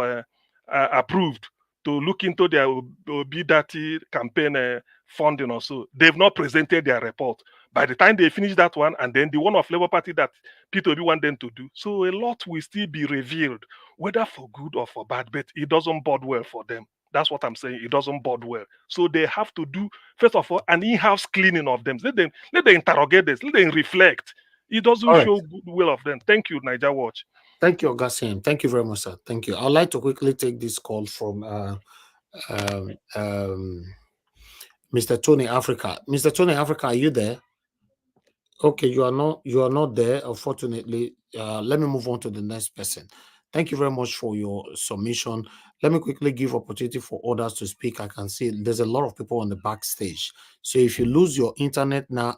approved to look into their Obi Dati campaign funding or so. They've not presented their report. By the time they finish that one, and then the one of Labour Party that P2B want them to do, so a lot will still be revealed, whether for good or for bad, but it doesn't bode well for them. That's what I'm saying. It doesn't bode well. So they have to do, first of all, an in-house cleaning of them. Let them interrogate this. Let them reflect. It doesn't show goodwill of them. Thank you, Niger Watch. Thank you, Augustine. Thank you very much, sir. Thank you. I'd like to quickly take this call from Mr. Tony Africa. Mr. Tony Africa, are you there? Okay, you are not there, unfortunately. Let me move on to the next person. Thank you very much for your submission. Let me quickly give opportunity for others to speak. I can see there's a lot of people on the backstage. So if you lose your internet now,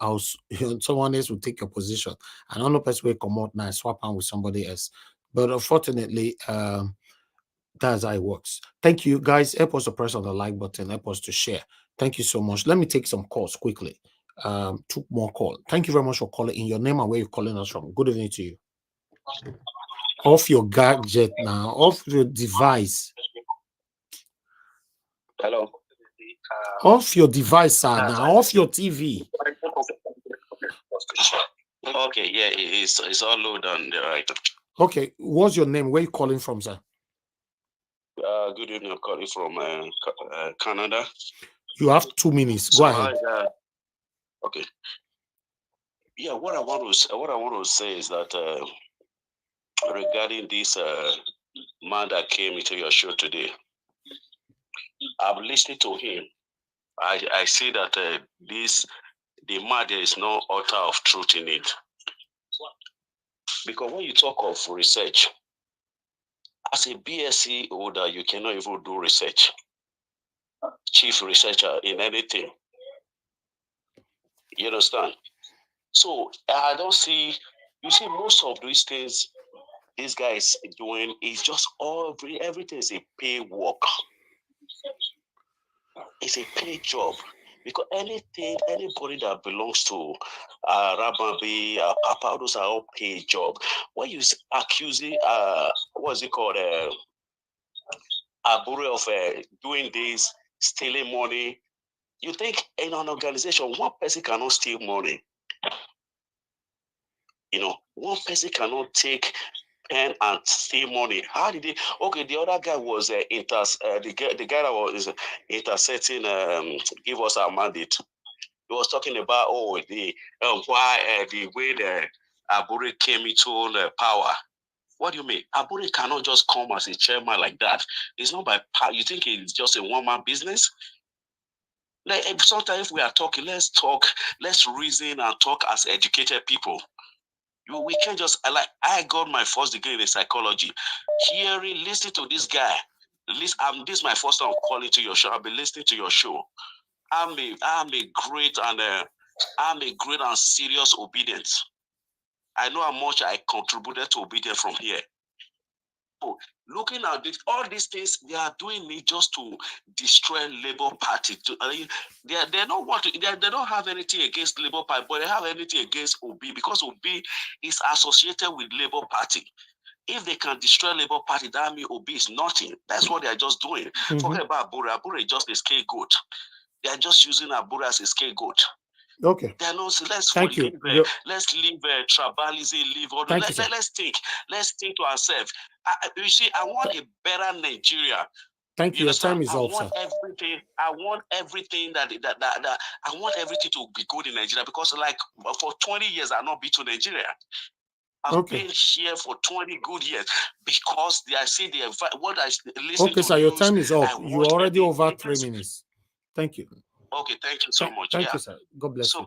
someone else will take your position. Another person will come out now and swap on with somebody else. But unfortunately, that's how it works. Thank you, guys. Help us to press on the like button. Help us to share. Thank you so much. Let me take some calls quickly. Two more calls. Thank you very much for calling in. Your name and where you're calling us from. Good evening to you. Off your gadget now. Off your device. Hello. Off your device, sir. Now off your TV. Okay, yeah, it's all load on the right. Okay, what's your name? Where you calling from, sir? Good evening. I'm calling from Canada. You have 2 minutes. Go ahead. Okay. Yeah, what I want to say is that regarding this man that came into your show today, I've listened to him. I see that the man, there is no utter of truth in it. Because when you talk of research, as a BSc holder, you cannot even do research. Chief researcher in anything. You understand? So I don't see, you see, most of these things this guy is doing is just everything is a pay work. It's a pay job. Because anybody that belongs to Arabi, Papa, those are all pay job. When you accusing, what's it called, Abure of doing this, stealing money, you think in an organization, one person cannot steal money. You know, one person cannot take pen and steal money. How did they? Okay, the other guy was the guy that was intercepting, give us our mandate. He was talking about why the way the Abure came into power. What do you mean? Abure cannot just come as a chairman like that. It's not by power. You think it's just a one-man business? Like, sometimes if we are talking, let's reason and talk as educated people. We can't just, I got my first degree in psychology. Listen to this guy. This is my first time calling to your show. I've been listening to your show. I'm a great and serious obedient. I know how much I contributed to obedience from here. So looking at this, all these things, they are doing it just to destroy Labour Party. They don't want to. They don't have anything against Labour Party, but they have anything against Obi because Obi is associated with Labour Party. If they can destroy Labour Party, that means Obi is nothing. That's what they are just doing. Forget about Abure. Abure is just a scapegoat. They are just using Abure as a scapegoat. Okay. Thank you. Let's leave tribalism. Let's think to ourselves. You see, I want a better Nigeria. Thank you. Your time is up, sir. I want everything that I want everything to be good in Nigeria because, like, for 20 years I've not been to Nigeria. I've been here for 20 good years because I see what I listen to. Okay, sir. Your time is up. You're already over 3 minutes. Thank you. Okay, thank you so much. Thank you, sir. God bless you.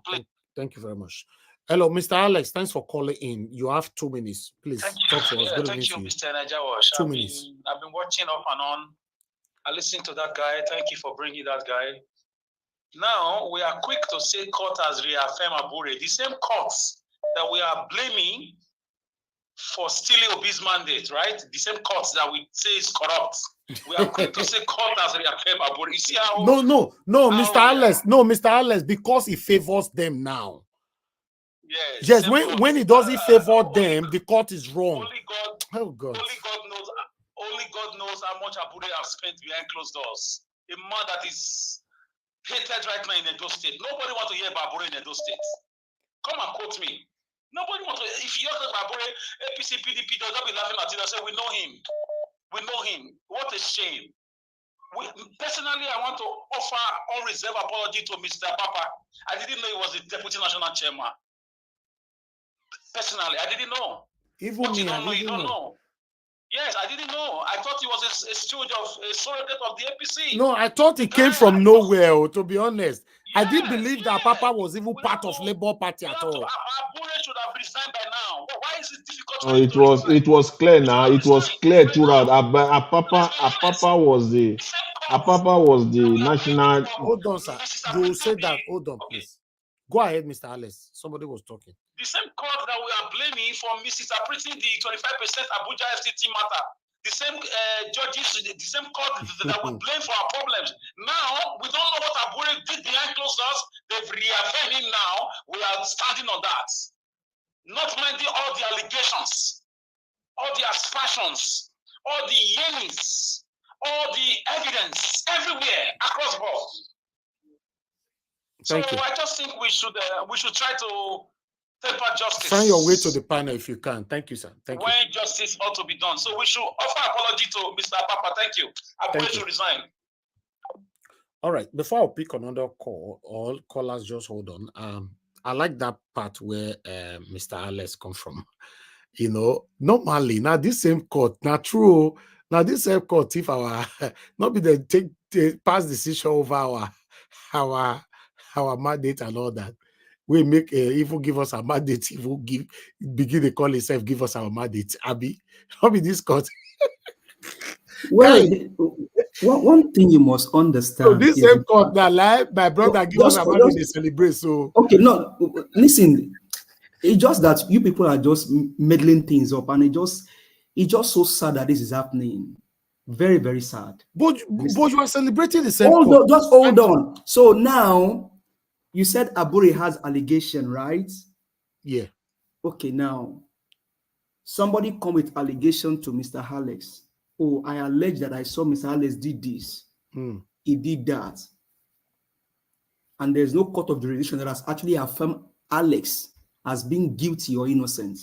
Thank you very much. Hello, Mr. Alex. Thanks for calling in. You have 2 minutes. Please talk to us. Thank you, Mr. Najawash. 2 minutes. I've been watching off and on. I listened to that guy. Thank you for bringing that guy. Now, we are quick to say court has reaffirmed Abure. The same courts that we are blaming for stealing Obi's mandate, right? The same courts that we say is corrupt. We are quick to say court has reaffirmed Abure. You see how? No, Mr. Alex. No, Mr. Alex, because he favors them now. Yes, when he doesn't favor them, the court is wrong. Only God knows how much Abure have spent behind closed doors. A man that is hated right now in Edo State. Nobody wants to hear about Abure in Edo State. Come and quote me. Nobody wants to. If you hear about Abure, APC, PDP, they'll be laughing at it and say, we know him. We know him. What a shame. Personally, I want to offer unreserved apology to Mr. Papa. I didn't know he was the Deputy National Chairman. Personally, I didn't know. Even what me, you don't I know, didn't you don't know. Yes, I didn't know. I thought he was a steward a surrogate of the APC. No, I thought he came from nowhere, to be honest. Yes, I didn't believe that Papa was even part of Labour Party at all. Abure should have resigned by now. Why is it difficult? It was clear now. It was clear throughout. Papa was the national. Hold on, sir. You say that. Hold on, please. Go ahead, Mr. Alice. Somebody was talking. The same court that we are blaming for misinterpreting the 25% Abuja FCT matter. the same judges, the same court that we blame for our problems. Now, we don't know what Abure did behind closed doors. They've reaffirmed him now. We are standing on that. Not minding all the allegations, all the aspersions, all the yearnings, all the evidence everywhere across board. Thank so you. I just think we should try to temper justice. Find your way to the panel if you can. Thank you, sir. Thank you. When justice ought to be done. So we should offer apology to Mr. Papa. Thank you. Abure should resign. All right. Before I pick another call, all callers just hold on. I like that part where Mr. Alex come from. You know, normally now this same court, now true. Now this same court, if our not be the take pass decision over our mandate and all that, we make even give us a mandate, even begin to call itself, give us our mandate. Abi, not be this court. Well, one thing you must understand. So this same court now, like my brother give us a mandate, they celebrate. So okay, no, listen. It's just that you people are just meddling things up, and it's just so sad that this is happening. Very, very sad. But you are celebrating the same. Just hold on. So now you said Abure has allegation, right? Yeah. Okay, now somebody come with allegation to Mr. Alex. Oh, I allege that I saw Mr. Alex did this. He did that. And there's no court of jurisdiction that has actually affirmed Alex as being guilty or innocent.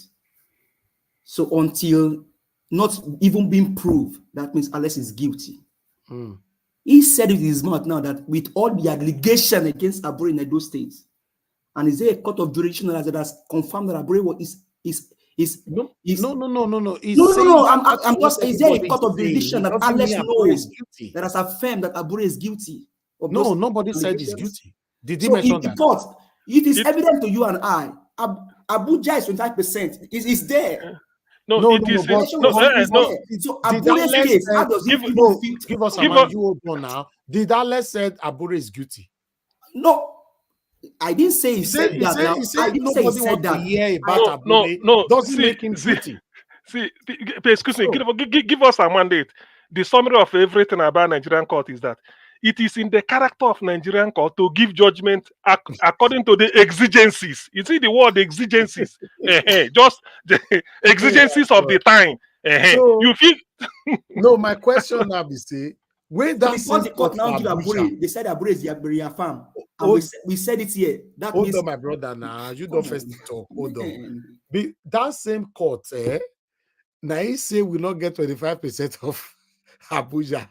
So until not even being proved, that means Alex is guilty. He said it in his mouth now that with all the allegation against Abure in Edo State, and is there a court of jurisdiction that has confirmed that Abure No. I'm just saying, is there a court of jurisdiction that Alex knows that has affirmed that Abure is guilty? No, nobody said he's guilty. Did he mention that? It is evident to you and I. Abuja is 25%. Is there? So Abure's case, how does it give us a man? You hold on now. Did Alex said Abure is guilty? No. I didn't say he said that. I didn't say he said that. No. Doesn't make him guilty. See, excuse me. Give us a mandate. The summary of everything about Nigerian court is that it is in the character of Nigerian court to give judgment according to the exigencies. You see the word exigencies. Just the exigencies of the time. So, you feel? No, my question now is, when that the court now give Abure, they said Abure is the farm. And we said it here. That hold means, on, my brother. Now you don't first talk. Hold on. That same court, now he say we not get 25% of Abuja.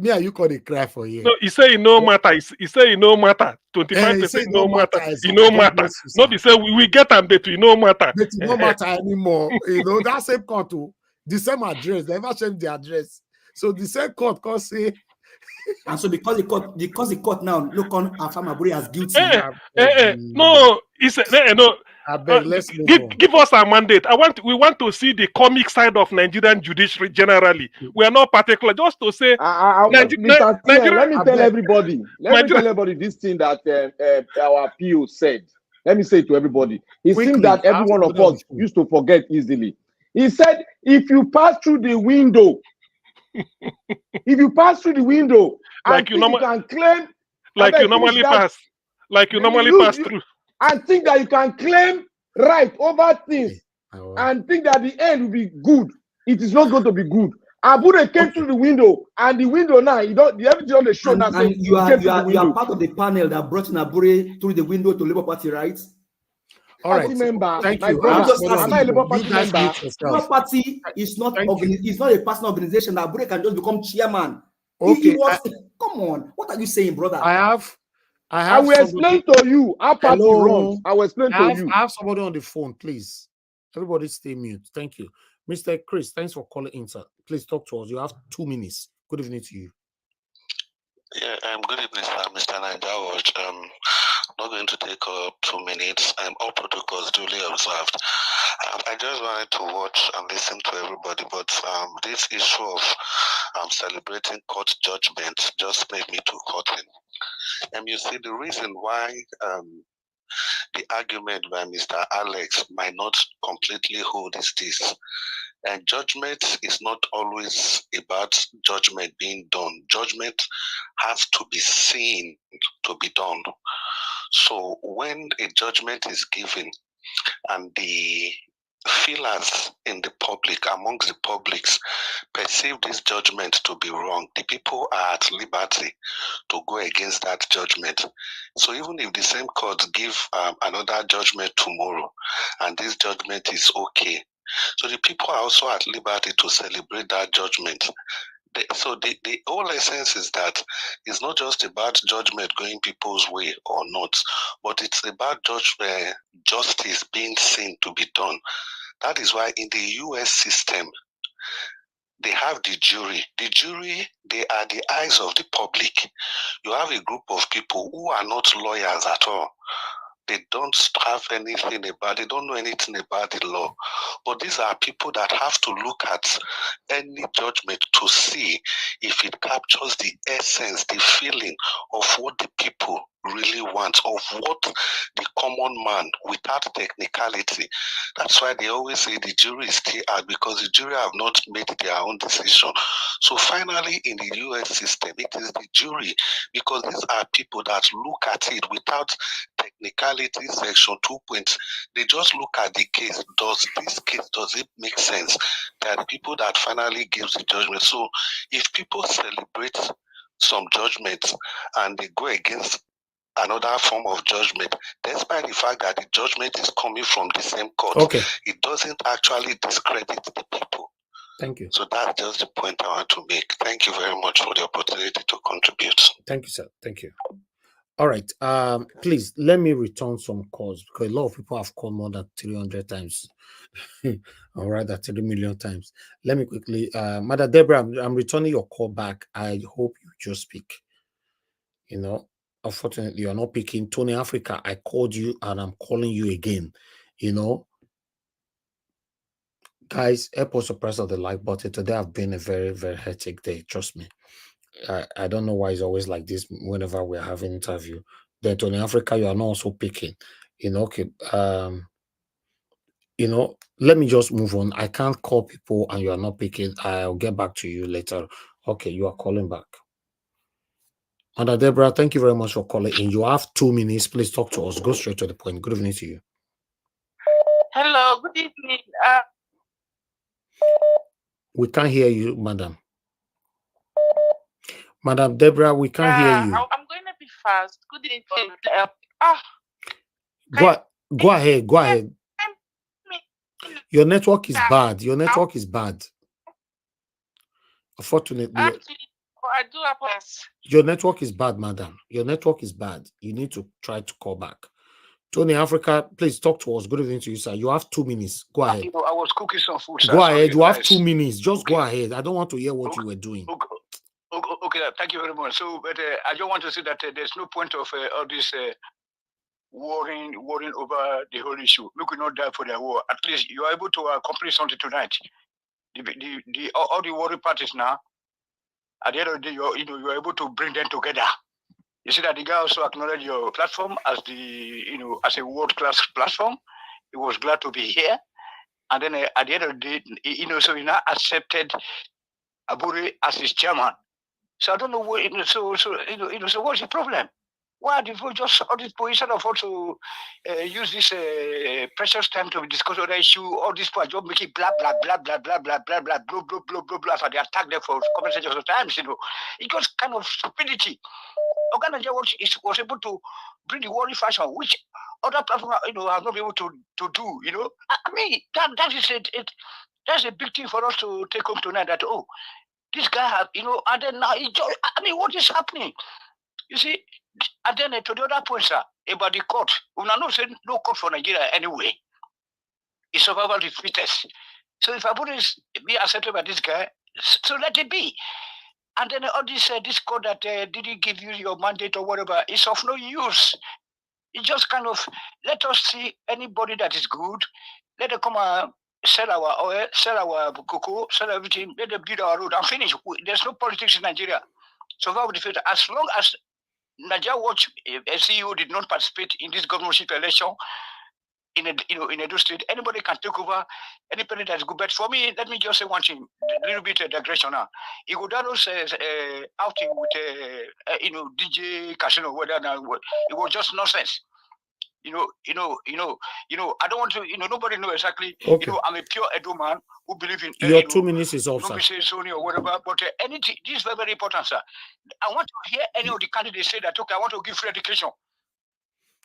Me and you call it cry for you. No, he say it no matter. He say it no matter. 25% no matter. It no matter. Not be say we get them, but it no matter. But it no matter anymore. You know that same court, the same address. They never change the address. So the same court can say. And so because the court now look on Afam Abure as guilty. No, he said no. Let's give us a mandate. We want to see the comic side of Nigerian judiciary generally. We are not particular, just to say. Let me tell everybody this thing that our PO said. Let me say it to everybody. It seems that every one of us used to forget easily. He said, if you pass through the window, like you can claim, like you normally pass through. And think that you can claim right over things and think that the end will be good. It is not going to be good. Abure came through the window, and the window now, the evidence on the show now. And you are part of the panel that brought in Abure through the window to Labour Party, right? All right. Member, thank you. Labour Party is not a personal organization that Abure can just become chairman. Okay. Come on. What are you saying, brother? I will explain to you how party runs. I will explain to you. I have somebody on the phone, please. Everybody stay mute. Thank you. Mr. Chris, thanks for calling in, sir. Please talk to us. You have 2 minutes. Good evening to you. Yeah, good evening, sir, Mr. Nigerians. Not going to take 2 minutes. All protocols duly observed. I just wanted to watch and listen to everybody, but this issue of celebrating court judgment just made me too caught in. And you see, the reason why the argument by Mr. Alex might not completely hold is this. And judgment is not always about judgment being done. Judgment has to be seen to be done. So when a judgment is given and the feelers in the public, amongst the publics, perceive this judgment to be wrong, the people are at liberty to go against that judgment. So even if the same court give another judgment tomorrow and this judgment is okay, so the people are also at liberty to celebrate that judgment. So the whole essence is that it's not just about judgment going people's way or not, but it's about justice being seen to be done. That is why in the US system, they have the jury. The jury, they are the eyes of the public. You have a group of people who are not lawyers at all. They don't have anything about, they don't know anything about the law. But these are people that have to look at any judgment to see if it captures the essence, the feeling of what the people really want, of what the common man without technicality. That's why they always say the jury is still out, because the jury have not made their own decision. So finally, in the US system, it is the jury, because these are people that look at it without technicality, section 2 points. They just look at the case. Does it make sense? They are the people that finally gives the judgment. So if people celebrate some judgments and they go against another form of judgment, despite the fact that the judgment is coming from the same court, it doesn't actually discredit the people. Thank you. So that's just the point I want to make. Thank you very much for the opportunity to contribute. Thank you, sir. Thank you. All right. Please let me return some calls, because a lot of people have called more than 300 times, or rather 3 million times. Let me quickly, Mother Deborah, I'm returning your call back. I hope you just speak. You know, unfortunately, you're not picking. Tony Africa, I called you and I'm calling you again. You know, guys, help us to press on the like button. Today have been a very, very hectic day. Trust me. I don't know why it's always like this whenever we're having interview. Then Tony Africa, you are not also picking. You know, okay. You know, let me just move on. I can't call people and you are not picking. I'll get back to you later. Okay, you are calling back. Mother Deborah, thank you very much for calling in. You have 2 minutes. Please talk to us. Go straight to the point. Good evening to you. Hello, good evening. We can't hear you, madam. Madam Deborah, we can't hear you. I'm going to be fast. Good evening. Go ahead. Go ahead. Your network is bad. Your network is bad. Unfortunately, I do apologize. Your network is bad, madam. Your network is bad. You need to try to call back. Tony Africa, please talk to us. Good evening to you, sir. You have 2 minutes. Go ahead. I was cooking some food, sir. Go ahead. You have 2 minutes. Just go ahead. I don't want to hear what you were doing. Okay, thank you very much. So, but I just want to say that there's no point of all this worrying over the whole issue. We could not die for the war. At least you are able to accomplish something tonight. All the worry parties now, at the end of the day, you're able to bring them together. You see that the guy also acknowledged your platform as as a world-class platform. He was glad to be here. And then at the end of the day, so he now accepted Abure as his chairman. So I don't know what, so what's the problem? Why did we just all this position of also use this precious time to discuss other issue? All this part just make it blah blah blah blah blah blah blah blah blah blah blah blah blah. After they attack them for conversations of times, it was kind of stupidity. Organizer was able to bring the worry fashion, which other platforms have not been able to do. I mean that is it. That's a big thing for us to take home tonight. That this guy has and then now what is happening? You see. And then to the other point, sir, about the court, we are not saying no court for Nigeria anyway. It's survival of the fittest. So if Abure is be accepted by this guy, so let it be. And then all this court that didn't give you your mandate or whatever is of no use. It just kind of let us see anybody that is good. Let them come and sell our oil, sell our cocoa, sell everything. Let them build our road and finish. There's no politics in Nigeria. Survival of the fittest. As long as Nigeria Watch CEO did not participate in this governorship election, in Edo State, anybody can take over anybody that's good. But for me, let me just say one thing, a little bit digression now. Iguodalo says outing with DJ Casino, whether now it was just nonsense. I don't want to, nobody know exactly. Okay. I'm a pure Edo man who believe in Your 2 minutes is up, don't be sir. saying Sony or whatever, but anything, this is very, very important, sir. I want to hear any of the candidates say that, okay, I want to give free education.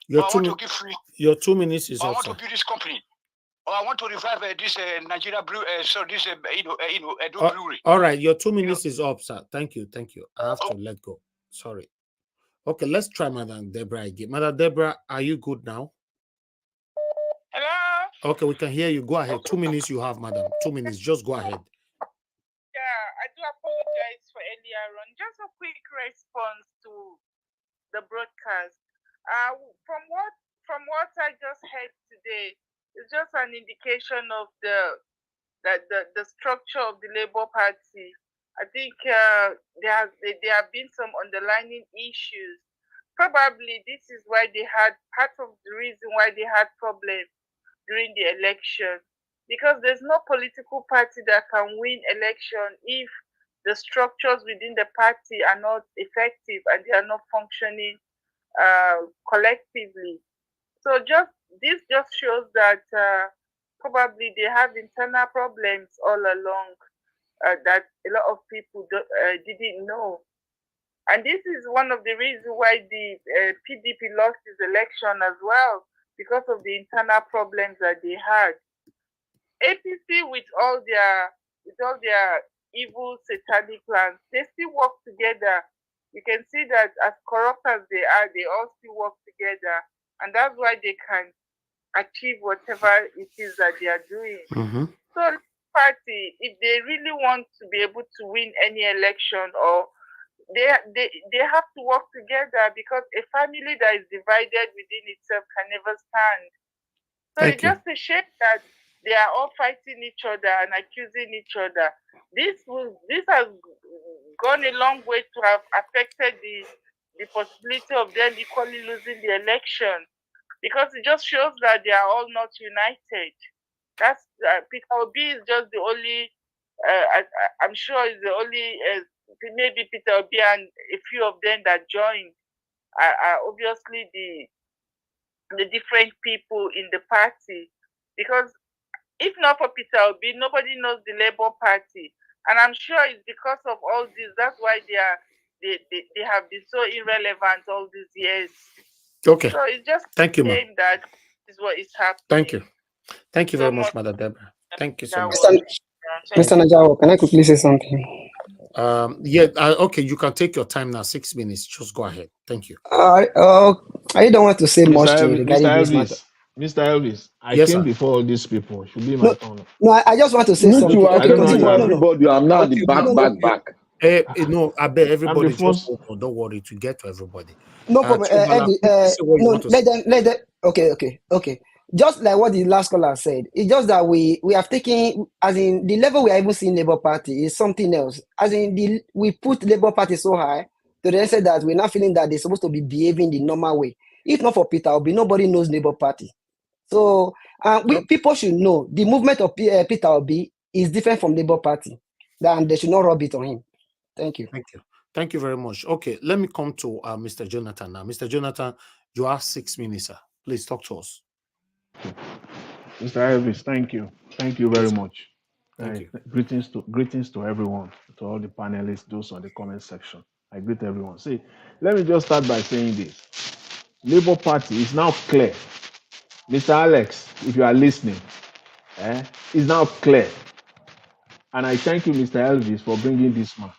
Your or I want to give free. Your 2 minutes is Or I up, want sir. to build this company. Or I want to revive this Nigeria brew. This Edo brewery. All right, your 2 minutes is up, sir. Thank you. I have to let go. Sorry. Okay, let's try Madam Deborah again. Madam Deborah, are you good now? Hello? Okay, we can hear you. Go ahead. 2 minutes you have, madam. 2 minutes. Just go ahead. Yeah, I do apologize for earlier on. Just a quick response to the broadcast. From what I just heard today, it's just an indication of the structure of the Labour Party. I think there have been some underlying issues. Probably this is why they had part of the reason why they had problems during the election, because there's no political party that can win election if the structures within the party are not effective and they are not functioning collectively. So this just shows that probably they have internal problems all along that a lot of people didn't know. And this is one of the reasons why the PDP lost its election as well, because of the internal problems that they had. APC, with all their evil satanic plans, they still work together. You can see that as corrupt as they are, they all still work together, and that's why they can achieve whatever it is that they are doing. Mm-hmm. So, party, if they really want to be able to win any election, or they have to work together, because a family that is divided within itself can never stand. So it's just a shame that they are all fighting each other and accusing each other. This has gone a long way to have affected the possibility of them equally losing the election, because it just shows that they are all not united. That's Peter Obi is just the only. I'm sure is the only. Maybe Peter Obi and a few of them that joined are obviously the different people in the party, because if not for Peter Obi, nobody knows the Labour Party, and I'm sure it's because of all this. That's why they have been so irrelevant all these years. Okay. So it's just thank you, ma'am. That is what is happening. Thank you very much, Madam Deborah. Thank you so much. Mr. Najao, can I quickly say something? Okay, you can take your time now. 6 minutes. Just go ahead. Thank you. I don't want to say much regarding this matter. Mr. Elvis, I Yes, came sir. before all these people. Should be my turn. No, I just want to say Me something. too, I Okay, don't know continue. everybody. I'm now the back. No, I bet everybody the just first- hold on. Don't worry to get to everybody. No problem. Let them. Okay. Just like what the last caller said, it's just that we have taken, as in the level we are even seeing Labour Party is something else. As in we put Labour Party so high to the extent that we're not feeling that they're supposed to be behaving the normal way. If not for Peter Obi, nobody knows Labour Party. So people should know the movement of Peter Obi is different from Labour Party, and they should not rub it on him. Thank you. Thank you very much. Okay, let me come to Mr. Jonathan now. Mr. Jonathan, you have 6 minutes, sir. Please talk to us. Mr. Elvis, thank you. Thank you very much. Thank you. Greetings to everyone, to all the panelists, those on the comment section. I greet everyone. See, let me just start by saying this. Labour Party is now clear. Mr. Alex, if you are listening, it's now clear. And I thank you, Mr. Elvis, for bringing this man.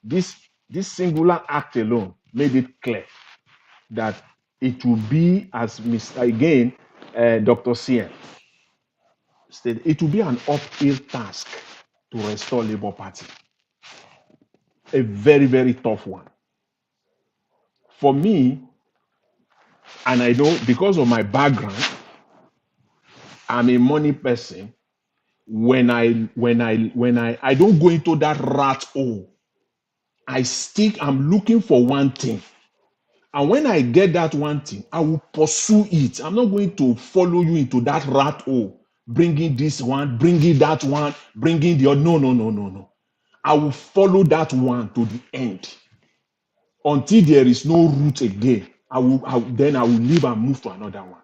This singular act alone made it clear that it will be, as Dr. CM stated, it will be an uphill task to restore Labour Party. A very, very tough one. For me, and I know because of my background, I'm a money person. When I don't go into that rat hole, I'm looking for one thing. And when I get that one thing, I will pursue it. I'm not going to follow you into that rat hole, bringing this one, bringing that one, bringing the other. No, no, no, no, no. I will follow that one to the end until there is no root again. Then I will leave and move to another one.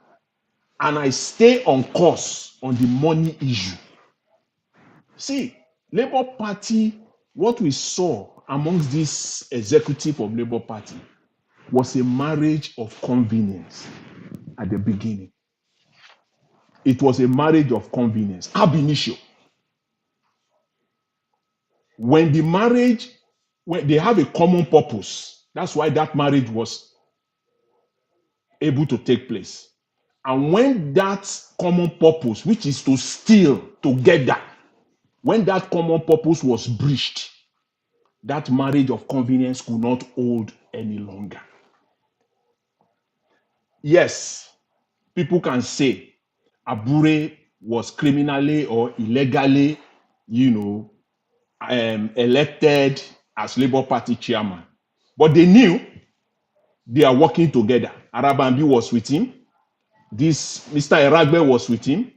And I stay on course on the money issue. See, Labour Party, what we saw amongst this executive of Labour Party was a marriage of convenience at the beginning. It was a marriage of convenience, ab initio. When they have a common purpose, that's why that marriage was able to take place. And when that common purpose, which is to steal together, when that common purpose was breached, that marriage of convenience could not hold any longer. Yes, people can say Abure was criminally or illegally, elected as Labour Party chairman. But they knew they are working together. Arabi was with him. This Mr. Eragbe was with him.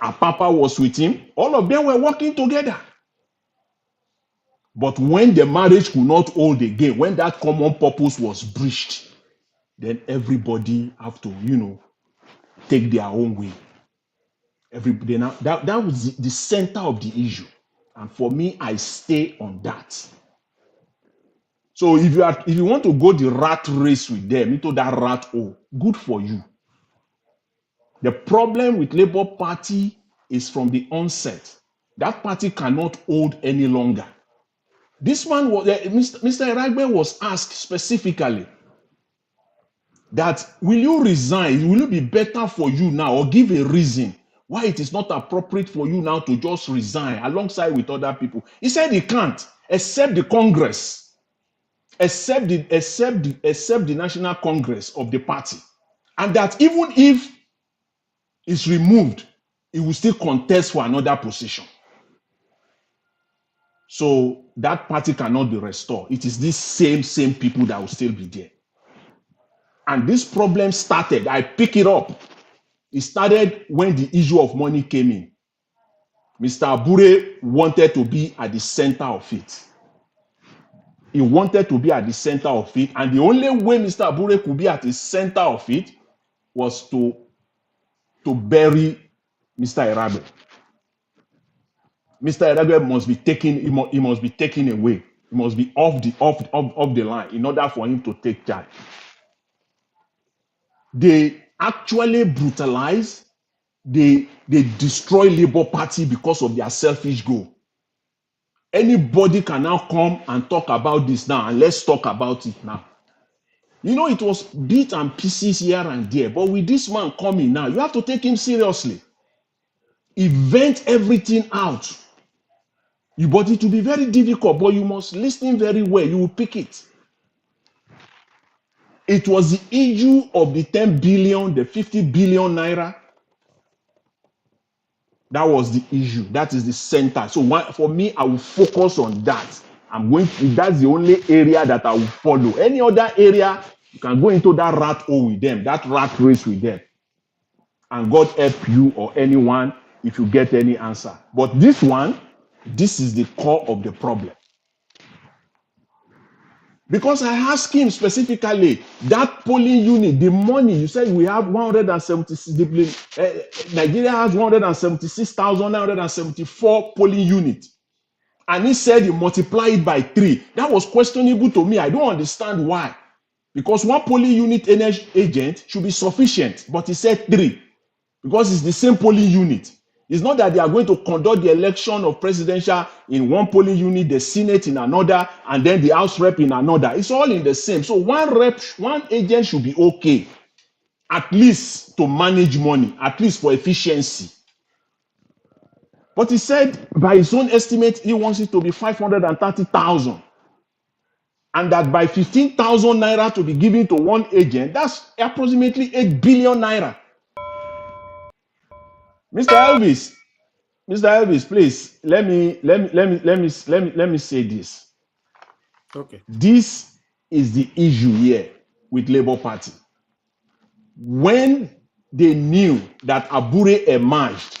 Apapa was with him. All of them were working together. But when the marriage could not hold again, when that common purpose was breached, then everybody have to, take their own way. Everybody now that was the center of the issue. And for me, I stay on that. So if you want to go the rat race with them into that rat hole, good for you. The problem with Labour Party is from the onset. That party cannot hold any longer. This man was Mr. Eragbe was asked specifically that will you resign? Will it be better for you now, or give a reason why it is not appropriate for you now to just resign alongside with other people? He said he can't, except the Congress, except the National Congress of the party, and that even if it's removed, he will still contest for another position. So that party cannot be restored. It is these same people that will still be there. And this problem started, I pick it up. It started when the issue of money came in. Mr. Abure wanted to be at the center of it. He wanted to be at the center of it. And the only way Mr. Abure could be at the center of it was to bury Mr. Eragbe. Mr. Eragbe must be taken, he must be taken away. He must be off the line in order for him to take charge. They actually brutalize, they destroy Labour Party because of their selfish goal. Anybody can now come and talk about this now, and let's talk about it now. It was bits and pieces here and there, but with this man coming now, you have to take him seriously. He vent everything out. But it will be very difficult, but you must listen very well. You will pick it. It was the issue of the 10 billion, the 50 billion naira. That was the issue. That is the center. So for me, I will focus on that. That's the only area that I will follow. Any other area, you can go into that rat hole with them, that rat race with them. And God help you or anyone if you get any answer. But this is the core of the problem. Because I asked him specifically, that polling unit, the money, you said we have 176, Nigeria has 176,974 polling units. And he said he multiplied it by 3. That was questionable to me. I don't understand why. Because one polling unit agent should be sufficient, but he said 3. Because it's the same polling unit. It's not that they are going to conduct the election of presidential in one polling unit, the Senate in another, and then the House rep in another. It's all in the same. So one agent should be okay, at least to manage money, at least for efficiency. But he said, by his own estimate, he wants it to be 530,000. And that by 15,000 naira to be given to one agent, that's approximately 8 billion naira. Mr. Elvis, please let me say this. Okay. This is the issue here. with Labour Party. When they knew that Abure emerged,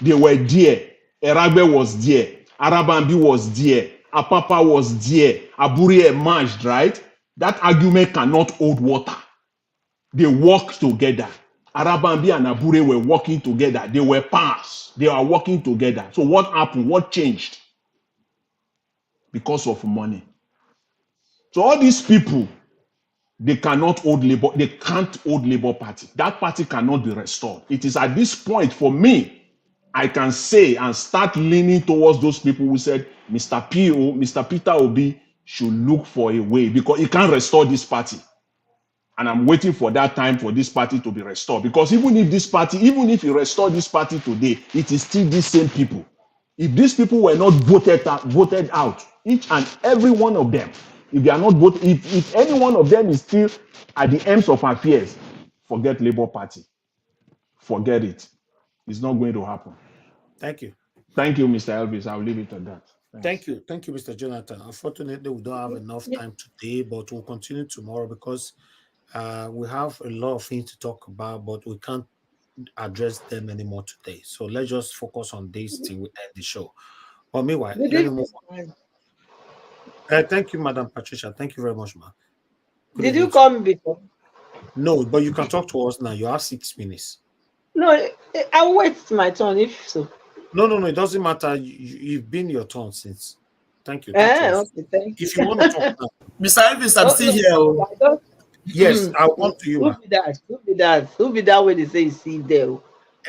they were there. Eragbe was there. Arabi was there. Apapa was there. Abure emerged, right? That argument cannot hold water. They worked together. Arabi and Abure were working together. They were pals. They are working together. So what happened? What changed? Because of money. So all these people, they cannot hold Labour. They can't hold Labour Party. That party cannot be restored. It is at this point for me, I can say and start leaning towards those people who said Mr. Peter Obi should look for a way because he can't restore this party. And I'm waiting for that time for this party to be restored. Because even if he restored this party today, it is still these same people. If these people were not voted out, each and every one of them, if they are not voted, if any one of them is still at the ends of affairs, forget Labour Party. Forget it. It's not going to happen. Thank you. Thank you, Mr. Elvis. I'll leave it at that. Thank you, Mr. Jonathan. Unfortunately, we don't have enough time today, but we'll continue tomorrow because we have a lot of things to talk about, but we can't address them anymore today. So let's just focus on this till we end the show. But meanwhile, let me move on. Thank you, Madam Patricia. Thank you very much, ma'am. Did you call me before? No, but you can talk to us now. You have 6 minutes. No, I'll wait my turn if so. No, it doesn't matter. You've been your turn since. Thank you. Okay, thank you. If you want to talk now. Mr. Elvis, I'm still here. Yes, I'll come to you. Who be that way they say you see there? You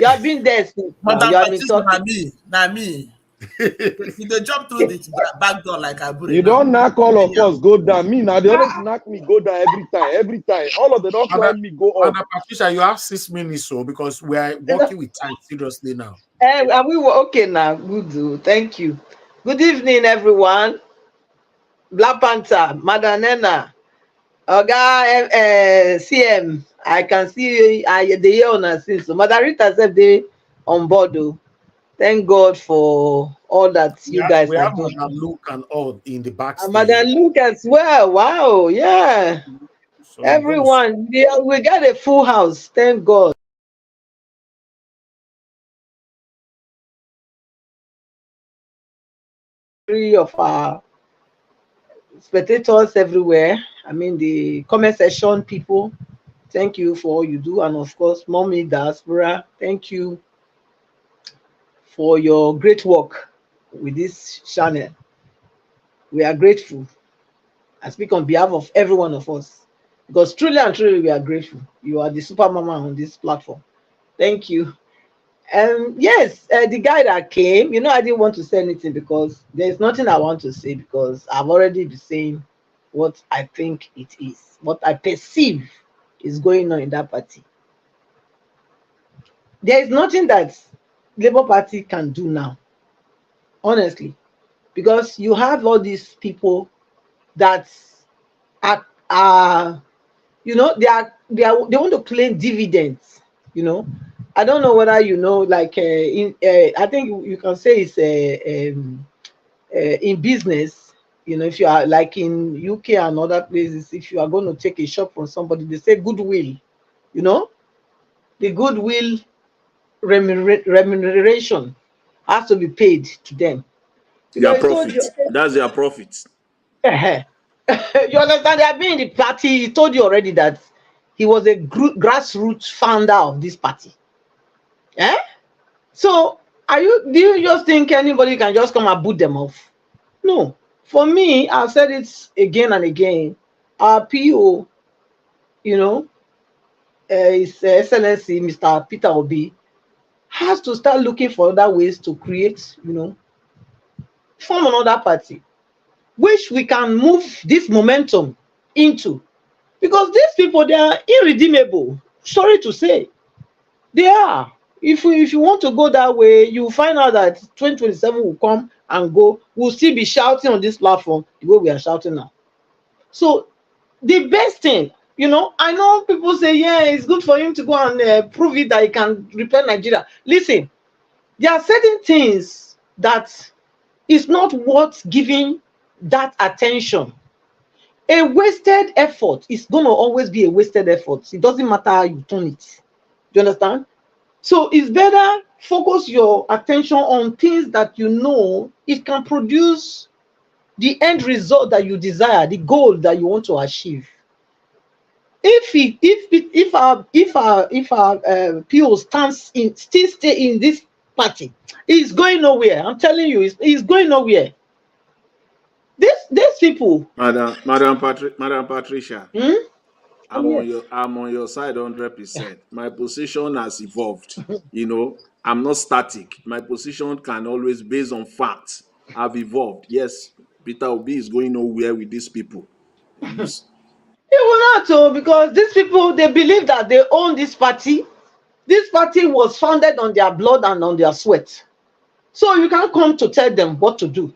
have been there since. Madam You have been talking. me. If they jump through the back door like Abure. You don't knock all of us go down. Me now, they always knock me go down every time. All of them don't find me go up. Madam Patricia, you have 6 minutes, so because we are working with time seriously now. Are we okay now? Good. Thank you. Good evening, everyone. Black Panther, Madanena, Oga CM. I can see the year on us since. So Madarita said they on board. Thank God for all that you guys are doing. Madam Luke and all in the back. Madam Luke as well. Wow, yeah. So everyone, we got a full house. Thank God. Of our spectators everywhere. I mean, the comment section people, thank you for all you do. And of course, Mommy Diaspora, thank you for your great work with this channel. We are grateful. I speak on behalf of every one of us because truly and truly we are grateful. You are the super mama on this platform. Thank you. Yes, the guy that came, I didn't want to say anything because there's nothing I want to say because I've already been saying what I think it is, what I perceive is going on in that party. There is nothing that Labour Party can do now, honestly, because you have all these people that are they want to claim dividends, I don't know whether like I think you can say it's in business, if you are like in UK and other places, if you are going to take a shop from somebody, they say goodwill, the goodwill remuneration has to be paid to them. Their profit. That's their profit. You understand? They have been in the party. He told you already that he was a grassroots founder of this party. So do you just think anybody can just come and boot them off? No. For me, I've said it again and again. Our PO, His Excellency Mr. Peter Obi, has to start looking for other ways to create, form another party, which we can move this momentum into. Because these people, they are irredeemable. Sorry to say. They are. If you want to go that way, you find out that 2027 will come and go. We'll still be shouting on this platform the way we are shouting now. So the best thing, I know people say, yeah, it's good for him to go and prove it that he can repair Nigeria. Listen, there are certain things that is not worth giving that attention. A wasted effort is going to always be a wasted effort. It doesn't matter how you turn it. Do you understand? So it's better focus your attention on things that you know it can produce the end result that you desire, the goal that you want to achieve. If our PO still stay in this party, it's going nowhere. I'm telling you, it's going nowhere. These people, Madam Patricia, I'm yes. on your side 100%. My position has evolved. I'm not static. My position can always, based on facts, have evolved. Yes, Peter Obi is going nowhere with these people. It will not, because these people, they believe that they own this party. This party was founded on their blood and on their sweat. So you can't come to tell them what to do.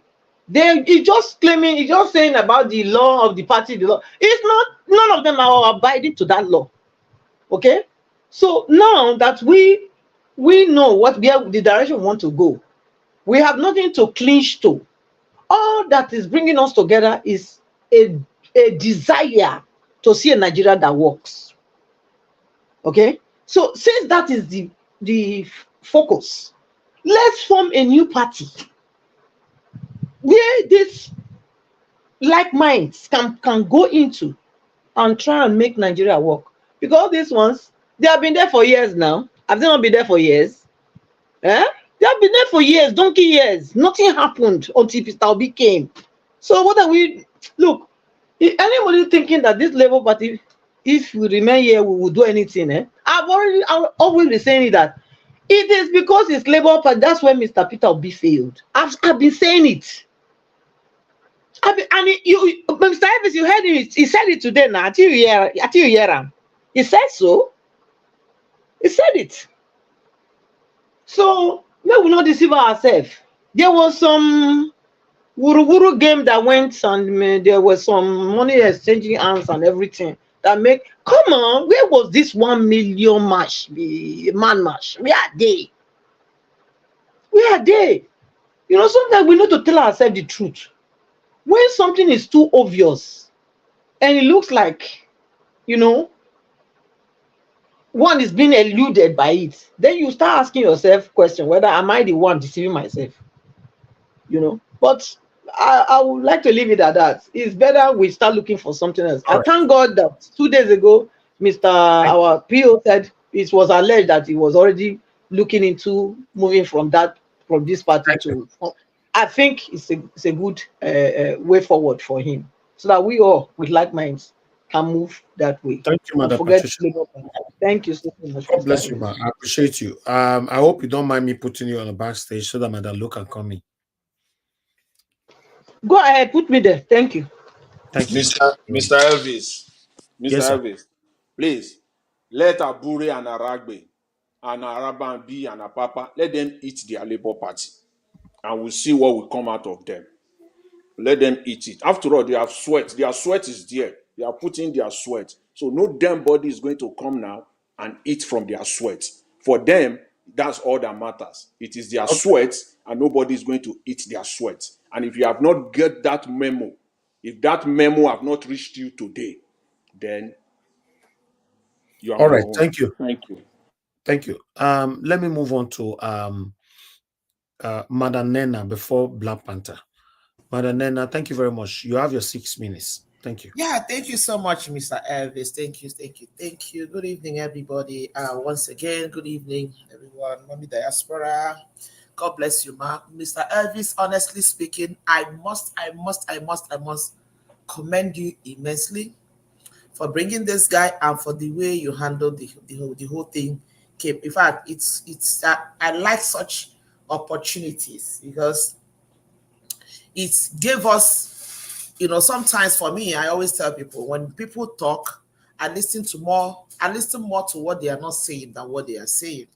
He's just saying about the law of the party, the law. It's not, none of them are abiding to that law. Okay? So now that we know where the direction we want to go, we have nothing to clinch to. All that is bringing us together is a desire to see a Nigeria that works. Okay? So since that is the focus, let's form a new party where these like minds can go into and try and make Nigeria work. Because these ones, they have been there for years now. Have they not been there for years? They have been there for years, donkey years. Nothing happened until Peter Obi came. So what are we? Look, anybody thinking that this Labour Party, if we remain here, we will do anything? I've always been saying that it is because it's Labour Party. That's why Mr. Peter Obi failed. I've been saying it. Mr. Evans, you heard him. He said it today. Now, until you hear him, he said so. He said it. So we will not deceive ourselves. There was some wuru game that went, and there was some money exchanging hands and everything that make. Come on, where was this 1 million march, man march? Where are they? Where are they? Sometimes we need to tell ourselves the truth. When something is too obvious and it looks like, one is being eluded by it, then you start asking yourself question whether am I the one deceiving myself? But I would like to leave it at that. It's better we start looking for something else. I thank God that 2 days ago, our PO said it was alleged that he was already looking into moving from this party to. I think it's a good way forward for him, so that we all with like minds can move that way. Thank you, Madam Patricia. Thank you so much. God bless you, ma. I appreciate you. I hope you don't mind me putting you on the backstage so that Madam Luke can come in. Go ahead, put me there. Thank you. Thank you. Mr. Elvis. Yes, Elvis, please let Abure and Eragbe and Arabi and Apapa, let them eat their Labour Party. And we'll see what will come out of them. Let them eat it. After all, they have sweat. Their sweat is there. They are putting their sweat. So no damn body is going to come now and eat from their sweat. For them, that's all that matters. It is their sweat, and nobody is going to eat their sweat. And if you have not get that memo, if that memo have not reached you today, then you are all right. home. Thank you. Thank you. Thank you. Let me move on to Madam Nena before Black Panther. Madam Nena, thank you very much. You have your 6 minutes. Thank you. Yeah, thank you so much, Mr. Elvis. Thank you. Good evening, everybody. Once again, good evening, everyone. Mommy Diaspora. God bless you, ma. Mr. Elvis, honestly speaking, I must commend you immensely for bringing this guy and for the way you handled the whole thing. In fact, it's I like such opportunities because it gave us, sometimes for me, I always tell people when people talk, I listen more to what they are not saying than what they are saying.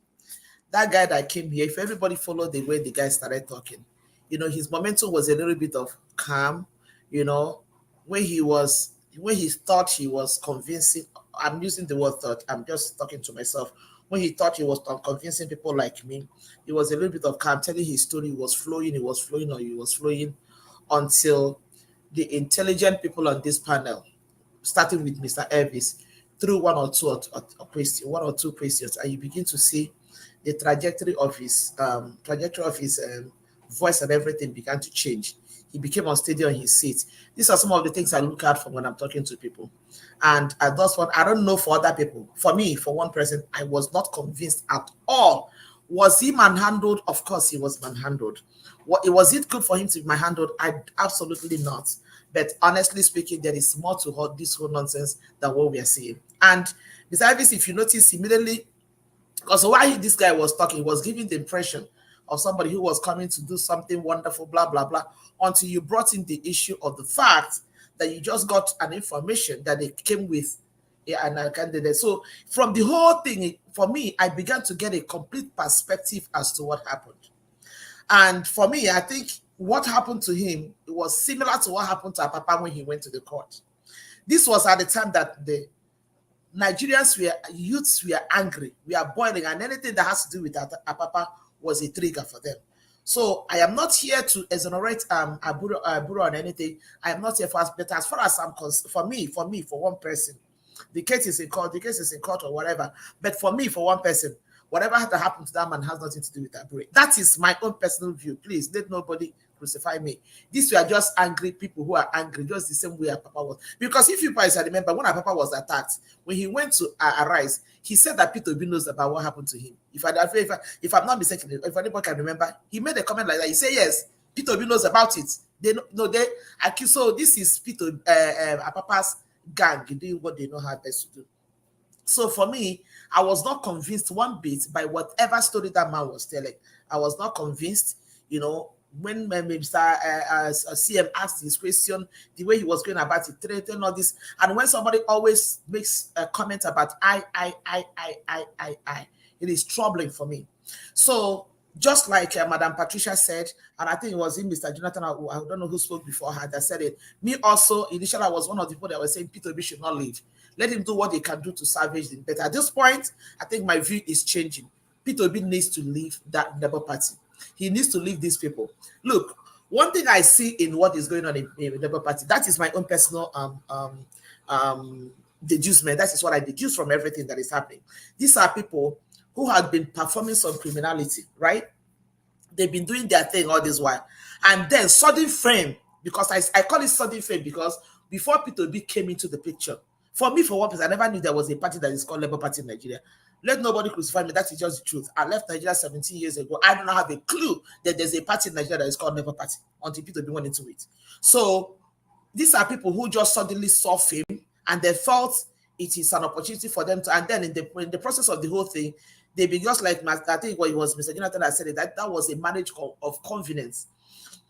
That guy that came here, if everybody followed the way the guy started talking, his momentum was a little bit of calm, when he thought he was convincing. I'm using the word thought, I'm just talking to myself. When he thought he was convincing people like me, it was a little bit of calm, telling his story, he was flowing until the intelligent people on this panel, starting with Mr. Elvis, through one or two questions, and you begin to see the trajectory of his voice and everything began to change. He became unsteady on his seat. These are some of the things I look out for when I'm talking to people. And at this one, I don't know for other people. For me, for one person, I was not convinced at all. Was he manhandled? Of course, he was manhandled. Was it good for him to be manhandled? Absolutely not. But honestly speaking, there is more to this whole nonsense than what we are seeing. And besides, if you notice immediately, because while this guy was talking, he was giving the impression of somebody who was coming to do something wonderful, blah, blah, blah, until you brought in the issue of the fact that you just got an information that they came with a candidate. So from the whole thing, for me, I began to get a complete perspective as to what happened. And for me, I think what happened to him was similar to what happened to Apapa when he went to the court. This was at the time that the Nigerians youths were angry, we are boiling, and anything that has to do with Apapa was a trigger for them. So I am not here to exonerate Abure on anything. I am not here for us, but as far as I'm concerned, for one person, the case is in court or whatever. But for me, for one person, whatever had to happen to that man has nothing to do with Abure. That is my own personal view. Please let nobody crucify me. These were just angry people who are angry, just the same way Papa was. Because if you guys remember, when Papa was attacked, when he went to Arise, he said that Peter Obi knows about what happened to him. If I'm not mistaken, if anybody can remember, he made a comment like that. He said, yes, Peter Obi knows about it. So this is Peter Papa's gang doing what they know how best to do. So for me, I was not convinced one bit by whatever story that man was telling. I was not convinced, when Mr. CM asked his question, the way he was going about it, and all this, and when somebody always makes a comment about I, it is troubling for me. So just like Madam Patricia said, and I think it was in Mr. Jonathan, I don't know who spoke before her, that said it. Me also, initially, I was one of the people that were saying Peter Obi should not leave. Let him do what he can do to salvage him. But at this point, I think my view is changing. Peter Obi needs to leave that Labour Party. He needs to leave these people. Look, one thing I see in what is going on in the Labour Party, that is my own personal deducement. That is what I deduce from everything that is happening. These are people who have been performing some criminality, right? They've been doing their thing all this while. And then sudden fame, because I call it sudden fame because before Peter Obi came into the picture, for me, for one person, I never knew there was a party that is called Labour Party in Nigeria. Let nobody crucify me. That is just the truth. I left Nigeria 17 years ago. I don't have a clue that there's a party in Nigeria that is called Labour Party until Peter Obi went into it. So these are people who just suddenly saw fame and they felt it is an opportunity for them to, and then in the process of the whole thing, they be just like, I think what it was Mr. Jonathan that said it, that was a marriage of convenience.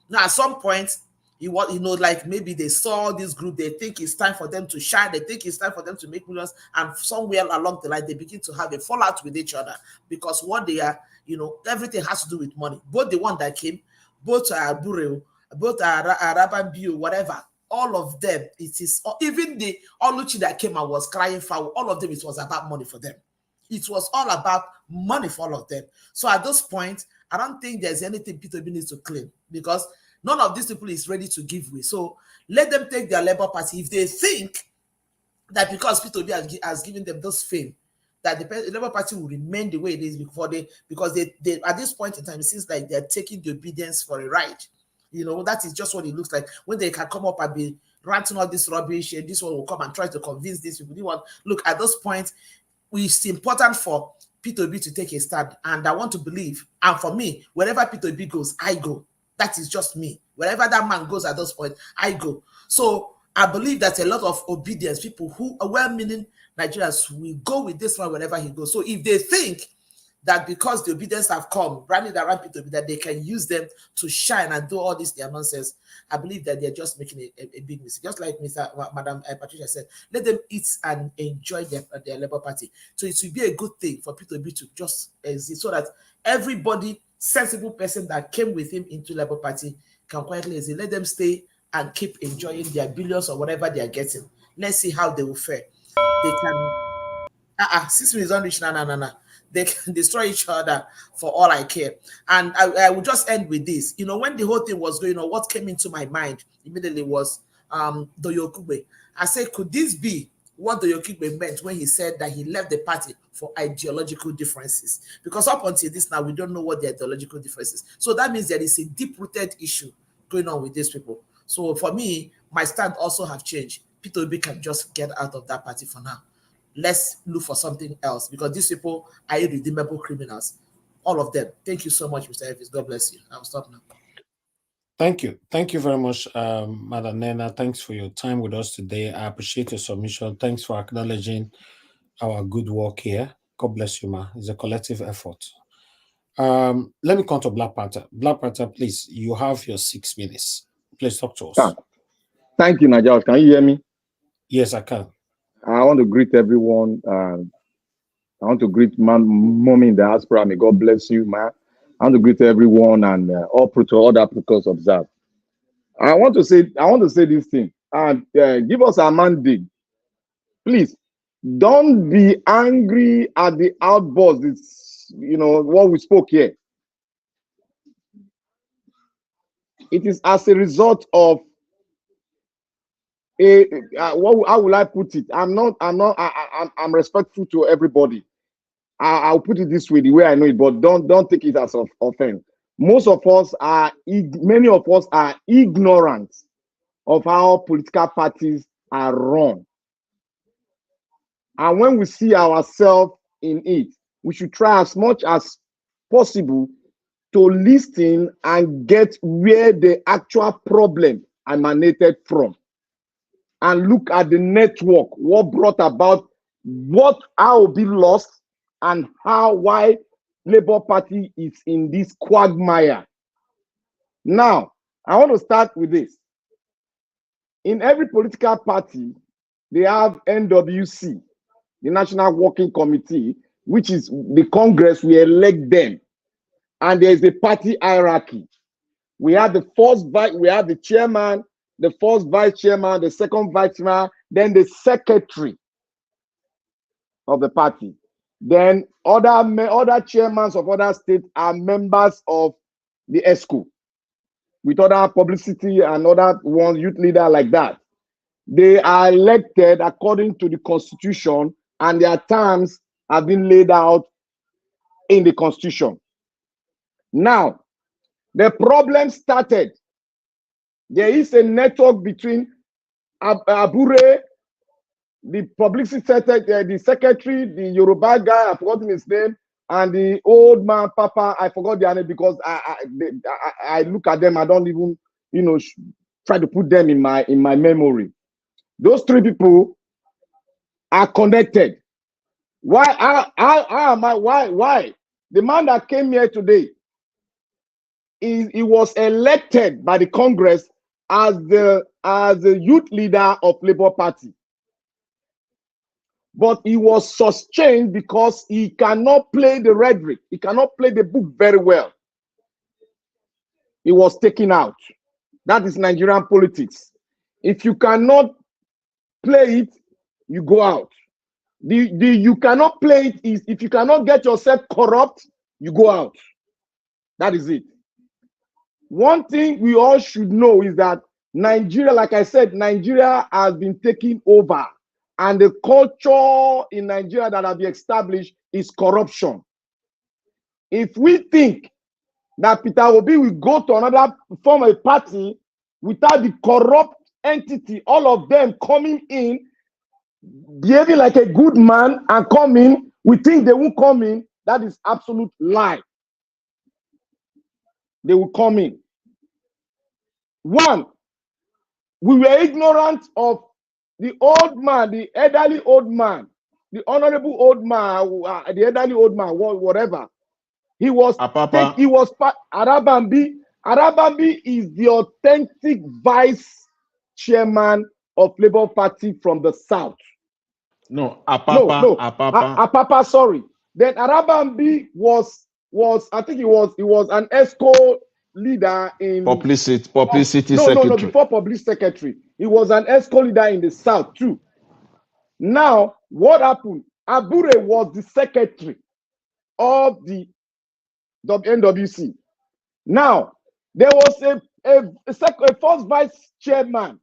Now, at some point, like maybe they saw this group, they think it's time for them to shine, they think it's time for them to make millions, and somewhere along the line, they begin to have a fallout with each other because what they are, everything has to do with money. Both the one that came, both Abure, both Arabi, whatever, all of them, it is, even the Oluchi that came and was crying foul, all of them, it was about money for them. It was all about money for all of them. So at this point, I don't think there's anything Peter Obi needs to claim because none of these people is ready to give way. So let them take their Labour Party. If they think that because Peter Obi has given them this fame, that the Labour Party will remain the way it is because they at this point in time, it seems like they're taking the obedience for a ride. That is just what it looks like. When they can come up and be ranting all this rubbish, and this one will come and try to convince these people. Look, at this point, it's important for Peter Obi to take a stand. And I want to believe, and for me, wherever Peter Obi goes, I go. That is just me. Wherever that man goes at this point, I go. So I believe that a lot of obedience, people who are well-meaning Nigerians will go with this man wherever he goes. So if they think that because the obedience have come, rallied around Peter Obi, that they can use them to shine and do all this their nonsense, I believe that they're just making a big mistake. Just like Madam Patricia said, let them eat and enjoy their Labour Party. So it will be a good thing for Peter Obi to just exist so that everybody, sensible person that came with him into Labour Party can quietly exist. Let them stay and keep enjoying their billions or whatever they are getting. Let's see how they will fare. They can... system is unreached. No. They can destroy each other for all I care. And I will just end with this. When the whole thing was going on, what came into my mind immediately was Doyokugbe. I said, could this be what Doyokugbe meant when he said that he left the party for ideological differences? Because up until this now, we don't know what the ideological differences. So that means there is a deep-rooted issue going on with these people. So for me, my stand also have changed. Peter Obi can just get out of that party for now. Let's look for something else, because these people are irredeemable criminals. All of them. Thank you so much, Mr. Elvis. God bless you. I'll stop now. Thank you. Thank you very much, Madam Nena. Thanks for your time with us today. I appreciate your submission. Thanks for acknowledging our good work here. God bless you, ma. It's a collective effort. Let me come to Black Panther. Black Panther, please, you have your 6 minutes. Please talk to us. Thank you, Nigel. Can you hear me? Yes, I can. I want to greet everyone. I want to greet mommy in the diaspora. May God bless you, man. I want to greet everyone and all other protocols observed. I want to say this thing and give us a mandate. Please don't be angry at the outburst. It's, what we spoke here. It is as a result of how will I put it? I'm respectful to everybody. I'll put it this way, the way I know it, but don't take it as of offense. Many of us are ignorant of how political parties are run. And when we see ourselves in it, we should try as much as possible to listen and get where the actual problem emanated from. And look at the network, what brought about, how be lost, and why Labour Party is in this quagmire. Now, I want to start with this. In every political party, they have NWC, the National Working Committee, which is the Congress, we elect them. And there is a party hierarchy. We have the chairman, the first vice chairman, the second vice chairman, then the secretary of the party. Then other chairmans of other states are members of the ESCO, with other publicity and other ones, youth leader like that. They are elected according to the constitution, and their terms have been laid out in the constitution. Now, the problem started. There is a network between Abure, the publicity secretary, the secretary, the Yoruba guy, I've forgotten his name, and the old man, Papa, I forgot their name because I look at them, I don't even, try to put them in my memory. Those three people are connected. Why? Why? The man that came here today, he was elected by the Congress as the youth leader of Labour Party. But he was sustained because he cannot play the rhetoric. He cannot play the book very well. He was taken out. That is Nigerian politics. If you cannot play it, you go out. You cannot play it is if you cannot get yourself corrupt, you go out. That is it. One thing we all should know is that Nigeria, like I said, Nigeria has been taken over. And the culture in Nigeria that has been established is corruption. If we think that Peter Obi will go to another form of a party without the corrupt entity, all of them coming in, behaving like a good man and coming, we think they won't come in. That is absolute lie. They will come in. One, we were ignorant of the old man, the elderly old man, the honorable old man, the elderly old man, whatever. He was Arabi. Arabi is the authentic vice chairman of Labour Party from the south. Apapa, sorry. Then Arabi was I think he was an ESCO leader in publicity secretary. No, before public secretary. He was an ESCO leader in the south too. Now, what happened? Abure was the secretary of the NWC. Now, there was a first vice chairman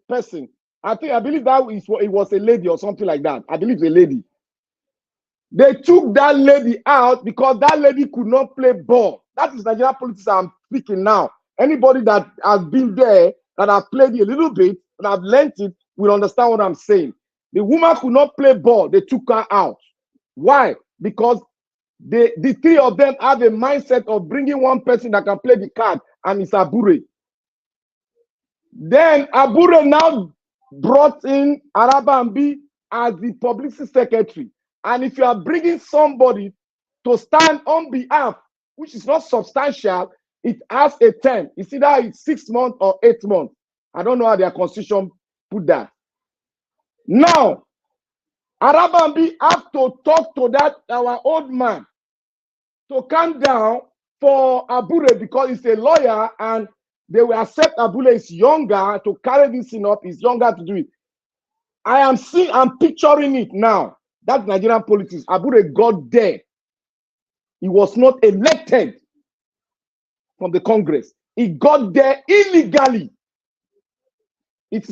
person. I believe that it was a lady or something like that. I believe a lady. They took that lady out because that lady could not play ball. That is Nigerian politics I'm speaking now. Anybody that has been there, that have played it a little bit, and have learned it, will understand what I'm saying. The woman could not play ball. They took her out. Why? Because the three of them have a mindset of bringing one person that can play the card, and it's Abure. Then Abure now brought in Arabi as the publicity secretary. And if you are bringing somebody to stand on behalf, which is not substantial, it has a term. It's either 6 months or 8 months. I don't know how their constitution put that. Now, Arabi have to talk to that our old man to calm down for Abure because he's a lawyer and they will accept Abure is younger to carry this thing up. He's younger to do it. I'm picturing it now. That's Nigerian politics. Abure got there. He was not elected from the Congress. He got there illegally.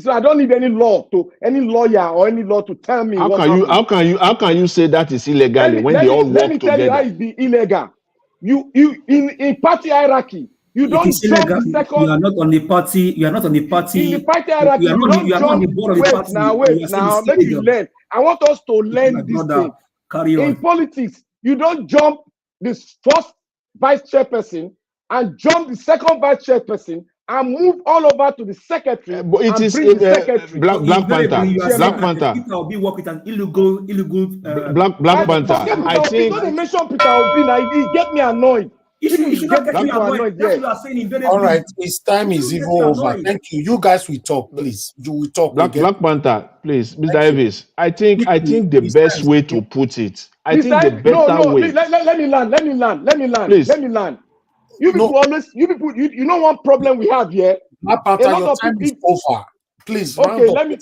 I don't need any lawyer or any law to tell me How can you say that is illegally when they all work together? Let me tell you how it's illegal. You in party hierarchy, you don't jump the second. You are not on the party. You are not on the party. In the party hierarchy, you don't jump. Wait now, make you learn. I want us to learn this thing. Carry on. In politics, you don't jump this first vice chairperson and jump the second vice chairperson and move all over to the secretary. But it is Black Panther. Black Panther. Peter Obi work with an illegal. Black Panther. I think. Don't mention Peter Obi now. He get me annoyed. You should not get me annoyed. That's what you are saying. All right, his time is even over. Thank you. You guys will talk, please. You will talk. Black Panther, please, Mr. Elvis. I think the best way to put it. I think the better way. Let me land. Please. Let me land. You people, you know one problem we have here. Your time is over. Please. Okay,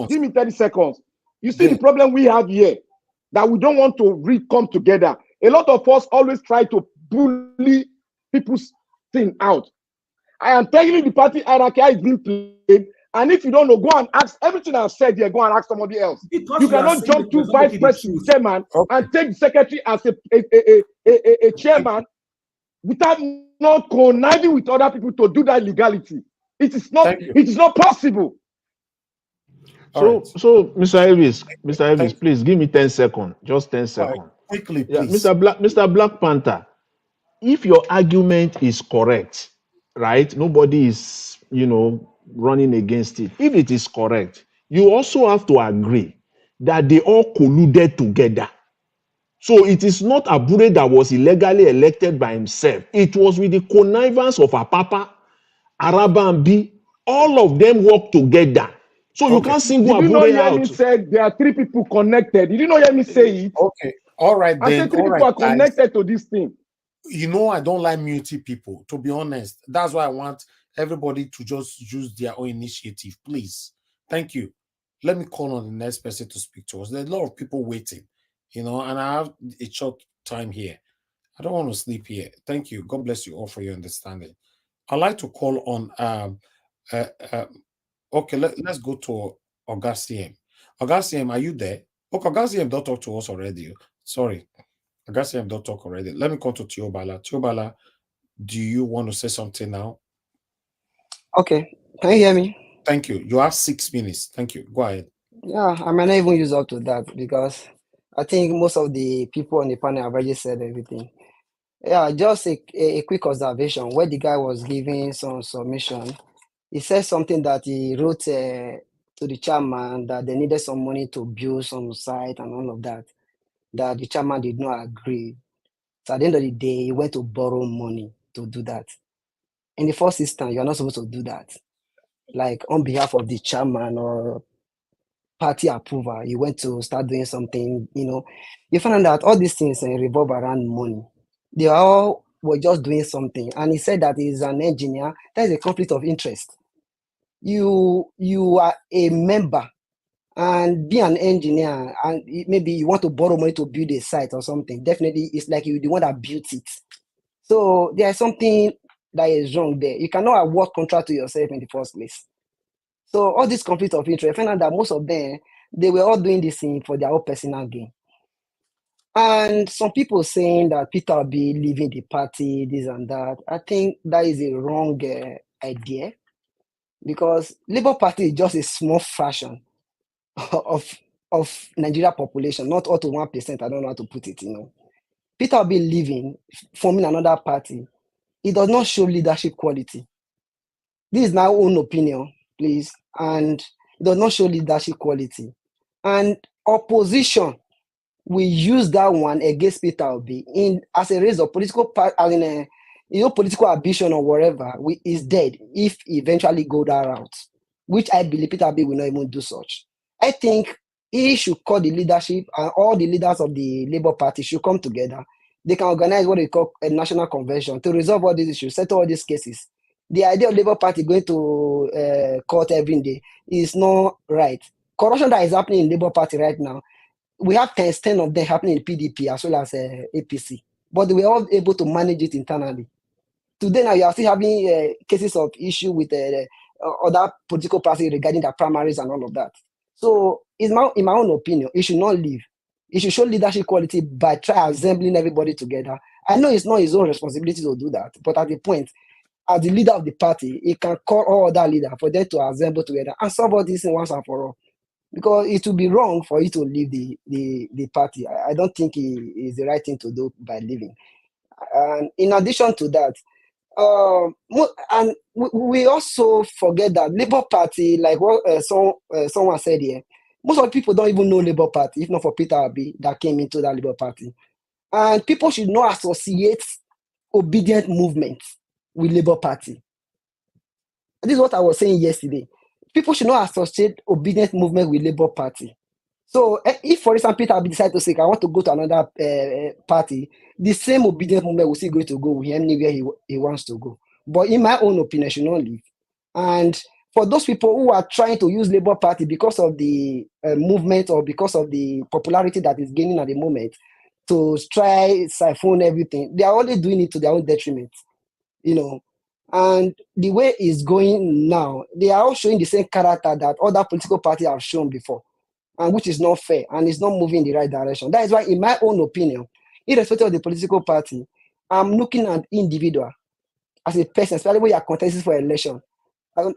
give me 30 seconds. You see the problem we have here that we don't want to come together. A lot of us always try to bully people's thing out. I am telling you the party hierarchy is being played. And if you don't know, go and ask everything I've said here. Go and ask somebody else. Because you cannot jump to vice president, chairman, and take the secretary as a chairman without not conniving with other people to do that legality. It is not possible. So Mr. Elvis, please give me 10 seconds. Just 10 seconds. Right. Quickly, please. Mr. Black Panther, if your argument is correct, right? Nobody is, running against it. If it is correct, you also have to agree that they all colluded together. So it is not Abure that was illegally elected by himself. It was with the connivance of Apapa, Arabi, all of them worked together. So you can't single Abure out. Did you not hear me say there are 3 people connected? Did you not hear me say it? Okay. All right, then. I said 3 people are connected to this thing. I don't like muty people, to be honest. That's why I want everybody to just use their own initiative, please. Thank you. Let me call on the next person to speak to us. There's a lot of people waiting, and I have a short time here. I don't want to sleep here. Thank you. God bless you all for your understanding. I'd like to call on okay, let's go to Augustine. Augustine, are you there? Okay, Augustine don't talk to us already. Sorry. Augustine don't talk already. Let me call to Tiobala. Tiobala, do you want to say something now? Okay. Can you hear me? Thank you. You have 6 minutes. Thank you. Go ahead. Yeah, I might not even use up to that because I think most of the people on the panel have already said everything. Yeah, just a quick observation. Where the guy was giving some submission, he said something that he wrote to the chairman that they needed some money to build some site and all of that, that the chairman did not agree. So at the end of the day, he went to borrow money to do that. In the first instance, you're not supposed to do that. Like on behalf of the chairman or party approval, you went to start doing something, you find out that all these things revolve around money. They all were just doing something. And he said that he's an engineer. That is a conflict of interest. You are a member and be an engineer, and maybe you want to borrow money to build a site or something. Definitely, it's like you're the one that built it. So there's something that is wrong there. You cannot award contract to yourself in the first place. So all this conflict of interest, I find out that most of them, they were all doing this thing for their own personal gain. And some people saying that Peter will be leaving the party, this and that. I think that is a wrong idea, because Labour Party is just a small fraction of Nigeria population, not up to 1%. I don't know how to put it, Peter will be leaving, forming another party. It does not show leadership quality. This is my own opinion, please. And it does not show leadership quality. And opposition will use that one against Peter Obi as a result of political political ambition or whatever is dead if he eventually go that route, which I believe Peter Obi will not even do such. I think he should call the leadership, and all the leaders of the Labour Party should come together. They can organize what they call a national convention to resolve all these issues, settle all these cases. The idea of Labour Party going to court every day is not right. Corruption that is happening in Labour Party right now, we have 10 of them happening in PDP as well as APC, but they were all able to manage it internally. Today now you are still having cases of issue with other political parties regarding their primaries and all of that. So in my own opinion, it should not leave. It should show leadership quality by assembling everybody together. I know it's not his own responsibility to do that, but at the point, as the leader of the party, he can call all other leaders for them to assemble together and solve all this once and for all. Because it would be wrong for you to leave the party. I don't think it is the right thing to do by leaving. And in addition to that, and we also forget that Labour Party, like what someone said here, most of the people don't even know Labour Party, if not for Peter Obi that came into that Labour Party. And people should not associate obedient movement with Labour Party. This is what I was saying yesterday. People should not associate obedient movement with Labour Party. So if, for example, Peter Obi decide to say, I want to go to another party, the same obedient movement will still going to go with him anywhere he wants to go. But in my own opinion, should not leave. And for those people who are trying to use Labour Party because of the movement or because of the popularity that is gaining at the moment to try siphon everything, they are only doing it to their own detriment, And the way it's going now, they are all showing the same character that other political parties have shown before, and which is not fair and it's not moving in the right direction. That is why, in my own opinion, irrespective of the political party, I'm looking at individual as a person, especially when you are contesting for election.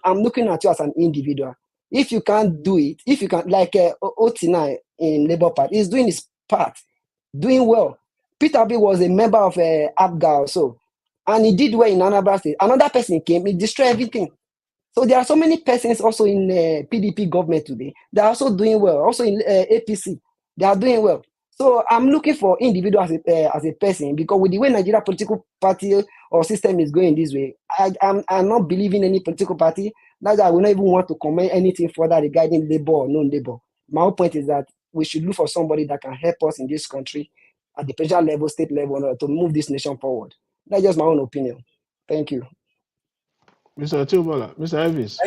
I'm looking at you as an individual. If you can't do it, if you can, like Otina in Labour Party, he's doing his part, doing well. Peter Obi was a member of Abure also. And he did well in Anambra State. Another person came, he destroyed everything. So there are so many persons also in PDP government today. They are also doing well. Also in APC, they are doing well. So I'm looking for individuals as a person, because with the way Nigeria political party or system is going this way, I'm not believing any political party. That's why I will not even want to comment anything further regarding labor or non-labor. My whole point is that we should look for somebody that can help us in this country at the presidential level, state level, to move this nation forward. That's just my own opinion. Thank you. Mr. Tiobola, Mr. Elvis.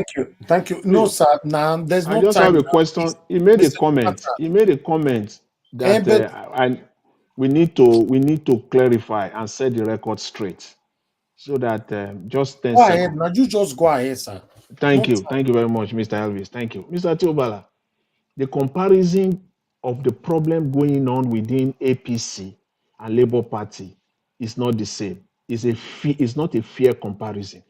Thank you. No, sir. Now there's no time. I just have a question. He made a comment. He made a comment that we need to clarify and set the record straight, so that just 10 go seconds. ahead. Now you just go ahead, sir. Thank you. Thank you very much, Mr. Elvis. Thank you, Mr. Tiobola. The comparison of the problem going on within APC and Labour Party is not the same. It's not a fair comparison.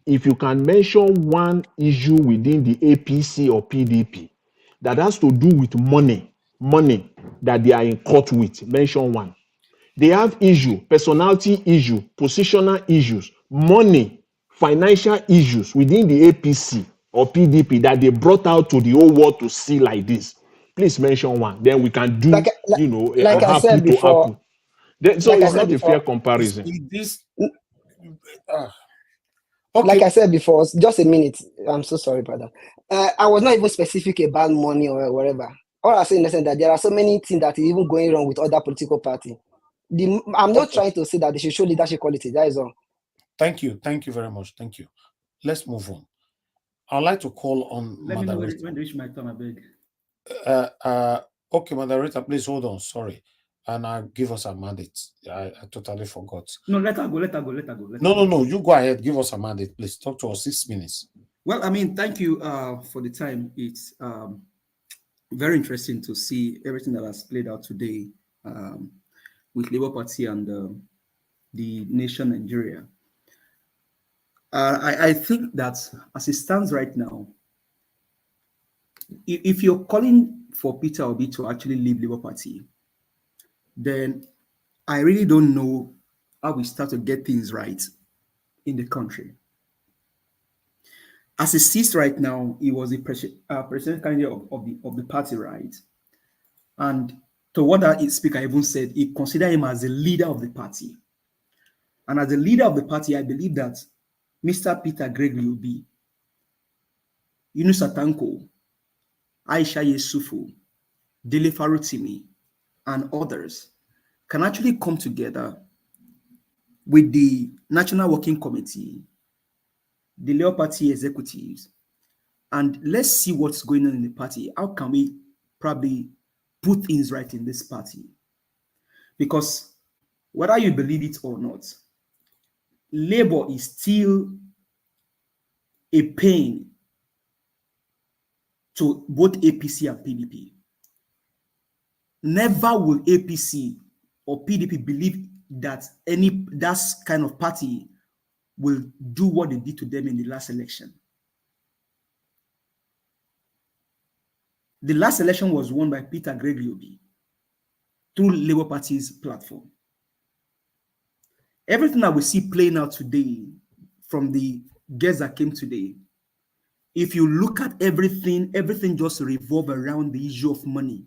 If you can mention one issue within the APC or PDP that has to do with money that they are in court with, mention one. They have personality issue, positional issues, money, financial issues within the APC or PDP that they brought out to the whole world to see like this. Please mention one. Then we can do, like I said apple to before, apple. So it's not a fair comparison. Okay. Like I said before, just a minute. I'm so sorry, brother. I was not even specific about money or whatever. All I say in the sense that there are so many things that are even going wrong with other political parties. I'm not trying to say that they should show leadership quality. That is all. Thank you. Thank you very much. Thank you. Let's move on. I'd like to call on moderator. Let me know when to reach my turn, I beg. Okay, moderator, please hold on. Sorry. And give us a mandate. I totally forgot. No, let her go. No. You go ahead. Give us a mandate, please. Talk to us 6 minutes. Well, I mean, thank you for the time. It's very interesting to see everything that has played out today with Labour Party and the nation Nigeria. I think that as it stands right now, if you're calling for Peter Obi to actually leave Labour Party, then I really don't know how we start to get things right in the country. As it sits right now, he was the president candidate of the party, right? And to what that speaker even said, he considered him as the leader of the party. And as the leader of the party, I believe that Mr. Peter Gregory Obi, Yunus Atanko, Aisha Yesufu, Dele Farutimi, and others can actually come together with the National Working Committee, the Labour Party executives, and let's see what's going on in the party. How can we probably put things right in this party? Because whether you believe it or not, Labour is still a pain to both APC and PDP. Never will APC or PDP believe that that kind of party will do what they did to them in the last election. The last election was won by Peter Gregory Obi through Labour Party's platform. Everything that we see playing out today from the guests that came today, if you look at everything just revolves around the issue of money.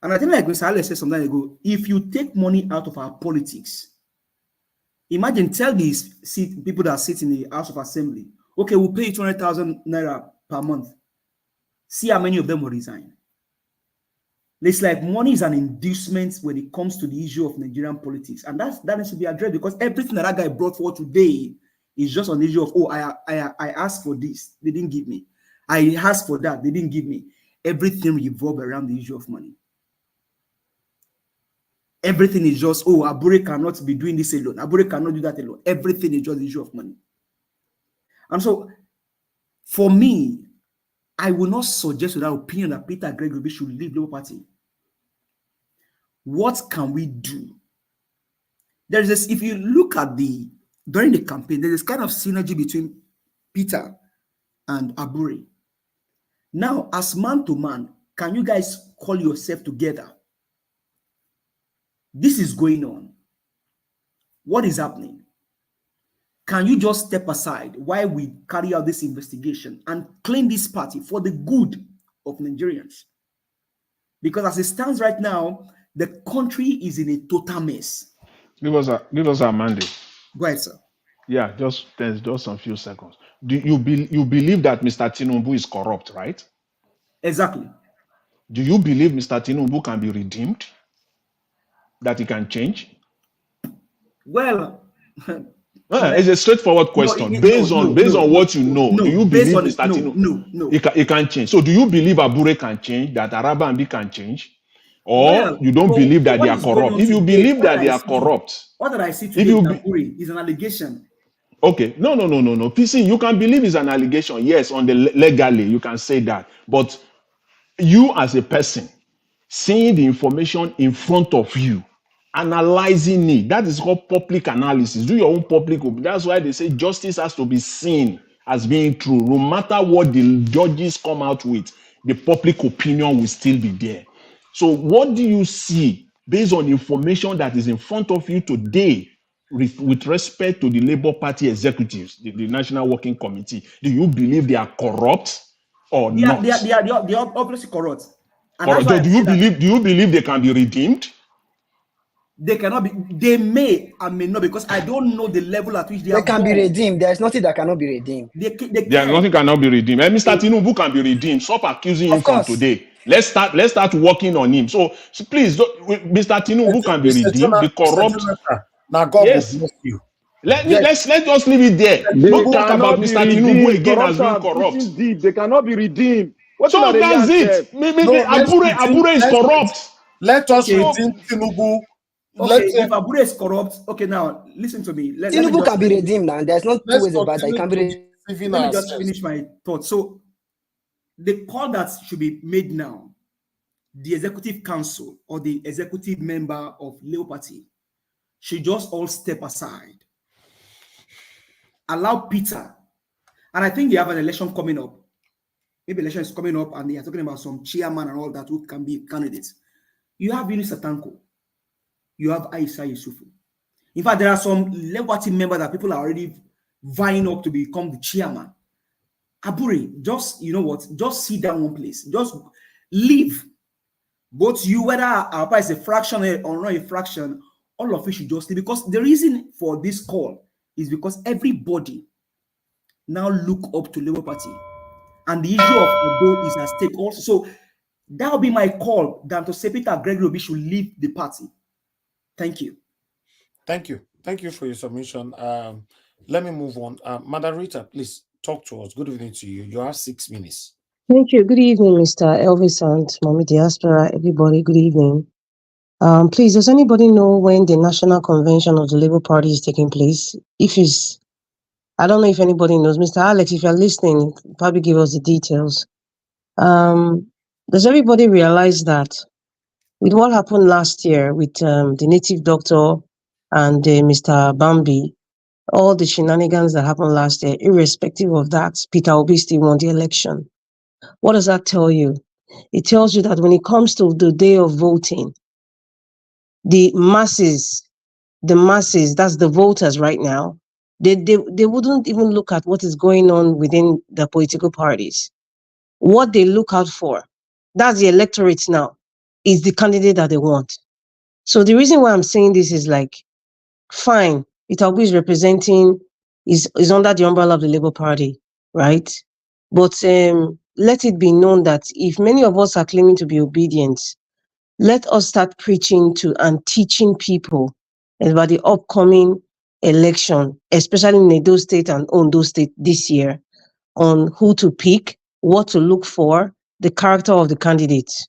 And I think like Mr. Alex said some time ago, if you take money out of our politics, imagine, tell these people that sit in the House of Assembly, okay, we'll pay you 200,000 naira per month. See how many of them will resign. It's like money is an inducement when it comes to the issue of Nigerian politics. And that needs to be addressed, because everything that guy brought forward today is just on the issue of, oh, I asked for this, they didn't give me. I asked for that, they didn't give me. Everything revolves around the issue of money. Everything is just, oh, Abure cannot be doing this alone. Abure cannot do that alone. Everything is just the issue of money. And so, for me, I will not suggest with that opinion that Peter Gregory should leave Labour Party. What can we do? There is this, if you look at during the campaign, there is kind of synergy between Peter and Abure. Now, as man to man, can you guys call yourself together? This is going on. What is happening? Can you just step aside while we carry out this investigation and clean this party for the good of Nigerians? Because as it stands right now, the country is in a total mess. Give us a mandate. Go ahead, sir. Yeah, just some few seconds. Do you believe that Mr. Tinubu is corrupt, right? Exactly. Do you believe Mr. Tinubu can be redeemed? That he can change? Well, it's a straightforward question. Based on what you know, do you believe Mr. Tinubu he can change? So do you believe Abure can change, that Arabi can change? Or you don't believe that they are corrupt? If you believe that they are corrupt, what did I see today in Abure is an allegation. Okay, no. PC, you can believe it's an allegation. Yes, on the legally, you can say that. But you as a person, seeing the information in front of you, analyzing it, that is called public analysis. Do your own public. That's why they say justice has to be seen as being true. No matter what the judges come out with, the public opinion will still be there. So what do you see based on information that is in front of you today with respect to the Labour Party executives, the National Working Committee? Do you believe they are corrupt or not? They are obviously corrupt. Do you believe they can be redeemed? They cannot be. They may and may not, because I don't know the level at which they can be redeemed. There is nothing that cannot be redeemed. Nothing cannot be redeemed. And Mr. Tinubu can be redeemed. Stop accusing him from today. Let's start working on him. So please, Mr. Tinubu can be redeemed. The corrupt. Now God bless you. Let's just leave it there. Don't talk about Mr. Tinubu again as being corrupt. They cannot be redeemed. So that's it. Abure is corrupt. Let us redeem Tinubu Okay, if Abure is corrupt, okay, now listen to me. Let me Tinubu just can be redeemed now. There's not two ways about that. It can be let me just finish my thought. So the call that should be made now, the executive council or the executive member of Labour Party should just all step aside, allow Peter, and I think they have an election coming up. Maybe election is coming up, and they are talking about some chairman and all that who can be candidates. You have Yunus Satanko, you have Aisha Yusufu. In fact, there are some Labour Party members that people are already vying up to become the chairman. Abure, just, you know what, just sit down one place, just leave. Both you, whether our party is a fraction or not a fraction, all of you should just leave. Because the reason for this call is because everybody now look up to Labour Party. And the issue of Edo is at stake also. So that will be my call than to say Peter Gregory Obi should leave the party. Thank you. Thank you. Thank you for your submission. Let me move on. Madam Rita, please talk to us. Good evening to you. You have 6 minutes. Thank you. Good evening, Mr. Elvis and Mommy Diaspora, everybody. Good evening. Please, does anybody know when the National Convention of the Labour Party is taking place? I don't know if anybody knows. Mr. Alex, if you're listening, probably give us the details. Does everybody realize that with what happened last year with the native doctor and Mr. Bambi, all the shenanigans that happened last year, irrespective of that, Peter Obi still won the election? What does that tell you? It tells you that when it comes to the day of voting, the masses, that's the voters right now, they wouldn't even look at what is going on within the political parties. What they look out for, that's the electorate now, is the candidate that they want. So the reason why I'm saying this is like, fine, Peter Obi is representing, is under the umbrella of the Labour Party, right? But let it be known that if many of us are claiming to be obedient, let us start preaching to and teaching people about the upcoming election, especially in Edo State and Ondo State this year, on who to pick, what to look for, the character of the candidates.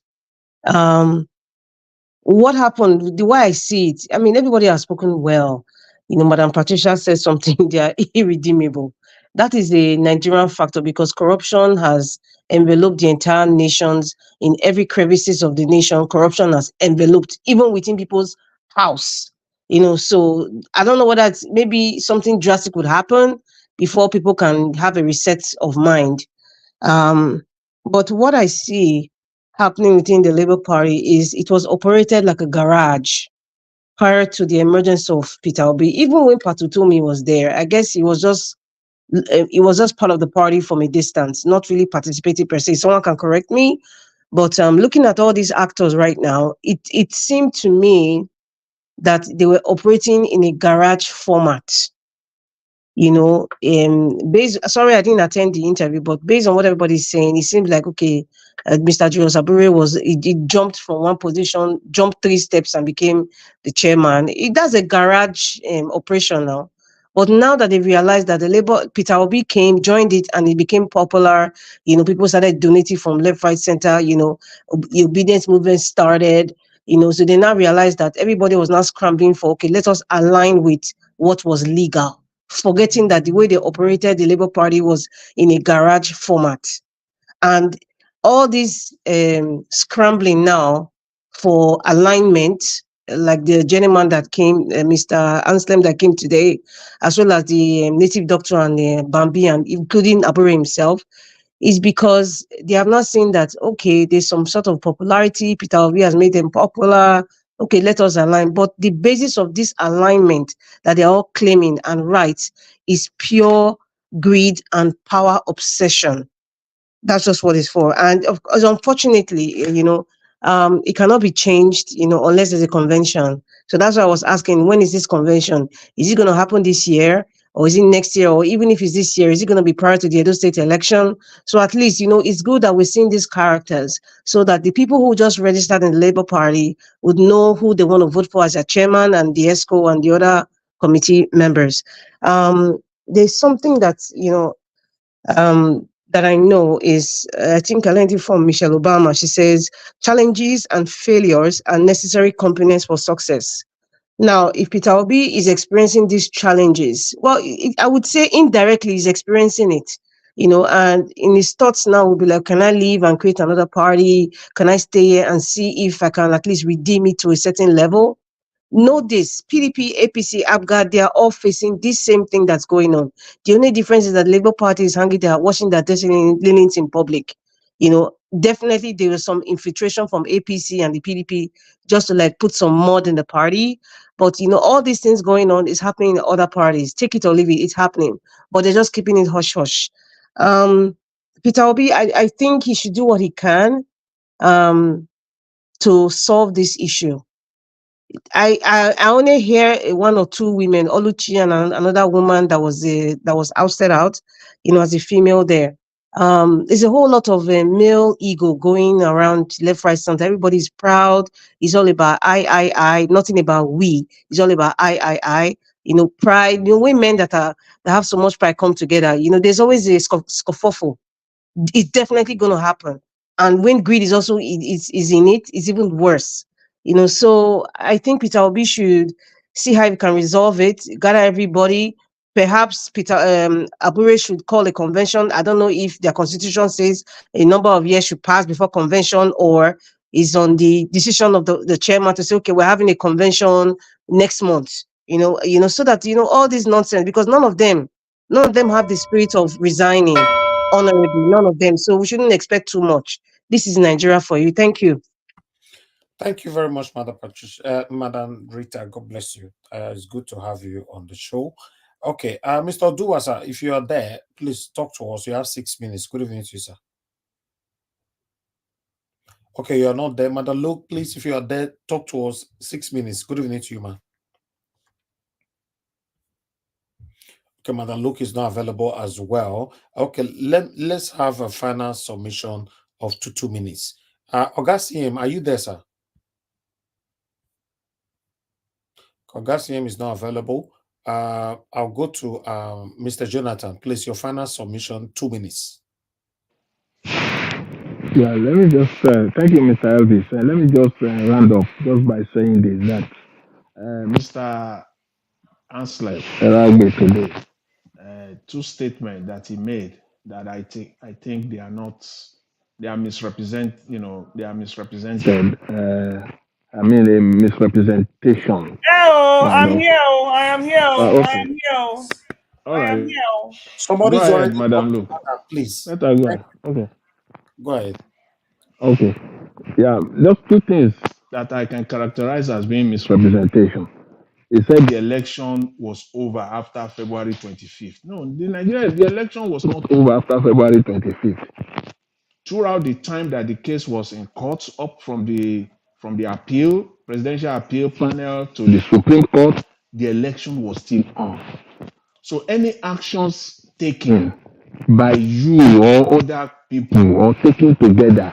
What happened, the way I see it, I mean, everybody has spoken well. You know, Madam Patricia said something, they are irredeemable. That is a Nigerian factor because corruption has enveloped the entire nations. In every crevices of the nation, corruption has enveloped, even within people's house. You know, so I don't know whether it's maybe something drastic would happen before people can have a reset of mind. But what I see happening within the Labour Party is it was operated like a garage prior to the emergence of Peter Obi. Even when Patutomi was there, I guess he was just part of the party from a distance, not really participating per se. Someone can correct me, but looking at all these actors right now, it seemed to me that they were operating in a garage format. You know, sorry I didn't attend the interview, but based on what everybody's saying, it seems like, okay, Mr. Julius Abure he jumped from one position, jumped 3 steps and became the chairman. That's a garage operation now. But now that they realized that Peter Obi came, joined it, and it became popular, you know, people started donating from left, right, center, you know, the obedience movement started, you know, so they now realized that everybody was now scrambling for, okay, let us align with what was legal, forgetting that the way they operated the Labour Party was in a garage format. And all this scrambling now for alignment, like the gentleman that came, Mr. Anslem that came today, as well as the native doctor and the Bambi, and including Abure himself, is because they have not seen that, okay, there's some sort of popularity, Peter Obi has made them popular, okay, let us align. But the basis of this alignment that they're all claiming and right is pure greed and power obsession. That's just what it's for. And of course, unfortunately, you know, it cannot be changed, you know, unless there's a convention. So that's why I was asking, when is this convention? Is it going to happen this year? Or is it next year? Or even if it's this year, is it going to be prior to the Edo State election? So at least, you know, it's good that we're seeing these characters so that the people who just registered in the Labour Party would know who they want to vote for as their chairman and the ESCO and the other committee members. There's something that's, you know, that I know is, I think I learned it from Michelle Obama. She says, challenges and failures are necessary components for success. Now, if Peter Obi is experiencing these challenges, well, I would say indirectly he's experiencing it, and in his thoughts now will be like, can I leave and create another party? Can I stay here and see if I can at least redeem it to a certain level? Know this, PDP, APC, ABGA, they are all facing this same thing that's going on. The only difference is that Labour Party is hanging there, washing their destiny leanings in public. Definitely there was some infiltration from APC and the PDP just to like put some mud in the party. But all these things going on is happening in other parties. Take it or leave it, it's happening. But they're just keeping it hush hush. Peter Obi, I think he should do what he can to solve this issue. I only hear one or two women, Oluchi and another woman that was ousted out, as a female there. There's a whole lot of male ego going around left, right, center. Everybody's proud. It's all about I, nothing about we. It's all about I. Pride. Women that have so much pride come together. There's always a scuffle. It's definitely going to happen. And when greed is also is in it, it's even worse. So I think Peter Obi should see how he can resolve it, gather everybody. Perhaps Abure should call a convention. I don't know if their constitution says a number of years should pass before convention, or is on the decision of the chairman to say, okay, we're having a convention next month. So that all this nonsense, because none of them have the spirit of resigning honorably, none of them. So we shouldn't expect too much. This is Nigeria for you. Thank you. Thank you very much, Madam Patricia, Madam Rita. God bless you. It's good to have you on the show. Okay, Mr. Duwasa, if you are there, please talk to us. You have 6 minutes. Good evening to you, sir. Okay, you are not there. Madam Luke, please, if you are there, talk to us. 6 minutes. Good evening to you, man. Okay, Madam Luke is not available as well. Okay, let's have a final submission of 2 minutes. Ogasiem, are you there, sir? Ogasiem is not available. I'll go to Mr. Jonathan. Please, your final submission, 2 minutes. Yeah, let me just thank you, Mr. Elvis. Let me just round off just by saying this that Mr. Anslem Eragbe today, two statements that he made that I think they are misrepresented. They are misrepresented. I mean, a misrepresentation. I'm here. I am here. Okay. I am here. All right. I am here. Somebody's go ahead, already Madam Luke. Please. Let her go. Okay. Go ahead. Okay. Yeah, just two things that I can characterize as being misrepresentation. He said the election was over after February 25th. No, the election was not over after February 25th. Throughout the time that the case was in court, up from the presidential appeal panel to the Supreme Court, the election was still on. So any actions taken by you or other people or taken together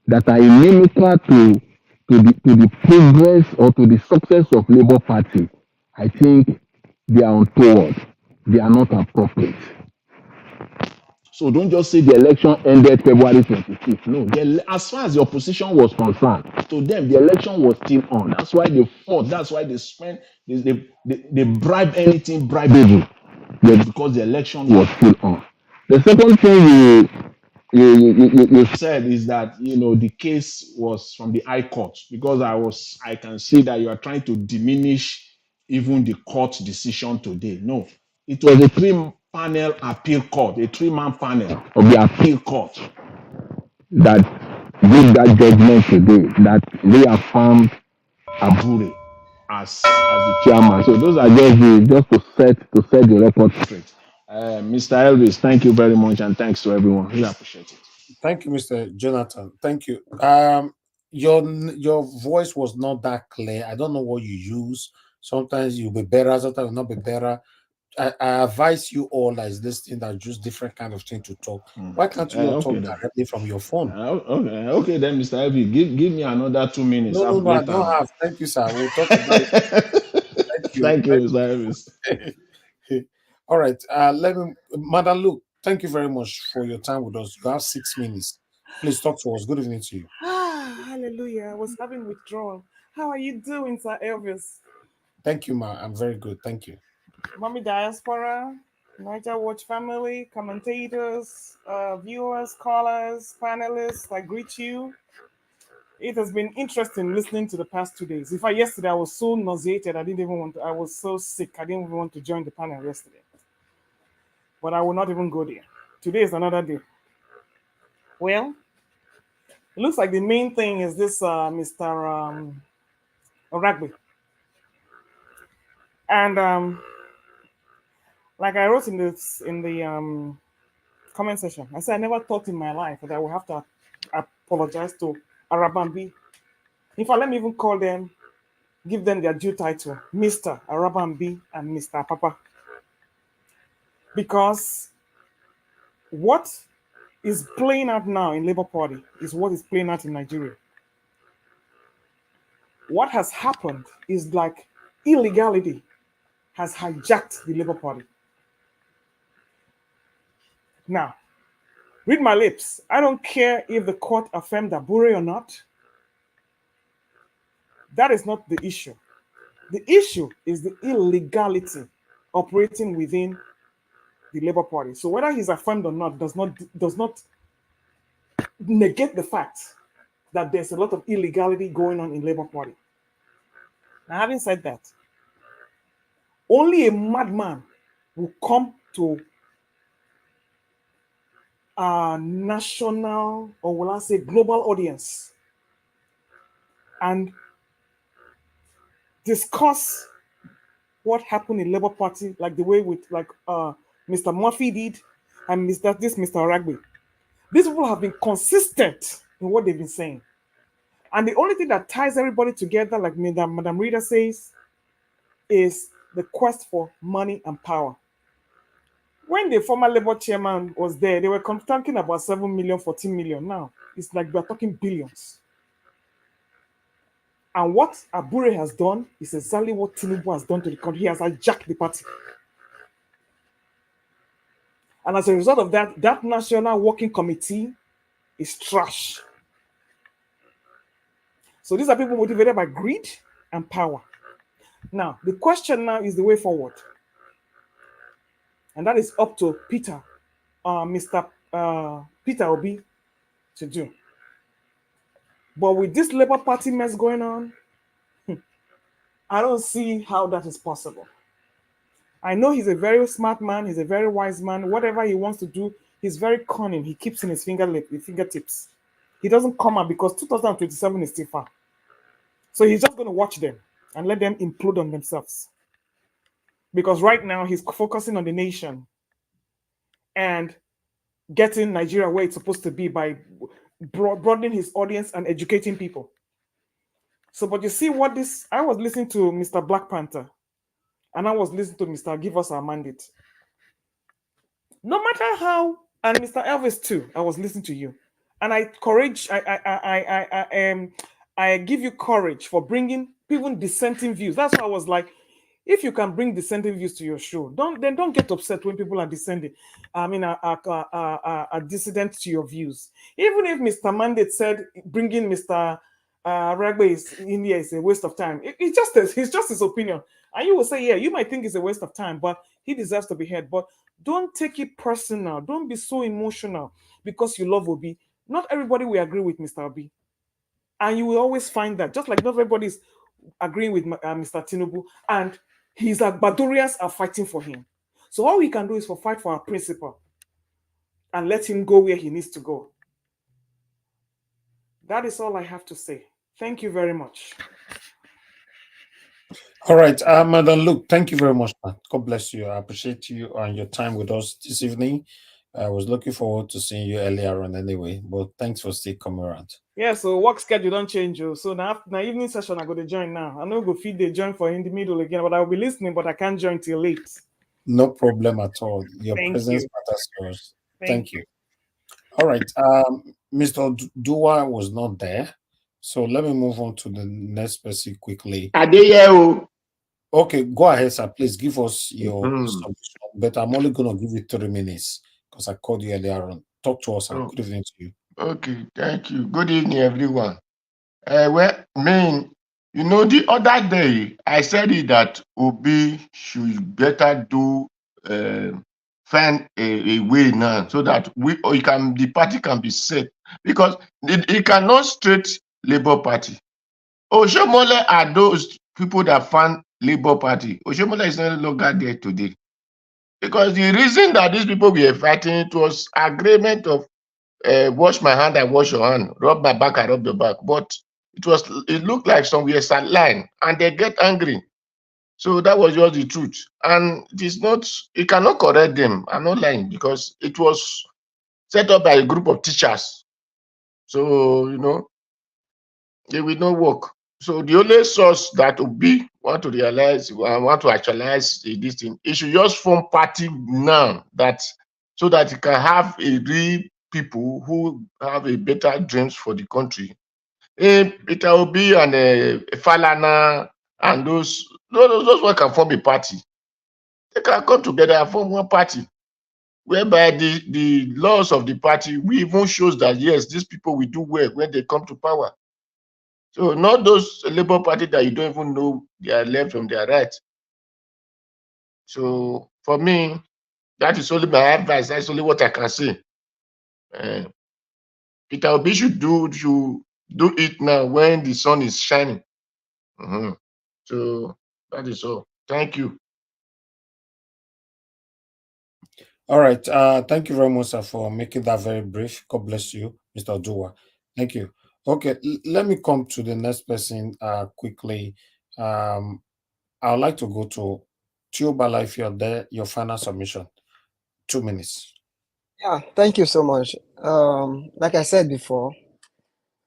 that are inimical to the progress or to the success of Labour Party, I think they are untoward. They are not appropriate. So don't just say the election ended February 25th. No, as far as the opposition was concerned, to them the election was still on. That's why they fought. That's why they spent. They bribe anything bribable, because the election was still on. The second thing you said is that the case was from the High Court, because I can see that you are trying to diminish even the court decision today. No, it was a three-panel appeal court, a three-man panel of the appeal court that did that judgment today, that reaffirmed Abure as the chairman. So those are just to set the record straight. Mr. Elvis, thank you very much, and thanks to everyone. Really appreciate it. Thank you, Mr. Jonathan. Thank you. Your voice was not that clear. I don't know what you use. Sometimes you'll be better, sometimes you'll not be better. I advise you all that is listening that use different kind of thing to talk. Why can't you not talk directly from your phone? Okay, then, Mr. Elvis, give me another 2 minutes. No, I don't have. Thank you, sir. We'll talk about it. Thank you. Thank you, Mr. Elvis. All right. Madam Luke, thank you very much for your time with us. You have 6 minutes. Please talk to us. Good evening to you. Hallelujah. I was having withdrawal. How are you doing, Sir Elvis? Thank you, Ma. I'm very good. Thank you. Mommy Diaspora, Niger Watch family, commentators, viewers, callers, panelists, I greet you. It has been interesting listening to the past 2 days. In fact, yesterday I was so nauseated, I didn't even want to, I was so sick, I didn't even want to join the panel yesterday. But I will not even go there. Today is another day. Well, it looks like the main thing is this Mr. Eragbe. And like I wrote in the comment section, I said I never thought in my life that I would have to apologize to Arabi. In fact, let me even call them, give them their due title, Mr. Arabi and Mr. Papa. Because what is playing out now in Labour Party is what is playing out in Nigeria. What has happened is like illegality has hijacked the Labour Party. Now, read my lips. I don't care if the court affirmed Abure or not. That is not the issue. The issue is the illegality operating within the Labour Party. So whether he's affirmed or not does not negate the fact that there's a lot of illegality going on in Labour Party. Now, having said that, only a madman will come to a national, or will I say global audience and discuss what happened in Labour Party, like the way with Mr. Murphy did and Mr. Eragbe. These people have been consistent in what they've been saying. And the only thing that ties everybody together, like Madam Rita says, is the quest for money and power. When the former Labour chairman was there, they were talking about 7 million, 14 million. Now, it's like we're talking billions. And what Abure has done is exactly what Tinubu has done to the country. He has hijacked the party. And as a result of that, that National Working Committee is trash. So these are people motivated by greed and power. Now, the question now is the way forward. And that is up to Mr. Peter Obi to do. But with this Labour Party mess going on, I don't see how that is possible. I know he's a very smart man. He's a very wise man. Whatever he wants to do, he's very cunning. He keeps in his fingertips. He doesn't come out because 2027 is still far. So he's just going to watch them and let them implode on themselves. Because right now he's focusing on the nation and getting Nigeria where it's supposed to be by broadening his audience and educating people. So, but you see what this, I was listening to Mr. Black Panther and I was listening to Mr. Give Us Our Mandate. No matter how, and Mr. Elvis too, I was listening to you. And I give you courage for bringing even dissenting views. That's why I was like, if you can bring dissenting views to your show, don't get upset when people are dissenting. I mean, are dissident to your views. Even if Mr. Mandate said bringing Mr. Eragbe in here is a waste of time, it's just his opinion, and you will say, yeah, you might think it's a waste of time, but he deserves to be heard. But don't take it personal. Don't be so emotional because you love Obi. Not everybody will agree with Mr. Obi, and you will always find that. Just like not everybody's agreeing with Mr. Tinubu, and his Agbadorians are fighting for him. So all we can do is fight for our principle and let him go where he needs to go. That is all I have to say. Thank you very much. All right, Madam Luke, thank you very much, man. God bless you. I appreciate you and your time with us this evening. I was looking forward to seeing you earlier on anyway, but thanks for still coming around. Yeah, so work schedule don't change. So now evening session, I go to join now. I'm not going to feed the join for in the middle again, but I'll be listening, but I can't join till late. No problem at all. Your presence matters to us. Thank you. All right. Mr. Dua was not there. So let me move on to the next person quickly. Okay, go ahead, sir. Please give us your submission. But I'm only going to give you 3 minutes because I called you earlier on. Talk to us, and good evening to you. Okay, thank you. Good evening, everyone. Well, You know, the other day I said it that Obi should better do find a way now so that the party can be set, because it cannot straight Labour Party. Oshomole are those people that found Labour Party. Oshomole is no longer there today. Because the reason that these people were fighting, it was agreement of wash my hand, I wash your hand, rub my back, I rub your back. But it looked like somewhere line, and they get angry. So that was just the truth. And it cannot correct them. I'm not lying, because it was set up by a group of teachers. So, you know, they will not work. So the only source that Obi want to realize, want to actualize this thing, it should just form party now, so that it can have a real people who have a better dreams for the country. Peter Obi and Falana and those one can form a party. They can come together and form one party, whereby the laws of the party will even shows that yes, these people will do well when they come to power. So not those Labour Party that you don't even know their left from their right. So for me, that is only my advice. That's only what I can say. Peter Obi should do it now when the sun is shining. So that is all. Thank you. All right. Thank you very much, sir, for making that very brief. God bless you, Mr. Dua. Thank you. Okay, let me come to the next person quickly. I would like to go to Tiobala, if you're there, your final submission. 2 minutes. Yeah, thank you so much. Like I said before,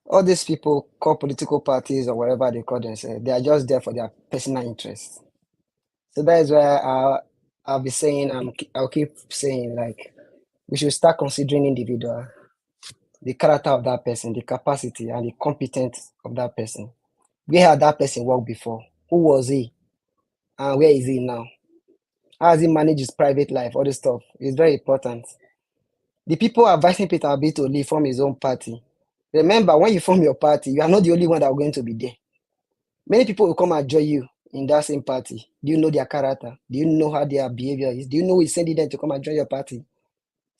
all these people called political parties or whatever they call themselves, they are just there for their personal interests. So that is why I'll be saying, I'll keep saying, like, we should start considering individual, the character of that person, the capacity and the competence of that person. Where had that person worked before? Who was he? And where is he now? How has he managed his private life? All this stuff is very important. The people advising Peter Obi to leave from his own party. Remember, when you form your party, you are not the only one that are going to be there. Many people will come and join you in that same party. Do you know their character? Do you know how their behavior is? Do you know who is sending them to come and join your party?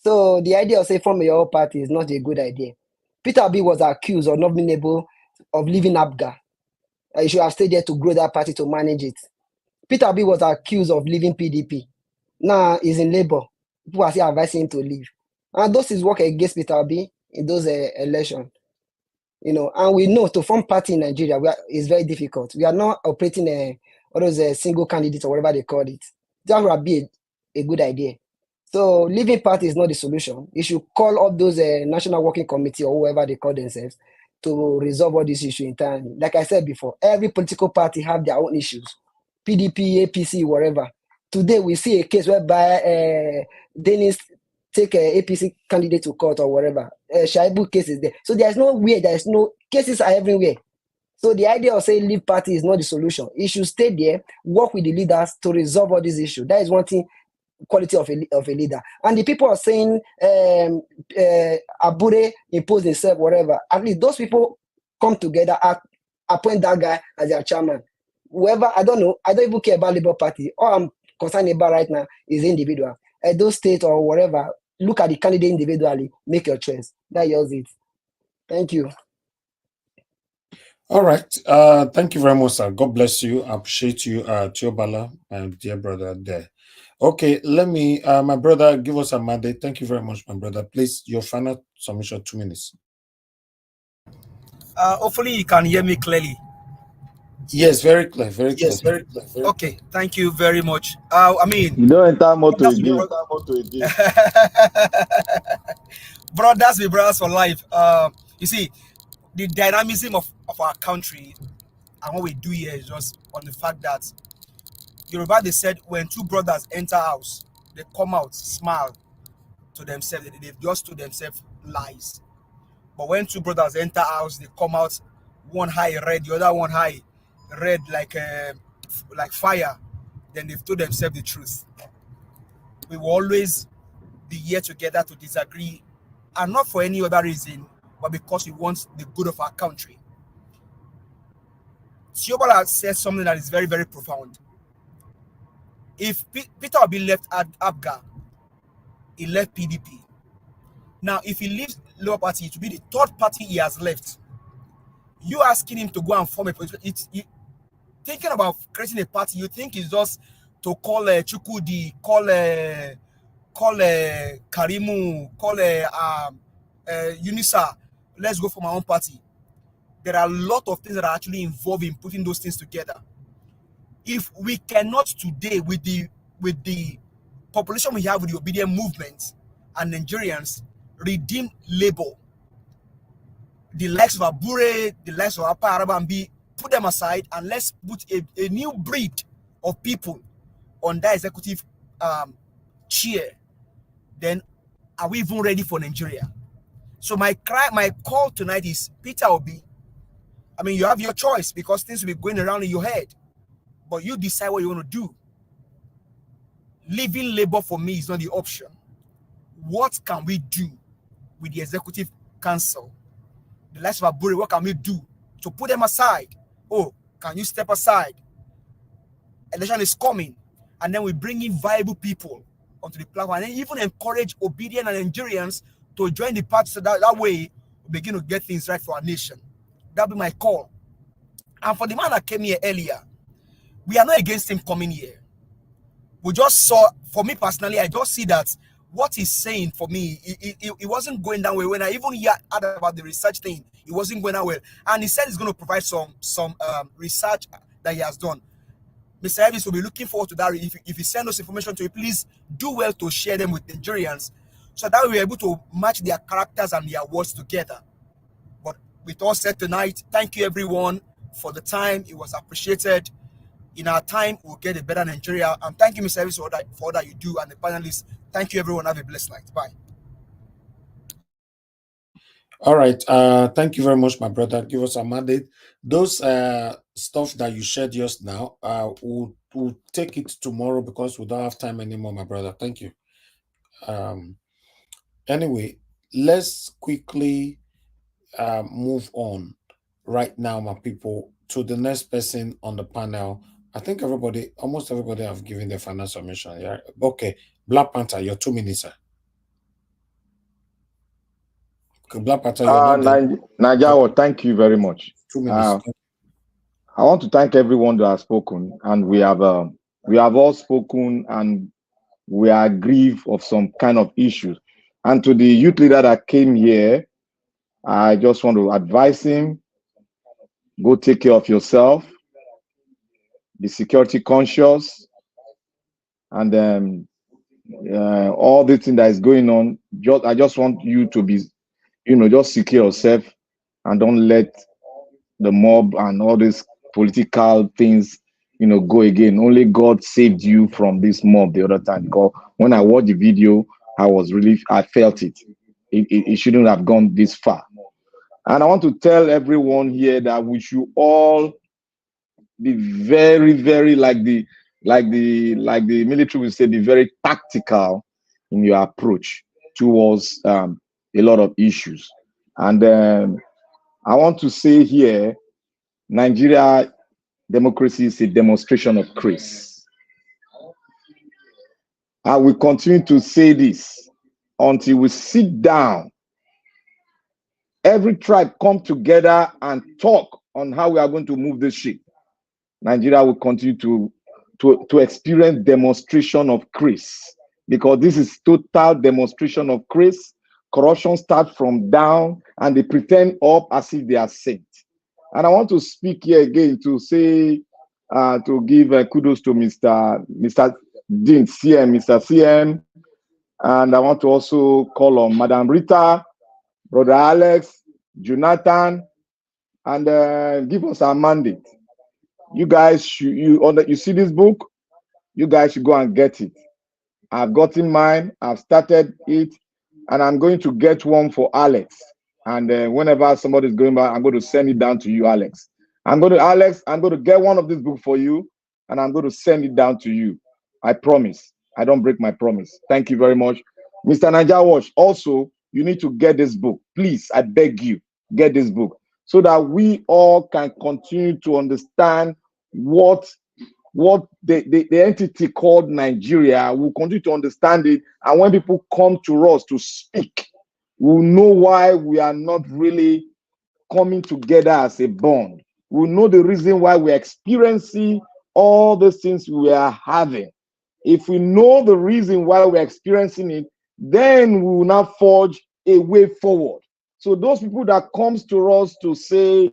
So the idea of saying form your own party is not a good idea. Peter Obi was accused of not being able of leaving Abga. He should have stayed there to grow that party, to manage it. Peter Obi was accused of leaving PDP. Now he's in Labour. People are still advising him to leave. And those is work against Peter Obi in those elections. You know, and we know to form party in Nigeria is very difficult. We are not operating all those single candidates or whatever they call it. That would be a good idea. So leaving party is not the solution. You should call up those National Working Committee or whoever they call themselves to resolve all these issues entirely. Like I said before, every political party have their own issues. PDP, APC, whatever. Today we see a case whereby Dennis take a APC candidate to court or whatever. Shaibu case is there. So there's no way, there's no cases are everywhere. So the idea of saying leave party is not the solution. You should stay there, work with the leaders to resolve all these issues. That is one thing, quality of a leader. And the people are saying Abure impose himself, whatever. At least those people come together, appoint that guy as their chairman. Whoever, I don't know, I don't even care about Labour Party. All I'm concerned about right now is individual. Edo State or whatever, look at the candidate individually, make your choice. That's it. Thank you. All right. Thank you very much, sir. God bless you. I appreciate you, Tiobala, my dear brother there. Okay, let me, my brother, give us a mandate. Thank you very much, my brother. Please, your final submission, 2 minutes. Hopefully you can hear me clearly. Yes, very clear, very clear. Yes, very clear. Okay, thank you very much. I mean, you don't enter motor again. Brothers with brothers for life. You see, the dynamism of our country and what we do here is just on the fact that Yoruba, they said when two brothers enter house, they come out, smile to themselves. They've just to themselves lies. But when two brothers enter house, they come out, one high red, the other one high red like fire. Then they've told themselves the truth. We will always be here together to disagree, and not for any other reason, but because we want the good of our country. Siobala says something that is very, very profound. If Peter Obi left Abga, he left PDP. Now, if he leaves Labour Party, it will be the third party he has left. You asking him to go and form a political, thinking about creating a party, you think it's just to call Chukudi, call Karimu, call Unisa, let's go for my own party. There are a lot of things that are actually involved in putting those things together. If we cannot today, with the population we have with the obedient movement and Nigerians, redeem labor, the likes of Abure, the likes of Arabi, put them aside, and let's put a new breed of people on that executive chair, then are we even ready for Nigeria? So my call tonight is Peter Obi. I mean, you have your choice because things will be going around in your head, but you decide what you want to do. Leaving labor for me is not the option. What can we do with the executive council? The likes of Abure, what can we do to put them aside? Oh, can you step aside? Election is coming, and then we bring in viable people onto the platform, and then even encourage obedient Nigerians to join the party, so that way we begin to get things right for our nation. That'll be my call. And for the man that came here earlier, we are not against him coming here. We just saw, for me personally, I just see that what he's saying for me, it wasn't going that way. When I even heard about the research thing, it wasn't going that well. And he said he's going to provide some research that he has done. Mr. Elvis will be looking forward to that. If you send us information to you, please do well to share them with Nigerians, so that we're able to match their characters and their words together. But with all said tonight, thank you everyone for the time. It was appreciated. In our time, we'll get a better Nigeria. And thank you, Mr. Elvis, for all that you do, and the panelists. Thank you, everyone. Have a blessed night. Bye. All right. Thank you very much, my brother. Give us a mandate. Those stuff that you shared just now, we'll take it tomorrow because we don't have time anymore, my brother. Thank you. Anyway, let's quickly move on right now, my people, to the next person on the panel. I think almost everybody have given their final submission. Yeah. Okay. Black Panther, your 2 minutes, sir. Okay, Black Panther, you're not Nigeria, thank you very much. 2 minutes. I want to thank everyone that has spoken, and we have all spoken, and we are grieved of some kind of issues. And to the youth leader that came here, I just want to advise him: go take care of yourself, be security conscious, and then all the thing that is going on. I just want you to be, just secure yourself and don't let the mob and all these political things, go again. Only God saved you from this mob the other time. Because when I watched the video, I felt it. It shouldn't have gone this far. And I want to tell everyone here that we should all be very, very, like the military will say, be very tactical in your approach towards a lot of issues. And I want to say here, Nigeria democracy is a demonstration of grace. I will continue to say this until we sit down, every tribe come together and talk on how we are going to move this ship. Nigeria will continue to experience demonstration of grace, because this is total demonstration of grace. Corruption starts from down, and they pretend up as if they are saints. And I want to speak here again to say, to give kudos to Mr. Dean CM, Mr. CM, and I want to also call on Madam Rita, Brother Alex, Jonathan, and give us our mandate. You guys, you see this book, you guys should go and get it. I've gotten mine, I've started it, and I'm going to get one for Alex. And whenever somebody's going by, I'm going to send it down to you, Alex. I'm going to get one of these books for you, and I'm going to send it down to you. I promise. I don't break my promise. Thank you very much. Mr. Niger Watch, also, you need to get this book. Please, I beg you, get this book, so that we all can continue to understand what the entity called Nigeria. We'll continue to understand it. And when people come to us to speak, we'll know why we are not really coming together as a bond. We'll know the reason why we're experiencing all the things we are having. If we know the reason why we're experiencing it, then we will now forge a way forward. So those people that comes to us to say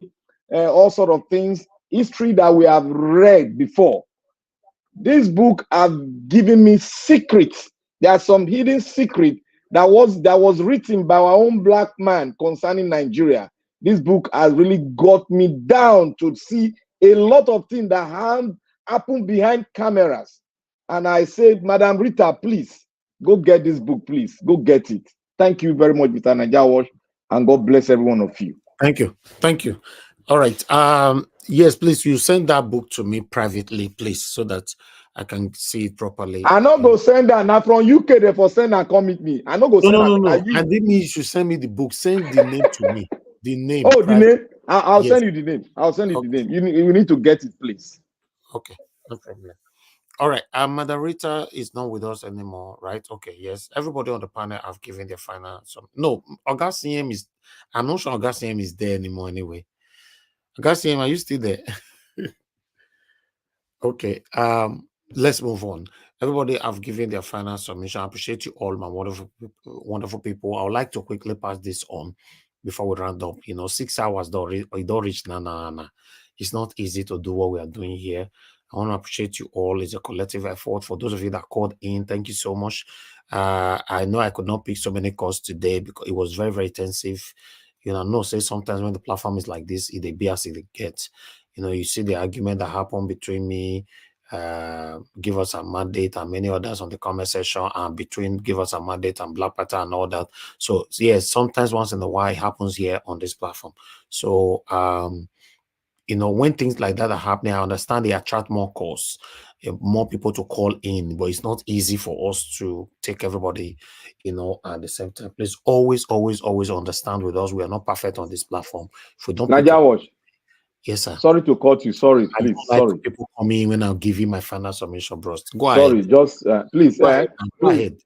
all sort of things, history that we have read before, this book have given me secrets. There are some hidden secret that was written by our own black man concerning Nigeria. This book has really got me down to see a lot of things that happen behind cameras. And I said, Madam Rita, please go get this book, please go get it. Thank you very much, Mr. Najawash, and God bless every one of you. Thank you. Thank you. All right. Yes, please, you send that book to me privately, please, so that I can see it properly. I not go send that now from UK. Therefore, send and come with me. I not go send no. that. I didn't mean you should send me the book. Send the name to me. The name. Oh, the name. I'll yes. send you the name. I'll send you the name. You need to get it, please. Okay, no problem. All right. Madam Rita is not with us anymore, right? Okay, yes. Everybody on the panel have given their final. No, Augustine is. I'm not sure Augustine is there anymore. Anyway, Augustine, are you still there? Okay. Let's move on. Everybody have given their final submission. I appreciate you all, my wonderful people. I would like to quickly pass this on before we round up. 6 hours don't reach. Nah. It's not easy to do what we are doing here. I want to appreciate you all. It's a collective effort. For those of you that called in, thank you so much. I know I could not pick so many calls today because it was very, very intensive. Say sometimes when the platform is like this, it be as it gets. You see the argument that happened between me, Give Us a Mandate, and many others on the comment section, and between Give Us a Mandate and Black Panther and all that. So yes, sometimes once in a while it happens here on this platform. So when things like that are happening, I understand they attract more calls, more people to call in, but it's not easy for us to take everybody, at the same time. Please always understand with us, we are not perfect on this platform. If we don't Najawash. Yes, sir. Sorry to cut you. Sorry, please. Sorry. People call me when I'll give you my final submission, bros. Go Sorry, ahead. just please. Go ahead.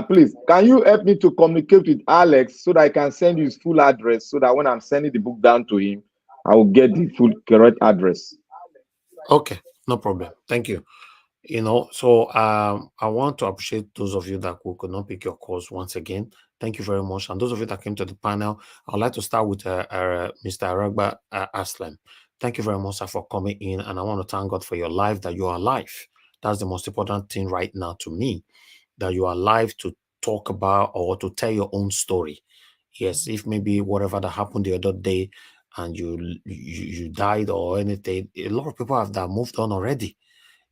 Please. Can you help me to communicate with Alex so that I can send you his full address so that when I'm sending the book down to him, I will get the full correct address. Okay, no problem. Thank you. So I want to appreciate those of you that could not pick your calls once again. Thank you very much. And those of you that came to the panel, I'd like to start with Mr. Eragbe Anslem. Thank you very much, sir, for coming in. And I want to thank God for your life, that you are alive. That's the most important thing right now to me, that you are alive to talk about or to tell your own story. Yes, if maybe whatever that happened the other day and you died or anything, a lot of people have that moved on already.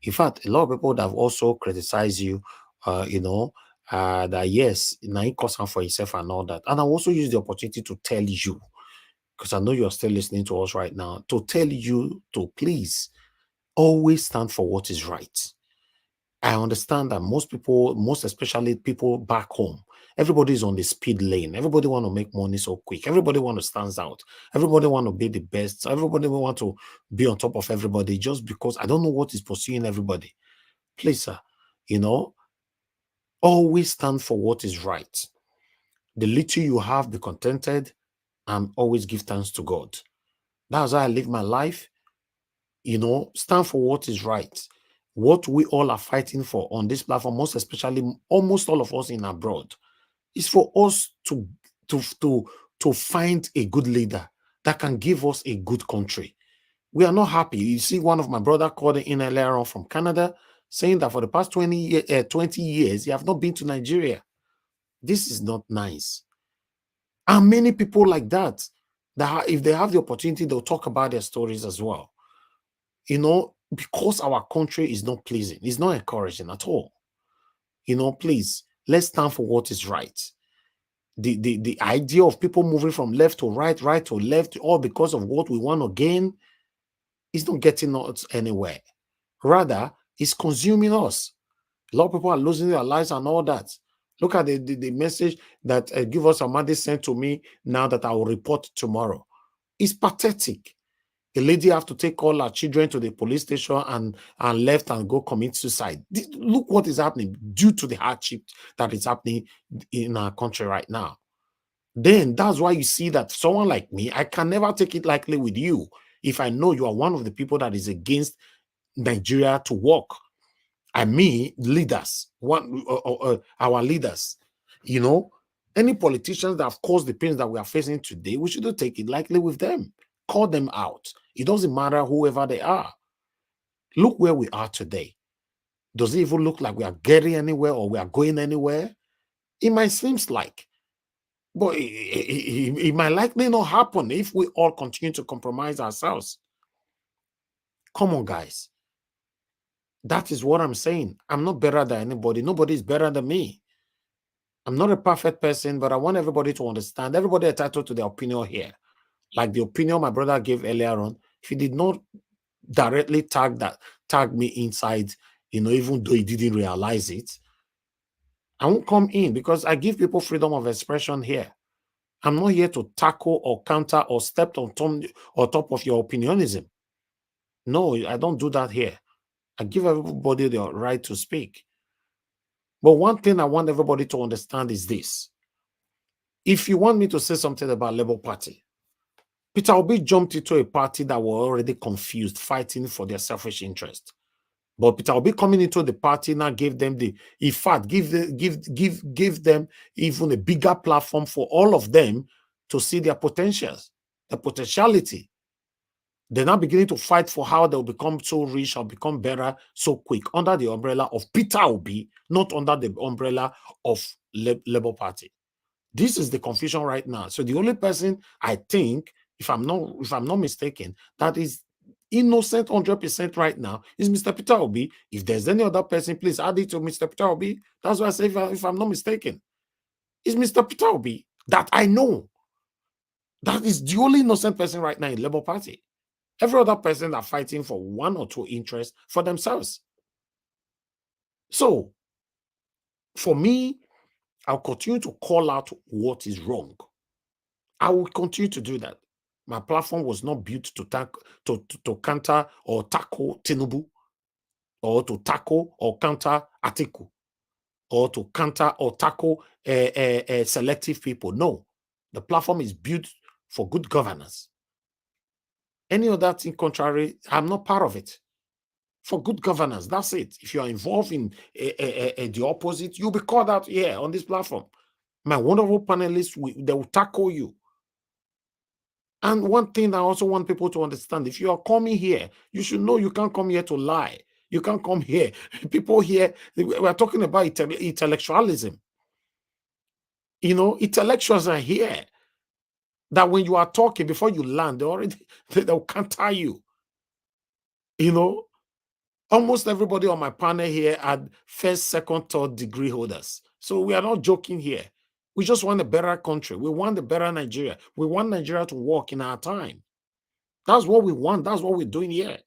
In fact, a lot of people that have also criticized you, that yes, now he cause harm for himself and all that. And I also use the opportunity to tell you, because I know you're still listening to us right now, to tell you to please always stand for what is right. I understand that most people, most especially people back home, everybody is on the speed lane. Everybody want to make money so quick. Everybody want to stand out. Everybody want to be the best. Everybody want to be on top of everybody just because I don't know what is pursuing everybody. Please, sir, always stand for what is right. The little you have, be contented and always give thanks to God. That's how I live my life. Stand for what is right. What we all are fighting for on this platform, most especially almost all of us in abroad, is for us to find a good leader that can give us a good country. We are not happy. You see, one of my brother called in earlier on from Canada saying that for the past 20 years, he have not been to Nigeria. This is not nice. And many people like that if they have the opportunity, they'll talk about their stories as well. Because our country is not pleasing, it's not encouraging at all. Please, let's stand for what is right. The idea of people moving from left to right, right to left, all because of what we want to gain, is not getting us anywhere. Rather, it's consuming us. A lot of people are losing their lives and all that. Look at the message that Give Us a Mandate sent to me now that I will report tomorrow. It's pathetic. A lady have to take all her children to the police station and left and go commit suicide. Look what is happening due to the hardship that is happening in our country right now. Then that's why you see that someone like me, I can never take it lightly with you if I know you are one of the people that is against Nigeria to work. I mean, leaders, our leaders, you know, any politicians that have caused the pains that we are facing today, we shouldn't take it lightly with them. Call them out. It doesn't matter whoever they are. Look where we are today. Does it even look like we are getting anywhere or we are going anywhere? It might seem like, but it might likely not happen if we all continue to compromise ourselves. Come on, guys. That is what I'm saying. I'm not better than anybody. Nobody is better than me. I'm not a perfect person, but I want everybody to understand. Everybody entitled to their opinion here. Like the opinion my brother gave earlier on. If he did not directly tag me inside, you know, even though he didn't realize it, I won't come in because I give people freedom of expression here. I'm not here to tackle or counter or step on top of your opinionism. No, I don't do that here. I give everybody the right to speak. But one thing I want everybody to understand is this. If you want me to say something about Labour Party, Peter Obi jumped into a party that were already confused, fighting for their selfish interest. But Peter Obi coming into the party now gave them in fact, give them even a bigger platform for all of them to see their potentials, the potentiality. They're now beginning to fight for how they'll become so rich or become better so quick under the umbrella of Peter Obi, not under the umbrella of Labour Party. This is the confusion right now. So the only person I think, if I'm not mistaken, that is innocent 100% right now is Mr. Peter Obi. If there's any other person, please add it to Mr. Peter Obi. That's why I say if I'm not mistaken, it's Mr. Peter Obi that I know. That is the only innocent person right now in Labour Party. Every other person are fighting for one or two interests for themselves. So, for me, I'll continue to call out what is wrong. I will continue to do that. My platform was not built to counter or tackle Tinubu, or to tackle or counter Atiku, or to counter or tackle selective people. No, the platform is built for good governance. Any other thing contrary, I'm not part of it. For good governance, that's it. If you are involved in the opposite, you'll be called out here on this platform. My wonderful panelists, they will tackle you. And one thing I also want people to understand, if you are coming here, you should know you can't come here to lie. You can't come here. People here, we are talking about intellectualism. You know, intellectuals are here. That when you are talking, before you land, they'll counter you. You know, almost everybody on my panel here are first, second, third degree holders. So we are not joking here. We just want a better country. We want a better Nigeria. We want Nigeria to work in our time. That's what we want. That's what we're doing here.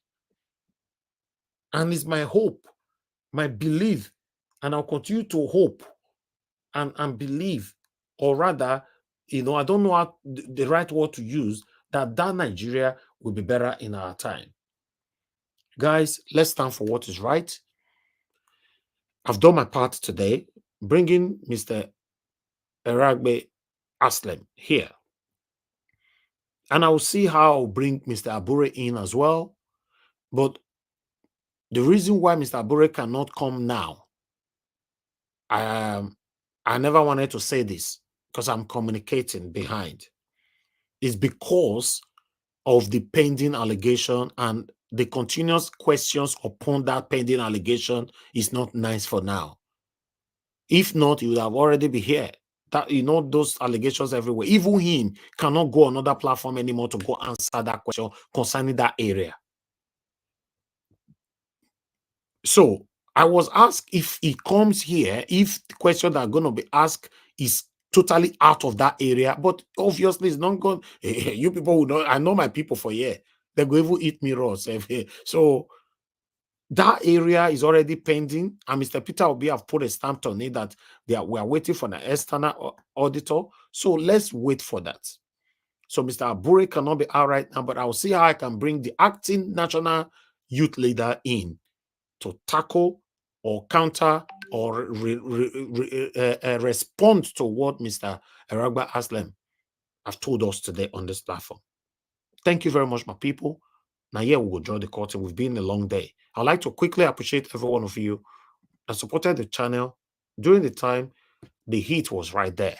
And it's my hope, my belief, and I'll continue to hope and believe, or rather, you know, I don't know how the right word to use, that Nigeria will be better in our time. Guys, let's stand for what is right. I've done my part today, bringing Mr. Eragbe Anslem here. And I will see how I'll bring Mr. Abure in as well. But the reason why Mr. Abure cannot come now, I never wanted to say this because I'm communicating behind, is because of the pending allegation, and the continuous questions upon that pending allegation is not nice for now. If not, he would have already been here. That, you know, those allegations everywhere. Even him cannot go on another platform anymore to go answer that question concerning that area. So I was asked if he comes here, if the question that are going to be asked is totally out of that area, but obviously it's not going. You people who know, I know my people for here, they're going to eat me raw. So that area is already pending, and Mr. Peter Obi have put a stamp on it that we are waiting for the external auditor. So let's wait for that. So Mr. Abure cannot be out right now, but I'll see how I can bring the acting national youth leader in to tackle or counter or respond to what Mr. Eragbe Anslem have told us today on this platform. Thank you very much, my people. Now, yeah, we will draw the curtain. We've been a long day. I'd like to quickly appreciate every one of you that supported the channel during the time the heat was right there.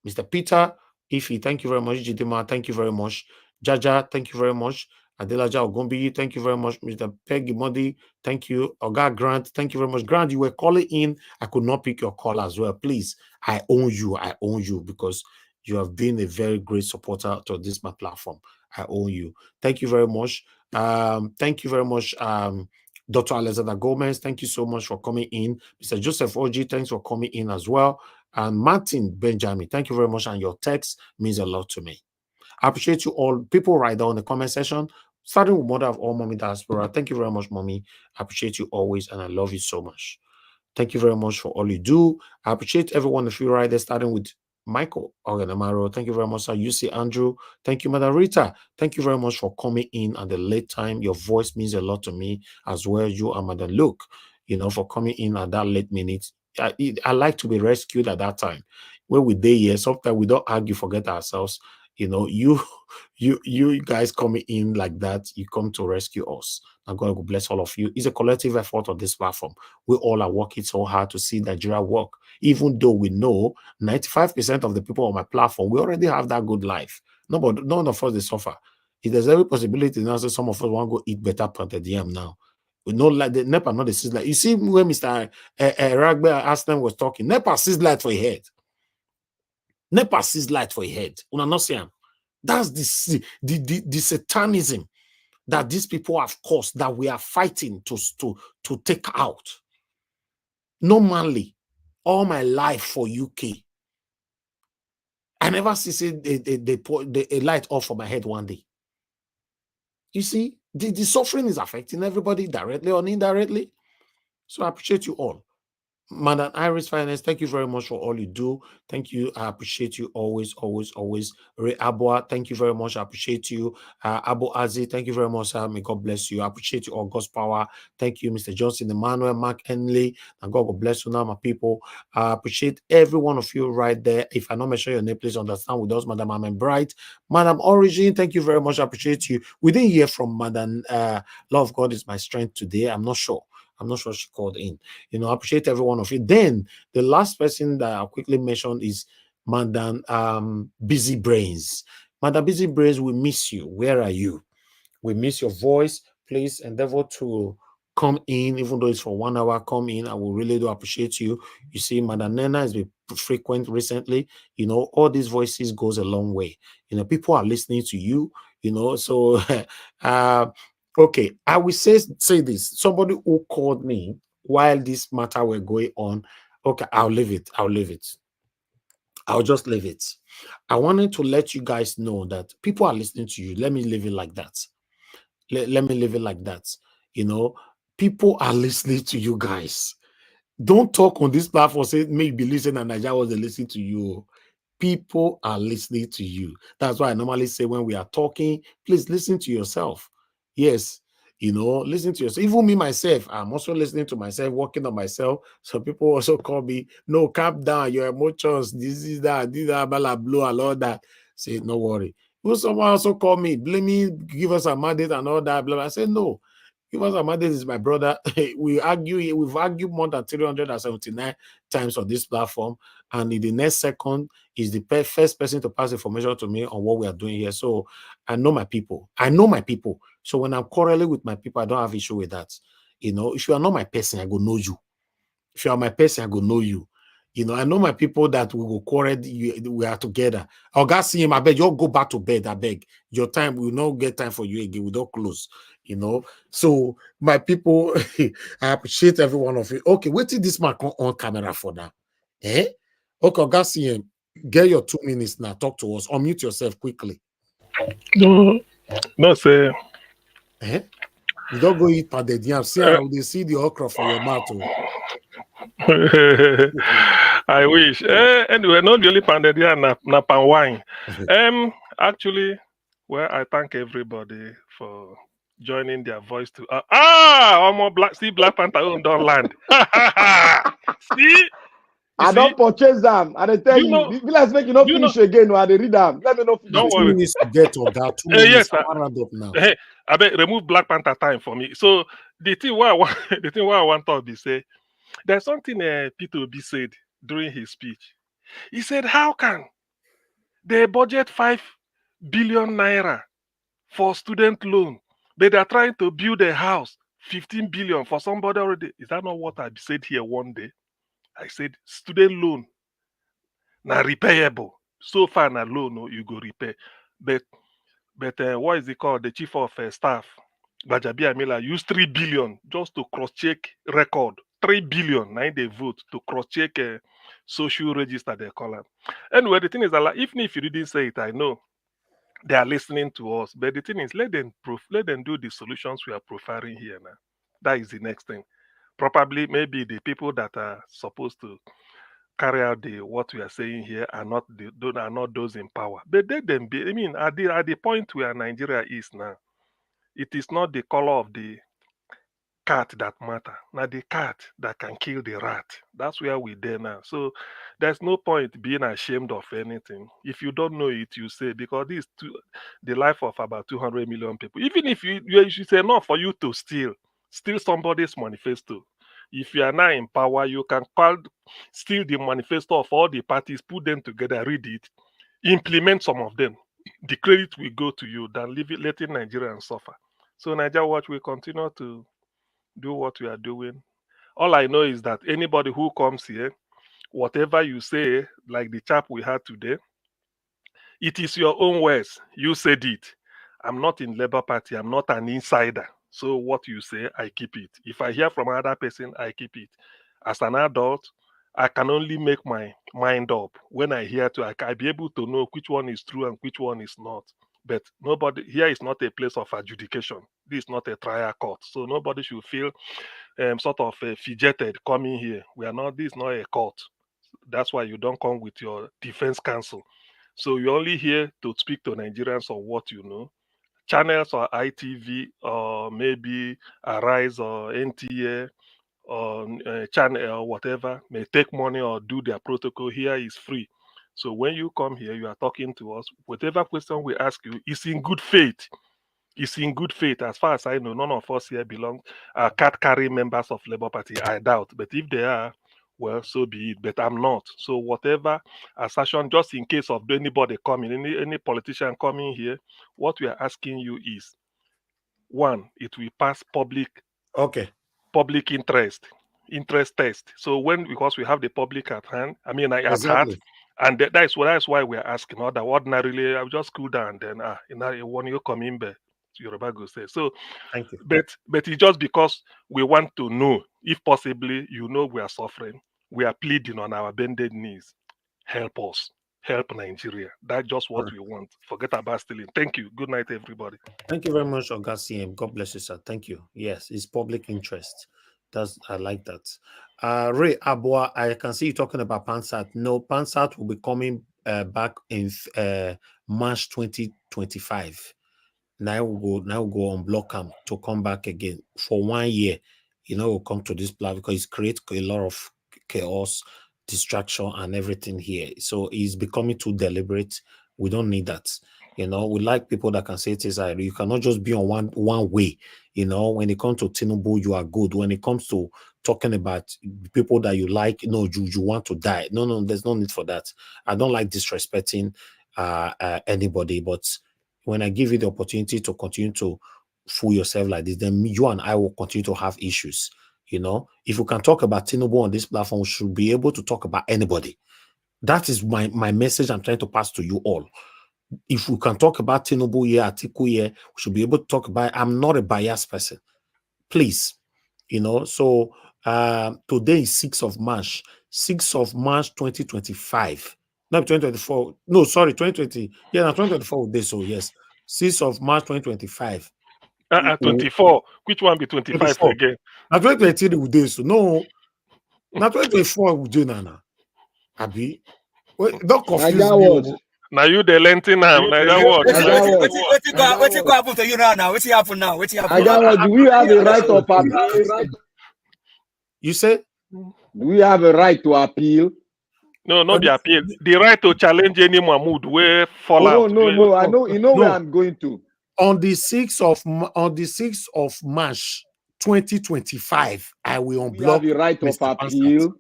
Mr. Peter Ifi, thank you very much. Jidima, thank you very much. Jaja, thank you very much. Adelaja Ogumbi, thank you very much. Mr. Peggy Modi, thank you. Oga Grant, thank you very much. Grant, you were calling in. I could not pick your call as well. Please, I own you. I own you because you have been a very great supporter to this my platform. I own you. Thank you very much. Thank you very much. Dr. Alexander Gomez, thank you so much for coming in. Mr. Joseph Oji, thanks for coming in as well. And Martin Benjamin, thank you very much. And your text means a lot to me. I appreciate you all. People right down in the comment section, starting with Mother of All, Mommy Diaspora. Thank you very much, Mommy. I appreciate you always, and I love you so much. Thank you very much for all you do. I appreciate everyone of you right there, starting with Michael Oganamaro. Thank you very much, sir. UC Andrew. Thank you, Madam Rita. Thank you very much for coming in at the late time. Your voice means a lot to me as well. You and Madam Luke, for coming in at that late minute. I like to be rescued at that time. When we day here, sometimes we don't argue, forget ourselves. You guys coming in like that, you come to rescue us. And God will bless all of you. It's a collective effort on this platform. We all are working so hard to see Nigeria work, even though we know 95% of the people on my platform, we already have that good life. None of us they suffer. If there's every possibility now, so some of us want to go eat better pounded yam now. We know like the NEPA, not the sizzler. You see, when Mr. Eragbe Anslem was talking, NEPA sees light for your head. NEPA sees light for your head. Not see him. That's the satanism that these people have caused, that we are fighting to take out. Normally, all my life for UK, I never see they put a light off for my head one day. You see, the suffering is affecting everybody directly or indirectly. So I appreciate you all. Madam Iris Finance, thank you very much for all you do. Thank you. I appreciate you always, always, always. Ray Abure, thank you very much. I appreciate you. Abu Azi, thank you very much, sir. May God bless you. I appreciate you all. God's power. Thank you, Mr. Johnson, Emmanuel, Mark Henley, and God will bless you now, my people. I appreciate every one of you right there. If I not mention your name, please understand with us, Madam Amen Bright. Madam Origin, thank you very much. I appreciate you. We didn't hear from Madam Love God is my strength today. I'm not sure she called in. I appreciate every one of you. Then the last person that I'll quickly mention is Madam Busy Brains. Madam Busy Brains, we miss you. Where are you? We miss your voice. Please endeavor to come in, even though it's for 1 hour. Come in. I will really do appreciate you. You see, Madam Nena has been frequent recently. All these voices goes a long way. People are listening to you. So okay, I will say this. Somebody who called me while this matter were going on. Okay, I'll leave it. I'll just leave it. I wanted to let you guys know that people are listening to you. Let me leave it like that. Let me leave it like that. People are listening to you guys. Don't talk on this platform. Say maybe listen and Nigeria was listening to you. People are listening to you. That's why I normally say when we are talking, please listen to yourself. Yes, listen to yourself. Even me, myself, I'm also listening to myself, working on myself. So people also call me, no, calm down, your emotions, this is that, blah, blah, and all that. Say, no worry. Will someone also call me, blame me, give us a mandate and all that, blah, blah. I say, no. Give us a mandate is my brother. We've argued more than 379 times on this platform. And in the next second is the first person to pass information to me on what we are doing here. So I know my people. So when I'm quarreling with my people, I don't have issue with that. If you are not my person, I go know you. If you are my person, I go know you. I know my people that we will quarrel, we are together. I'll go see him, I beg, you'll go back to bed, I beg. Your time, we will not get time for you again, we don't close, So my people, I appreciate every one of you. Okay, wait till this man come on camera for now. Okay, I'll go see him. Get your 2 minutes now, talk to us. Unmute yourself quickly. No, sir. You don't go eat pounded yam. See how they see the okra for your mouth. I wish. Anyway, not really pounded yam, na pan wine. Actually, well, I thank everybody for joining their voice to almost black. See, Black Panther don't land. See, I don't purchase them. I tell you, let's make you not finish again. Or they read them. Let me not finish. Don't Two worry. minutes to get or that 2 minutes. Yes, I'm round up now. Hey, I bet remove Black Panther time for me. So the thing why I want, the thing why I want to be say, there's something Peter Obi said during his speech. He said, "How can they budget 5 billion naira for student loan, but they're trying to build a house 15 billion for somebody already?" Is that not what I said here one day? I said student loan now repayable. So far na loan no, you go repay, but what is it called? The chief of staff, Bajabi Amila, used 3 billion just to cross-check record. 3 billion, now they vote to cross-check social register, they call them. Anyway, the thing is that like, even if you didn't say it, I know they are listening to us. But the thing is, let them do the solutions we are profiling here now. That is the next thing. Probably, maybe the people that are supposed to carry out what we are saying here are not those in power. But let them be. I mean, at the point where Nigeria is now, it is not the color of the cat that matter. Now the cat that can kill the rat. That's where we there now. So there's no point being ashamed of anything. If you don't know it, you say, because this is the life of about 200 million people. Even if you should say enough for you to steal somebody's manifesto. If you are now in power, you can steal the manifesto of all the parties, put them together, read it, implement some of them. The credit will go to you than letting Nigerians suffer. So Nigeria Watch will continue to do what we are doing. All I know is that anybody who comes here, whatever you say, like the chap we had today, it is your own words. You said it. I'm not in Labour Party. I'm not an insider. So what you say, I keep it. If I hear from another person, I keep it. As an adult, I can only make my mind up. When I hear I'll be able to know which one is true and which one is not. But nobody here is not a place of adjudication. This is not a trial court. So nobody should feel sort of fidgeted coming here. We are not, this is not a court. That's why you don't come with your defense counsel. So you're only here to speak to Nigerians on what you know. Channels or ITV or maybe Arise or NTA or channel or whatever may take money or do their protocol. Here is free. So when you come here, you are talking to us. Whatever question we ask you is in good faith. It's in good faith. As far as I know, none of us here are card-carrying members of Labour Party. I doubt. But if they are, well, so be it. But I'm not. So whatever assertion, just in case of anybody coming, any politician coming here, what we are asking you is, one, it will pass public interest test. So because we have the public at hand, at heart, and that's why we are asking. Other ordinarily, I will just cool down. Then when you come in, Yoruba go say. So, thank you. But it's just because we want to know, if possibly, we are suffering. We are pleading on our bended knees. Help us. Help Nigeria. That's just what we want. Forget about stealing. Thank you. Good night, everybody. Thank you very much, Oga CM. God bless you, sir. Thank you. Yes, it's public interest. I like that. Ray Abure, I can see you talking about Pansat. No, Pansat will be coming back in March 2025. Now we'll go on block camp to come back again for 1 year. We'll come to this plan because it creates a lot of chaos, distraction, and everything here. So it's becoming too deliberate. We don't need that. We like people that can say it is you cannot just be on one way. When it comes to Tinubu, you are good. When it comes to talking about people that you like, you want to die. No, there's no need for that. I don't like disrespecting anybody, but when I give you the opportunity to continue to fool yourself like this, then you and I will continue to have issues. If we can talk about Tinubu on this platform, we should be able to talk about anybody. That is my message I'm trying to pass to you all. If we can talk about Tinubu here, Atiku here, we should be able to talk about it. I'm not a biased person. Please. So today is 6th of March. 6th of March 2025. No, 2024. No, sorry, 2020. Yeah, 2024 day. So yes. 6th of March 2025. 24. Which one be 25 24. Again? Now 2023 we do so. No. Now 2024 we do Nana. Abi. Wait, don't confuse me. Now you the lenti now. What's it go happen to you now? What's it happen now? Do we have a right of appeal? You say? Do we have a right to appeal? No, not the appeal. The right to challenge any Mahmoud where fall out. No. I know. You know where I'm going to. On the 6th of March 2025, I will unblock. We have the right of appeal.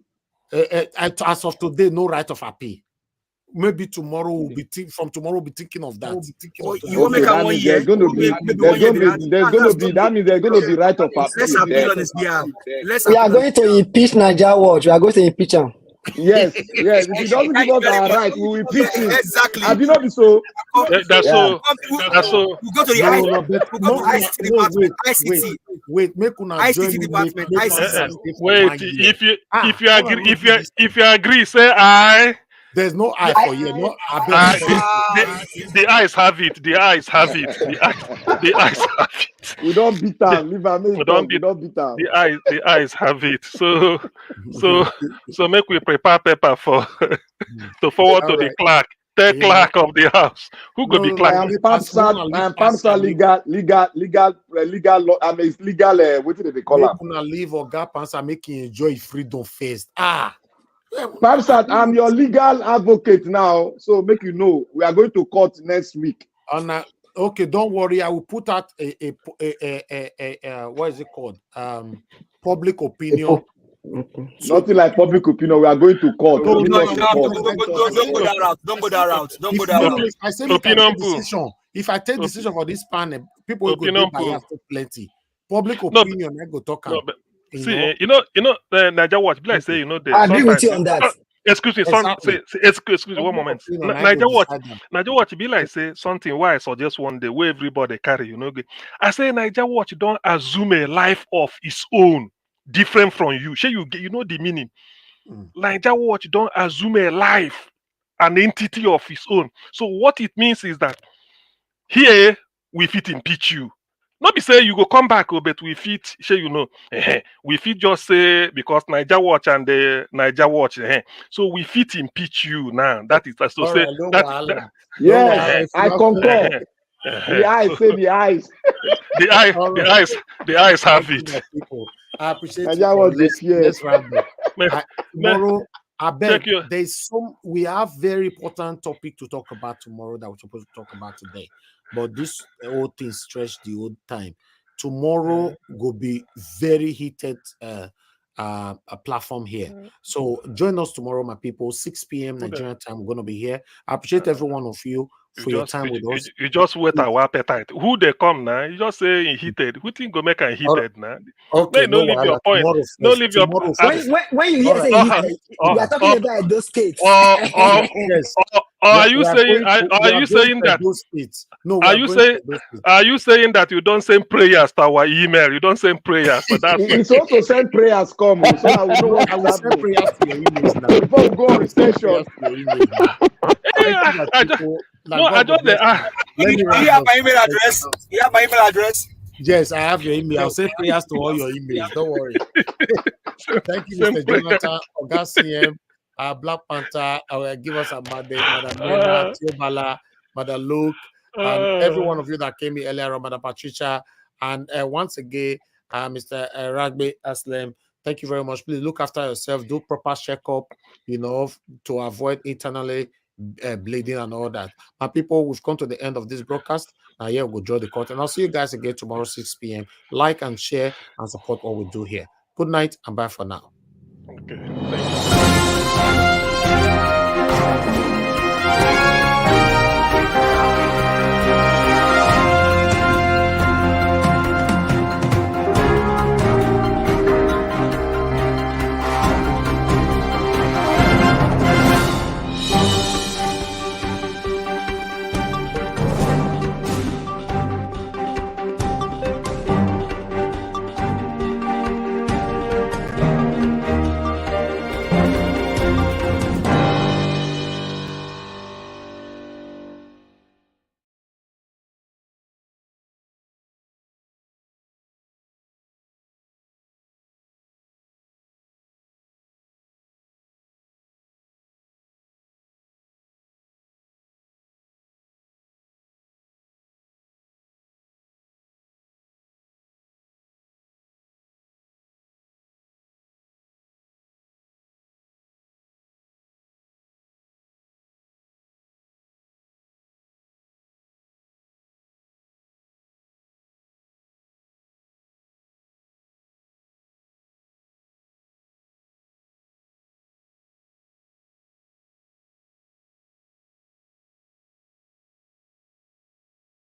As of today, no right of appeal. Maybe tomorrow we'll be tomorrow we'll be thinking of that. You won't make 1 year. There's going to be that means there's going to be right of appeal. Let's appeal on his behalf. We are going to impeach Nigeria Watch. We are going to impeach him. Yes. If he doesn't give us our right, we will impeach him. Exactly. Have you not been so? That's so. We go to the ICT. Wait, make una ICT department. Wait, if you agree, say aye. There's no eye for you. No, the eyes have it. The eyes have it. The eyes have it. We don't beat them. We don't beat them. The eyes have it. So make we prepare paper for to forward to the clerk. Third clerk of the house. Who could be clerk? I am PAMSA legal. I mean, it's legal. What did they call it? Leave or gap answer making enjoy freedom first. PAMSA, I'm your legal advocate now, so make you know we are going to court next week. Okay, don't worry. I will put out a what is it called? Public opinion. Nothing like public opinion. We are going to court. Don't go that route. I say if I take decision for this panel, people will go bias plenty. Public opinion, I go talk. See, Nigeria Watch. Like say, I agree with you on that. Excuse me, excuse me, 1 moment. Nigeria Watch be like say something why I suggest one day where everybody carry, I say Nigeria Watch don't assume a life of its own different from you. Sure, you know the meaning. Nigeria Watch don't assume a life, an entity of its own. So what it means is that here we fit impeach you. Not be say you go come back, but we fit, we fit just say because Nigeria Watch and the Nigeria Watch, so we fit impeach you now. That is so say that. Yes, I concur. The eyes say the eyes. The eyes have it. I appreciate it. Tomorrow, I bet we have very important topic to talk about tomorrow that we're supposed to talk about today. But this whole thing stretched the whole time. Tomorrow will be very heated a platform here. So join us tomorrow, my people, 6 p.m. Nigerian time. We're going to be here. I appreciate every one of you for your time with us. You just wait our appetite. Who they come now? You just say heated. Who think go make a heated now? Okay, no leave your point. No leave your point. When you hear say heated, we are talking about Edo State. Are you saying that? No. Are you saying that you don't send prayers to our email? You don't send prayers for that. It's also send prayers come. So I will know I will send prayers to your emails now. Before we go on session. I just you have my email address. You have my email address. Yes, I have your email. I'll send prayers to all your emails. Don't worry. Thank you, Mr. Jonathan, August CM, Black Panther. I will give us a Monday, Madam Nena, Tiobala, Madam Luke, and every one of you that came here earlier, Madam Patricia, and once again, Mr. Eragbe Anslem. Thank you very much. Please look after yourself. Do proper checkup, to avoid internally bleeding and all that. My people, we've come to the end of this broadcast. Now, here we'll draw the curtain. I'll see you guys again tomorrow, 6 p.m. Like and share and support what we do here. Good night and bye for now. Okay. Thank you.